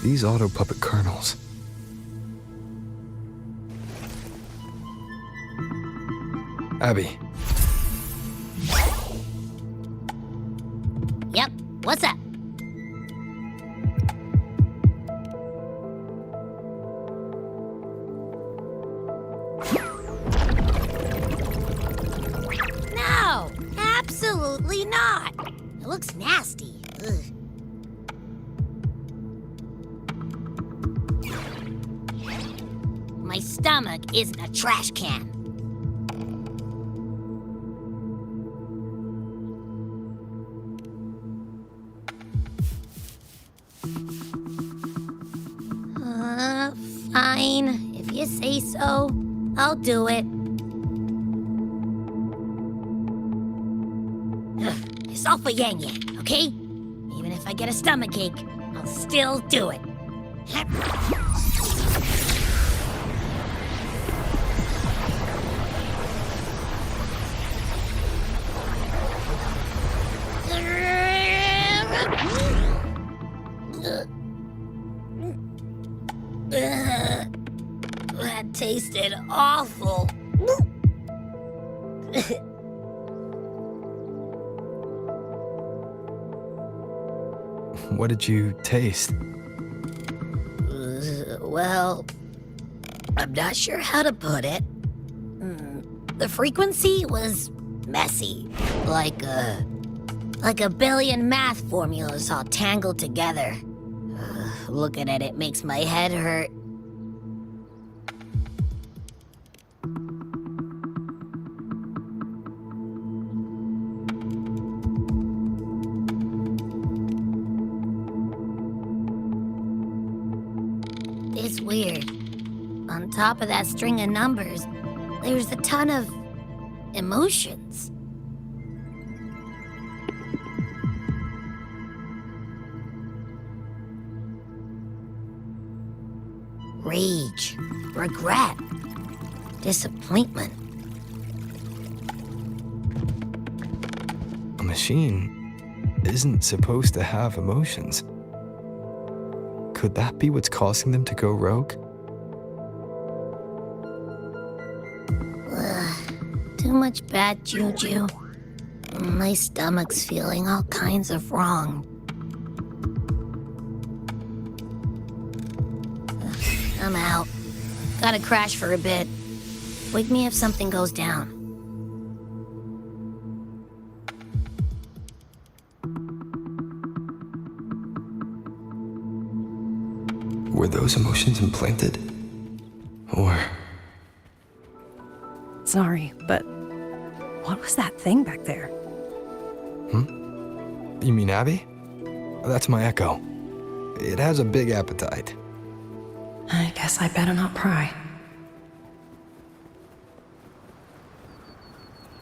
[SPEAKER 20] These auto puppet colonels. Abby.
[SPEAKER 22] Yep, what's up? No, absolutely not. It looks nasty. Ugh. My stomach isn't a trash can. Fine. If you say so, I'll do it. It's all for Yang Yang, okay? Even if I get a stomachache, I'll still do it. That tasted awful.
[SPEAKER 20] What did you taste?
[SPEAKER 22] Well, I'm not sure how to put it. The frequency was messy, like a billion math formulas all tangled together. Looking at it makes my head hurt. It's weird. On top of that string of numbers, there's a ton of emotions. Rage, regret, disappointment.
[SPEAKER 20] A machine isn't supposed to have emotions. Could that be what's causing them to go rogue?
[SPEAKER 22] Too much bad juju. My stomach's feeling all kinds of wrong. I'm out. Gotta crash for a bit. Wake me if something goes down.
[SPEAKER 20] Were those emotions implanted? Or...
[SPEAKER 6] Sorry, but what was that thing back there?
[SPEAKER 20] You mean Abby? That's my echo. It has a big appetite.
[SPEAKER 6] I guess I better not pry.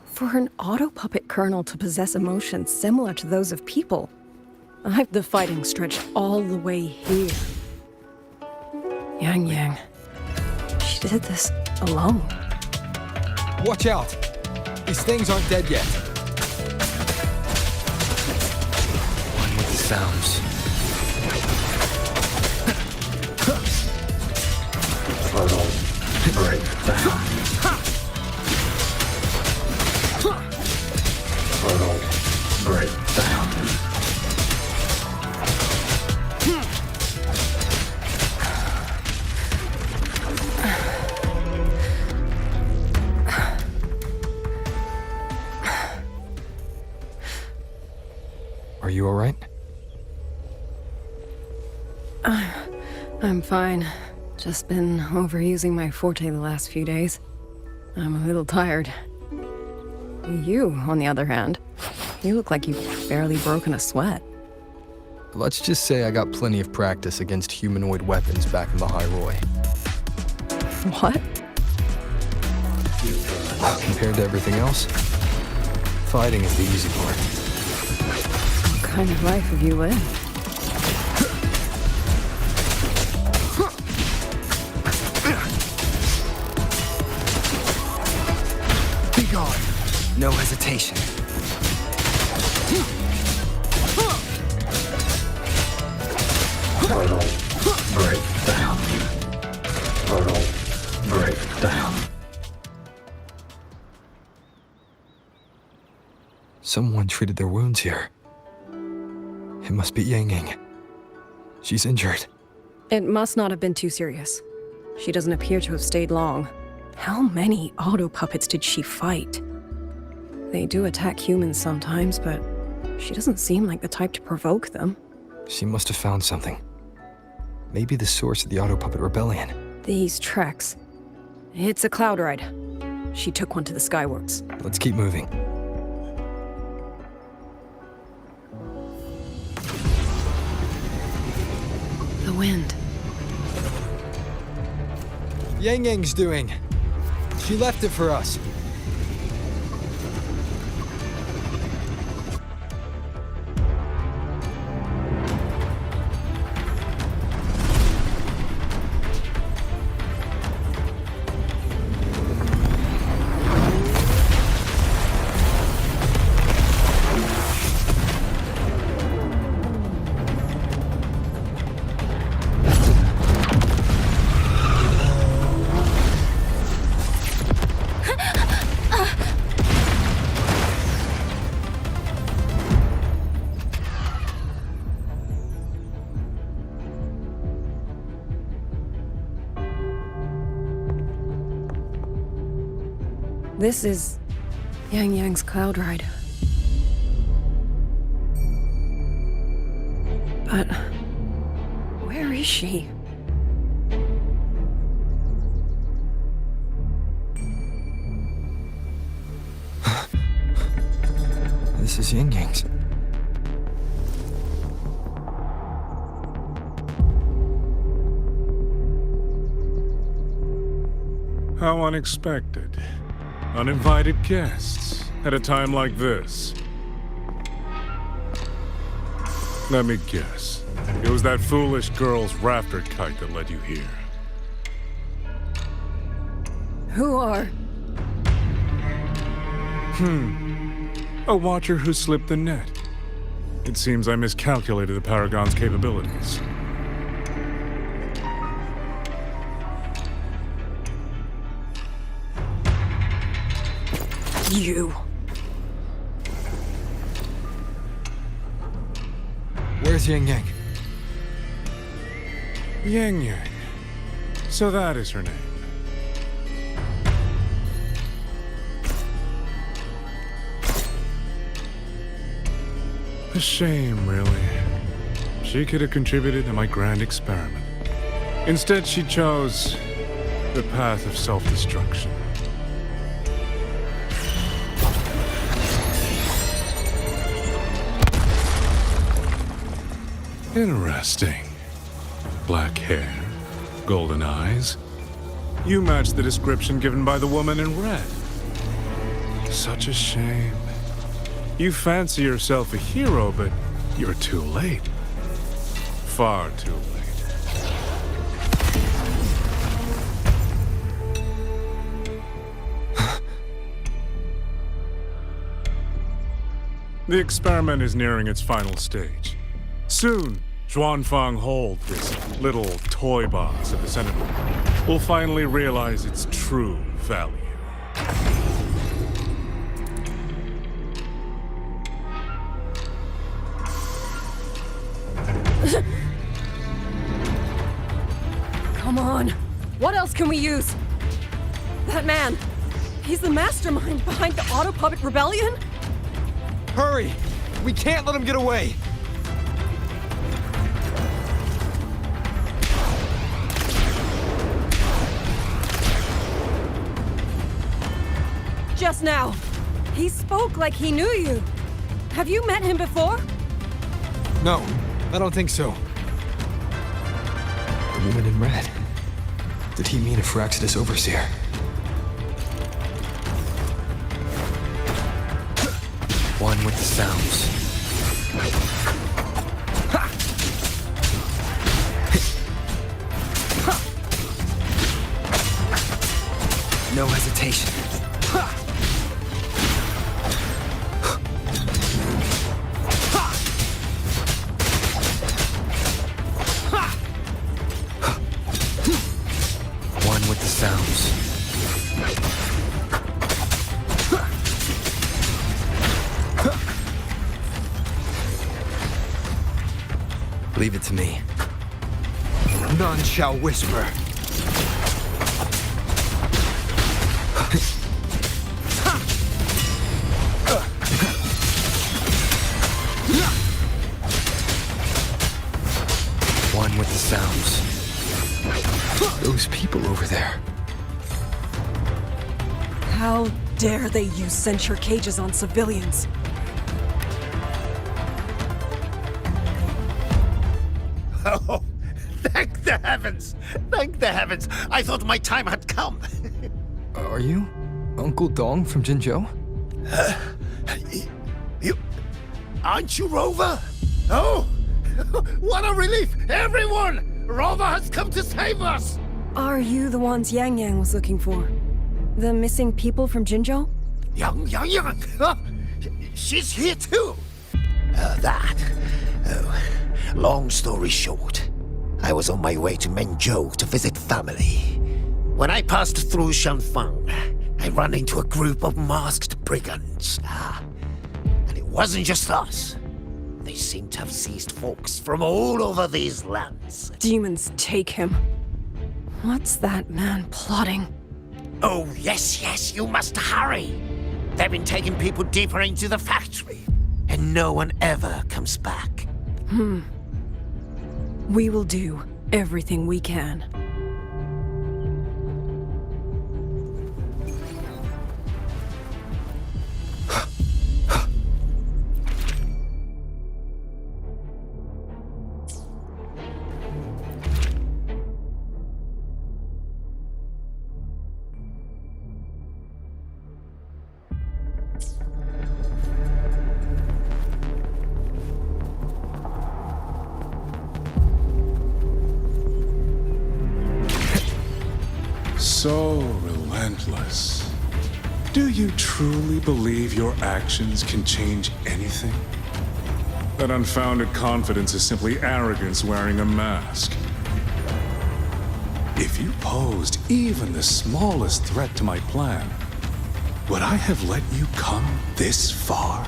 [SPEAKER 6] For an auto-puppet colonel to possess emotions similar to those of people, the fighting stretched all the way here. Yang Yang. She did this alone.
[SPEAKER 2] Watch out! These things aren't dead yet.
[SPEAKER 3] One with the sounds.
[SPEAKER 12] Portal break down. Portal break down.
[SPEAKER 20] Are you alright?
[SPEAKER 6] I'm fine. Just been overusing my forte the last few days. I'm a little tired. You, on the other hand, you look like you've barely broken a sweat.
[SPEAKER 20] Let's just say I got plenty of practice against humanoid weapons back in the High Roy.
[SPEAKER 6] What?
[SPEAKER 20] Compared to everything else, fighting is the easy part.
[SPEAKER 6] What kind of life have you lived?
[SPEAKER 1] Be gone. No hesitation.
[SPEAKER 12] Portal break down. Portal break down.
[SPEAKER 20] Someone treated their wounds here. It must be Yang Yang. She's injured.
[SPEAKER 6] It must not have been too serious. She doesn't appear to have stayed long. How many auto-puppets did she fight? They do attack humans sometimes, but she doesn't seem like the type to provoke them.
[SPEAKER 20] She must have found something. Maybe the source of the auto-puppet rebellion.
[SPEAKER 6] These treks. It's a cloud ride. She took one to the Skyworks.
[SPEAKER 20] Let's keep moving.
[SPEAKER 6] The wind.
[SPEAKER 2] Yang Yang's doing. She left it for us.
[SPEAKER 6] This is Yang Yang's cloud ride. But where is she?
[SPEAKER 20] This is Yang Yang's.
[SPEAKER 7] How unexpected. Uninvited guests at a time like this. Let me guess. It was that foolish girl's rafter kite that led you here.
[SPEAKER 6] Who are?
[SPEAKER 7] A watcher who slipped the net. It seems I miscalculated the Paragon's capabilities.
[SPEAKER 6] You.
[SPEAKER 20] Where's Yang Yang?
[SPEAKER 7] Yang Yang. So that is her name. A shame, really. She could have contributed to my grand experiment. Instead, she chose the path of self-destruction. Interesting. Black hair, golden eyes. You match the description given by the woman in red. Such a shame. You fancy yourself a hero, but you're too late. Far too late. The experiment is nearing its final stage. Soon, Zhuanfang Hold, this little toy box of the Sentinel, will finally realize its true value.
[SPEAKER 6] Come on. What else can we use? That man. He's the mastermind behind the Autopuppet Rebellion?
[SPEAKER 20] Hurry! We can't let him get away!
[SPEAKER 6] Just now. He spoke like he knew you. Have you met him before?
[SPEAKER 20] No, I don't think so. The woman in red. Did he mean a Firaxidus overseer?
[SPEAKER 9] One with the sounds. No hesitation. One with the sounds. Leave it to me.
[SPEAKER 3] None shall whisper.
[SPEAKER 9] One with the sounds.
[SPEAKER 20] Those people over there.
[SPEAKER 6] How dare they use censure cages on civilians?
[SPEAKER 19] Oh, thank the heavens! Thank the heavens! I thought my time had come.
[SPEAKER 20] Are you Uncle Dong from Jinzhou?
[SPEAKER 19] You... Aren't you Rover? Oh! What a relief! Everyone! Rover has come to save us!
[SPEAKER 6] Are you the ones Yang Yang was looking for? The missing people from Jinzhou?
[SPEAKER 19] Yang! She's here too! Long story short, I was on my way to Mengzhou to visit family. When I passed through Shanfang, I ran into a group of masked brigands. And it wasn't just us. They seem to have seized folks from all over these lands.
[SPEAKER 6] Demons take him. What's that man plotting?
[SPEAKER 19] Oh, yes, you must hurry. They've been taking people deeper into the factory, and no one ever comes back.
[SPEAKER 6] We will do everything we can.
[SPEAKER 7] So relentless. Do you truly believe your actions can change anything? That unfounded confidence is simply arrogance wearing a mask. If you posed even the smallest threat to my plan, would I have let you come this far?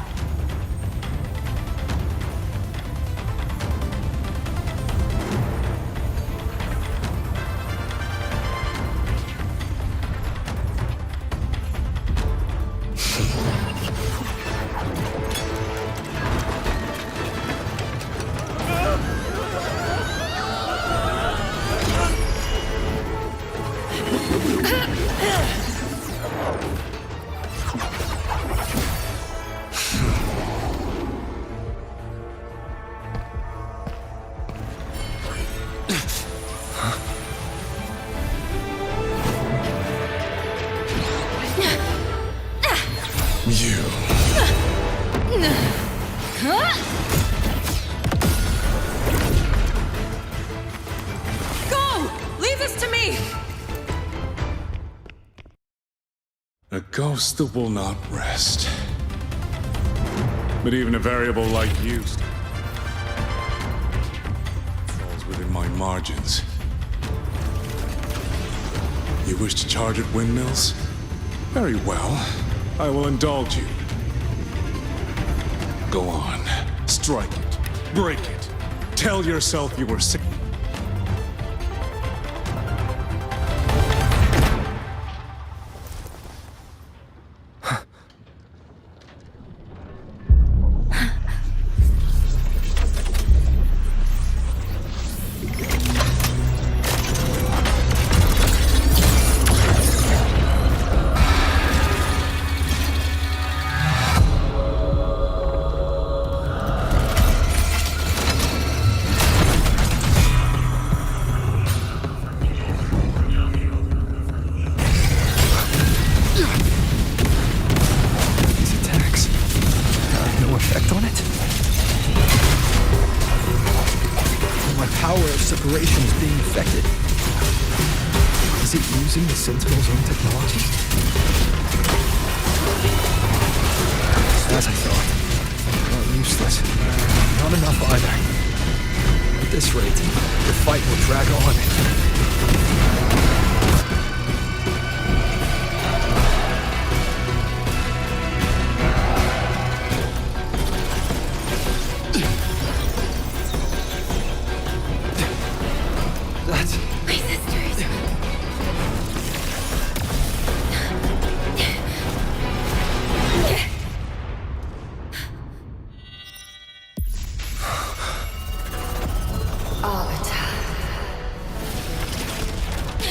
[SPEAKER 15] Go! Leave this to me!
[SPEAKER 7] A ghost that will not rest. But even a variable like you falls within my margins. You wish to charge at windmills? Very well. I will indulge you. Go on. Strike it. Break it. Tell yourself you were sick.
[SPEAKER 1] Separation is being affected. Is it using the Sentinel's own technology? As I thought. Not useless. Not enough either. At this rate, the fight will drag on.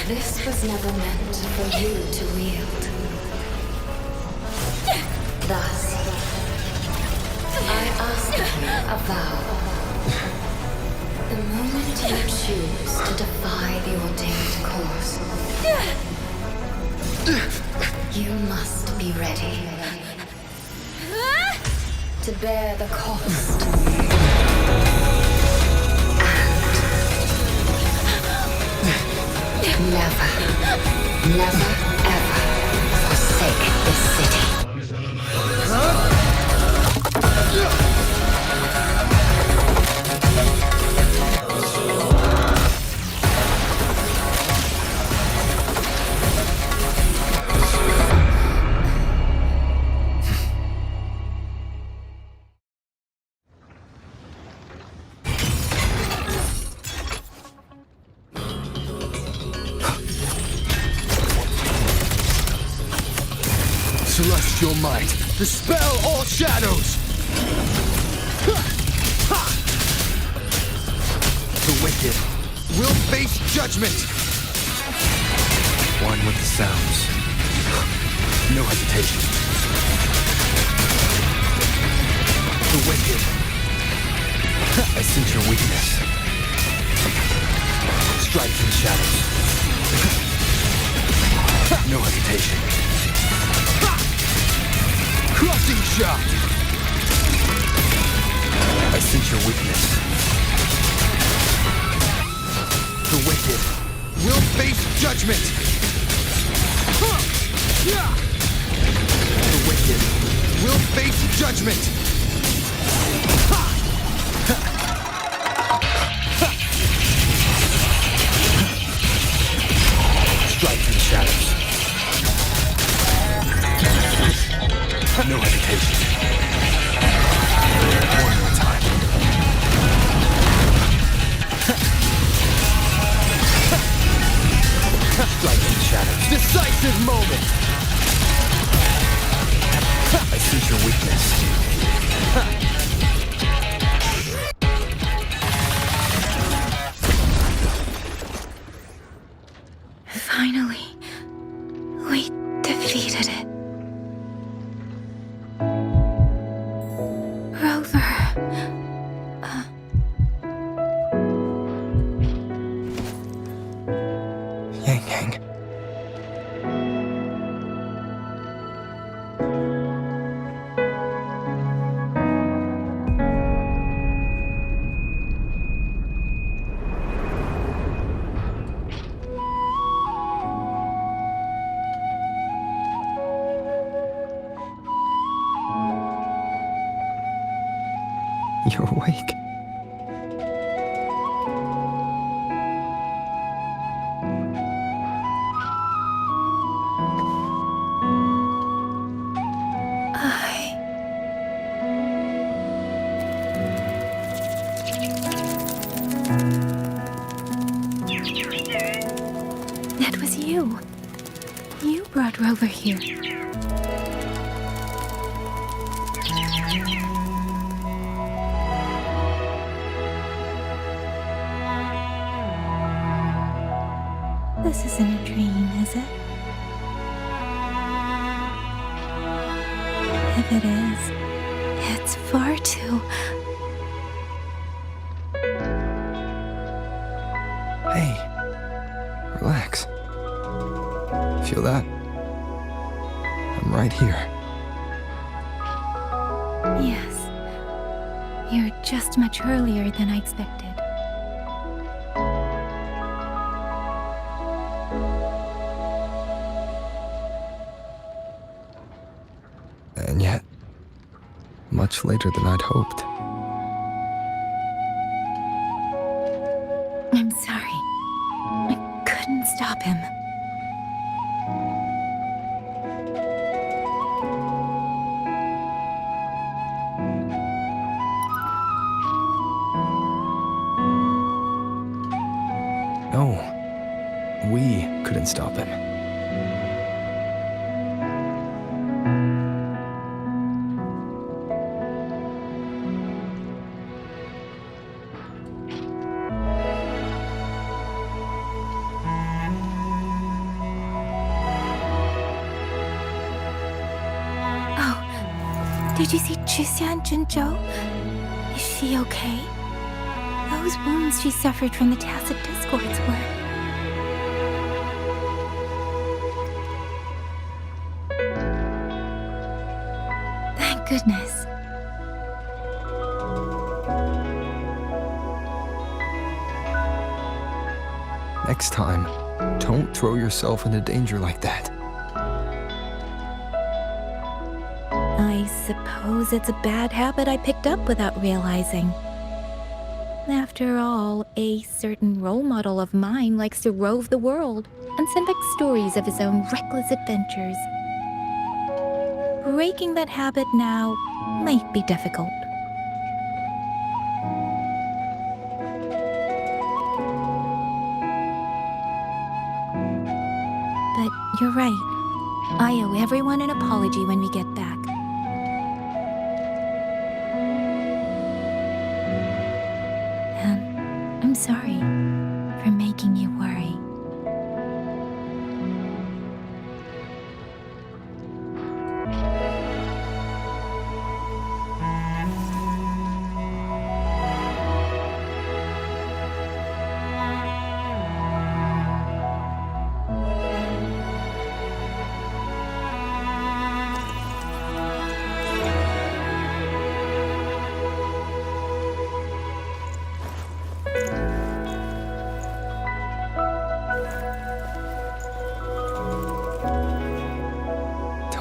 [SPEAKER 8] This was never meant for you to wield. Thus, I ask of you a vow. The moment you choose to defy the ordained course, you must be ready to bear the cost. Never, ever forsake this city.
[SPEAKER 1] Celestial might, dispel all shadows! The wicked will face judgment!
[SPEAKER 9] One with the sounds.
[SPEAKER 1] No hesitation. The wicked.
[SPEAKER 9] I sense your weakness.
[SPEAKER 1] Strike from the shadows. No hesitation. Crushing shot!
[SPEAKER 9] I sense your weakness.
[SPEAKER 1] The wicked will face judgment!
[SPEAKER 9] The wicked will face judgment! Strike through the shadows. No hesitation. One more time. Strike through the shadows. Decisive moment! I sense your weakness.
[SPEAKER 24] Finally, we defeated it. Rover.
[SPEAKER 20] Yang Yang. You're awake.
[SPEAKER 24] That was you. You brought Rover here. This isn't a dream, is it? If it is, it's far too...
[SPEAKER 20] Hey, relax. Feel that? I'm right here.
[SPEAKER 24] Yes. You're just much earlier than I expected.
[SPEAKER 20] And yet, much later than I'd hoped.
[SPEAKER 24] I'm sorry. I couldn't stop him.
[SPEAKER 20] No, we couldn't stop him.
[SPEAKER 24] Did you see Chixia and Jinzhou? Is she okay? Those wounds she suffered from the tacit discords were... Thank goodness.
[SPEAKER 20] Next time, don't throw yourself into danger like that.
[SPEAKER 24] I suppose it's a bad habit I picked up without realizing. After all, a certain role model of mine likes to rove the world and send back stories of his own reckless adventures. Breaking that habit now might be difficult. But you're right. I owe everyone an apology when we get back. I'm sorry for making you worry.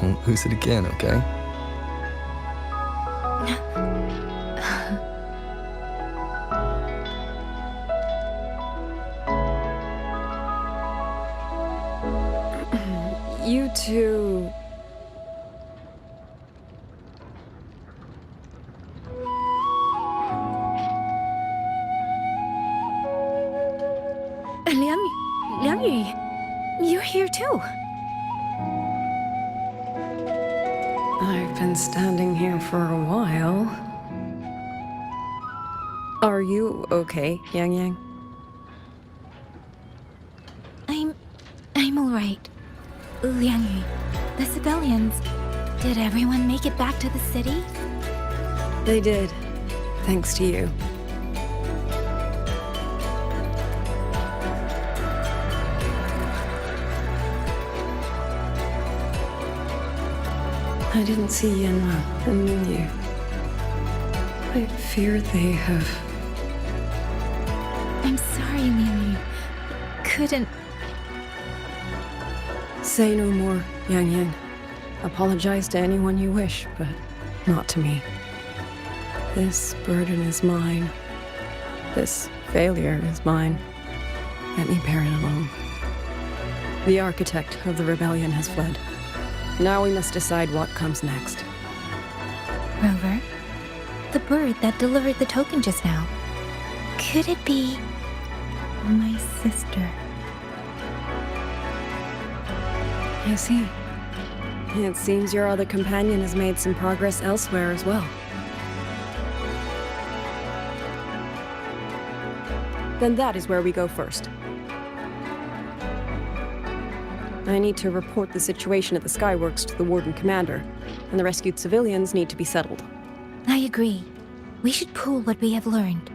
[SPEAKER 20] Don't lose it again, okay?
[SPEAKER 6] You two...
[SPEAKER 24] Liang Yu, you're here too.
[SPEAKER 6] I've been standing here for a while. Are you okay, Yang Yang?
[SPEAKER 24] I'm all right. Liang Yu, the civilians, did everyone make it back to the city?
[SPEAKER 6] They did, thanks to you. I didn't see Yanma and Yu. I fear they have...
[SPEAKER 24] I'm sorry, Liang Yu. Couldn't...
[SPEAKER 6] Say no more, Yang Yang. Apologize to anyone you wish, but not to me. This burden is mine. This failure is mine. Let me bear it alone. The architect of the rebellion has fled. Now we must decide what comes next.
[SPEAKER 24] Rover, the bird that delivered the token just now. Could it be my sister?
[SPEAKER 6] I see. It seems your other companion has made some progress elsewhere as well. Then that is where we go first. I need to report the situation at the Skyworks to the Warden Commander, and the rescued civilians need to be settled.
[SPEAKER 24] I agree. We should pool what we have learned.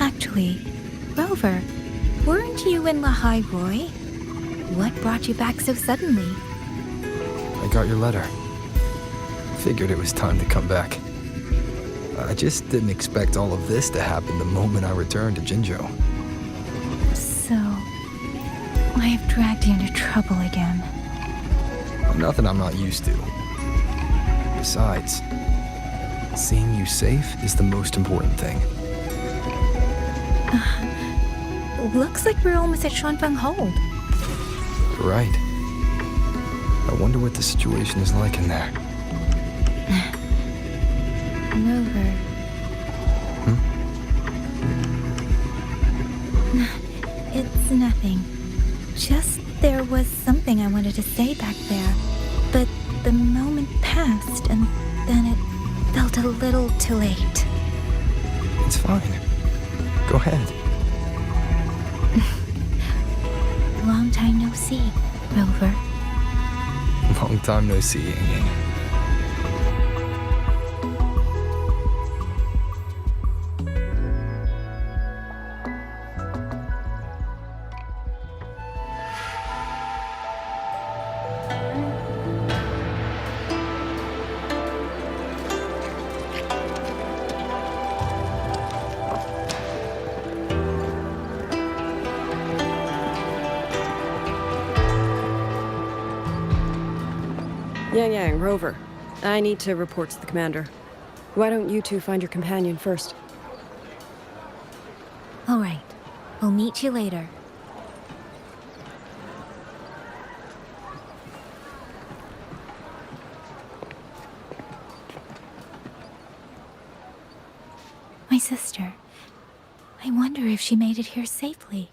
[SPEAKER 24] Actually, Rover, weren't you in Lahai Roy? What brought you back so suddenly?
[SPEAKER 20] I got your letter. Figured it was time to come back. I just didn't expect all of this to happen the moment I returned to Jinzhou.
[SPEAKER 24] So, I have dragged you into trouble again.
[SPEAKER 20] Nothing I'm not used to. Besides, seeing you safe is the most important thing.
[SPEAKER 24] Looks like we're almost at Shuanfeng Hold.
[SPEAKER 20] You're right. I wonder what the situation is like in there.
[SPEAKER 24] Rover. It's nothing. Just there was something I wanted to say back there. But the moment passed, and then it felt a little too late.
[SPEAKER 20] It's fine. Go ahead.
[SPEAKER 24] Long time no see, Rover.
[SPEAKER 20] Long time no see, Yang Yang.
[SPEAKER 6] Yang Yang, Rover. I need to report to the commander. Why don't you two find your companion first?
[SPEAKER 24] All right. We'll meet you later. My sister. I wonder if she made it here safely.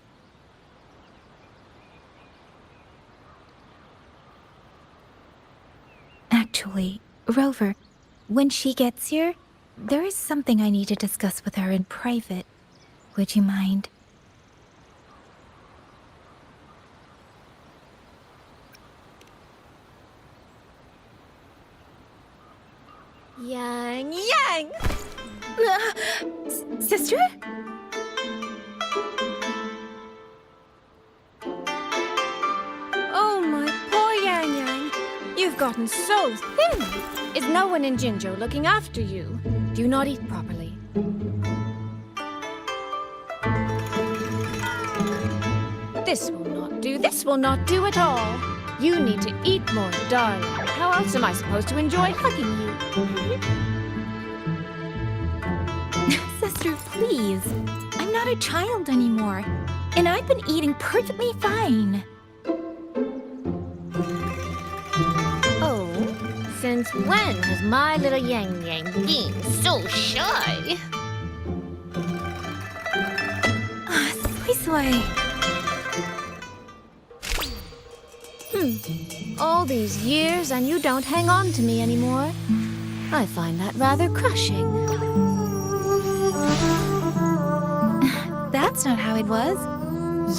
[SPEAKER 24] Actually, Rover, when she gets here, there is something I need to discuss with her in private. Would you mind?
[SPEAKER 14] Yang Yang!
[SPEAKER 24] Sister?
[SPEAKER 14] Oh, my poor Yang Yang. You've gotten so thin. Is no one in Jinzhou looking after you? Do you not eat properly? This will not do. This will not do at all. You need to eat more, darling. How else am I supposed to enjoy hugging you?
[SPEAKER 24] Sister, please. I'm not a child anymore, and I've been eating perfectly fine.
[SPEAKER 14] Oh, since when has my little Yang Yang been so shy?
[SPEAKER 24] Soy Soy.
[SPEAKER 14] All these years and you don't hang on to me anymore. I find that rather crushing.
[SPEAKER 24] That's not how it was.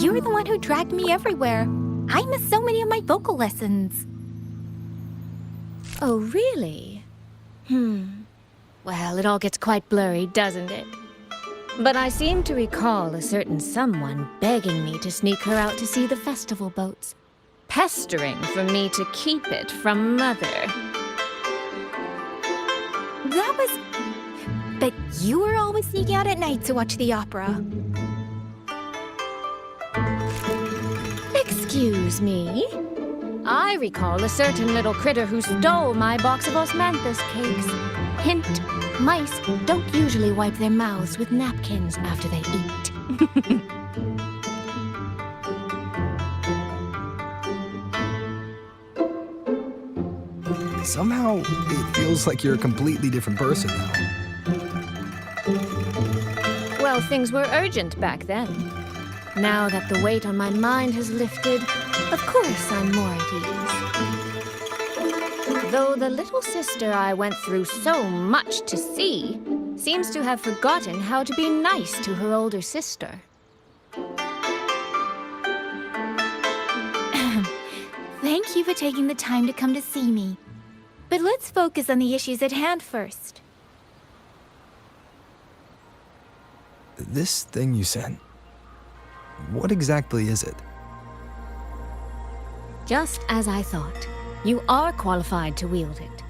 [SPEAKER 24] You were the one who dragged me everywhere. I missed so many of my vocal lessons.
[SPEAKER 14] Oh, really? Well, it all gets quite blurry, doesn't it? But I seem to recall a certain someone begging me to sneak her out to see the festival boats. Pestering for me to keep it from Mother.
[SPEAKER 24] That was... But you were always sneaking out at night to watch the opera.
[SPEAKER 14] Excuse me? I recall a certain little critter who stole my box of osmanthus cakes. Hint, mice don't usually wipe their mouths with napkins after they eat.
[SPEAKER 20] Somehow, it feels like you're a completely different person now.
[SPEAKER 14] Well, things were urgent back then. Now that the weight on my mind has lifted, of course I'm more at ease. Though the little sister I went through so much to see seems to have forgotten how to be nice to her older sister.
[SPEAKER 24] Thank you for taking the time to come to see me. But let's focus on the issues at hand first.
[SPEAKER 20] This thing you sent, what exactly is it?
[SPEAKER 14] Just as I thought. You are qualified to wield it.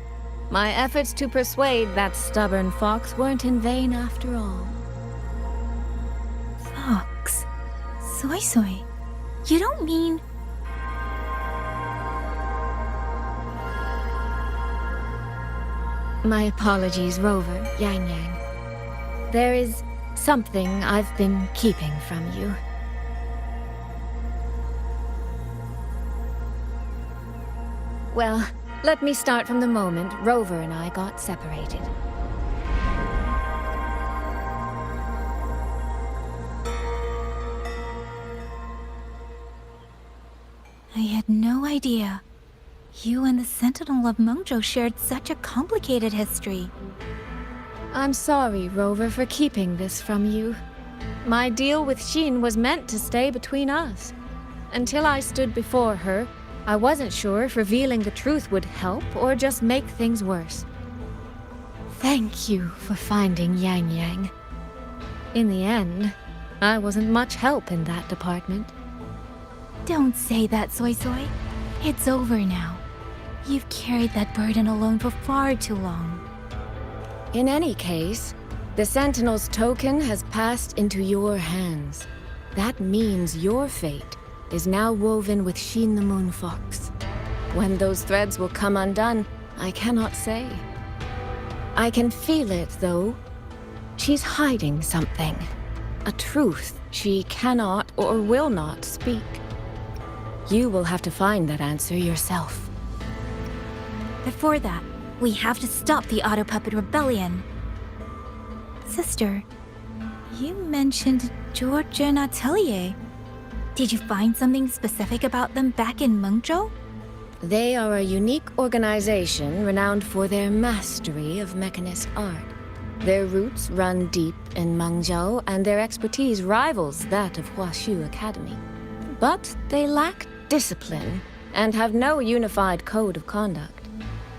[SPEAKER 14] My efforts to persuade that stubborn fox weren't in vain after all.
[SPEAKER 24] Fox? Soy Soy? You don't mean...
[SPEAKER 14] My apologies, Rover, Yang Yang. There is something I've been keeping from you. Well, let me start from the moment Rover and I got separated.
[SPEAKER 24] I had no idea. You and the Sentinel of Mengzhou shared such a complicated history.
[SPEAKER 14] I'm sorry, Rover, for keeping this from you. My deal with Xin was meant to stay between us. Until I stood before her, I wasn't sure if revealing the truth would help or just make things worse. Thank you for finding Yang Yang. In the end, I wasn't much help in that department.
[SPEAKER 24] Don't say that, Soy Soy. It's over now. You've carried that burden alone for far too long.
[SPEAKER 14] In any case, the Sentinel's token has passed into your hands. That means your fate is now woven with Xin the Moon Fox. When those threads will come undone, I cannot say. I can feel it, though. She's hiding something. A truth she cannot or will not speak. You will have to find that answer yourself.
[SPEAKER 24] Before that, we have to stop the Auto Puppet Rebellion. Sister, you mentioned Georgia and Atelier. Did you find something specific about them back in Mengzhou?
[SPEAKER 14] They are a unique organization renowned for their mastery of mechanist art. Their roots run deep in Mengzhou, and their expertise rivals that of WuWa Academy. But they lack discipline and have no unified code of conduct.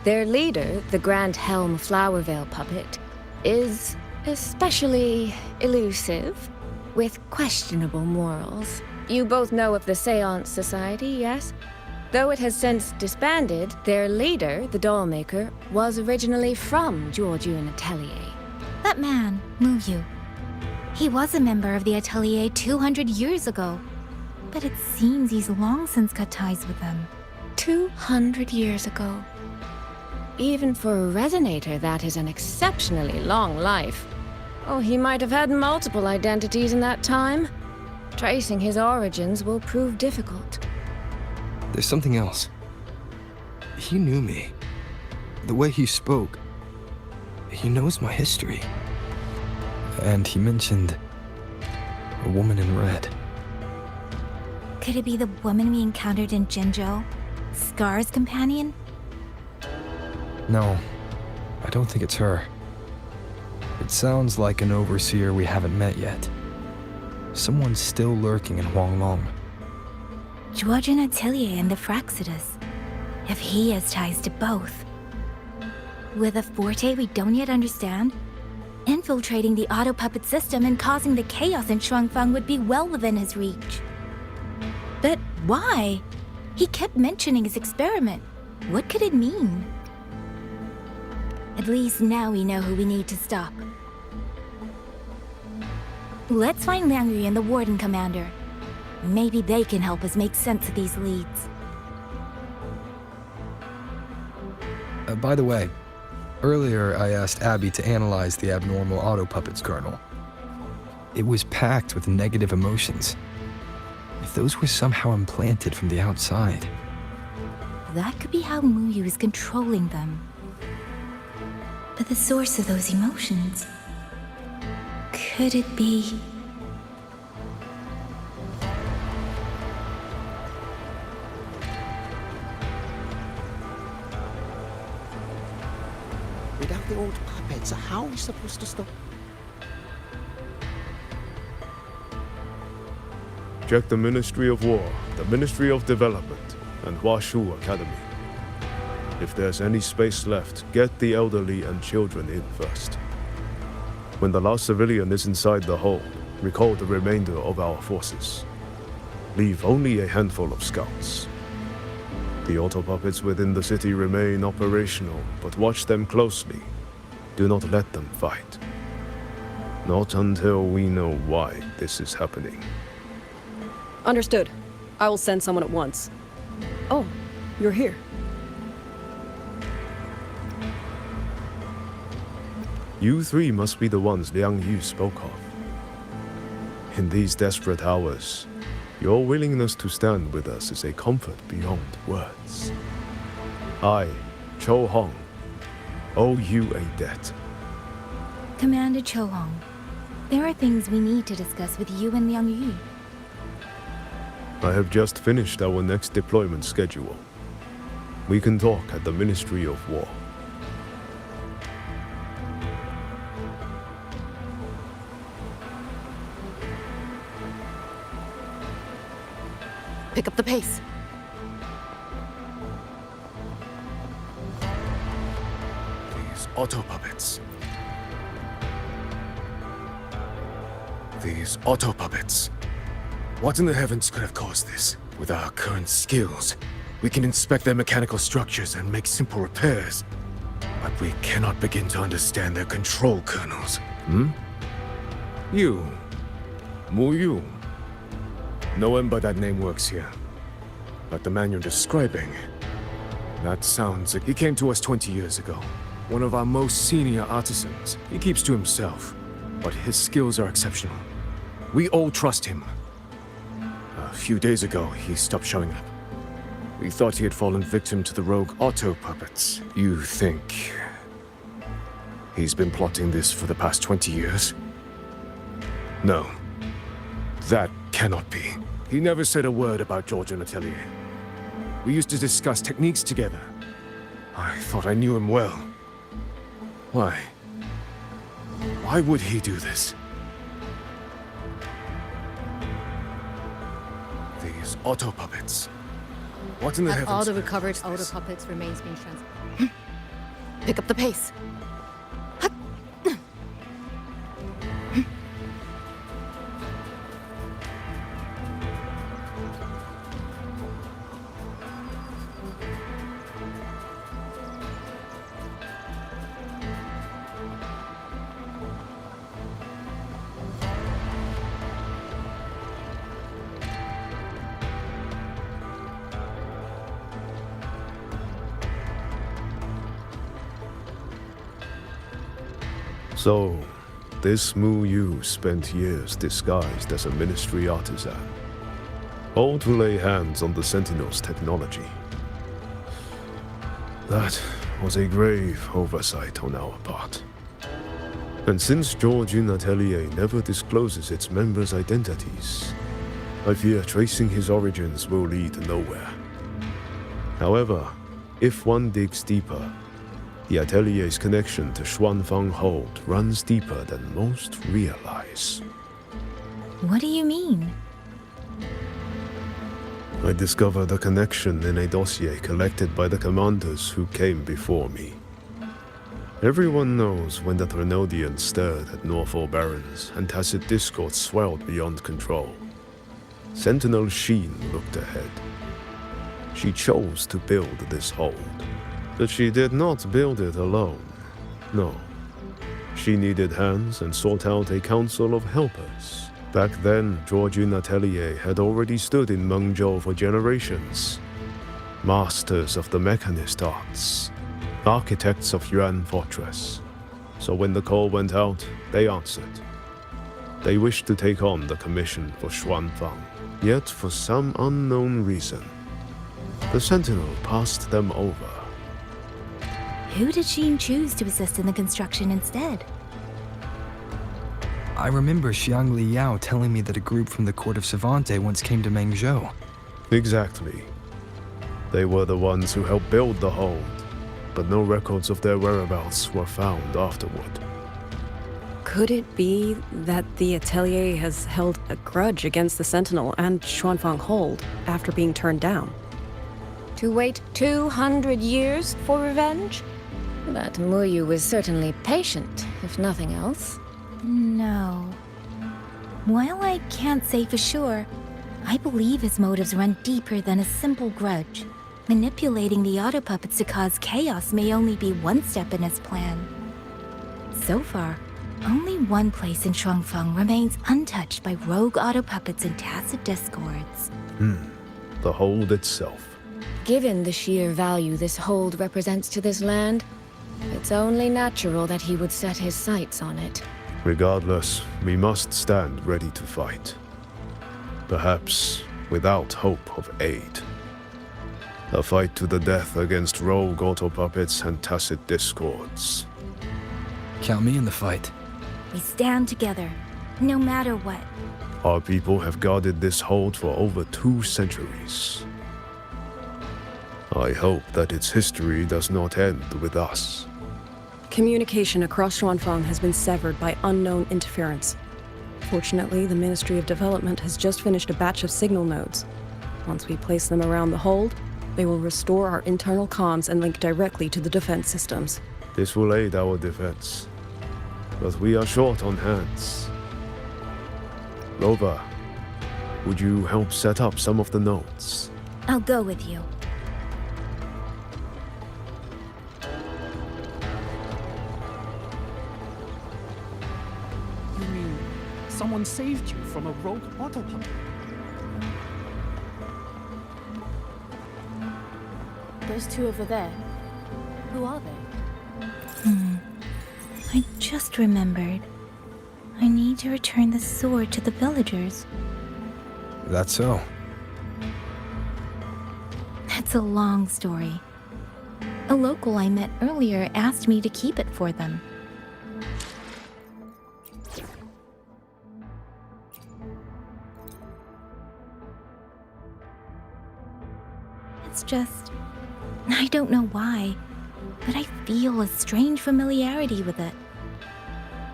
[SPEAKER 14] Their leader, the Grand Helm Flowervale puppet, is
[SPEAKER 5] Especially elusive, with questionable morals. You both know of the Seance Society, yes? Though it has since disbanded, their leader, the Dollmaker, was originally from Georgian Atelier.
[SPEAKER 24] That man, WuWa. He was a member of the Atelier 200 years ago. But it seems he's long since cut ties with them.
[SPEAKER 5] 200 years ago. Even for a resonator, that is an exceptionally long life. Oh, he might have had multiple identities in that time. Tracing his origins will prove difficult.
[SPEAKER 20] There's something else. He knew me. The way he spoke. He knows my history. And he mentioned a woman in red.
[SPEAKER 24] Could it be the woman we encountered in Jinzhou? Scar's companion?
[SPEAKER 20] No, I don't think it's her. It sounds like an overseer we haven't met yet. Someone's still lurking in Huanglong.
[SPEAKER 24] Georgian Atelier and the Fraxidus. If he has ties to both. With a forte we don't yet understand, infiltrating the auto puppet system and causing the chaos in Shuangfang would be well within his reach. But why? He kept mentioning his experiment. What could it mean? At least now we know who we need to stop. Let's find Liang Yu and the Warden Commander. Maybe they can help us make sense of these leads.
[SPEAKER 20] By the way, earlier I asked Abby to analyze the abnormal auto puppet's kernel. It was packed with negative emotions. If those were somehow implanted from the outside.
[SPEAKER 24] That could be how WuWa is controlling them. But the source of those emotions... could it be...
[SPEAKER 19] Without the old puppets, how are we supposed to stop?
[SPEAKER 7] Check the Ministry of War, the Ministry of Development, and Huashu Academy. If there's any space left, get the elderly and children in first. When the last civilian is inside the hold, recall the remainder of our forces. Leave only a handful of scouts. The auto puppets within the city remain operational, but watch them closely. Do not let them fight. Not until we know why this is happening.
[SPEAKER 6] Understood. I will send someone at once. Oh, you're here.
[SPEAKER 7] You three must be the ones Liang Yu spoke of. In these desperate hours, your willingness to stand with us is a comfort beyond words. I, Cho Hong, owe you a debt.
[SPEAKER 24] Commander Cho Hong, there are things we need to discuss with you and Liang Yu.
[SPEAKER 7] I have just finished our next deployment schedule. We can talk at the Ministry of War.
[SPEAKER 15] Pick up the pace.
[SPEAKER 3] These auto puppets. These auto puppets. What in the heavens could have caused this? With our current skills, we can inspect their mechanical structures and make simple repairs. But we cannot begin to understand their control kernels. You. WuWa. No one but that name works here. But the man you're describing... that sounds like he came to us 20 years ago. One of our most senior artisans. He keeps to himself, but his skills are exceptional. We all trust him. A few days ago, he stopped showing up. We thought he had fallen victim to the rogue auto puppets. You think... he's been plotting this for the past 20 years? No. That cannot be. He never said a word about Georgian Atelier. We used to discuss techniques together. I thought I knew him well. Why? Why would he do this? These auto puppets. What in the heavens?
[SPEAKER 15] All the recovered auto puppets remains being transferred. Pick up the pace.
[SPEAKER 4] So, this Mu Yu spent years disguised as a ministry artisan, all to lay hands on the Sentinel's technology. That was a grave oversight on our part. And since Georgian Atelier never discloses its members' identities, I fear tracing his origins will lead nowhere. However, if one digs deeper, the Atelier's connection to Xuanfang Hold runs deeper than most realize.
[SPEAKER 24] What do you mean?
[SPEAKER 4] I discovered a connection in a dossier collected by the commanders who came before me. Everyone knows when the Threnodians stirred at Norfall Barrens and tacit discord swelled beyond control. Sentinel Sheen looked ahead. She chose to build this hold. But she did not build it alone. No. She needed hands and sought out a council of helpers. Back then, Georgian Atelier had already stood in Mengzhou for generations. Masters of the mechanist arts. Architects of Yuan Fortress. So when the call went out, they answered. They wished to take on the commission for Xuanfang. Yet, for some unknown reason, the Sentinel passed them over.
[SPEAKER 24] Who did Sheen choose to assist in the construction instead?
[SPEAKER 20] I remember Xiang Li Yao telling me that a group from the court of Savante once came to Mengzhou.
[SPEAKER 4] Exactly. They were the ones who helped build the hold, but no records of their whereabouts were found afterward.
[SPEAKER 6] Could it be that the Atelier has held a grudge against the Sentinel and Xuanfang Hold after being turned down?
[SPEAKER 5] To wait 200 years for revenge? That Mu Yu was certainly patient, if nothing else.
[SPEAKER 24] No. While I can't say for sure, I believe his motives run deeper than a simple grudge. Manipulating the auto puppets to cause chaos may only be one step in his plan. So far, only one place in Shuangfeng remains untouched by rogue auto puppets and tacit discords.
[SPEAKER 4] The hold itself.
[SPEAKER 5] Given the sheer value this hold represents to this land, it's only natural that he would set his sights on it.
[SPEAKER 4] Regardless, we must stand ready to fight. Perhaps without hope of aid. A fight to the death against rogue auto puppets and tacit discords.
[SPEAKER 20] Count me in the fight.
[SPEAKER 24] We stand together, no matter what.
[SPEAKER 4] Our people have guarded this hold for over 2 centuries. I hope that its history does not end with us.
[SPEAKER 6] Communication across Xuanfang has been severed by unknown interference. Fortunately, the Ministry of Development has just finished a batch of signal nodes. Once we place them around the hold, they will restore our internal comms and link directly to the defense systems.
[SPEAKER 4] This will aid our defense. But we are short on hands. Lova, would you help set up some of the nodes?
[SPEAKER 24] I'll go with you.
[SPEAKER 11] You mean someone saved you from a rogue auto puppet?
[SPEAKER 15] Those two over there. Who are they?
[SPEAKER 24] I just remembered. I need to return the sword to the villagers.
[SPEAKER 20] That's so.
[SPEAKER 24] That's a long story. A local I met earlier asked me to keep it for them. It's just... I don't know why, but I feel a strange familiarity with it.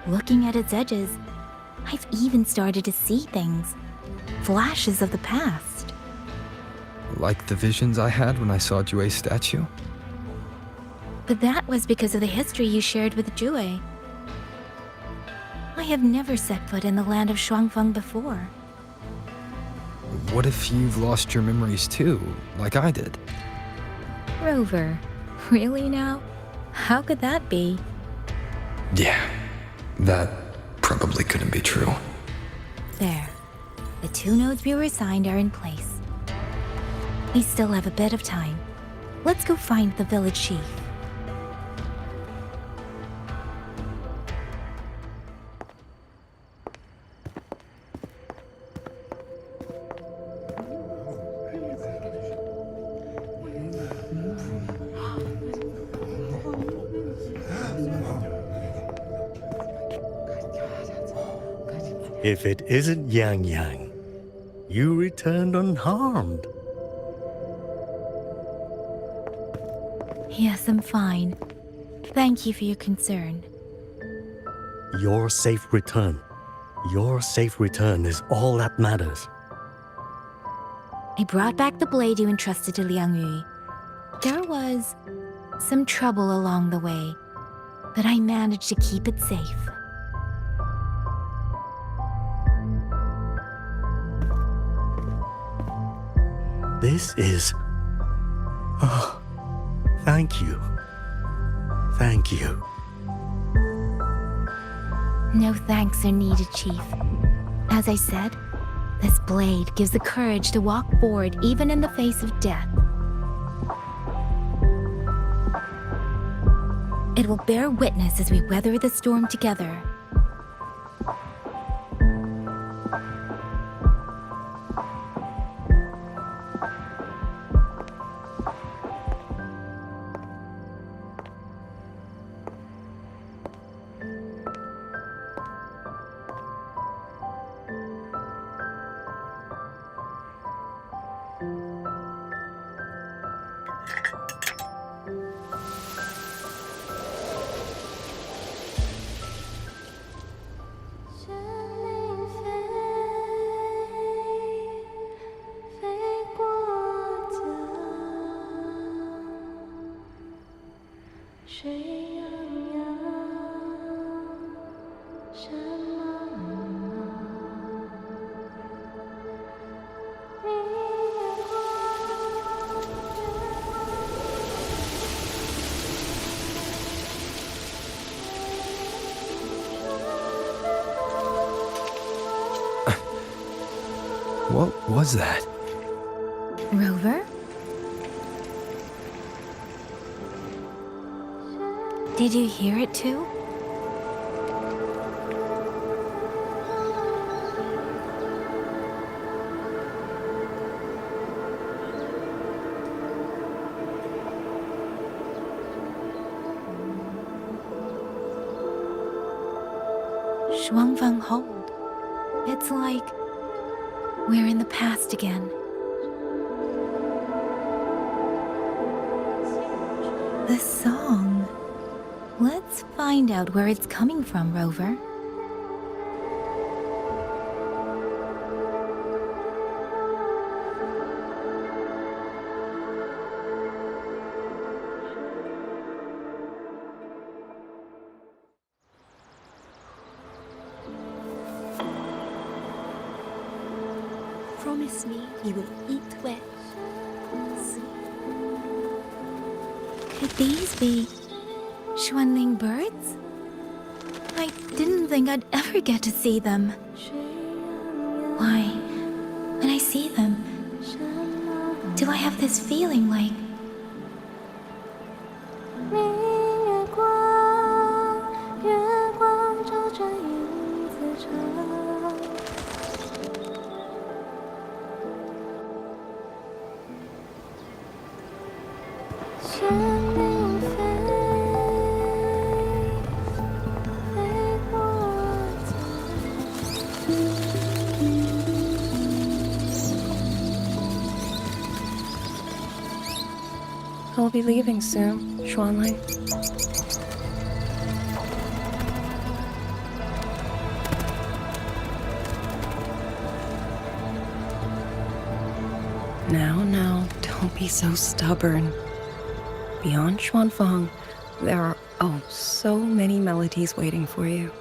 [SPEAKER 24] Looking at its edges, I've even started to see things. Flashes of the past.
[SPEAKER 20] Like the visions I had when I saw Jue's statue?
[SPEAKER 24] But that was because of the history you shared with Jue. I have never set foot in the land of Shuangfeng before.
[SPEAKER 20] What if you've lost your memories too, like I did?
[SPEAKER 24] Rover, really now? How could that be?
[SPEAKER 20] Yeah, that probably couldn't be true.
[SPEAKER 24] There. The 2 nodes we were assigned are in place. We still have a bit of time. Let's go find the village chief.
[SPEAKER 18] If it isn't Yang Yang, you returned unharmed.
[SPEAKER 24] Yes, I'm fine. Thank you for your concern.
[SPEAKER 18] Your safe return. Your safe return is all that matters.
[SPEAKER 24] I brought back the blade you entrusted to Liang Yu. There was some trouble along the way, but I managed to keep it safe.
[SPEAKER 18] This is... Oh, thank you. Thank you.
[SPEAKER 24] No thanks are needed, Chief. As I said, this blade gives the courage to walk forward even in the face of death. It will bear witness as we weather the storm together.
[SPEAKER 20] What was that?
[SPEAKER 24] Rover? Did you hear it too? Shuangfeng hold. It's like we're in the past again. The song. Let's find out where it's coming from, Rover.
[SPEAKER 14] Promise me you will eat well.
[SPEAKER 24] Could these be Xuanling birds? I didn't think I'd ever get to see them. Why, when I see them, do I have this feeling like...
[SPEAKER 6] I'll be leaving soon, Xuanling. Now, don't be so stubborn. Beyond Xuanfeng, there are, oh, so many melodies waiting for you.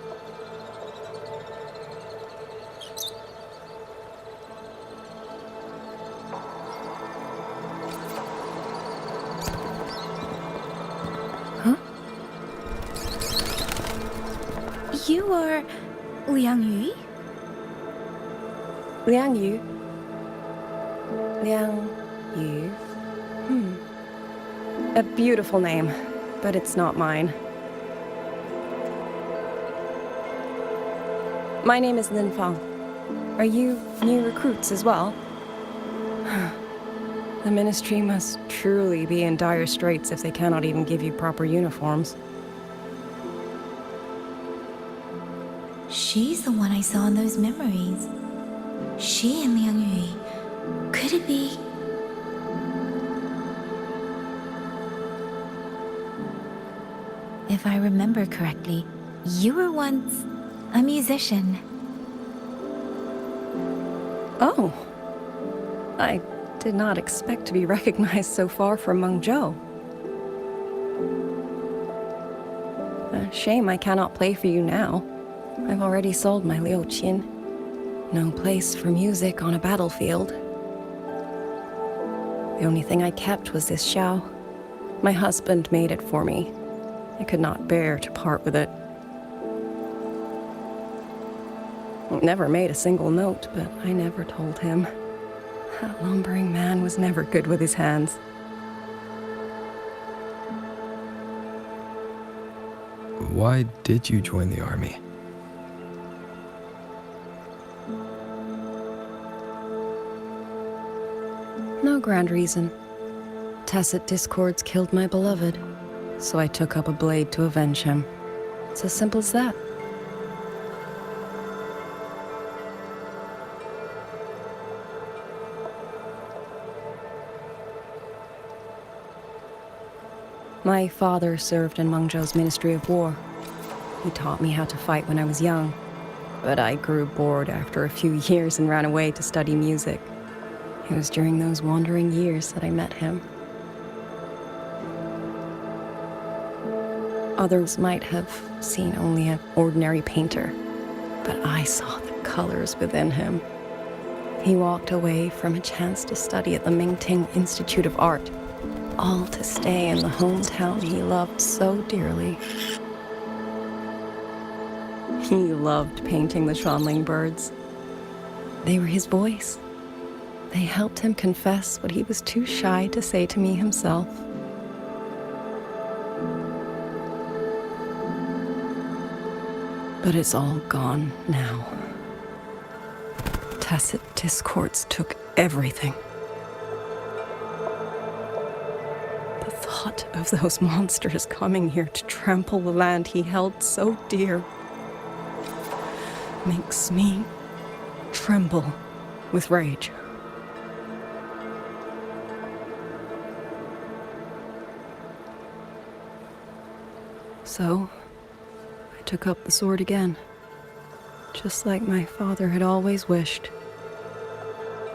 [SPEAKER 24] You are Liang Yu?
[SPEAKER 6] Liang Yu? Liang Yu? A beautiful name, but it's not mine. My name is Lin Fang. Are you new recruits as well? The Ministry must truly be in dire straits if they cannot even give you proper uniforms.
[SPEAKER 24] She's the one I saw in those memories. She and Liang Yu. Could it be? If I remember correctly, you were once a musician.
[SPEAKER 6] Oh. I did not expect to be recognized so far from Mengzhou. A shame I cannot play for you now. I've already sold my liuqin. No place for music on a battlefield. The only thing I kept was this xiao. My husband made it for me. I could not bear to part with it. It never made a single note, but I never told him. That lumbering man was never good with his hands.
[SPEAKER 20] Why did you join the army?
[SPEAKER 6] No grand reason. Tacit discords killed my beloved, so I took up a blade to avenge him. It's as simple as that. My father served in Mengzhou's Ministry of War. He taught me how to fight when I was young, but I grew bored after a few years and ran away to study music. It was during those wandering years that I met him. Others might have seen only an ordinary painter, but I saw the colors within him. He walked away from a chance to study at the Mingting Institute of Art, all to stay in the hometown he loved so dearly. He loved painting the Shanling birds. They were his voice. They helped him confess what he was too shy to say to me himself. But it's all gone now. Tacit discords took everything. The thought of those monsters coming here to trample the land he held so dear makes me tremble with rage. So, I took up the sword again, just like my father had always wished.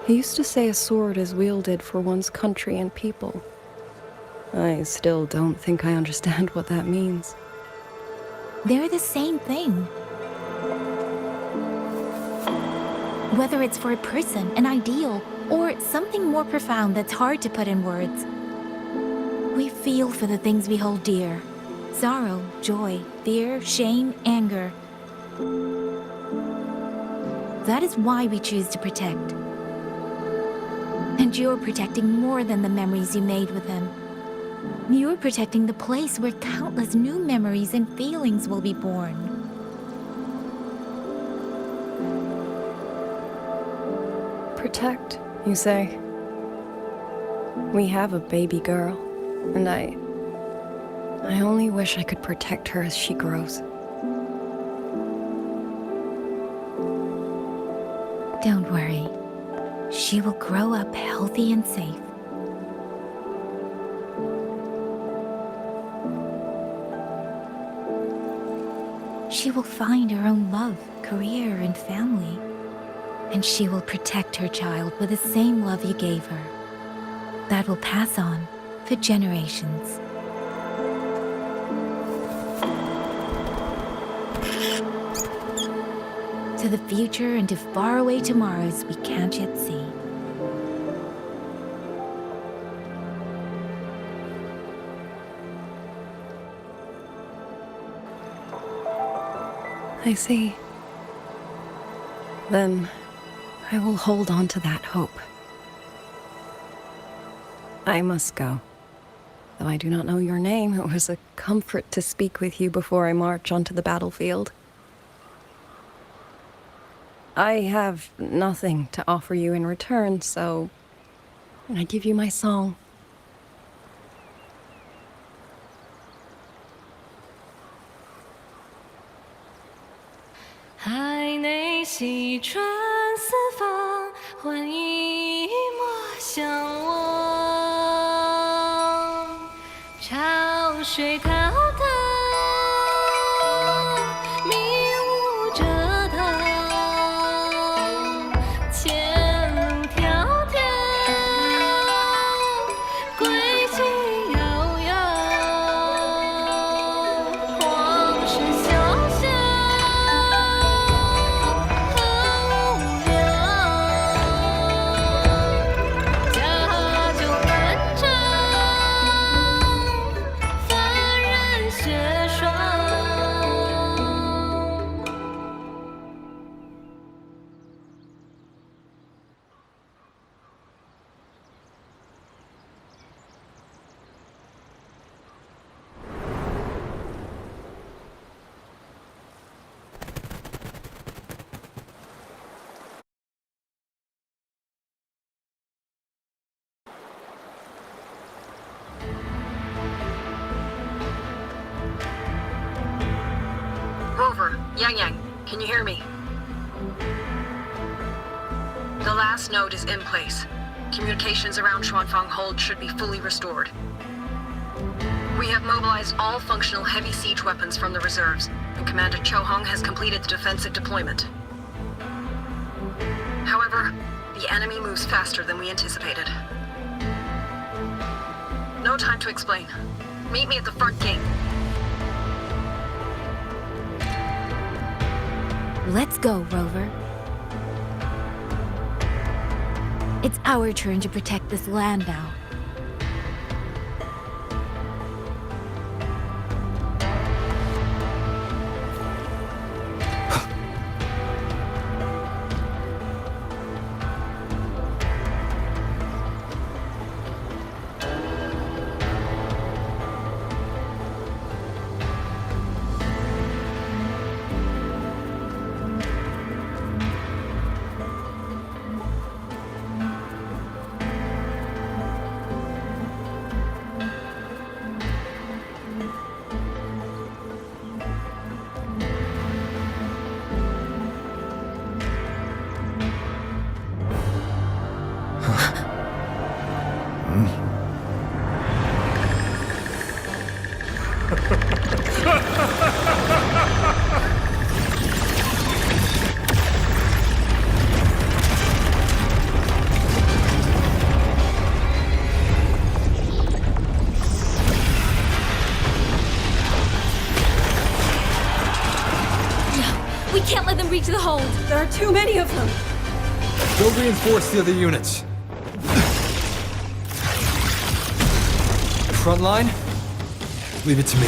[SPEAKER 6] He used to say a sword is wielded for one's country and people. I still don't think I understand what that means.
[SPEAKER 24] They're the same thing. Whether it's for a person, an ideal, or something more profound that's hard to put in words. We feel for the things we hold dear. Sorrow, joy, fear, shame, anger. That is why we choose to protect. And you're protecting more than the memories you made with him. You're protecting the place where countless new memories and feelings will be born.
[SPEAKER 6] Protect, you say? We have a baby girl, and I only wish I could protect her as she grows.
[SPEAKER 24] Don't worry. She will grow up healthy and safe. She will find her own love, career, and family. And she will protect her child with the same love you gave her. That will pass on for generations. To the future and to faraway tomorrows we can't yet see.
[SPEAKER 6] I see. Then I will hold on to that hope. I must go. Though I do not know your name, it was a comfort to speak with you before I march onto the battlefield. I have nothing to offer you in return, so I give you my song.
[SPEAKER 16] 海内西传四方，换一抹相望。潮水滔滔，迷雾遮挡，前路迢迢，归期遥遥。黄沙萧萧，恨无聊。假酒漫长，凡人雪霜。
[SPEAKER 17] Rover, Yang Yang, can you hear me? The last node is in place. Communications around Xuanfang Hold should be fully restored. We have mobilized all functional heavy siege weapons from the reserves, and Commander Cho Hong has completed the defensive deployment. However, the enemy moves faster than we anticipated. No time to explain. Meet me at the front gate.
[SPEAKER 5] Let's go, Rover. It's our turn to protect this land now.
[SPEAKER 14] We can't let them reach the hold.
[SPEAKER 6] There are too many of them.
[SPEAKER 20] Go reinforce the other units. Front line? Leave it to me.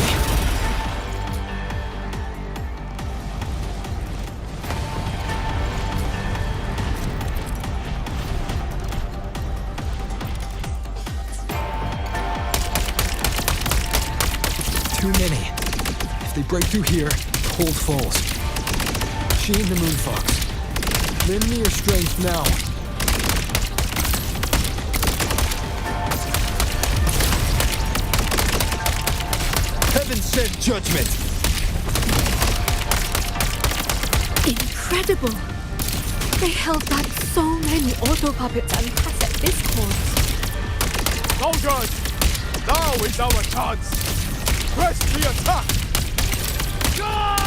[SPEAKER 20] Too many. If they break through here, the hold falls. She and the Moonfox. Lend me your strength now. Heaven sent judgment!
[SPEAKER 14] Incredible! They held back so many auto puppets and cassette discords.
[SPEAKER 13] Soldiers! Now is our chance! Press the attack! God!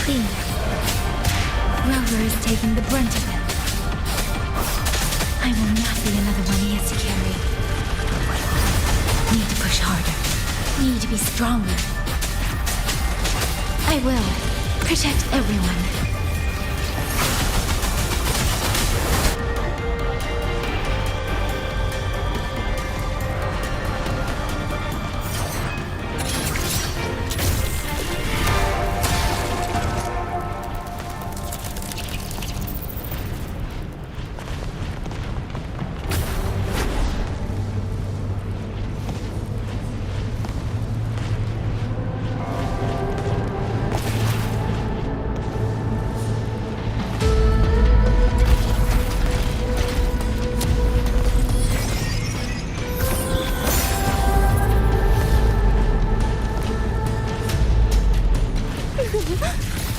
[SPEAKER 24] Clean. Rover is taking the brunt of it. I will not be another one he has to carry. Need to push push harder. We need to be stronger. I will. Protect everyone.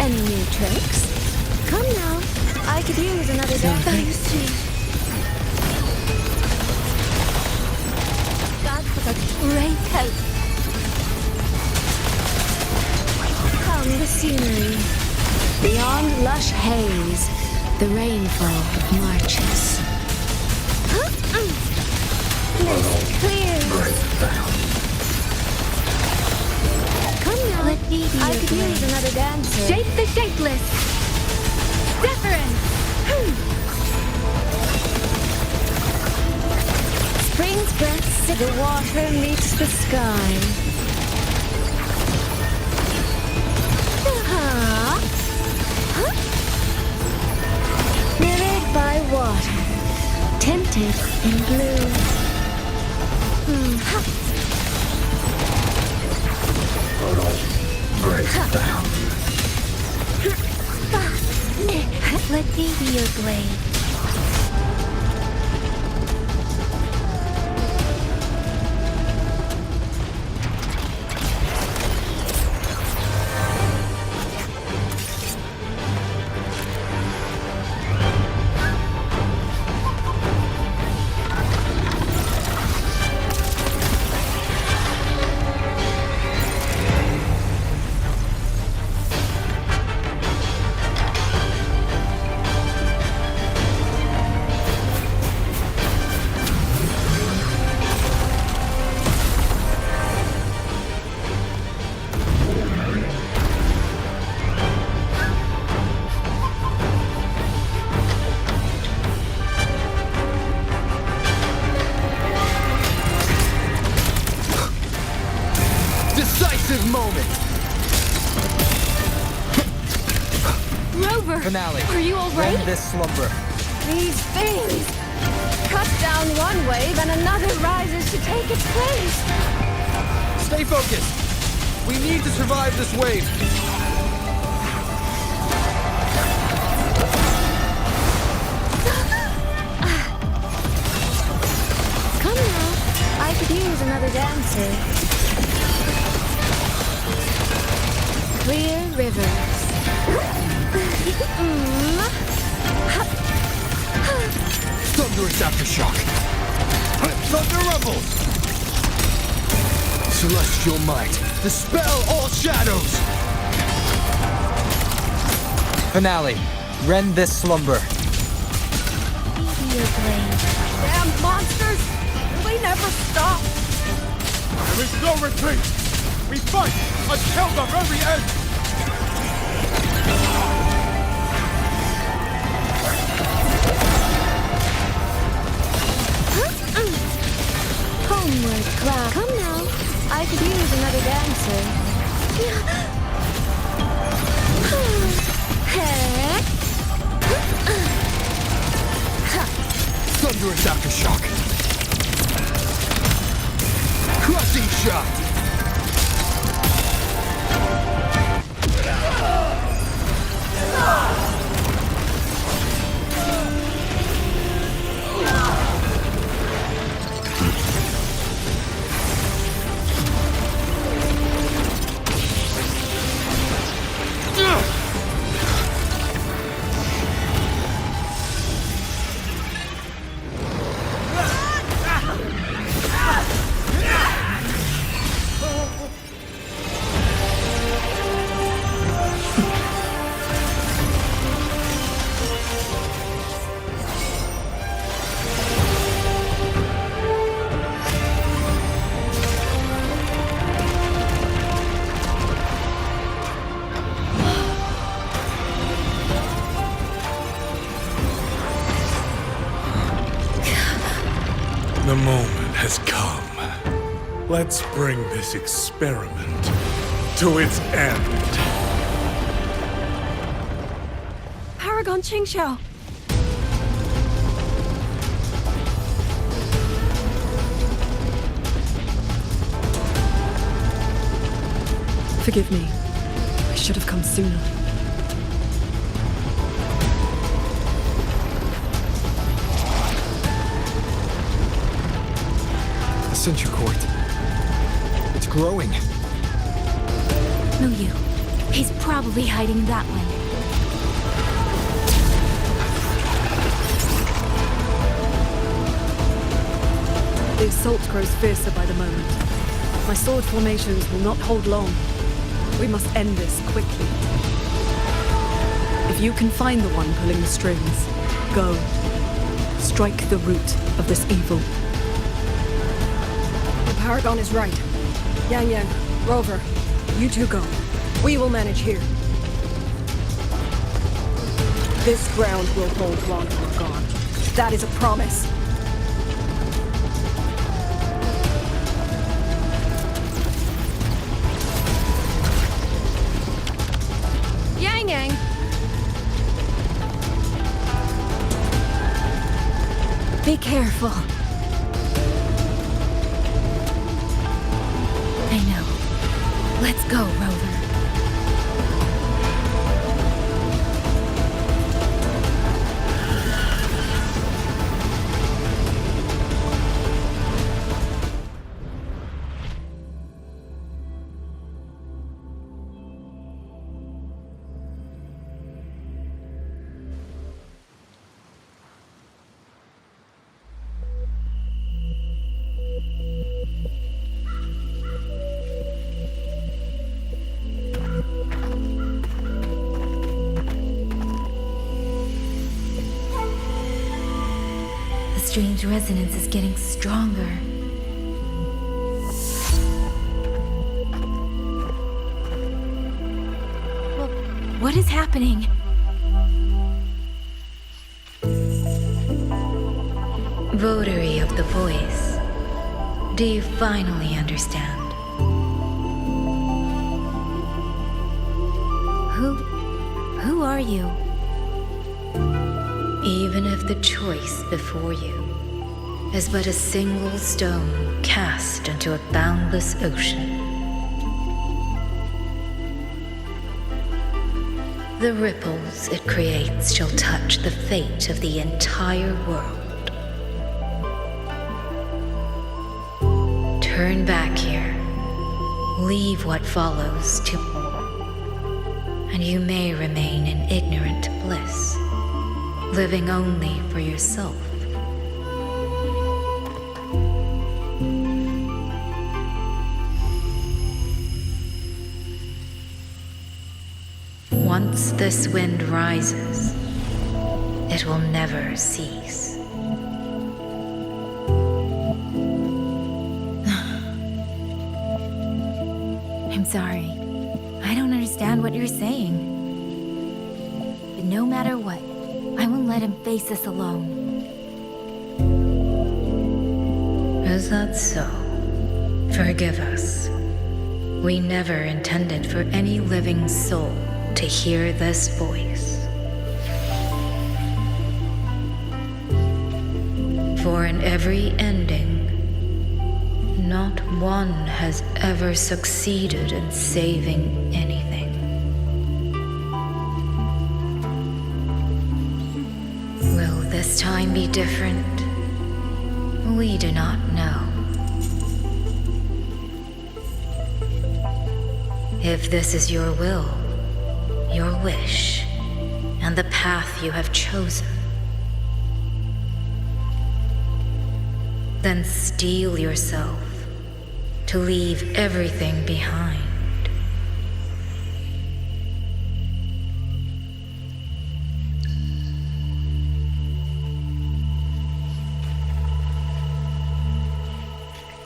[SPEAKER 14] Any new tricks? Come now. I could use another dance. Thanks, Chief. That was a great help. Come the scenery. Beyond lush haze, the rainfall marches. Mist clears. Come now.
[SPEAKER 24] Let me be
[SPEAKER 14] I
[SPEAKER 24] your
[SPEAKER 14] could
[SPEAKER 24] blade.
[SPEAKER 14] use another dancer.
[SPEAKER 24] Shape the shapeless. Deference.
[SPEAKER 14] Spring's breath, the water meets the sky. Mirrored by water, tinted in blue.
[SPEAKER 12] Portal break down.
[SPEAKER 24] Let me be your blade.
[SPEAKER 9] Decisive moment!
[SPEAKER 14] Rover!
[SPEAKER 9] Finale.
[SPEAKER 14] Are you alright?
[SPEAKER 9] End this slumber.
[SPEAKER 14] These things! Cut down one wave and another rises to take its place!
[SPEAKER 9] Stay focused! We need to survive this wave!
[SPEAKER 14] Come now. I could use another dancer. Clear rivers.
[SPEAKER 9] Thunderous aftershock! Thunder rumbles! Celestial might, dispel all shadows! Finale. Rend this slumber.
[SPEAKER 24] Be your blade.
[SPEAKER 14] Damn monsters! Will they never stop?
[SPEAKER 7] There is no retreat! We fight until the very end!
[SPEAKER 14] Homeward cloud. Come now. I could use another dancer.
[SPEAKER 9] Thunderous aftershock! Crushing shot!
[SPEAKER 7] Let's bring this experiment to its end.
[SPEAKER 6] Paragon Qingxiao! Forgive me. I should have come sooner.
[SPEAKER 20] The Sentry Court. It's growing.
[SPEAKER 24] Muyu. He's probably hiding that one.
[SPEAKER 6] The assault grows fiercer by the moment. My sword formations will not hold long. We must end this quickly. If you can find the one pulling the strings, go. Strike the root of this evil. The Paragon is right. Yang Yang, Rover, you two go. We will manage here. This ground will hold while you are gone. That is a promise. Yang Yang!
[SPEAKER 5] Be careful. I know. Let's go, Rover. The strange resonance is getting stronger. What is happening? Votary of the voice, do you finally understand? Who are you? Even if the choice before you is but a single stone cast into a boundless ocean, the ripples it creates shall touch the fate of the entire world. Turn back here, leave what follows to, and you may remain in ignorant bliss, living only for yourself. Once this wind rises, it will never cease. I'm sorry. I don't understand what you're saying. But no matter what, I won't let him face us alone. Is that so? Forgive us. We never intended for any living soul to hear this voice. For in every ending, not one has ever succeeded in saving anything. Will this time be different? We do not know. If this is your will, your wish, and the path you have chosen, then steel yourself to leave everything behind.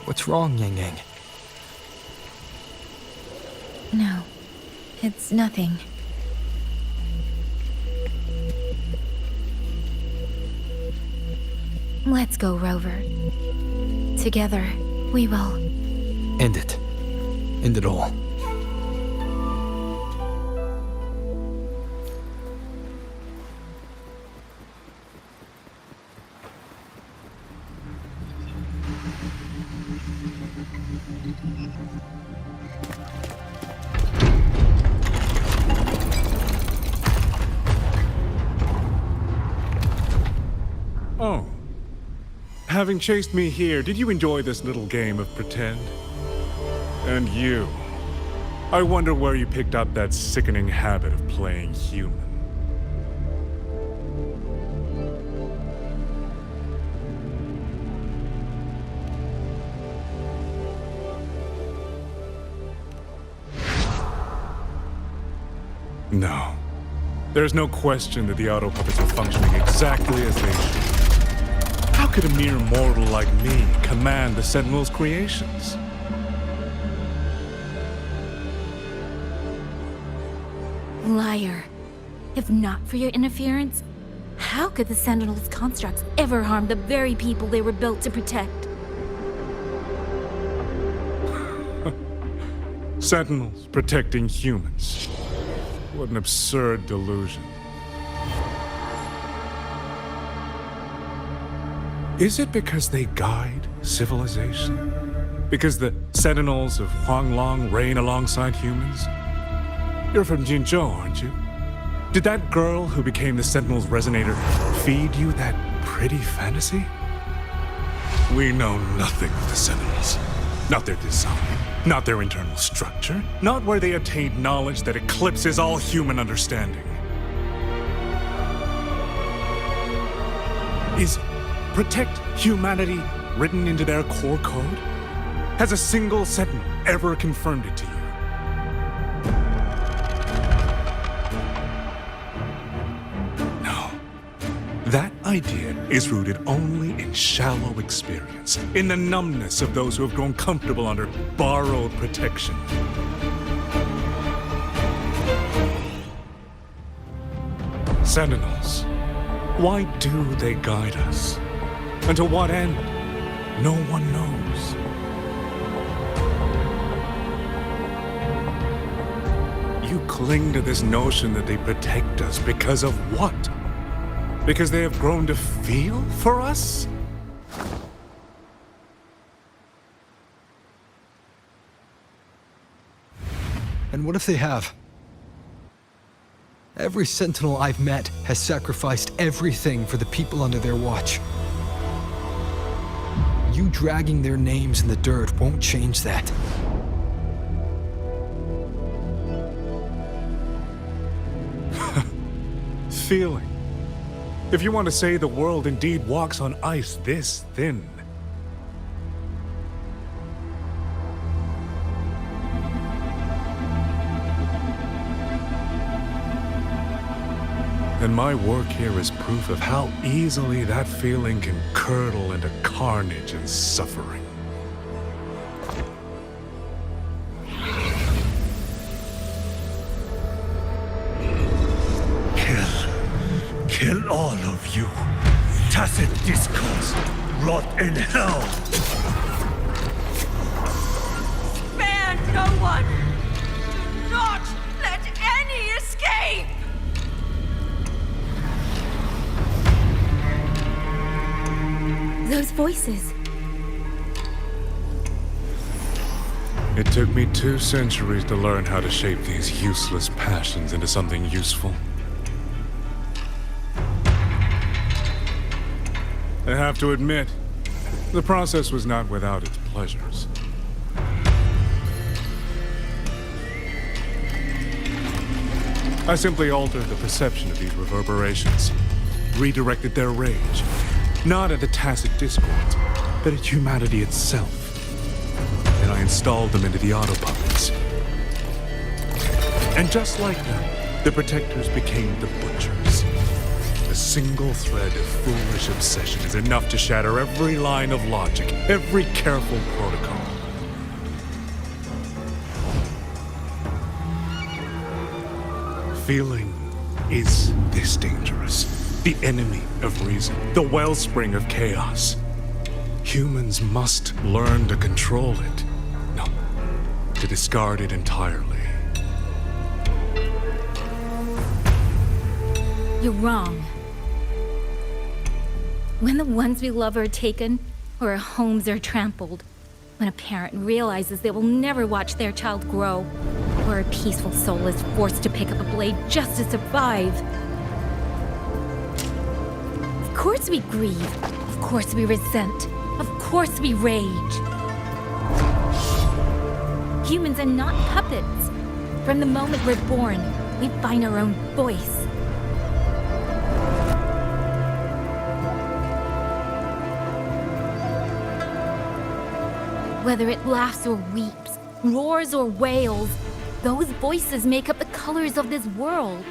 [SPEAKER 20] What's wrong, Yang Yang?
[SPEAKER 5] No, it's nothing. Let's go, Rover. Together, we will
[SPEAKER 20] End it. End it all.
[SPEAKER 7] Oh. Having chased me here, did you enjoy this little game of pretend? And you. I wonder where you picked up that sickening habit of playing human. No. There's no question that the auto puppets are functioning exactly as they should. How could a mere mortal like me command the Sentinel's creations?
[SPEAKER 24] Liar. If not for your interference, how could the Sentinel's constructs ever harm the very people they were built to protect?
[SPEAKER 7] Sentinels protecting humans. What an absurd delusion. Is it because they guide civilization? Because the Sentinels of Huanglong reign alongside humans? You're from Jinzhou, aren't you? Did that girl who became the Sentinel's resonator feed you that pretty fantasy? We know nothing of the Sentinels. Not their design, not their internal structure, not where they attained knowledge that eclipses all human understanding. Is protect humanity written into their core code? Has a single Sentinel ever confirmed it to you? That idea is rooted only in shallow experience, in the numbness of those who have grown comfortable under borrowed protection. Sentinels, why do they guide us? And to what end? No one knows. You cling to this notion that they protect us because of what? Because they have grown to feel for us?
[SPEAKER 20] And what if they have? Every Sentinel I've met has sacrificed everything for the people under their watch. You dragging their names in the dirt won't change that.
[SPEAKER 7] Feeling. If you want to say the world indeed walks on ice this thin. Then my work here is proof of how easily that feeling can curdle into carnage and suffering.
[SPEAKER 12] Kill all of you. Tacit discords, rot in hell.
[SPEAKER 13] Spare no one! Do not let any escape!
[SPEAKER 24] Those voices.
[SPEAKER 7] It took me 2 centuries to learn how to shape these useless passions into something useful. I have to admit, the process was not without its pleasures. I simply altered the perception of these reverberations, redirected their rage, not at the tacit discords, but at humanity itself. And I installed them into the auto-puppets. And just like that, the protectors became the butchers. A single thread of foolish obsession is enough to shatter every line of logic, every careful protocol. Feeling is this dangerous, the enemy of reason, the wellspring of chaos. Humans must learn to control it. No, to discard it entirely.
[SPEAKER 24] You're wrong. When the ones we love are taken, or our homes are trampled, when a parent realizes they will never watch their child grow, or a peaceful soul is forced to pick up a blade just to survive. Of course we grieve. Of course we resent. Of course we rage. Humans are not puppets. From the moment we're born, we find our own voice. Whether it laughs or weeps, roars or wails, those voices make up the colors of this world.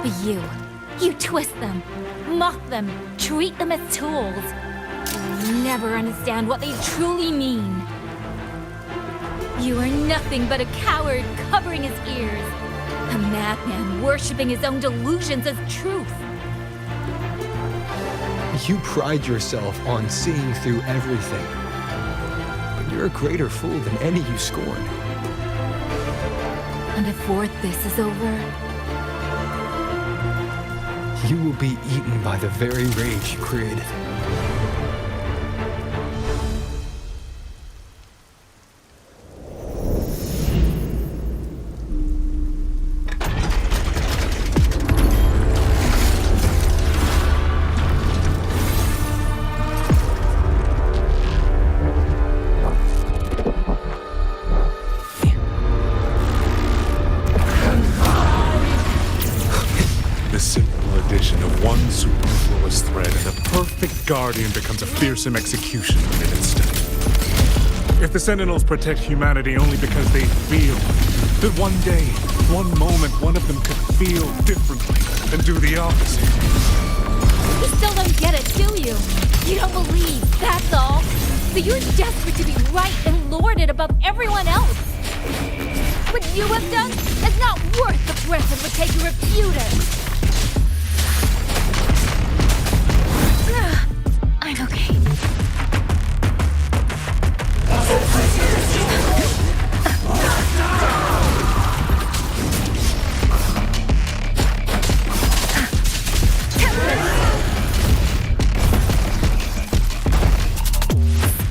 [SPEAKER 24] But you twist them, mock them, treat them as tools. You'll never understand what they truly mean. You are nothing but a coward covering his ears. A madman worshipping his own delusions as truth.
[SPEAKER 20] You pride yourself on seeing through everything. But you're a greater fool than any you scorn.
[SPEAKER 24] And before this is over,
[SPEAKER 20] You will be eaten by the very rage you created.
[SPEAKER 7] Guardian becomes a fearsome executioner in an instant. If the Sentinels protect humanity only because they feel, then one day, one moment, one of them could feel differently and do the opposite.
[SPEAKER 24] you still don't get it, do you? You don't believe, that's all. So you're desperate to be right and lord it above everyone else. What you have done is not worth the breath it would take to refute it. I'm okay.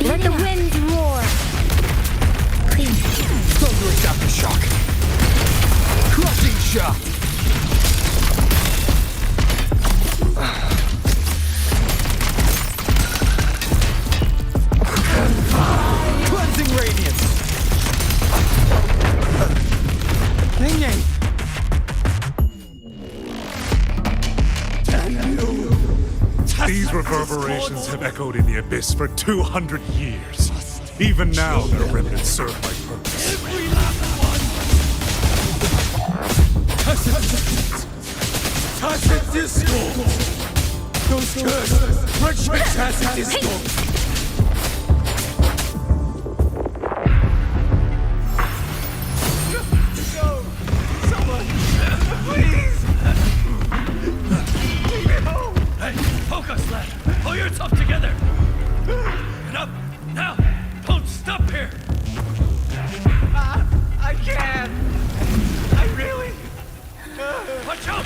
[SPEAKER 13] Let the winds roar.
[SPEAKER 24] Clean.
[SPEAKER 9] Thundering aftershock. Crushing shock. Cleansing radiance. Ning-yang.
[SPEAKER 7] These reverberations have echoed in the abyss for 200 years. Even now, their remnants serve my purpose.
[SPEAKER 13] Every last one! Tacit discord! Those cursed! Regiment Tacit discord! Someone! Please! Leave me home!
[SPEAKER 12] Hey, focus, lad! Pull yourself together! Get up! Now! Don't stop here!
[SPEAKER 13] I can't! I really...
[SPEAKER 12] Watch out!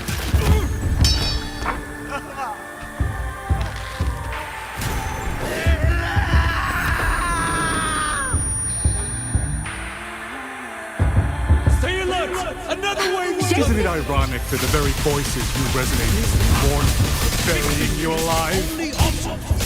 [SPEAKER 7] Stay alert! Another way! Isn't it ironic that the very voices you resonate with warn burying you alive?
[SPEAKER 12] Only options!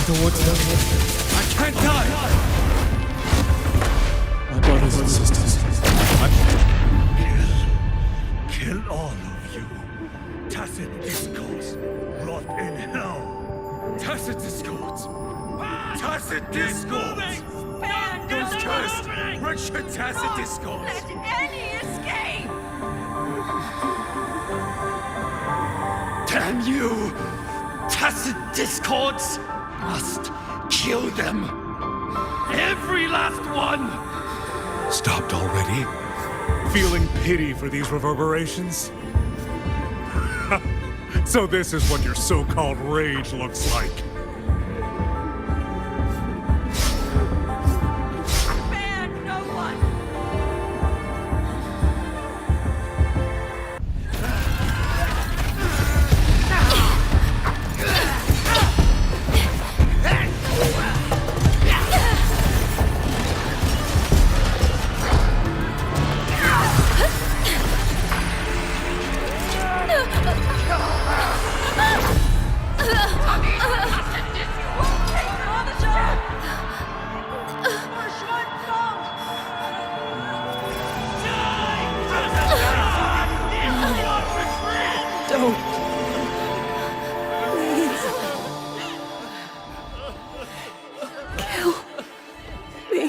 [SPEAKER 3] towards them.
[SPEAKER 9] I can't die!
[SPEAKER 3] My brothers and sisters.
[SPEAKER 12] Kill all of you. Tacit discourse. Rot in hell.
[SPEAKER 3] Tacit discords! Tacit discords! Those cursed, wretched tacit discords!
[SPEAKER 16] Let any escape!
[SPEAKER 12] Damn you! Tacit discords! Must kill them! Every last one!
[SPEAKER 7] Stopped already? Feeling pity for these reverberations? So this is what your so-called rage looks like.
[SPEAKER 16] Spare no one!
[SPEAKER 6] Don't. Please. Kill me.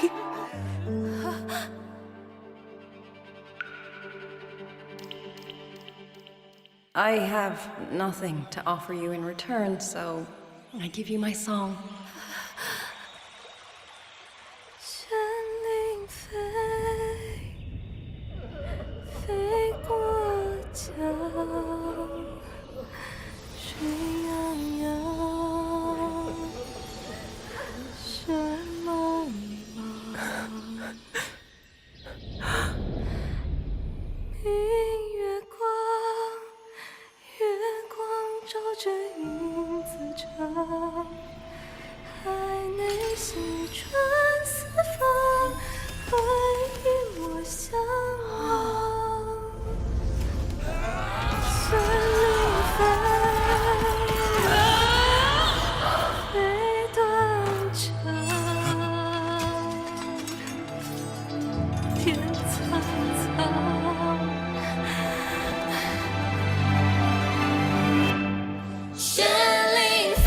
[SPEAKER 6] I have nothing to offer you in return, so I give you my song.
[SPEAKER 16] 神灵飞，飞过江，水泱泱，水茫茫。明月光，月光照着影子长。 海内西传四方，回忆莫相忘。神灵飞，飞断肠，天苍苍。神灵飞。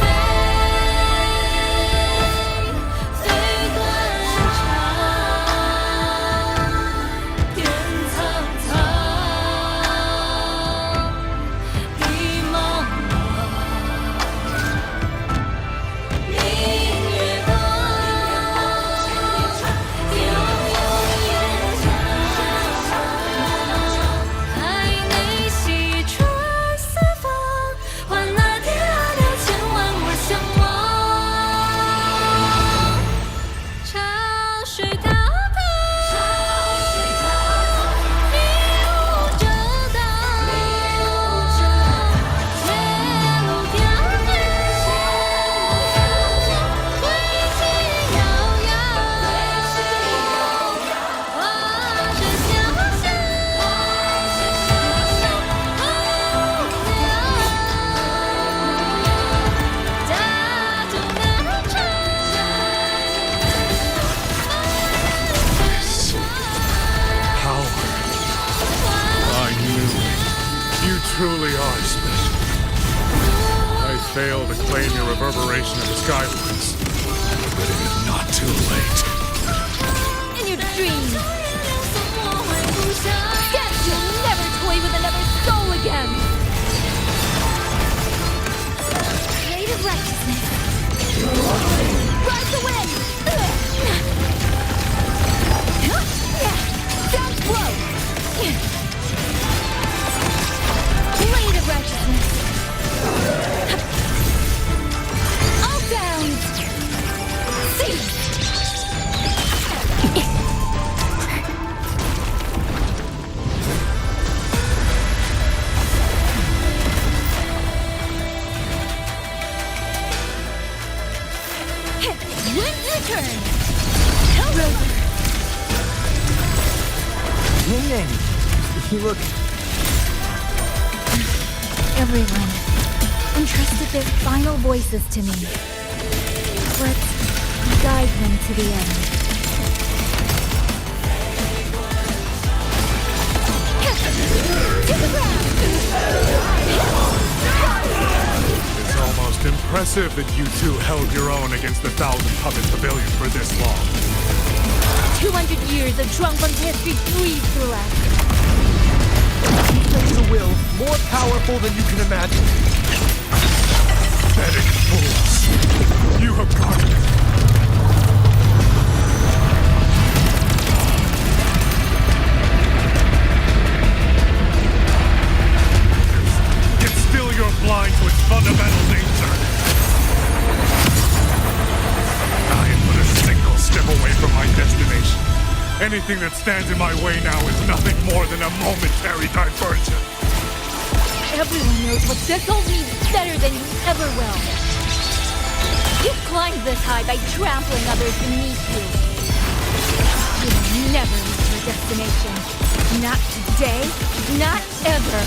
[SPEAKER 7] Truly are special. I fail to claim your reverberation of the skywards, but it is not too late.
[SPEAKER 16] In your dreams, Sketch, you'll never toy with another soul again. Blade of righteousness. Ride the wind. Sounds blow. Blade of righteousness. All down. See. Wind's return. Rover.
[SPEAKER 9] Ning, you look...
[SPEAKER 24] Everyone entrusted their final voices to me. Let's guide them to the end.
[SPEAKER 7] It's almost impressive that you two held your own against the 1,000-puppet pavilion for this long.
[SPEAKER 24] 200 years of Shuangfeng's history breathe through us.
[SPEAKER 9] There is a will more powerful than you can imagine.
[SPEAKER 7] Pathetic fools. You have got me. Yet still you're blind to its fundamental nature. I am but a single step away from my destination. Anything that stands in my way now is nothing more than a momentary diversion.
[SPEAKER 24] Everyone knows what this all means better than you ever will. You climbed this high by trampling others beneath you. You will never reach your destination. Not today, not ever.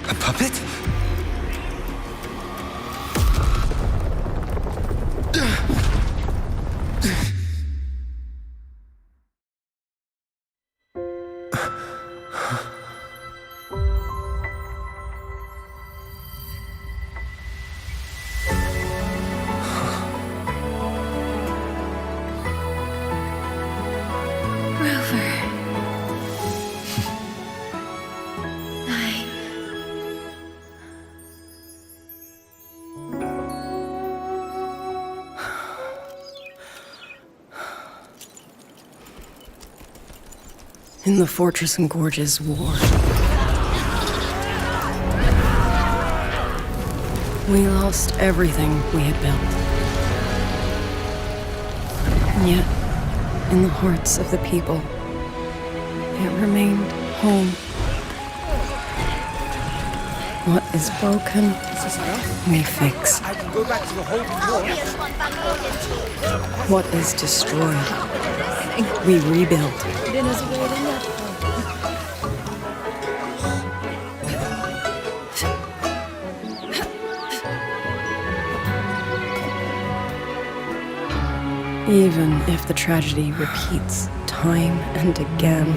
[SPEAKER 9] A puppet?
[SPEAKER 6] In the Fortress and Gorges War, we lost everything we had built. And yet, in the hearts of the people, it remained home. What is broken, we fix.
[SPEAKER 9] I can go back to the whole
[SPEAKER 6] What is destroyed, we rebuild. Even if the tragedy repeats time and again.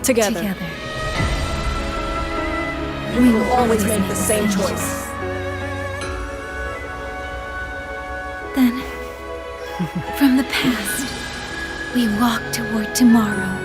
[SPEAKER 6] Together.
[SPEAKER 14] We will always make the same choice.
[SPEAKER 24] Then, from the past, we walk toward tomorrow.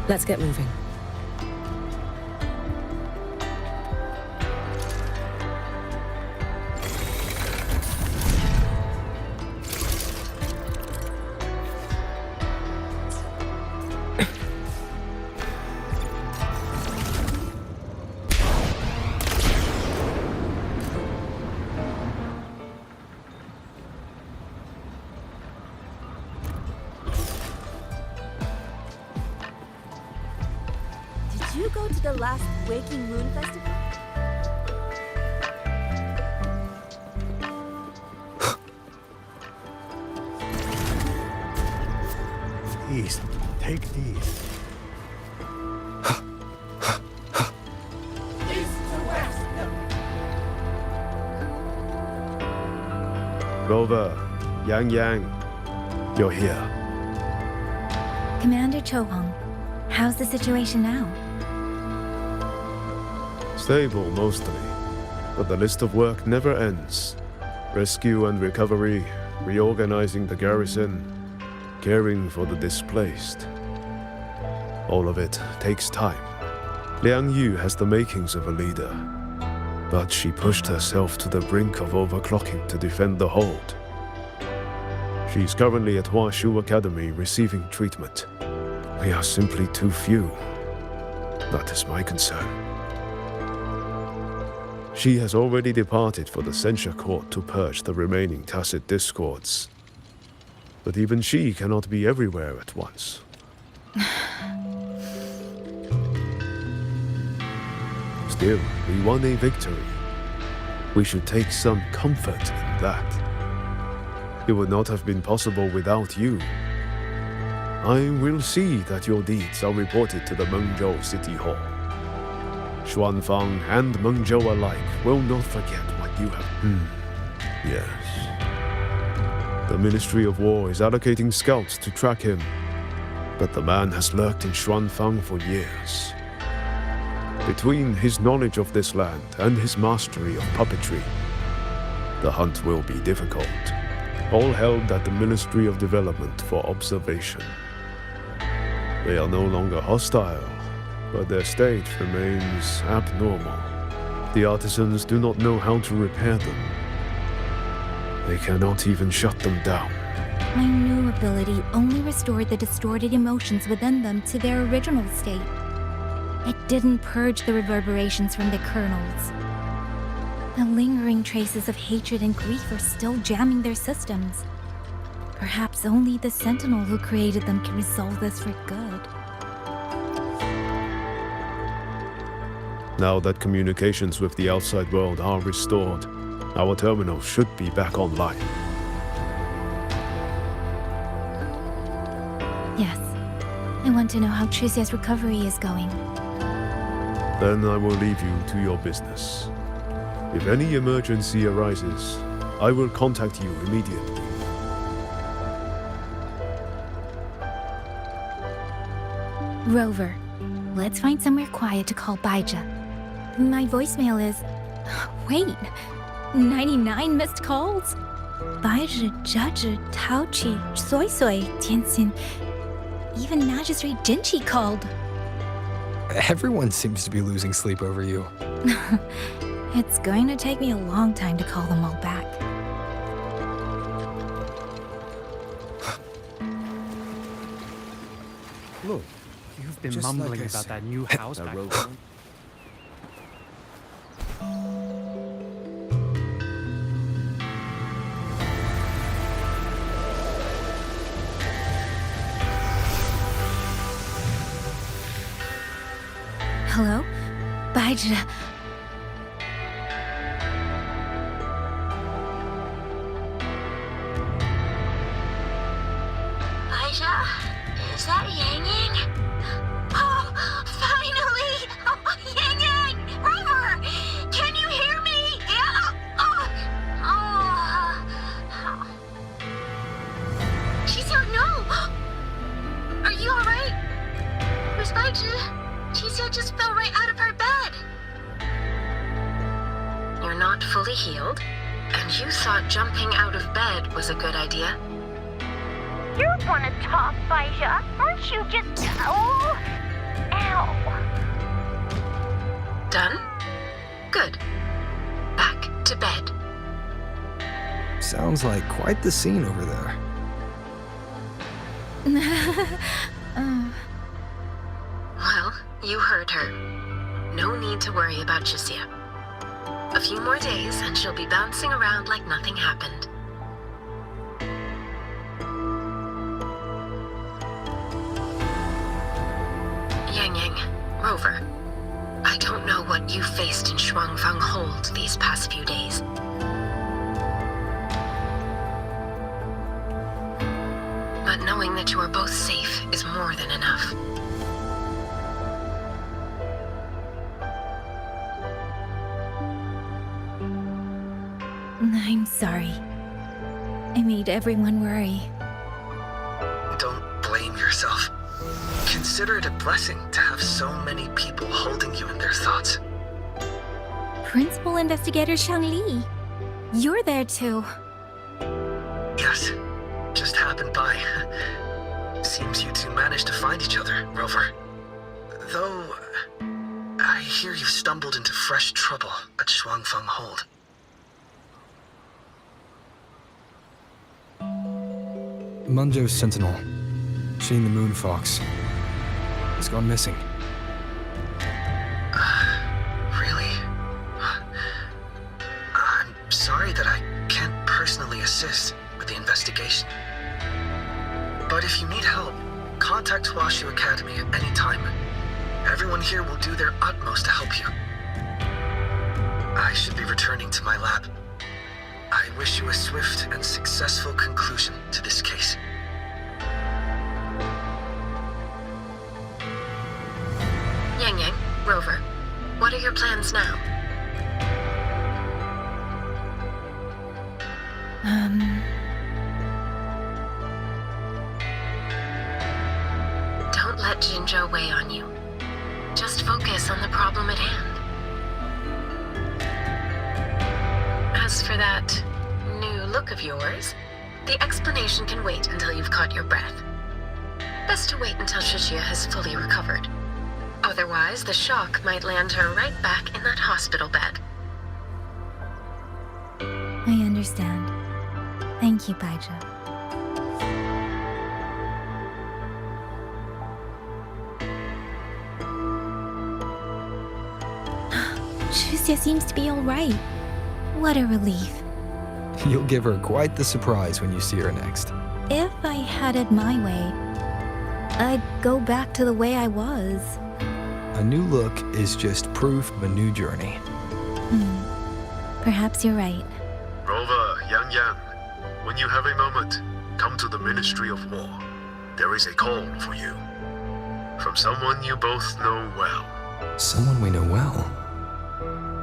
[SPEAKER 14] Let's get moving.
[SPEAKER 15] Did you go to the last Waking Moon Festival?
[SPEAKER 18] Please, take these.
[SPEAKER 13] East to west.
[SPEAKER 4] Rover, Yang, you're here.
[SPEAKER 24] Commander Chohong, how's the situation now?
[SPEAKER 4] Stable, mostly. But the list of work never ends. Rescue and recovery, reorganizing the garrison, caring for the displaced. All of it takes time. Liang Yu has the makings of a leader, but she pushed herself to the brink of overclocking to defend the hold. She's currently at WuWa Academy receiving treatment. We are simply too few. That is my concern. She has already departed for the censure court to purge the remaining tacit discords. But even she cannot be everywhere at once. Still, we won a victory. We should take some comfort in that. It would not have been possible without you. I will see that your deeds are reported to the Mengzhou City Hall. Xuanfang and Mengzhou alike will not forget what you have... Yes. The Ministry of War is allocating scouts to track him, but the man has lurked in Xuanfang for years. Between his knowledge of this land and his mastery of puppetry, the hunt will be difficult. All held at the Ministry of Development for observation. They are no longer hostile, but their state remains abnormal. The artisans do not know how to repair them. They cannot even shut them down.
[SPEAKER 24] My new ability only restored the distorted emotions within them to their original state. It didn't purge the reverberations from the kernels. The lingering traces of hatred and grief are still jamming their systems. Perhaps only the Sentinel who created them can resolve this for good.
[SPEAKER 4] Now that communications with the outside world are restored, our terminal should be back online.
[SPEAKER 24] Yes. I want to know how Trucia's recovery is going.
[SPEAKER 4] Then I will leave you to your business. If any emergency arises, I will contact you immediately.
[SPEAKER 24] Rover, let's find somewhere quiet to call Baija. My voicemail is... Wait, 99 missed calls? Baija, Judge, Taochi, Soy Soy, Tianxin. Even Magistrate Jinchi called.
[SPEAKER 20] Everyone seems to be losing sleep over you.
[SPEAKER 24] It's going to take me a long time to call them all back.
[SPEAKER 11] Look, you've been
[SPEAKER 9] Just
[SPEAKER 11] mumbling
[SPEAKER 9] like I
[SPEAKER 11] about
[SPEAKER 9] said.
[SPEAKER 11] that new house back there.
[SPEAKER 24] Hello? Baija.
[SPEAKER 8] Baija? Is that Yang Yang? Oh, finally! Oh, Yang Yang! Rover! Can you hear me? She's here, no! Are you alright? Where's Baija? Chisia just fell right out of her bed.
[SPEAKER 17] You're not fully healed, and you thought jumping out of bed was a good idea.
[SPEAKER 10] You want to talk, Baija? Aren't you just... Oh! Ow!
[SPEAKER 17] Done? Good. Back to bed.
[SPEAKER 20] Sounds like quite the scene over there.
[SPEAKER 17] Well, you heard her. No need to worry about Chisia. A few more days and she'll be bouncing around like nothing happened. Yang Yang, Rover, I don't know what you faced in Shuangfang Hold these past few days. But knowing that you are both safe is more than enough.
[SPEAKER 24] I'm sorry. I made everyone worry.
[SPEAKER 3] Don't blame yourself. Consider it a blessing to have so many people holding you in their thoughts.
[SPEAKER 24] Principal Investigator Shang-Li. You're there too.
[SPEAKER 3] Yes, just happened by. Seems you two managed to find each other, Rover. Though, I hear you stumbled into fresh trouble at Shuangfang Hold.
[SPEAKER 20] Mengzhou's sentinel, Sheen the Moon Fox, has gone missing.
[SPEAKER 3] Really? I'm sorry that I can't personally assist with the investigation. But if you need help, contact Huashu Academy at any time. Everyone here will do their utmost to help you. I should be returning to my lab. I wish you a swift and successful conclusion to this case.
[SPEAKER 17] Yang Yang, Rover, what are your plans now? Don't let Jinzhou weigh on you. Just focus on the problem at hand. As for that new look of yours, the explanation can wait until you've caught your breath. Best to wait until Shishia has fully recovered. Otherwise, the shock might land her right back in that hospital bed.
[SPEAKER 24] I understand. Thank you, Baizhi. Shuxia seems to be all right. What a relief.
[SPEAKER 20] You'll give her quite the surprise when you see her next.
[SPEAKER 24] If I had it my way, I'd go back to the way I was.
[SPEAKER 20] A new look is just proof of a new journey.
[SPEAKER 24] Perhaps you're right.
[SPEAKER 4] Rover, Yang Yang, when you have a moment, come to the Ministry of War. There is a call for you. From someone you both know well.
[SPEAKER 20] Someone we know well?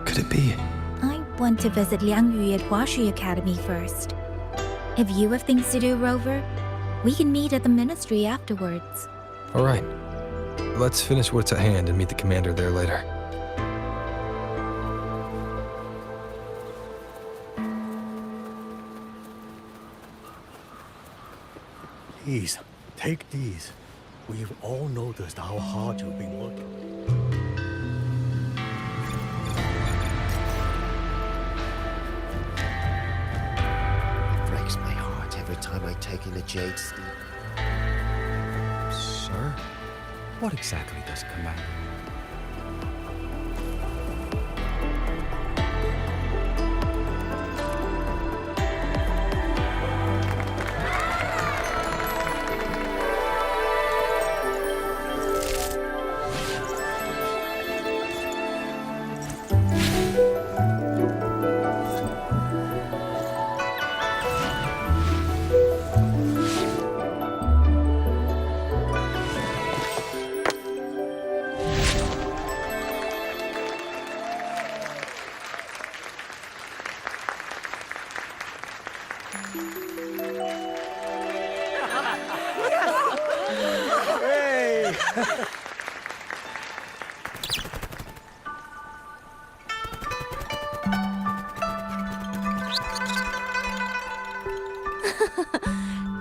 [SPEAKER 20] Could it be?
[SPEAKER 24] I want to visit Liang Yu at Huashu Academy first. If you have things to do, Rover, we can meet at the Ministry afterwards.
[SPEAKER 20] All right. Let's finish what's at hand and meet the commander there later.
[SPEAKER 18] Please, take these. We've all noticed how hard you've been working.
[SPEAKER 19] It breaks my heart every time I take in a jade steed.
[SPEAKER 2] Sir? What exactly does Commander?
[SPEAKER 13] Hey!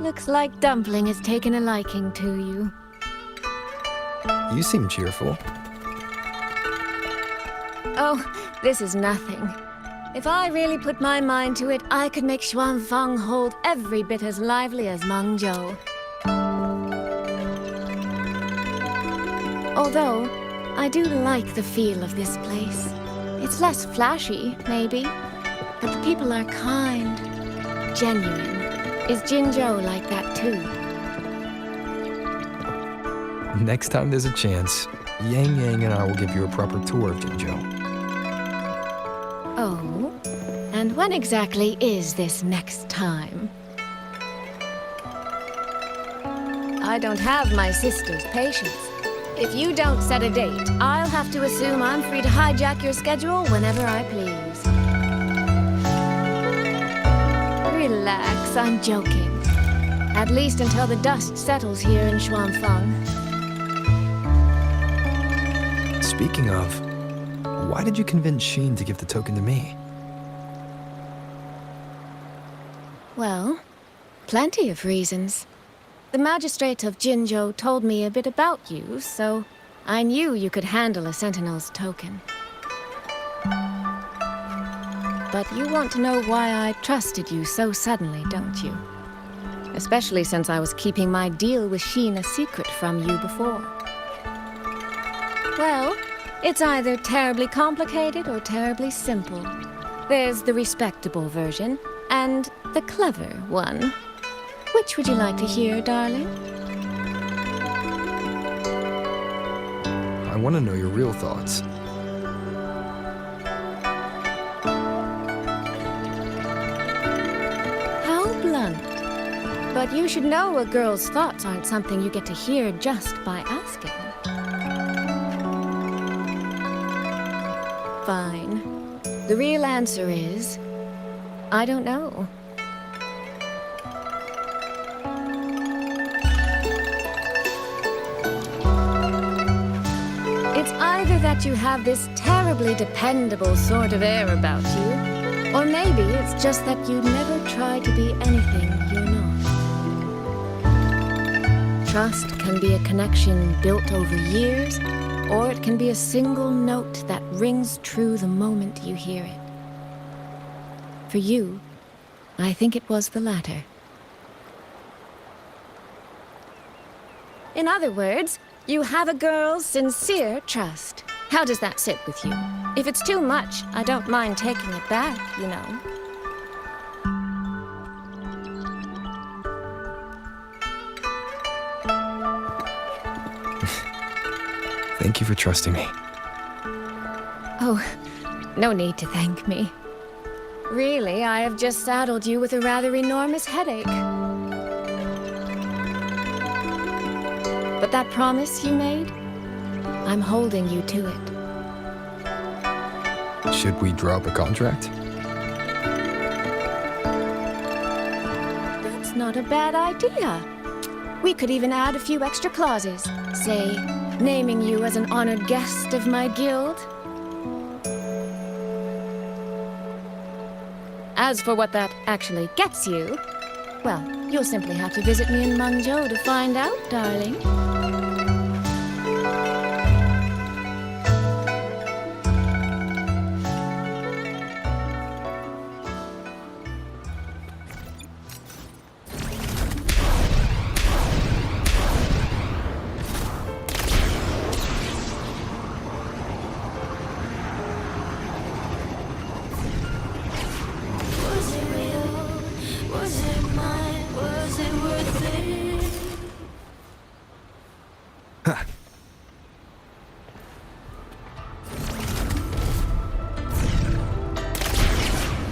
[SPEAKER 14] Looks like Dumpling has taken a liking to you.
[SPEAKER 20] You seem cheerful.
[SPEAKER 14] Oh, this is nothing. If I really put my mind to it, I could make Shuangfang Hold every bit as lively as Mengzhou. Although, I do like the feel of this place. It's less flashy, maybe, but the people are kind, genuine. Is Jinzhou like that too?
[SPEAKER 20] Next time there's a chance, Yang Yang and I will give you a proper tour of Jinzhou.
[SPEAKER 5] Oh? And when exactly is this next time? I don't have my sister's patience. If you don't set a date, I'll have to assume I'm free to hijack your schedule whenever I please. Relax, I'm joking. At least until the dust settles here in Xuanfeng.
[SPEAKER 20] Speaking of, why did you convince Xin to give the token to me?
[SPEAKER 5] Well, plenty of reasons. The magistrate of Jinzhou told me a bit about you, so I knew you could handle a Sentinel's token. But you want to know why I trusted you so suddenly, don't you? Especially since I was keeping my deal with Xin a secret from you before. Well, it's either terribly complicated or terribly simple. There's the respectable version, and the clever one. Which would you like to hear, darling?
[SPEAKER 20] I want to know your real thoughts.
[SPEAKER 5] How blunt. But you should know a girl's thoughts aren't something you get to hear just by asking. Fine. The real answer is, I don't know. It's either that you have this terribly dependable sort of air about you, or maybe it's just that you'd never try to be anything you're not. Trust can be a connection built over years, or it can be a single note that rings true the moment you hear it. For you, I think it was the latter. In other words, you have a girl's sincere trust. How does that sit with you? If it's too much, I don't mind taking it back, you know.
[SPEAKER 20] Thank you for trusting me.
[SPEAKER 5] Oh, no need to thank me. Really, I have just saddled you with a rather enormous headache. But that promise you made, I'm holding you to it.
[SPEAKER 20] Should we drop a contract?
[SPEAKER 5] That's not a bad idea. We could even add a few extra clauses. Say, naming you as an honored guest of my guild. As for what that actually gets you, well, you'll simply have to visit me in Mengzhou to find out, darling.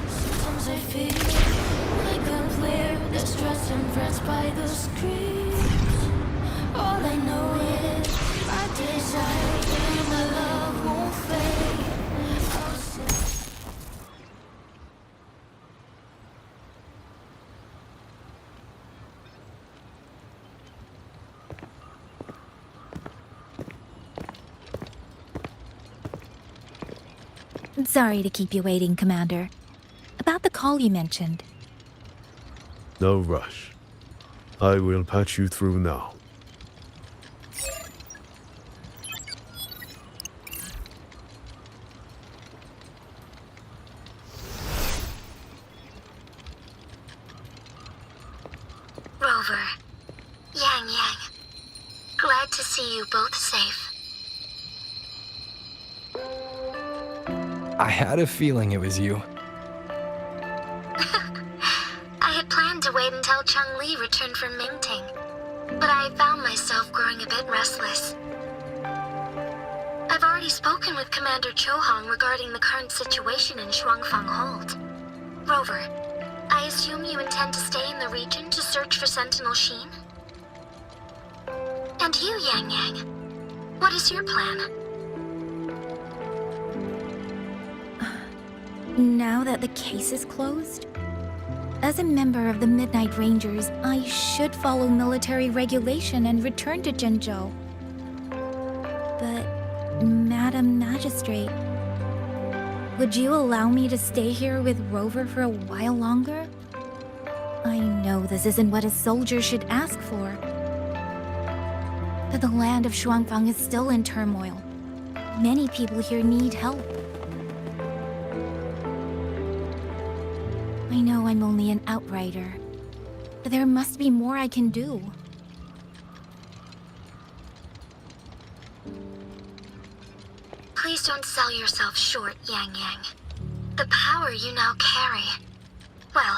[SPEAKER 16] Sometimes I feel like I'm clear, distressed and pressed by the screams. All I know is my desire and my love won't fade. I'll say
[SPEAKER 24] Sorry to keep you waiting, Commander. About the call you mentioned.
[SPEAKER 4] No rush. I will patch you through now.
[SPEAKER 8] Rover, Yang Yang, glad to see you both safe.
[SPEAKER 20] I had a feeling it was you.
[SPEAKER 8] I had planned to wait until Chang Li returned from Mingting. but I found myself growing a bit restless. I've already spoken with Commander Chohong regarding the current situation in Shuangfang Hold. Rover, I assume you intend to stay in the region to search for Sentinel Sheen? And you, Yang Yang, what is your plan?
[SPEAKER 24] Now that the case is closed, as a member of the Midnight Rangers, I should follow military regulation and return to Zhenzhou. But, Madam Magistrate, would you allow me to stay here with Rover for a while longer? I know this isn't what a soldier should ask for, but the land of Shuangfang is still in turmoil. Many people here need help. I know I'm only an outrider, but there must be more I can do.
[SPEAKER 8] Please don't sell yourself short, Yang Yang. The power you now carry... Well,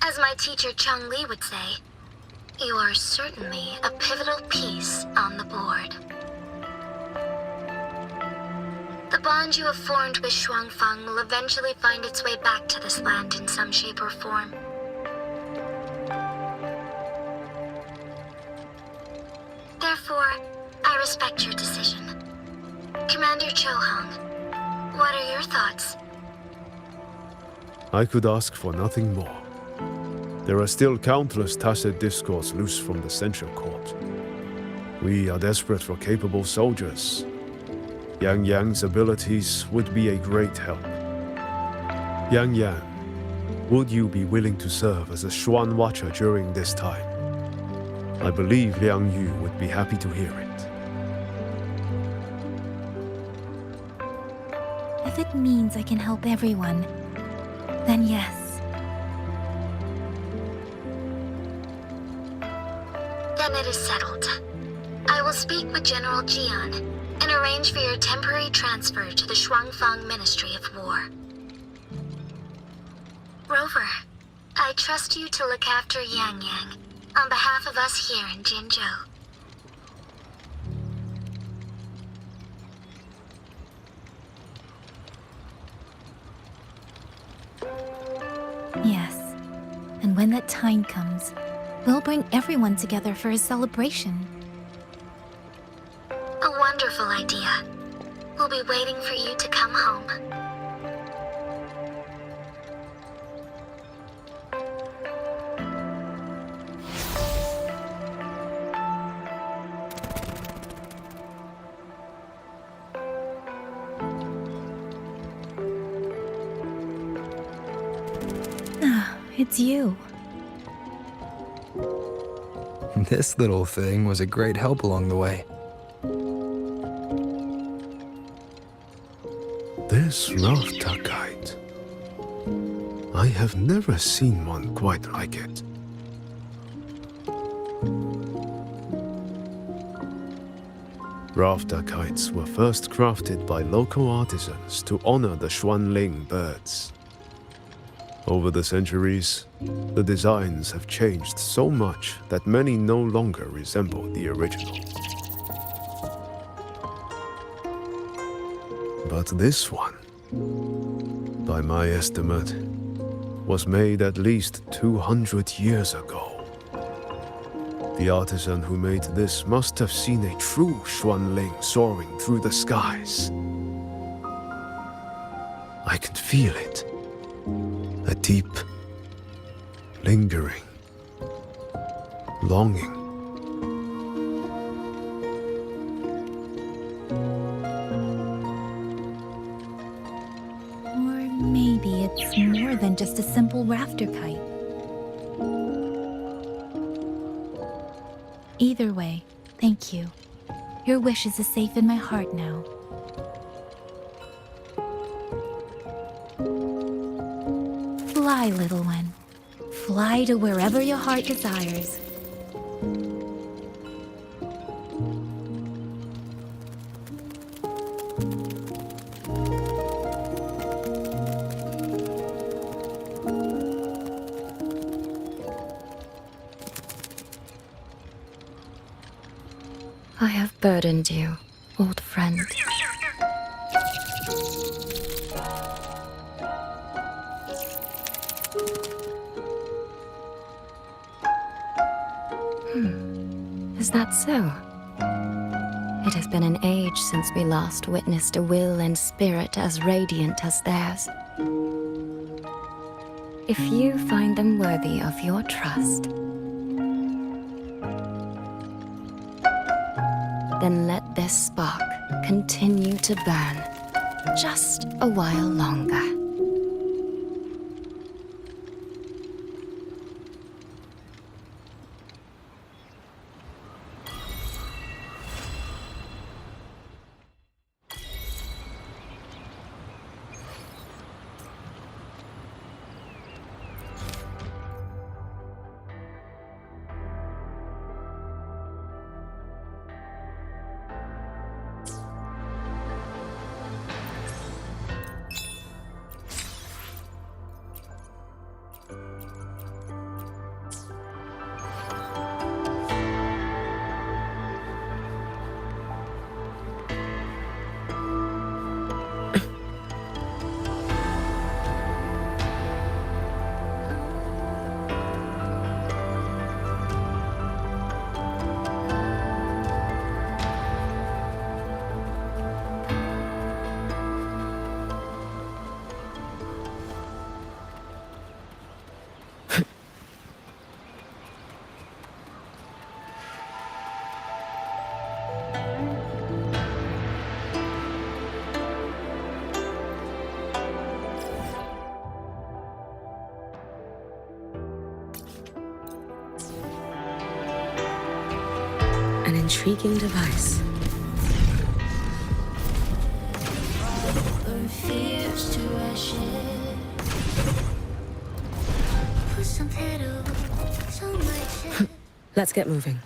[SPEAKER 8] as my teacher Chang Li would say, you are certainly a pivotal piece on the board. The bond you have formed with Shuangfang will eventually find its way back to this land in some shape or form. Therefore, I respect your decision. Commander Chohong, what are your thoughts?
[SPEAKER 4] I could ask for nothing more. There are still countless tacit discords loose from the Censure Court. We are desperate for capable soldiers. Yang Yang's abilities would be a great help. Yang Yang, would you be willing to serve as a Xuan Watcher during this time? I believe Liang Yu would be happy to hear it.
[SPEAKER 24] If it means I can help everyone, then yes.
[SPEAKER 8] Then it is settled. I will speak with General Jian and arrange for your temporary transfer to the Shuangfang Ministry of War. Rover, I trust you to look after Yang Yang on behalf of us here in Jinzhou.
[SPEAKER 24] Yes. And when that time comes, we'll bring everyone together for a celebration.
[SPEAKER 8] A wonderful idea. We'll be waiting for you to come home.
[SPEAKER 24] Ah, it's you.
[SPEAKER 20] This little thing was a great help along the way.
[SPEAKER 4] This Rafta kite. I have never seen one quite like it. Rafta kites were first crafted by local artisans to honor the Xuanling birds. Over the centuries, the designs have changed so much that many no longer resemble the original. But this one, by my estimate, was made at least 200 years ago. The artisan who made this must have seen a true Xuanling soaring through the skies. I can feel it. A deep, lingering longing.
[SPEAKER 24] Or maybe it's more than just a simple rafter kite. Either way, thank you. Your wishes is safe in my heart now. Fly, little one. Fly to wherever your heart desires.
[SPEAKER 8] burdened you, old friend? Is that so? It has been an age since we last witnessed a will and spirit as radiant as theirs. If you find them worthy of your trust, then let this spark continue to burn just a while longer.
[SPEAKER 17] An intriguing device.
[SPEAKER 16] Burn fears to ashes. Put some petals on my chest.
[SPEAKER 17] Let's get moving.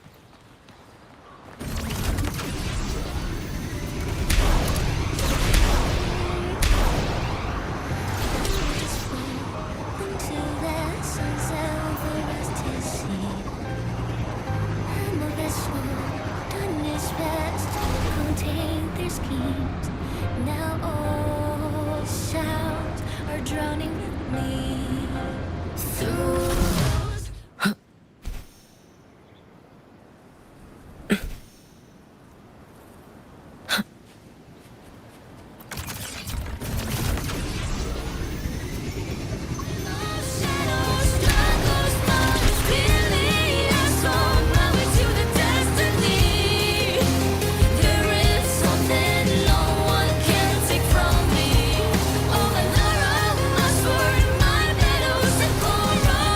[SPEAKER 16] Until that sun's everlasting sea. I'm a vessel, done its best to contain their schemes. Now all sounds are drowning with me. Through my petals and coral.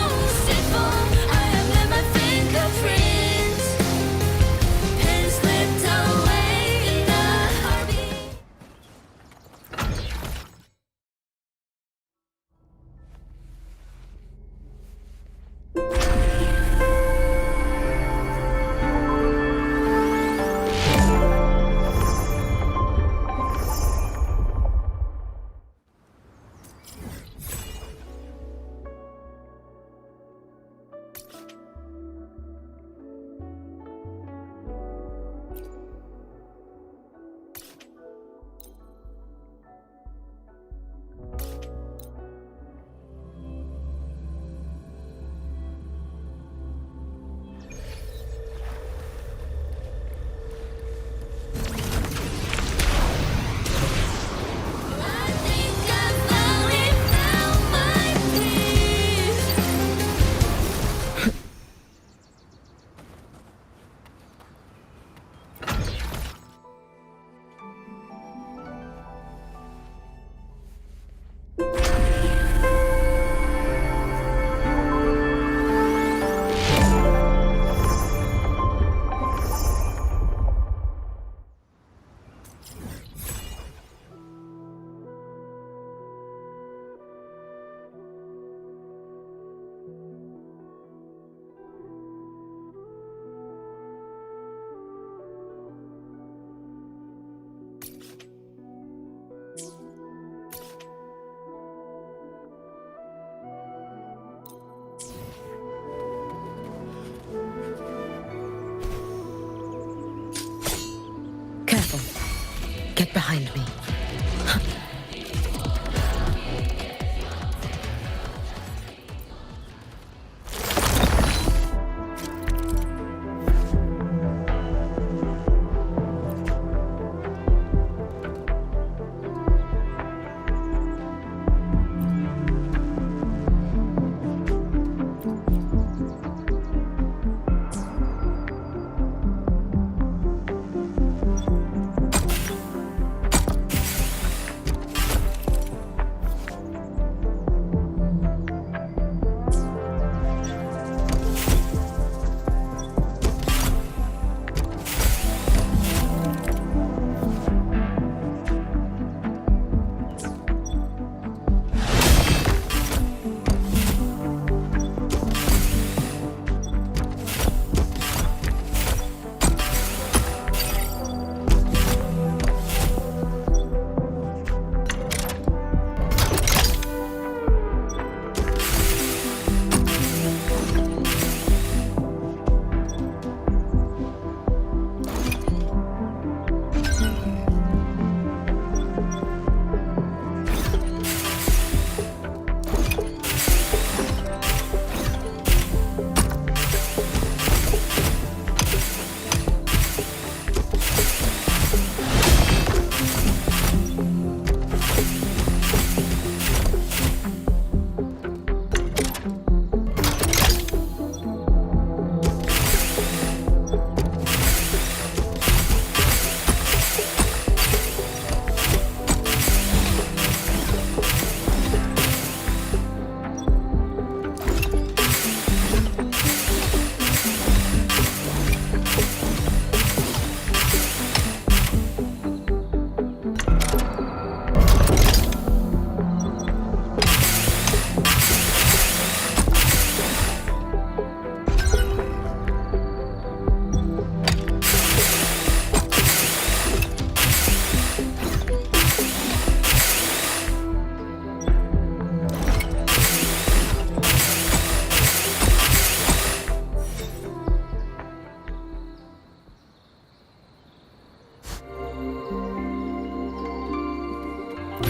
[SPEAKER 17] Get behind me.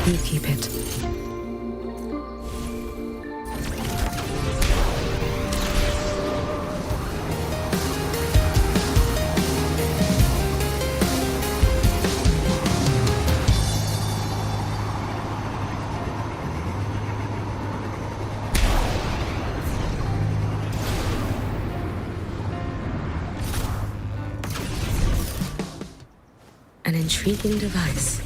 [SPEAKER 17] You keep it. An intriguing device.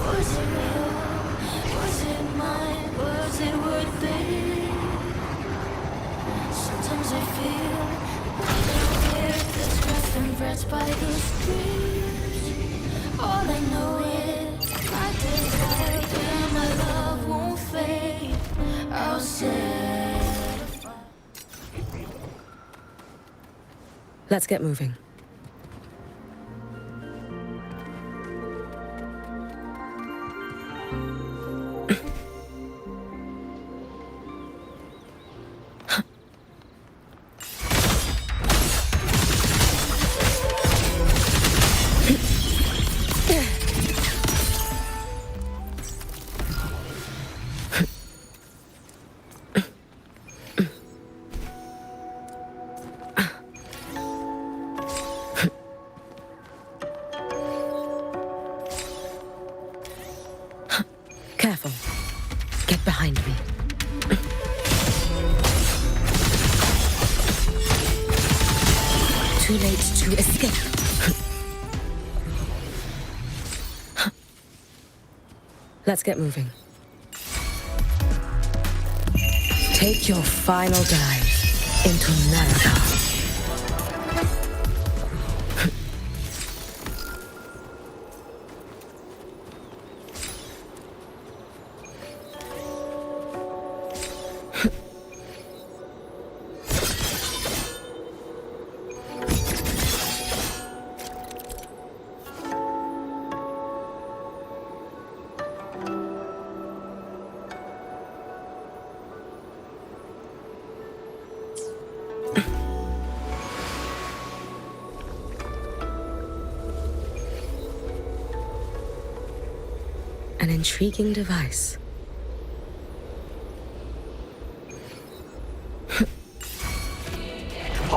[SPEAKER 16] Was it real? Was it mine? Was it worth it? Sometimes I feel this breath and breath by the screams. All I know is my desire and my love won't fade. I'll set.
[SPEAKER 17] Let's get moving. Careful. Get behind me. Too late to escape. Let's get moving. Take your final dive into America. intriguing device.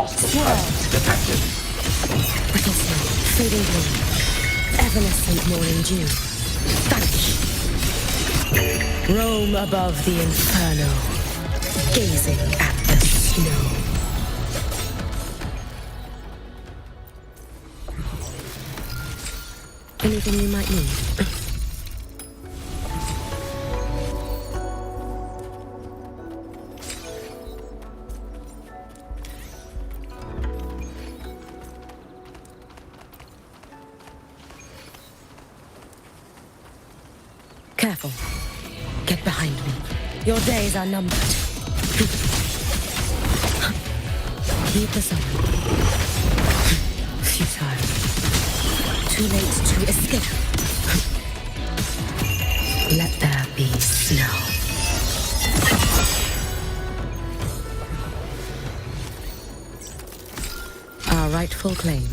[SPEAKER 16] Swirl.
[SPEAKER 17] Detected. Brittle snow, fading bloom, evanescent morning dew. Vanish. Roam above the inferno, gazing at the snow. Anything you might need? Careful. Get behind me. Your days are numbered. Keep the sun. Futile. Too late to escape. Let there be snow. Our rightful claim.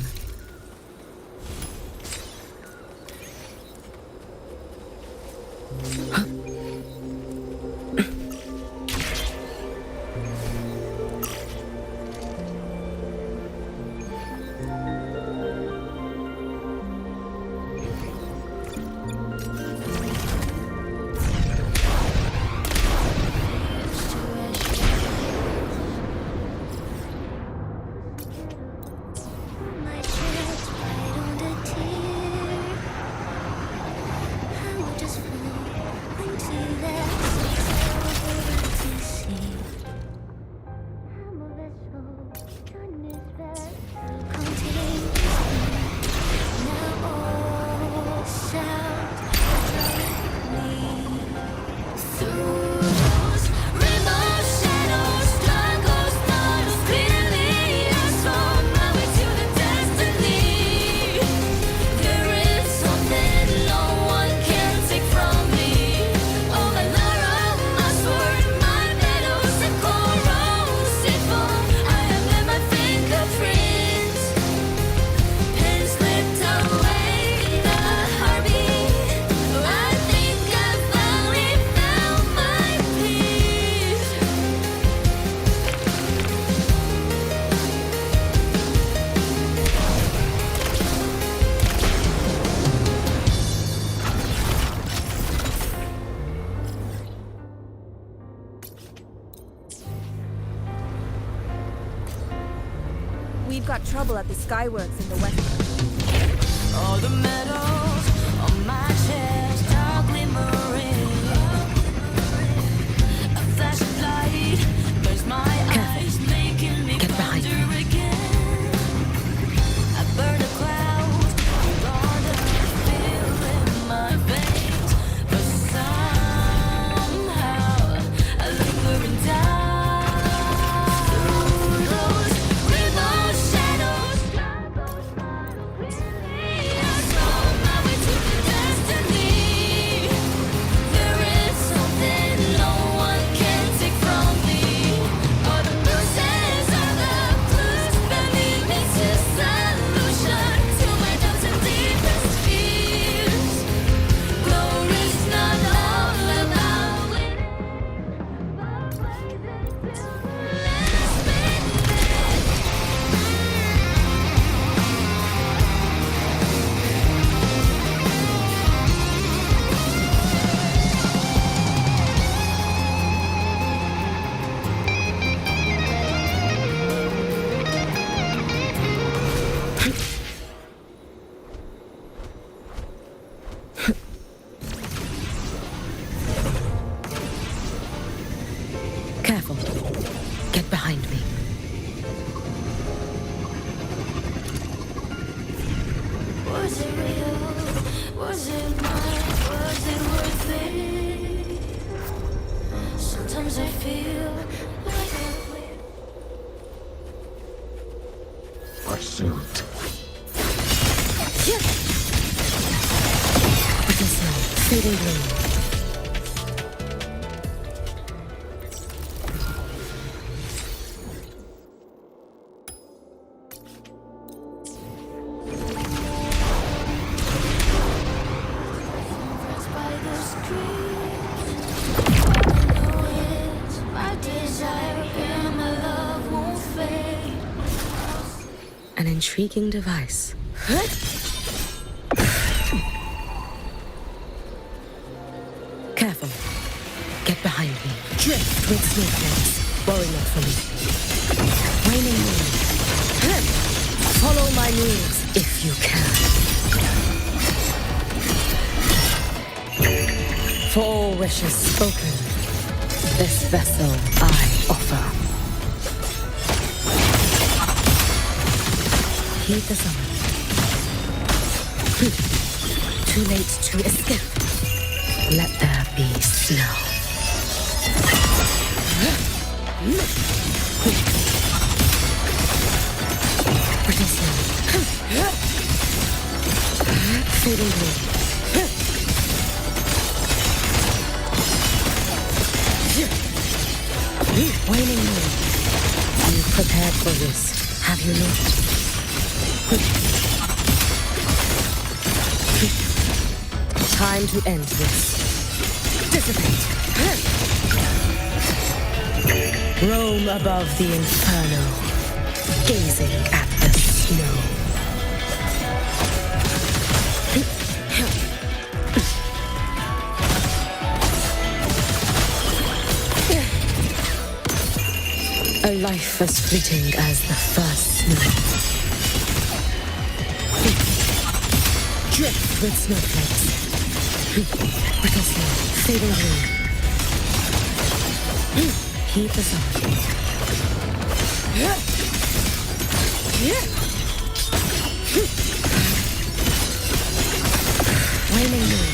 [SPEAKER 15] We've got trouble at the Skyworks in the west.
[SPEAKER 16] All the medals on my chest are glimmering. A flash of light burns my eyes, making me wonder again. I burn a cloud, all the feel in my veins, but somehow I linger and die.
[SPEAKER 17] Careful. Get behind me.
[SPEAKER 16] Was it real? Was it mine? Was it worth it? Sometimes I feel like
[SPEAKER 19] Pursuit.
[SPEAKER 17] Brittle snow, fading bloom.
[SPEAKER 16] by the screen.
[SPEAKER 17] intriguing device. Careful. Get behind me. Drift with snowflakes. Worry not for me. Waning moon. Follow my moves if you can. For all wishes spoken, this vessel I offer. Heed the summons. Too late to escape. Let there be snow. Brittle snow. Fading blue. Waning moon. You prepared for this, have you not? Time to end this. Dissipate. Roam above the inferno, gazing at the snow. A life as fleeting as the first snow. Drift with snowflakes. Brittle snow, fading blue. Heed the sun. Waning moon,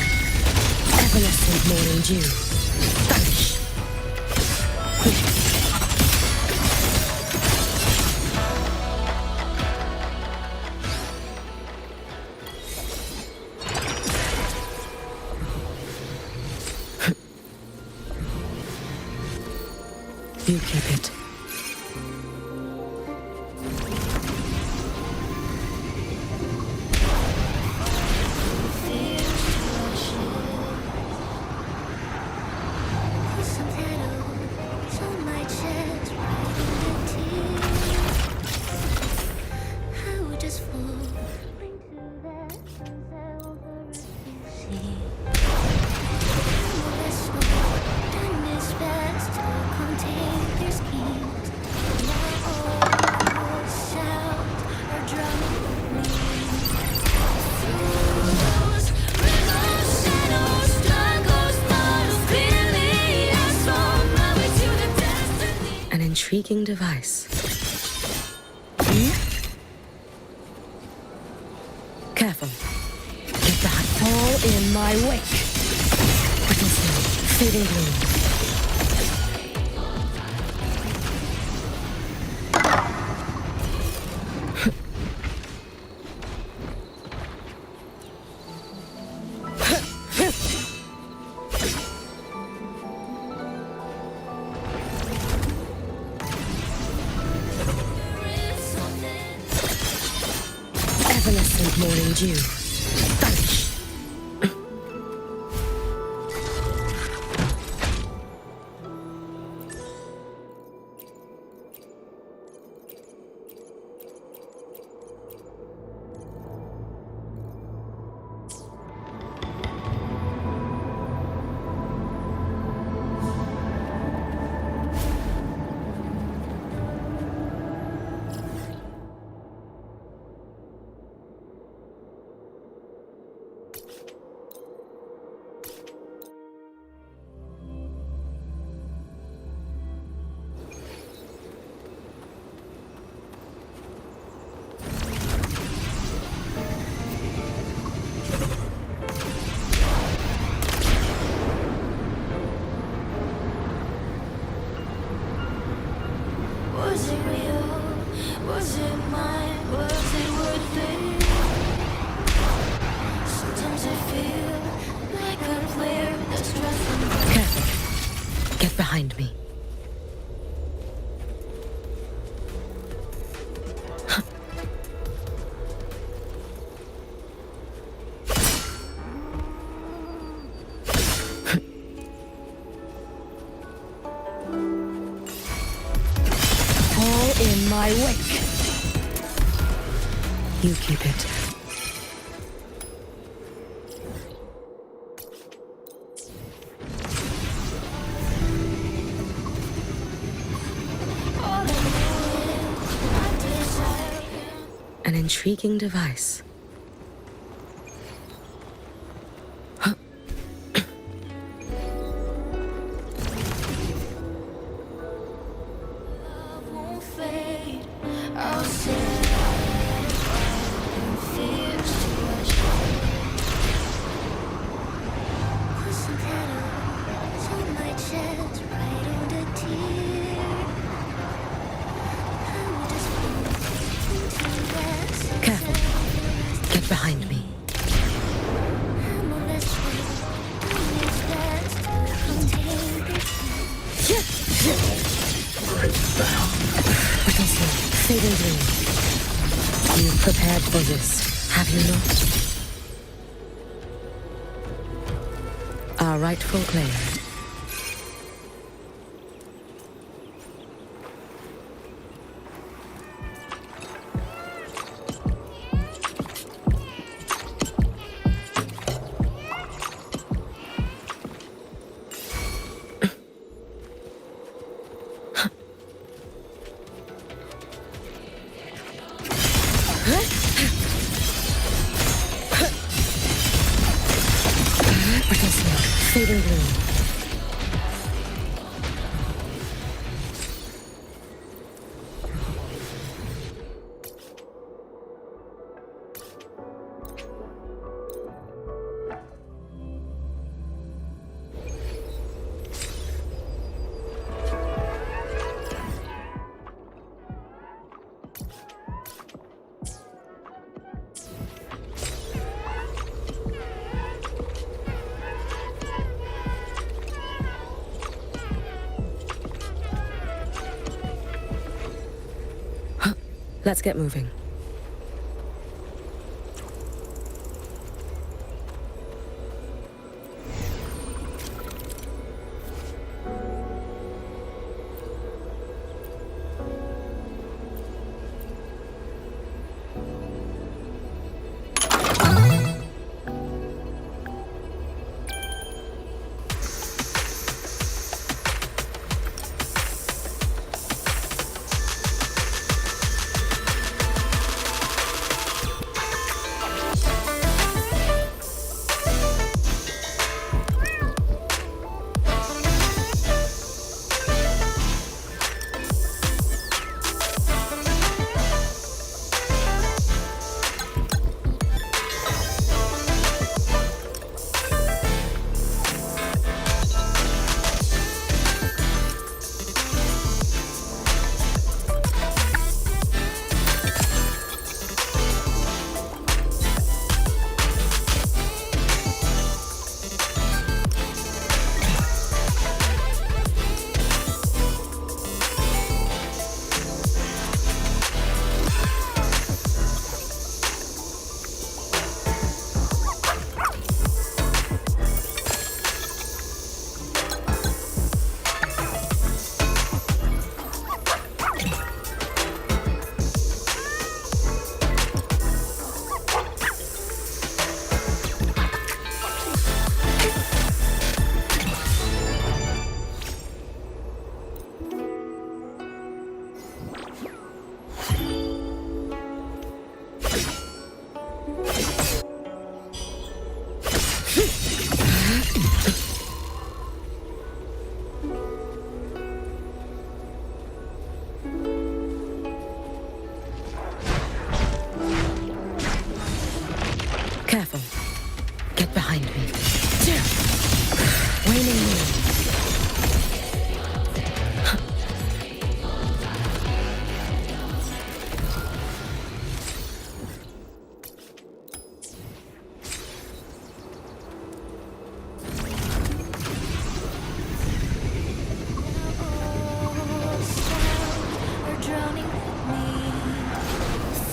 [SPEAKER 17] evanescent morning dew. Vanish. You keep it. Intriguing device. Careful. Get back. Fall in my wake. Brittle snow, fading blue. Evanescent morning dew. Vanish.
[SPEAKER 16] Was it real? Was it mine? Was it worth it? Sometimes I feel like a player that's dressed.
[SPEAKER 17] Careful. Get behind me. In my wake. You keep it. An intriguing device. Careful. Get behind me. Attention, fading blue. You've prepared for this, have you not? Our rightful claim. Fading blue. Let's get moving. Careful. Get behind me. Waning moon.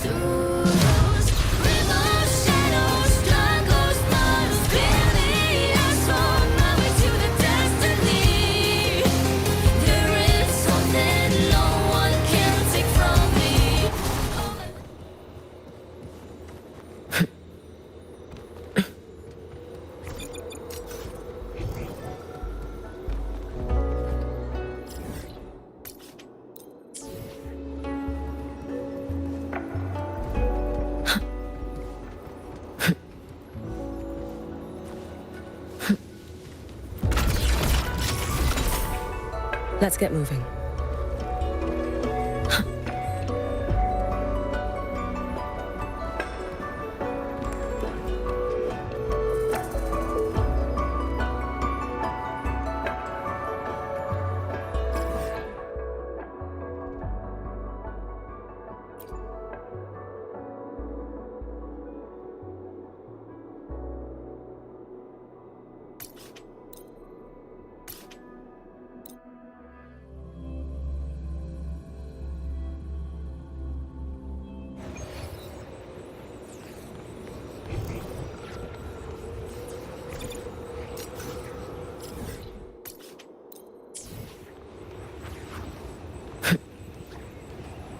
[SPEAKER 16] Through those rivers, shadows struggle.
[SPEAKER 17] Let's get moving.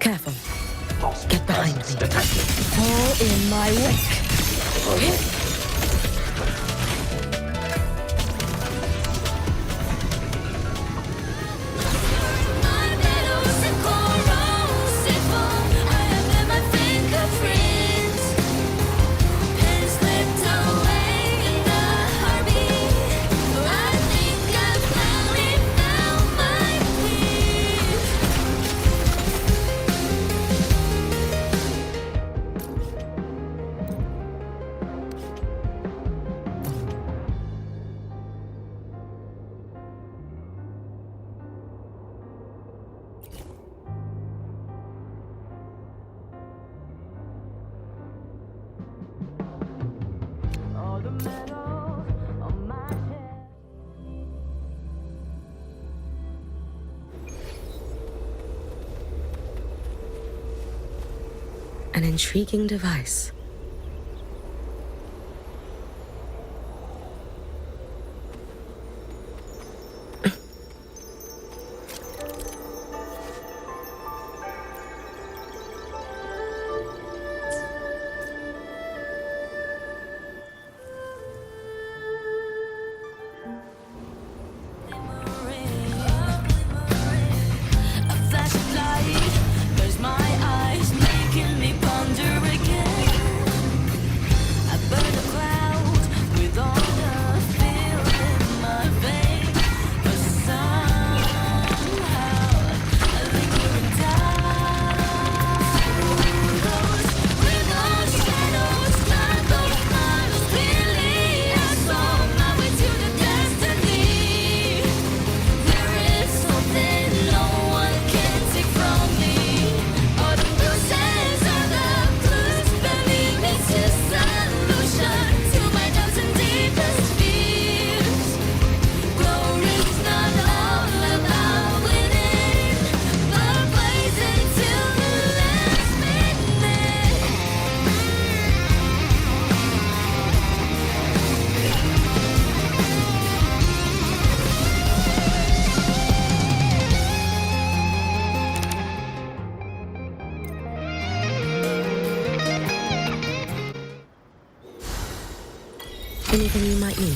[SPEAKER 17] Careful. Get behind me. Fall in my wake. An intriguing device. Anything you might need?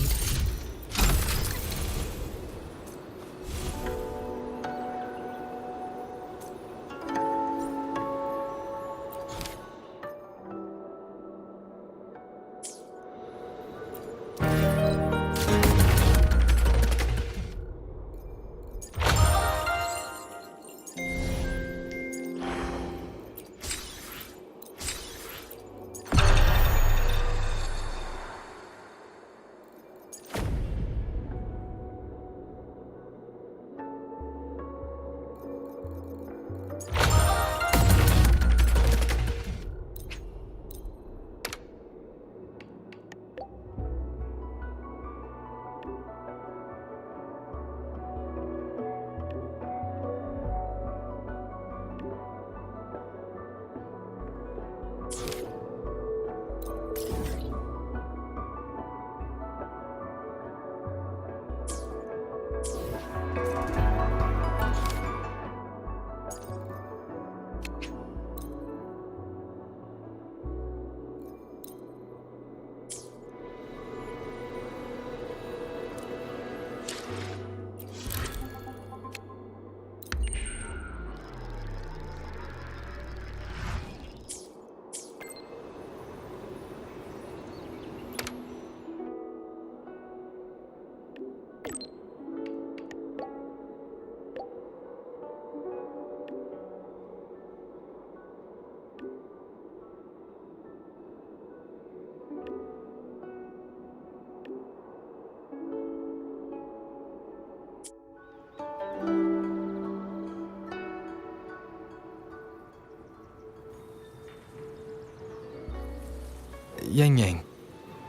[SPEAKER 20] Yang Yang,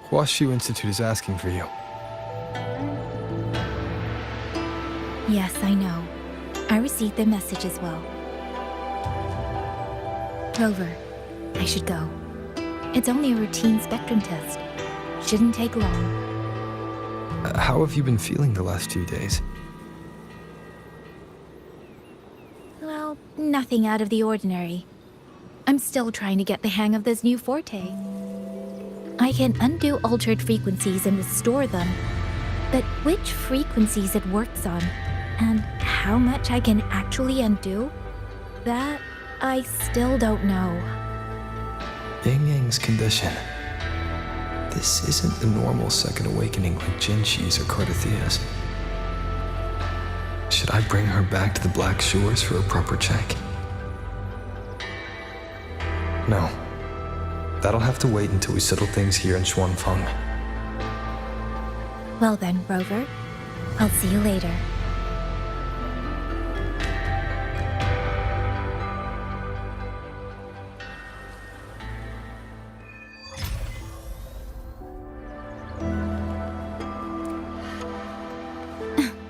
[SPEAKER 20] Huashu Institute is asking for you.
[SPEAKER 24] Yes, I know. I received the message as well. Rover, I should go. It's only a routine spectrum test. Shouldn't take long.
[SPEAKER 20] How have you been feeling the last few days?
[SPEAKER 24] Well, nothing out of the ordinary. I'm still trying to get the hang of this new forte. I can undo altered frequencies and restore them, but which frequencies it works on, and how much I can actually undo, that I still don't know.
[SPEAKER 20] Yang Yang's condition. This isn't the normal second awakening like Jinshi's or Cardathea's. Should I bring her back to the Black Shores for a proper check? No. That'll have to wait until we settle things here in Xuanfeng.
[SPEAKER 24] Well then, Rover. I'll see you later.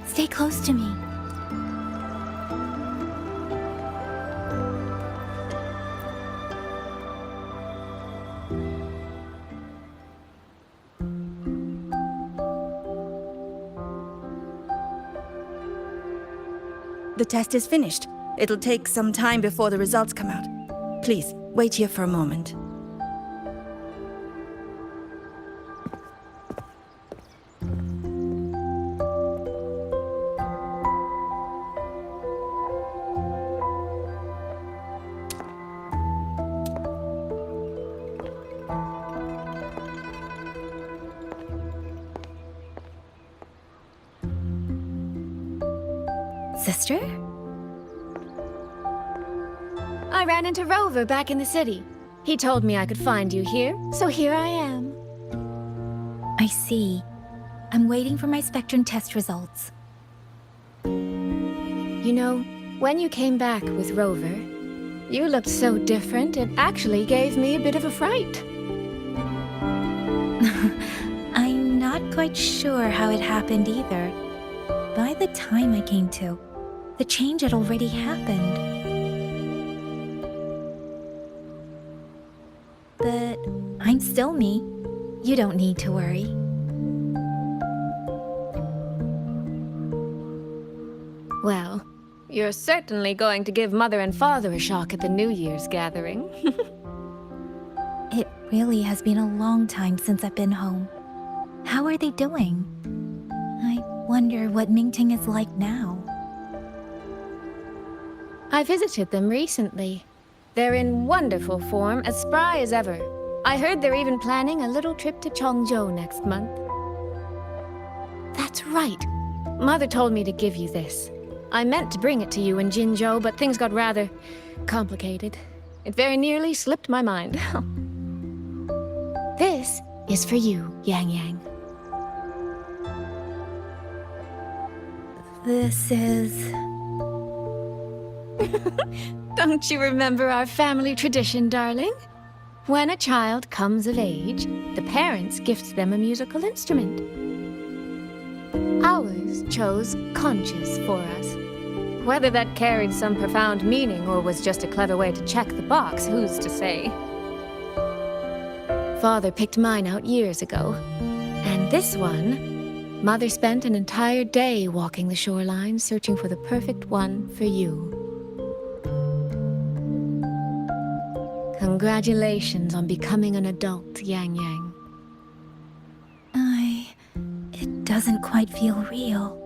[SPEAKER 24] Stay close to me.
[SPEAKER 1] The test is finished. It'll take some time before the results come out. Please, wait here for a moment.
[SPEAKER 24] Sister?
[SPEAKER 5] I ran into Rover back in the city. He told me I could find you here, so here I am.
[SPEAKER 24] I see. I'm waiting for my spectrum test results.
[SPEAKER 5] You know, when you came back with Rover, you looked so different, it actually gave me a bit of a fright.
[SPEAKER 24] I'm not quite sure how it happened either. By the time I came to, the change had already happened. But I'm still me. You don't need to worry.
[SPEAKER 5] Well, you're certainly going to give Mother and Father a shock at the New Year's gathering.
[SPEAKER 24] It really has been a long time since I've been home. How are they doing? I wonder what Mingting is like now.
[SPEAKER 5] I visited them recently. They're in wonderful form, as spry as ever. I heard they're even planning a little trip to Chongzhou next month. That's right. Mother told me to give you this. I meant to bring it to you in Jinzhou, but things got rather complicated. It very nearly slipped my mind. This is for you, Yang Yang.
[SPEAKER 24] This is...
[SPEAKER 5] Don't you remember our family tradition, darling? When a child comes of age, the parents gift them a musical instrument. Ours chose conches for us. Whether that carried some profound meaning or was just a clever way to check the box, who's to say? Father picked mine out years ago. And this one, Mother spent an entire day walking the shoreline searching for the perfect one for you. Congratulations on becoming an adult, Yang Yang.
[SPEAKER 24] It doesn't quite feel real.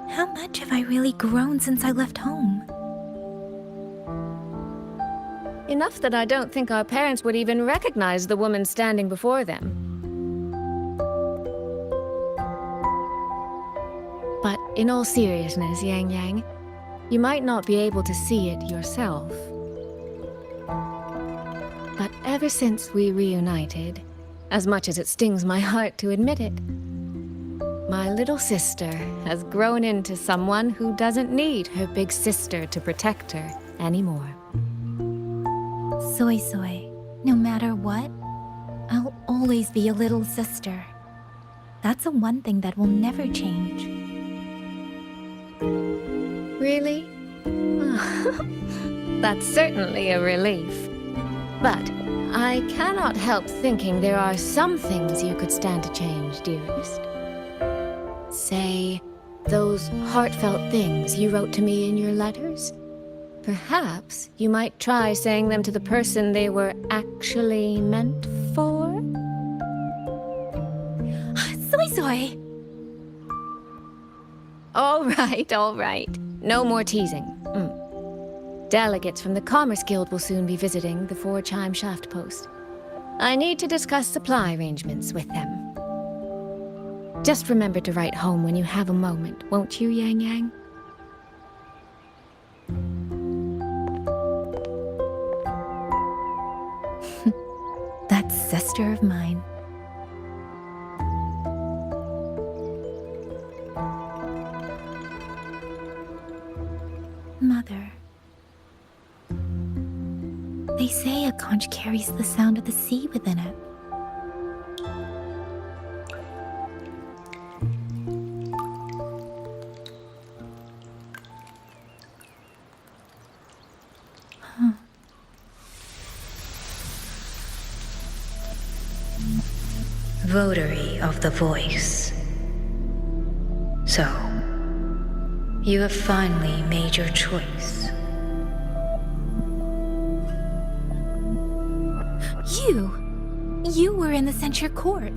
[SPEAKER 24] How much have I really grown since I left home?
[SPEAKER 5] Enough that I don't think our parents would even recognize the woman standing before them. But in all seriousness, Yang Yang, you might not be able to see it yourself. But ever since we reunited, as much as it stings my heart to admit it, my little sister has grown into someone who doesn't need her big sister to protect her anymore.
[SPEAKER 24] Soy Soy, no matter what, I'll always be a little sister. That's the one thing that will never change.
[SPEAKER 5] Really? That's certainly a relief. But I cannot help thinking there are some things you could stand to change, dearest. Say, those heartfelt things you wrote to me in your letters? Perhaps you might try saying them to the person they were actually meant for?
[SPEAKER 24] Soy Soy!
[SPEAKER 5] All right. No more teasing. Delegates from the Commerce Guild will soon be visiting the Four-Chime Shaft Post. I need to discuss supply arrangements with them. Just remember to write home when you have a moment, won't you, Yang Yang?
[SPEAKER 24] That sister of mine. Mother. They say a conch carries the sound of the sea within it.
[SPEAKER 8] Votary of the Voice. So, you have finally made your choice.
[SPEAKER 24] You were in the censure court.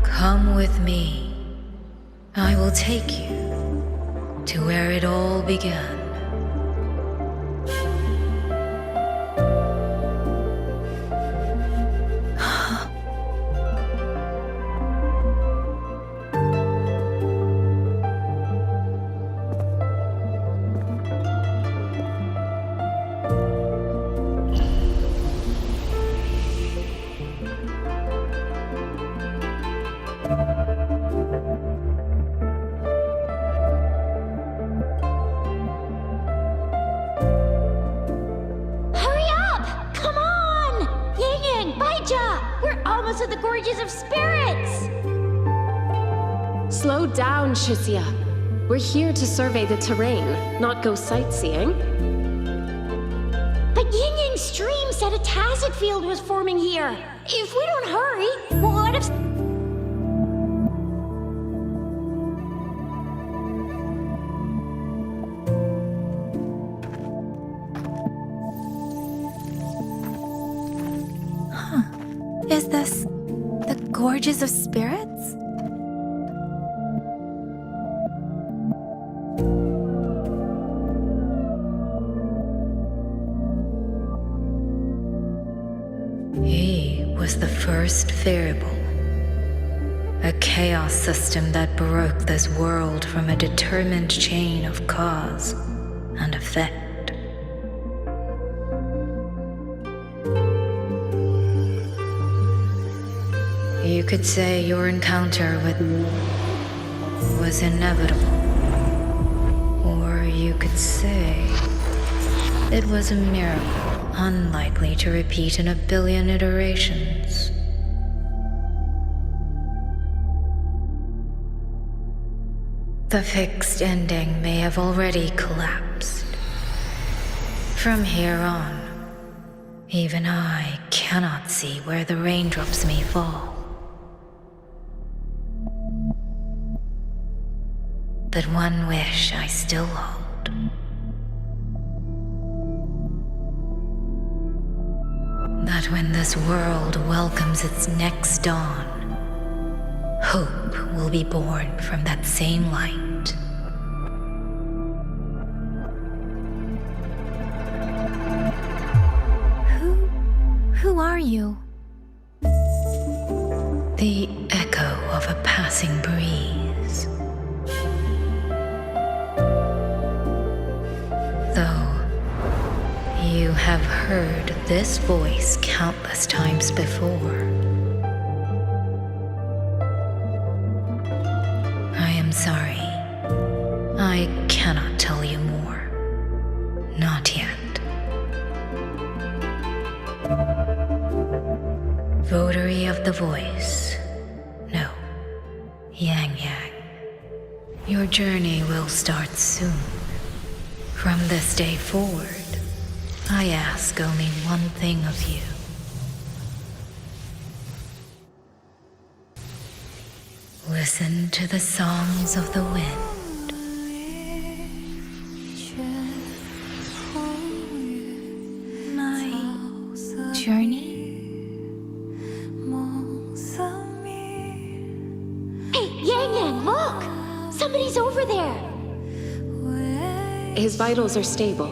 [SPEAKER 8] Come with me. I will take you to where it all began.
[SPEAKER 10] To the Gorges of Spirits!
[SPEAKER 12] Slow down, Shisia. We're here to survey the terrain, not go sightseeing.
[SPEAKER 10] But Yin Yang's stream said a tacit field was forming here. If we don't hurry, what if...
[SPEAKER 24] Is this the Gorges of Spirits?
[SPEAKER 8] He was the first variable. A chaos system that broke this world from a determined chain of cause and effect. You could say your encounter with was inevitable. Or you could say it was a miracle, unlikely to repeat in a billion iterations. The fixed ending may have already collapsed. From here on, even I cannot see where the raindrops may fall. But one wish I still hold. That when this world welcomes its next dawn, hope will be born from that same light.
[SPEAKER 24] Who are you?
[SPEAKER 8] The echo of a passing breeze. Though you have heard this voice countless times before, I am sorry. I cannot tell you more. Not voice. No. Yang Yang. Your journey will start soon. From this day forward, I ask only one thing of you. Listen to the songs of the wind.
[SPEAKER 24] My journey?
[SPEAKER 12] Hey, Yang Yang, look! Somebody's over there! His vitals are stable.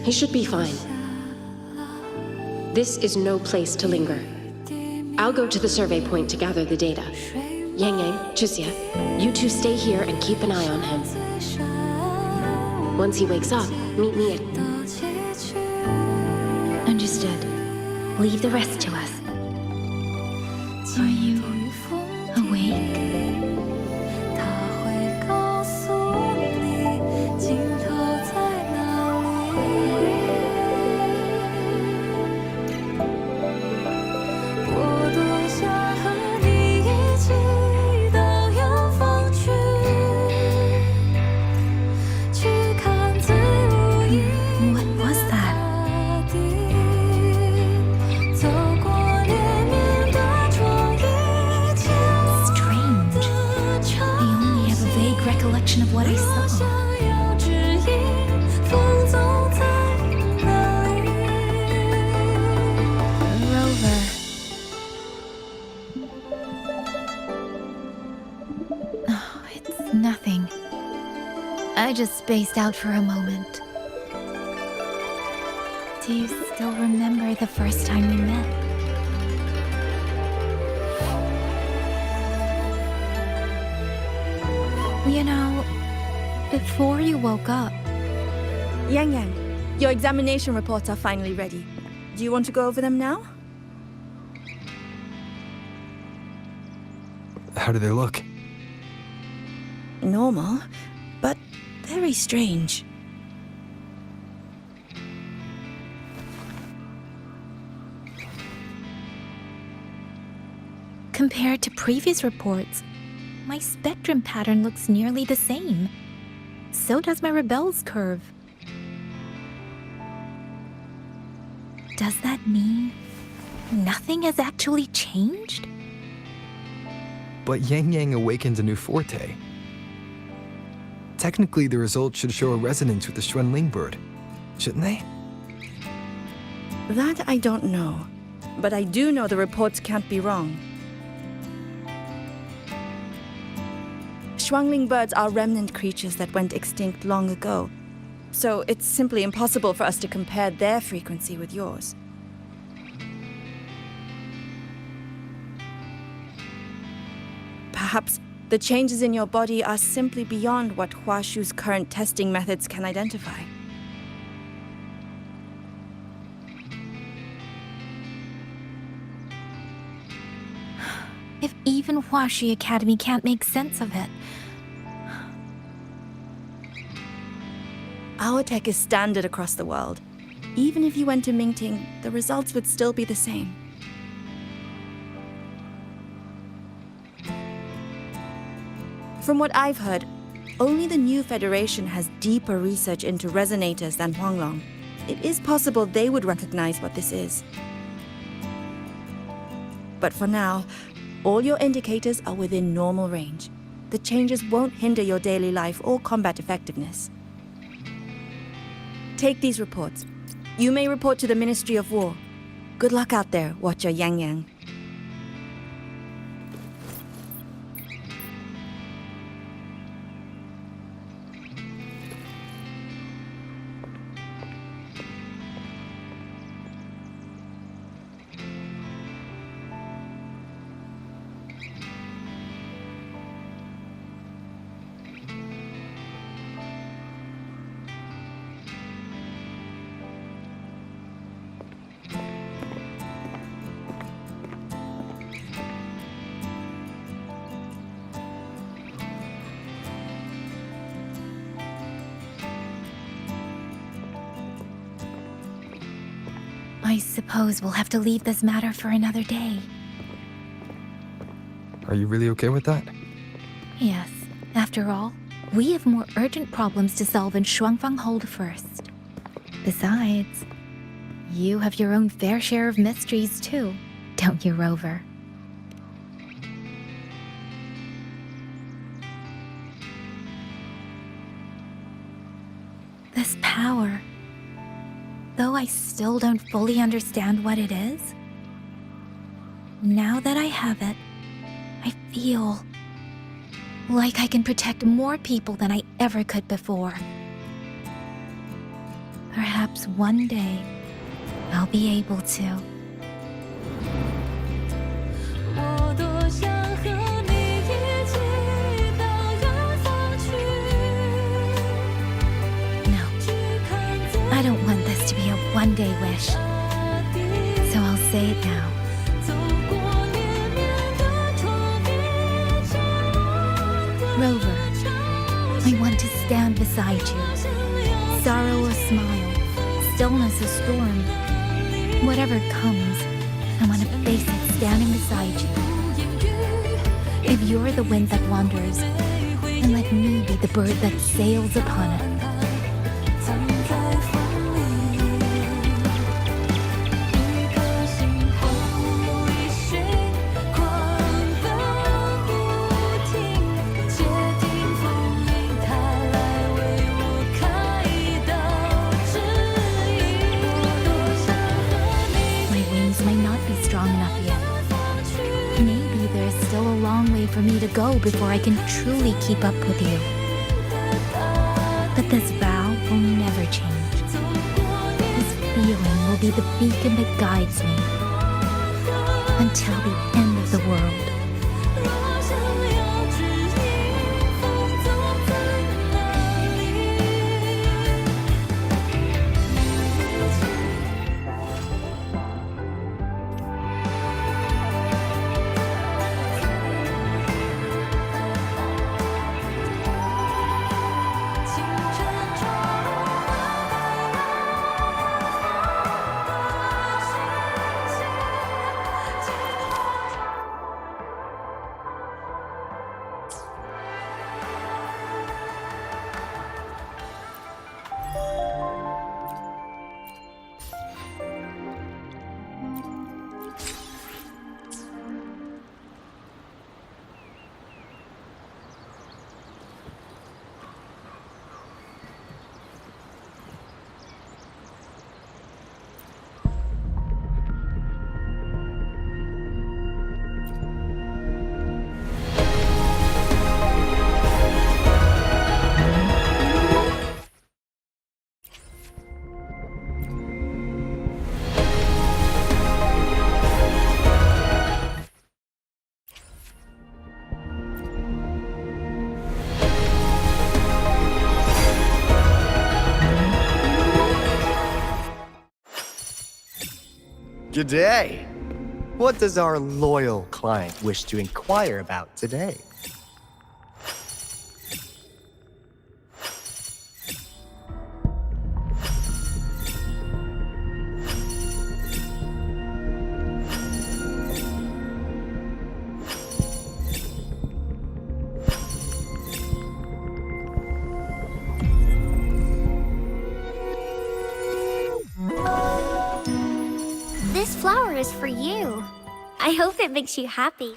[SPEAKER 12] He should be fine. This is no place to linger. I'll go to the survey point to gather the data. Yang Yang, Chixia, you two stay here and keep an eye on him. Once he wakes up, meet me at...
[SPEAKER 24] Understood. Leave the rest to us. Are you awake? What was that? Strange. I only have a vague recollection of what I saw. Rover. Oh, it's nothing. I just spaced out for a moment. Do you still remember the first time we met? You know, before you woke up.
[SPEAKER 1] Yang Yang, your examination reports are finally ready. Do you want to go over them now?
[SPEAKER 20] How do they look?
[SPEAKER 1] Normal, but very strange.
[SPEAKER 24] Compared to previous reports, my spectrum pattern looks nearly the same. So does my Rebel's curve. Does that mean nothing has actually changed?
[SPEAKER 20] But Yang Yang awakens a new forte. Technically, the results should show a resonance with the Xuanling bird, shouldn't they?
[SPEAKER 1] That I don't know, but I do know the reports can't be wrong. Xuanling birds are remnant creatures that went extinct long ago, so it's simply impossible for us to compare their frequency with yours. Perhaps the changes in your body are simply beyond what Huashu's current testing methods can identify.
[SPEAKER 24] If even Huashi Academy can't make sense of it.
[SPEAKER 1] Our tech is standard across the world. Even if you went to Mingting, the results would still be the same. From what I've heard, only the new Federation has deeper research into resonators than Huanglong. It is possible they would recognize what this is. But for now, all your indicators are within normal range. The changes won't hinder your daily life or combat effectiveness. Take these reports. You may report to the Ministry of War. Good luck out there, Watcher Yang Yang.
[SPEAKER 24] I suppose we'll have to leave this matter for another day.
[SPEAKER 20] Are you really okay with that?
[SPEAKER 24] Yes. After all, we have more urgent problems to solve in Shuangfang Hold first. Besides, you have your own fair share of mysteries too, don't you, Rover? This power, though I still don't fully understand what it is, now that I have it, I feel like I can protect more people than I ever could before. Perhaps one day, I'll be able to. No, I don't want this to be a one-day wish, so I'll say it now. Rover, I want to stand beside you. Sorrow or smile, stillness or storm, whatever comes, I want to face it standing beside you. If you're the wind that wanders, then let me be the bird that sails upon it. For me to go before I can truly keep up with you. But this vow will never change. This feeling will be the beacon that guides me until the end of the world.
[SPEAKER 7] G'day! What does our loyal client wish to inquire about today?
[SPEAKER 10] This flower is for you. I hope it makes you happy.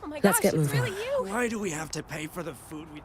[SPEAKER 15] Oh my
[SPEAKER 12] Let's
[SPEAKER 15] gosh,
[SPEAKER 12] get
[SPEAKER 15] it's
[SPEAKER 12] moving.
[SPEAKER 15] really you.
[SPEAKER 13] Why do we have to pay for the food we...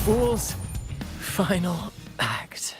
[SPEAKER 7] fool's final act.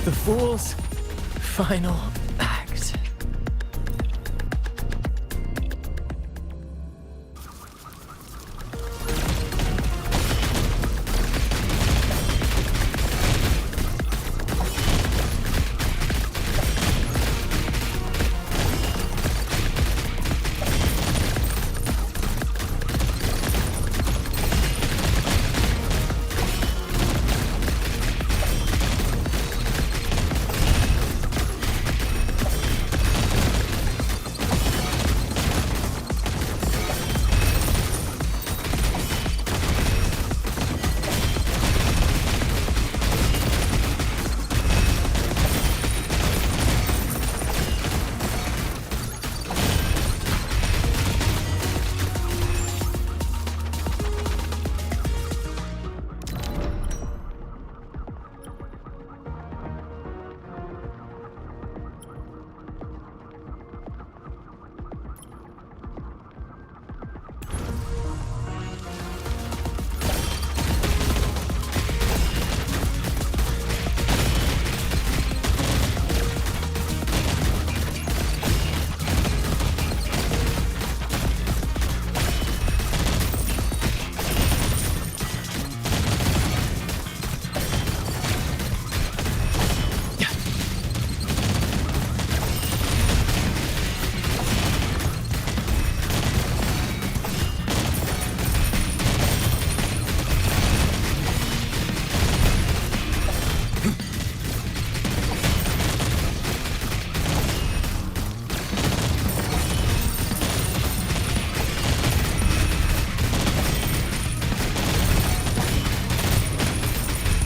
[SPEAKER 13] The Fool's final act.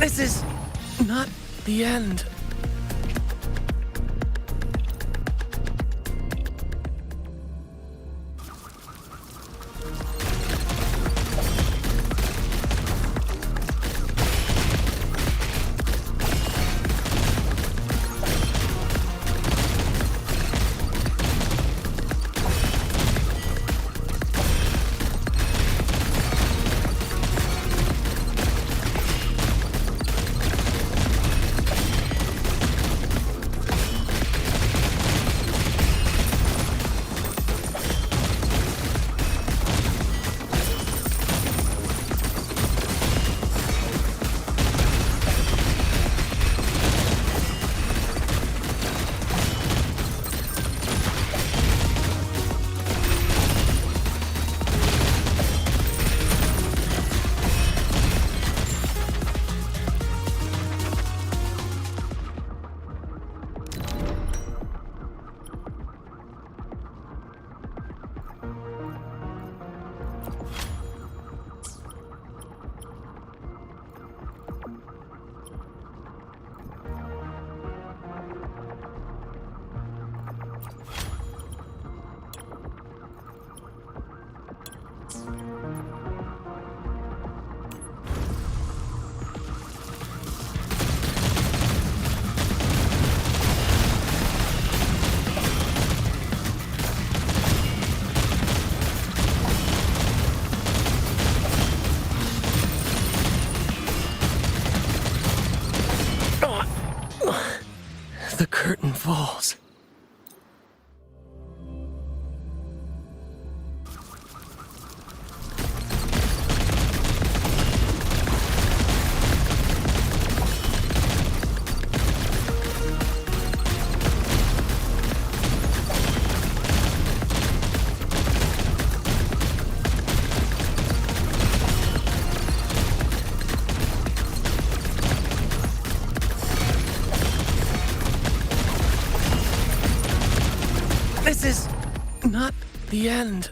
[SPEAKER 13] This is not the end. The curtain falls. This is not the end.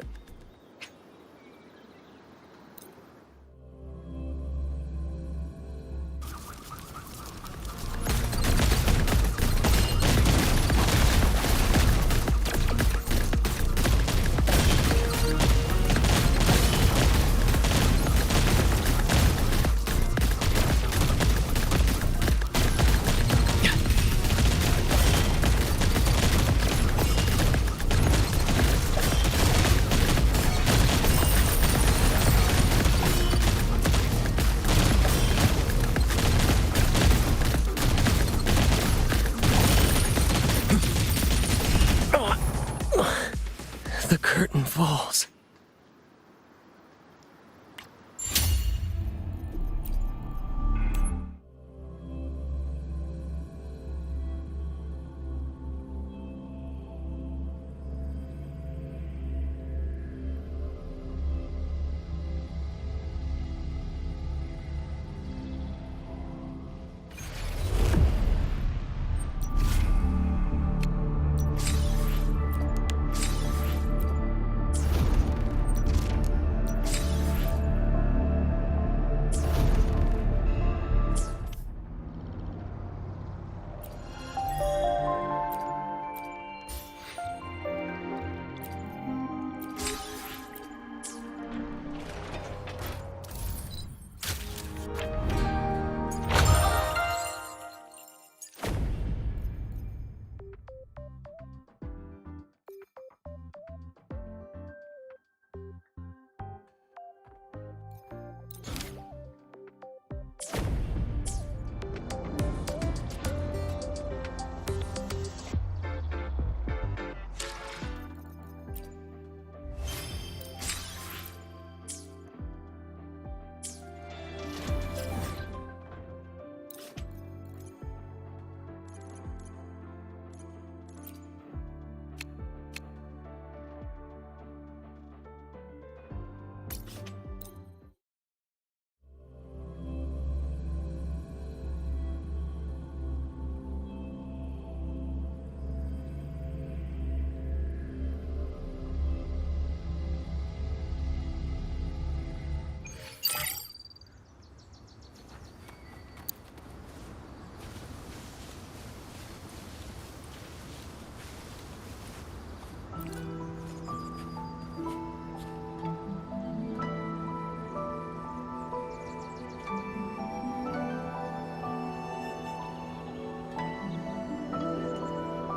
[SPEAKER 3] curtain falls.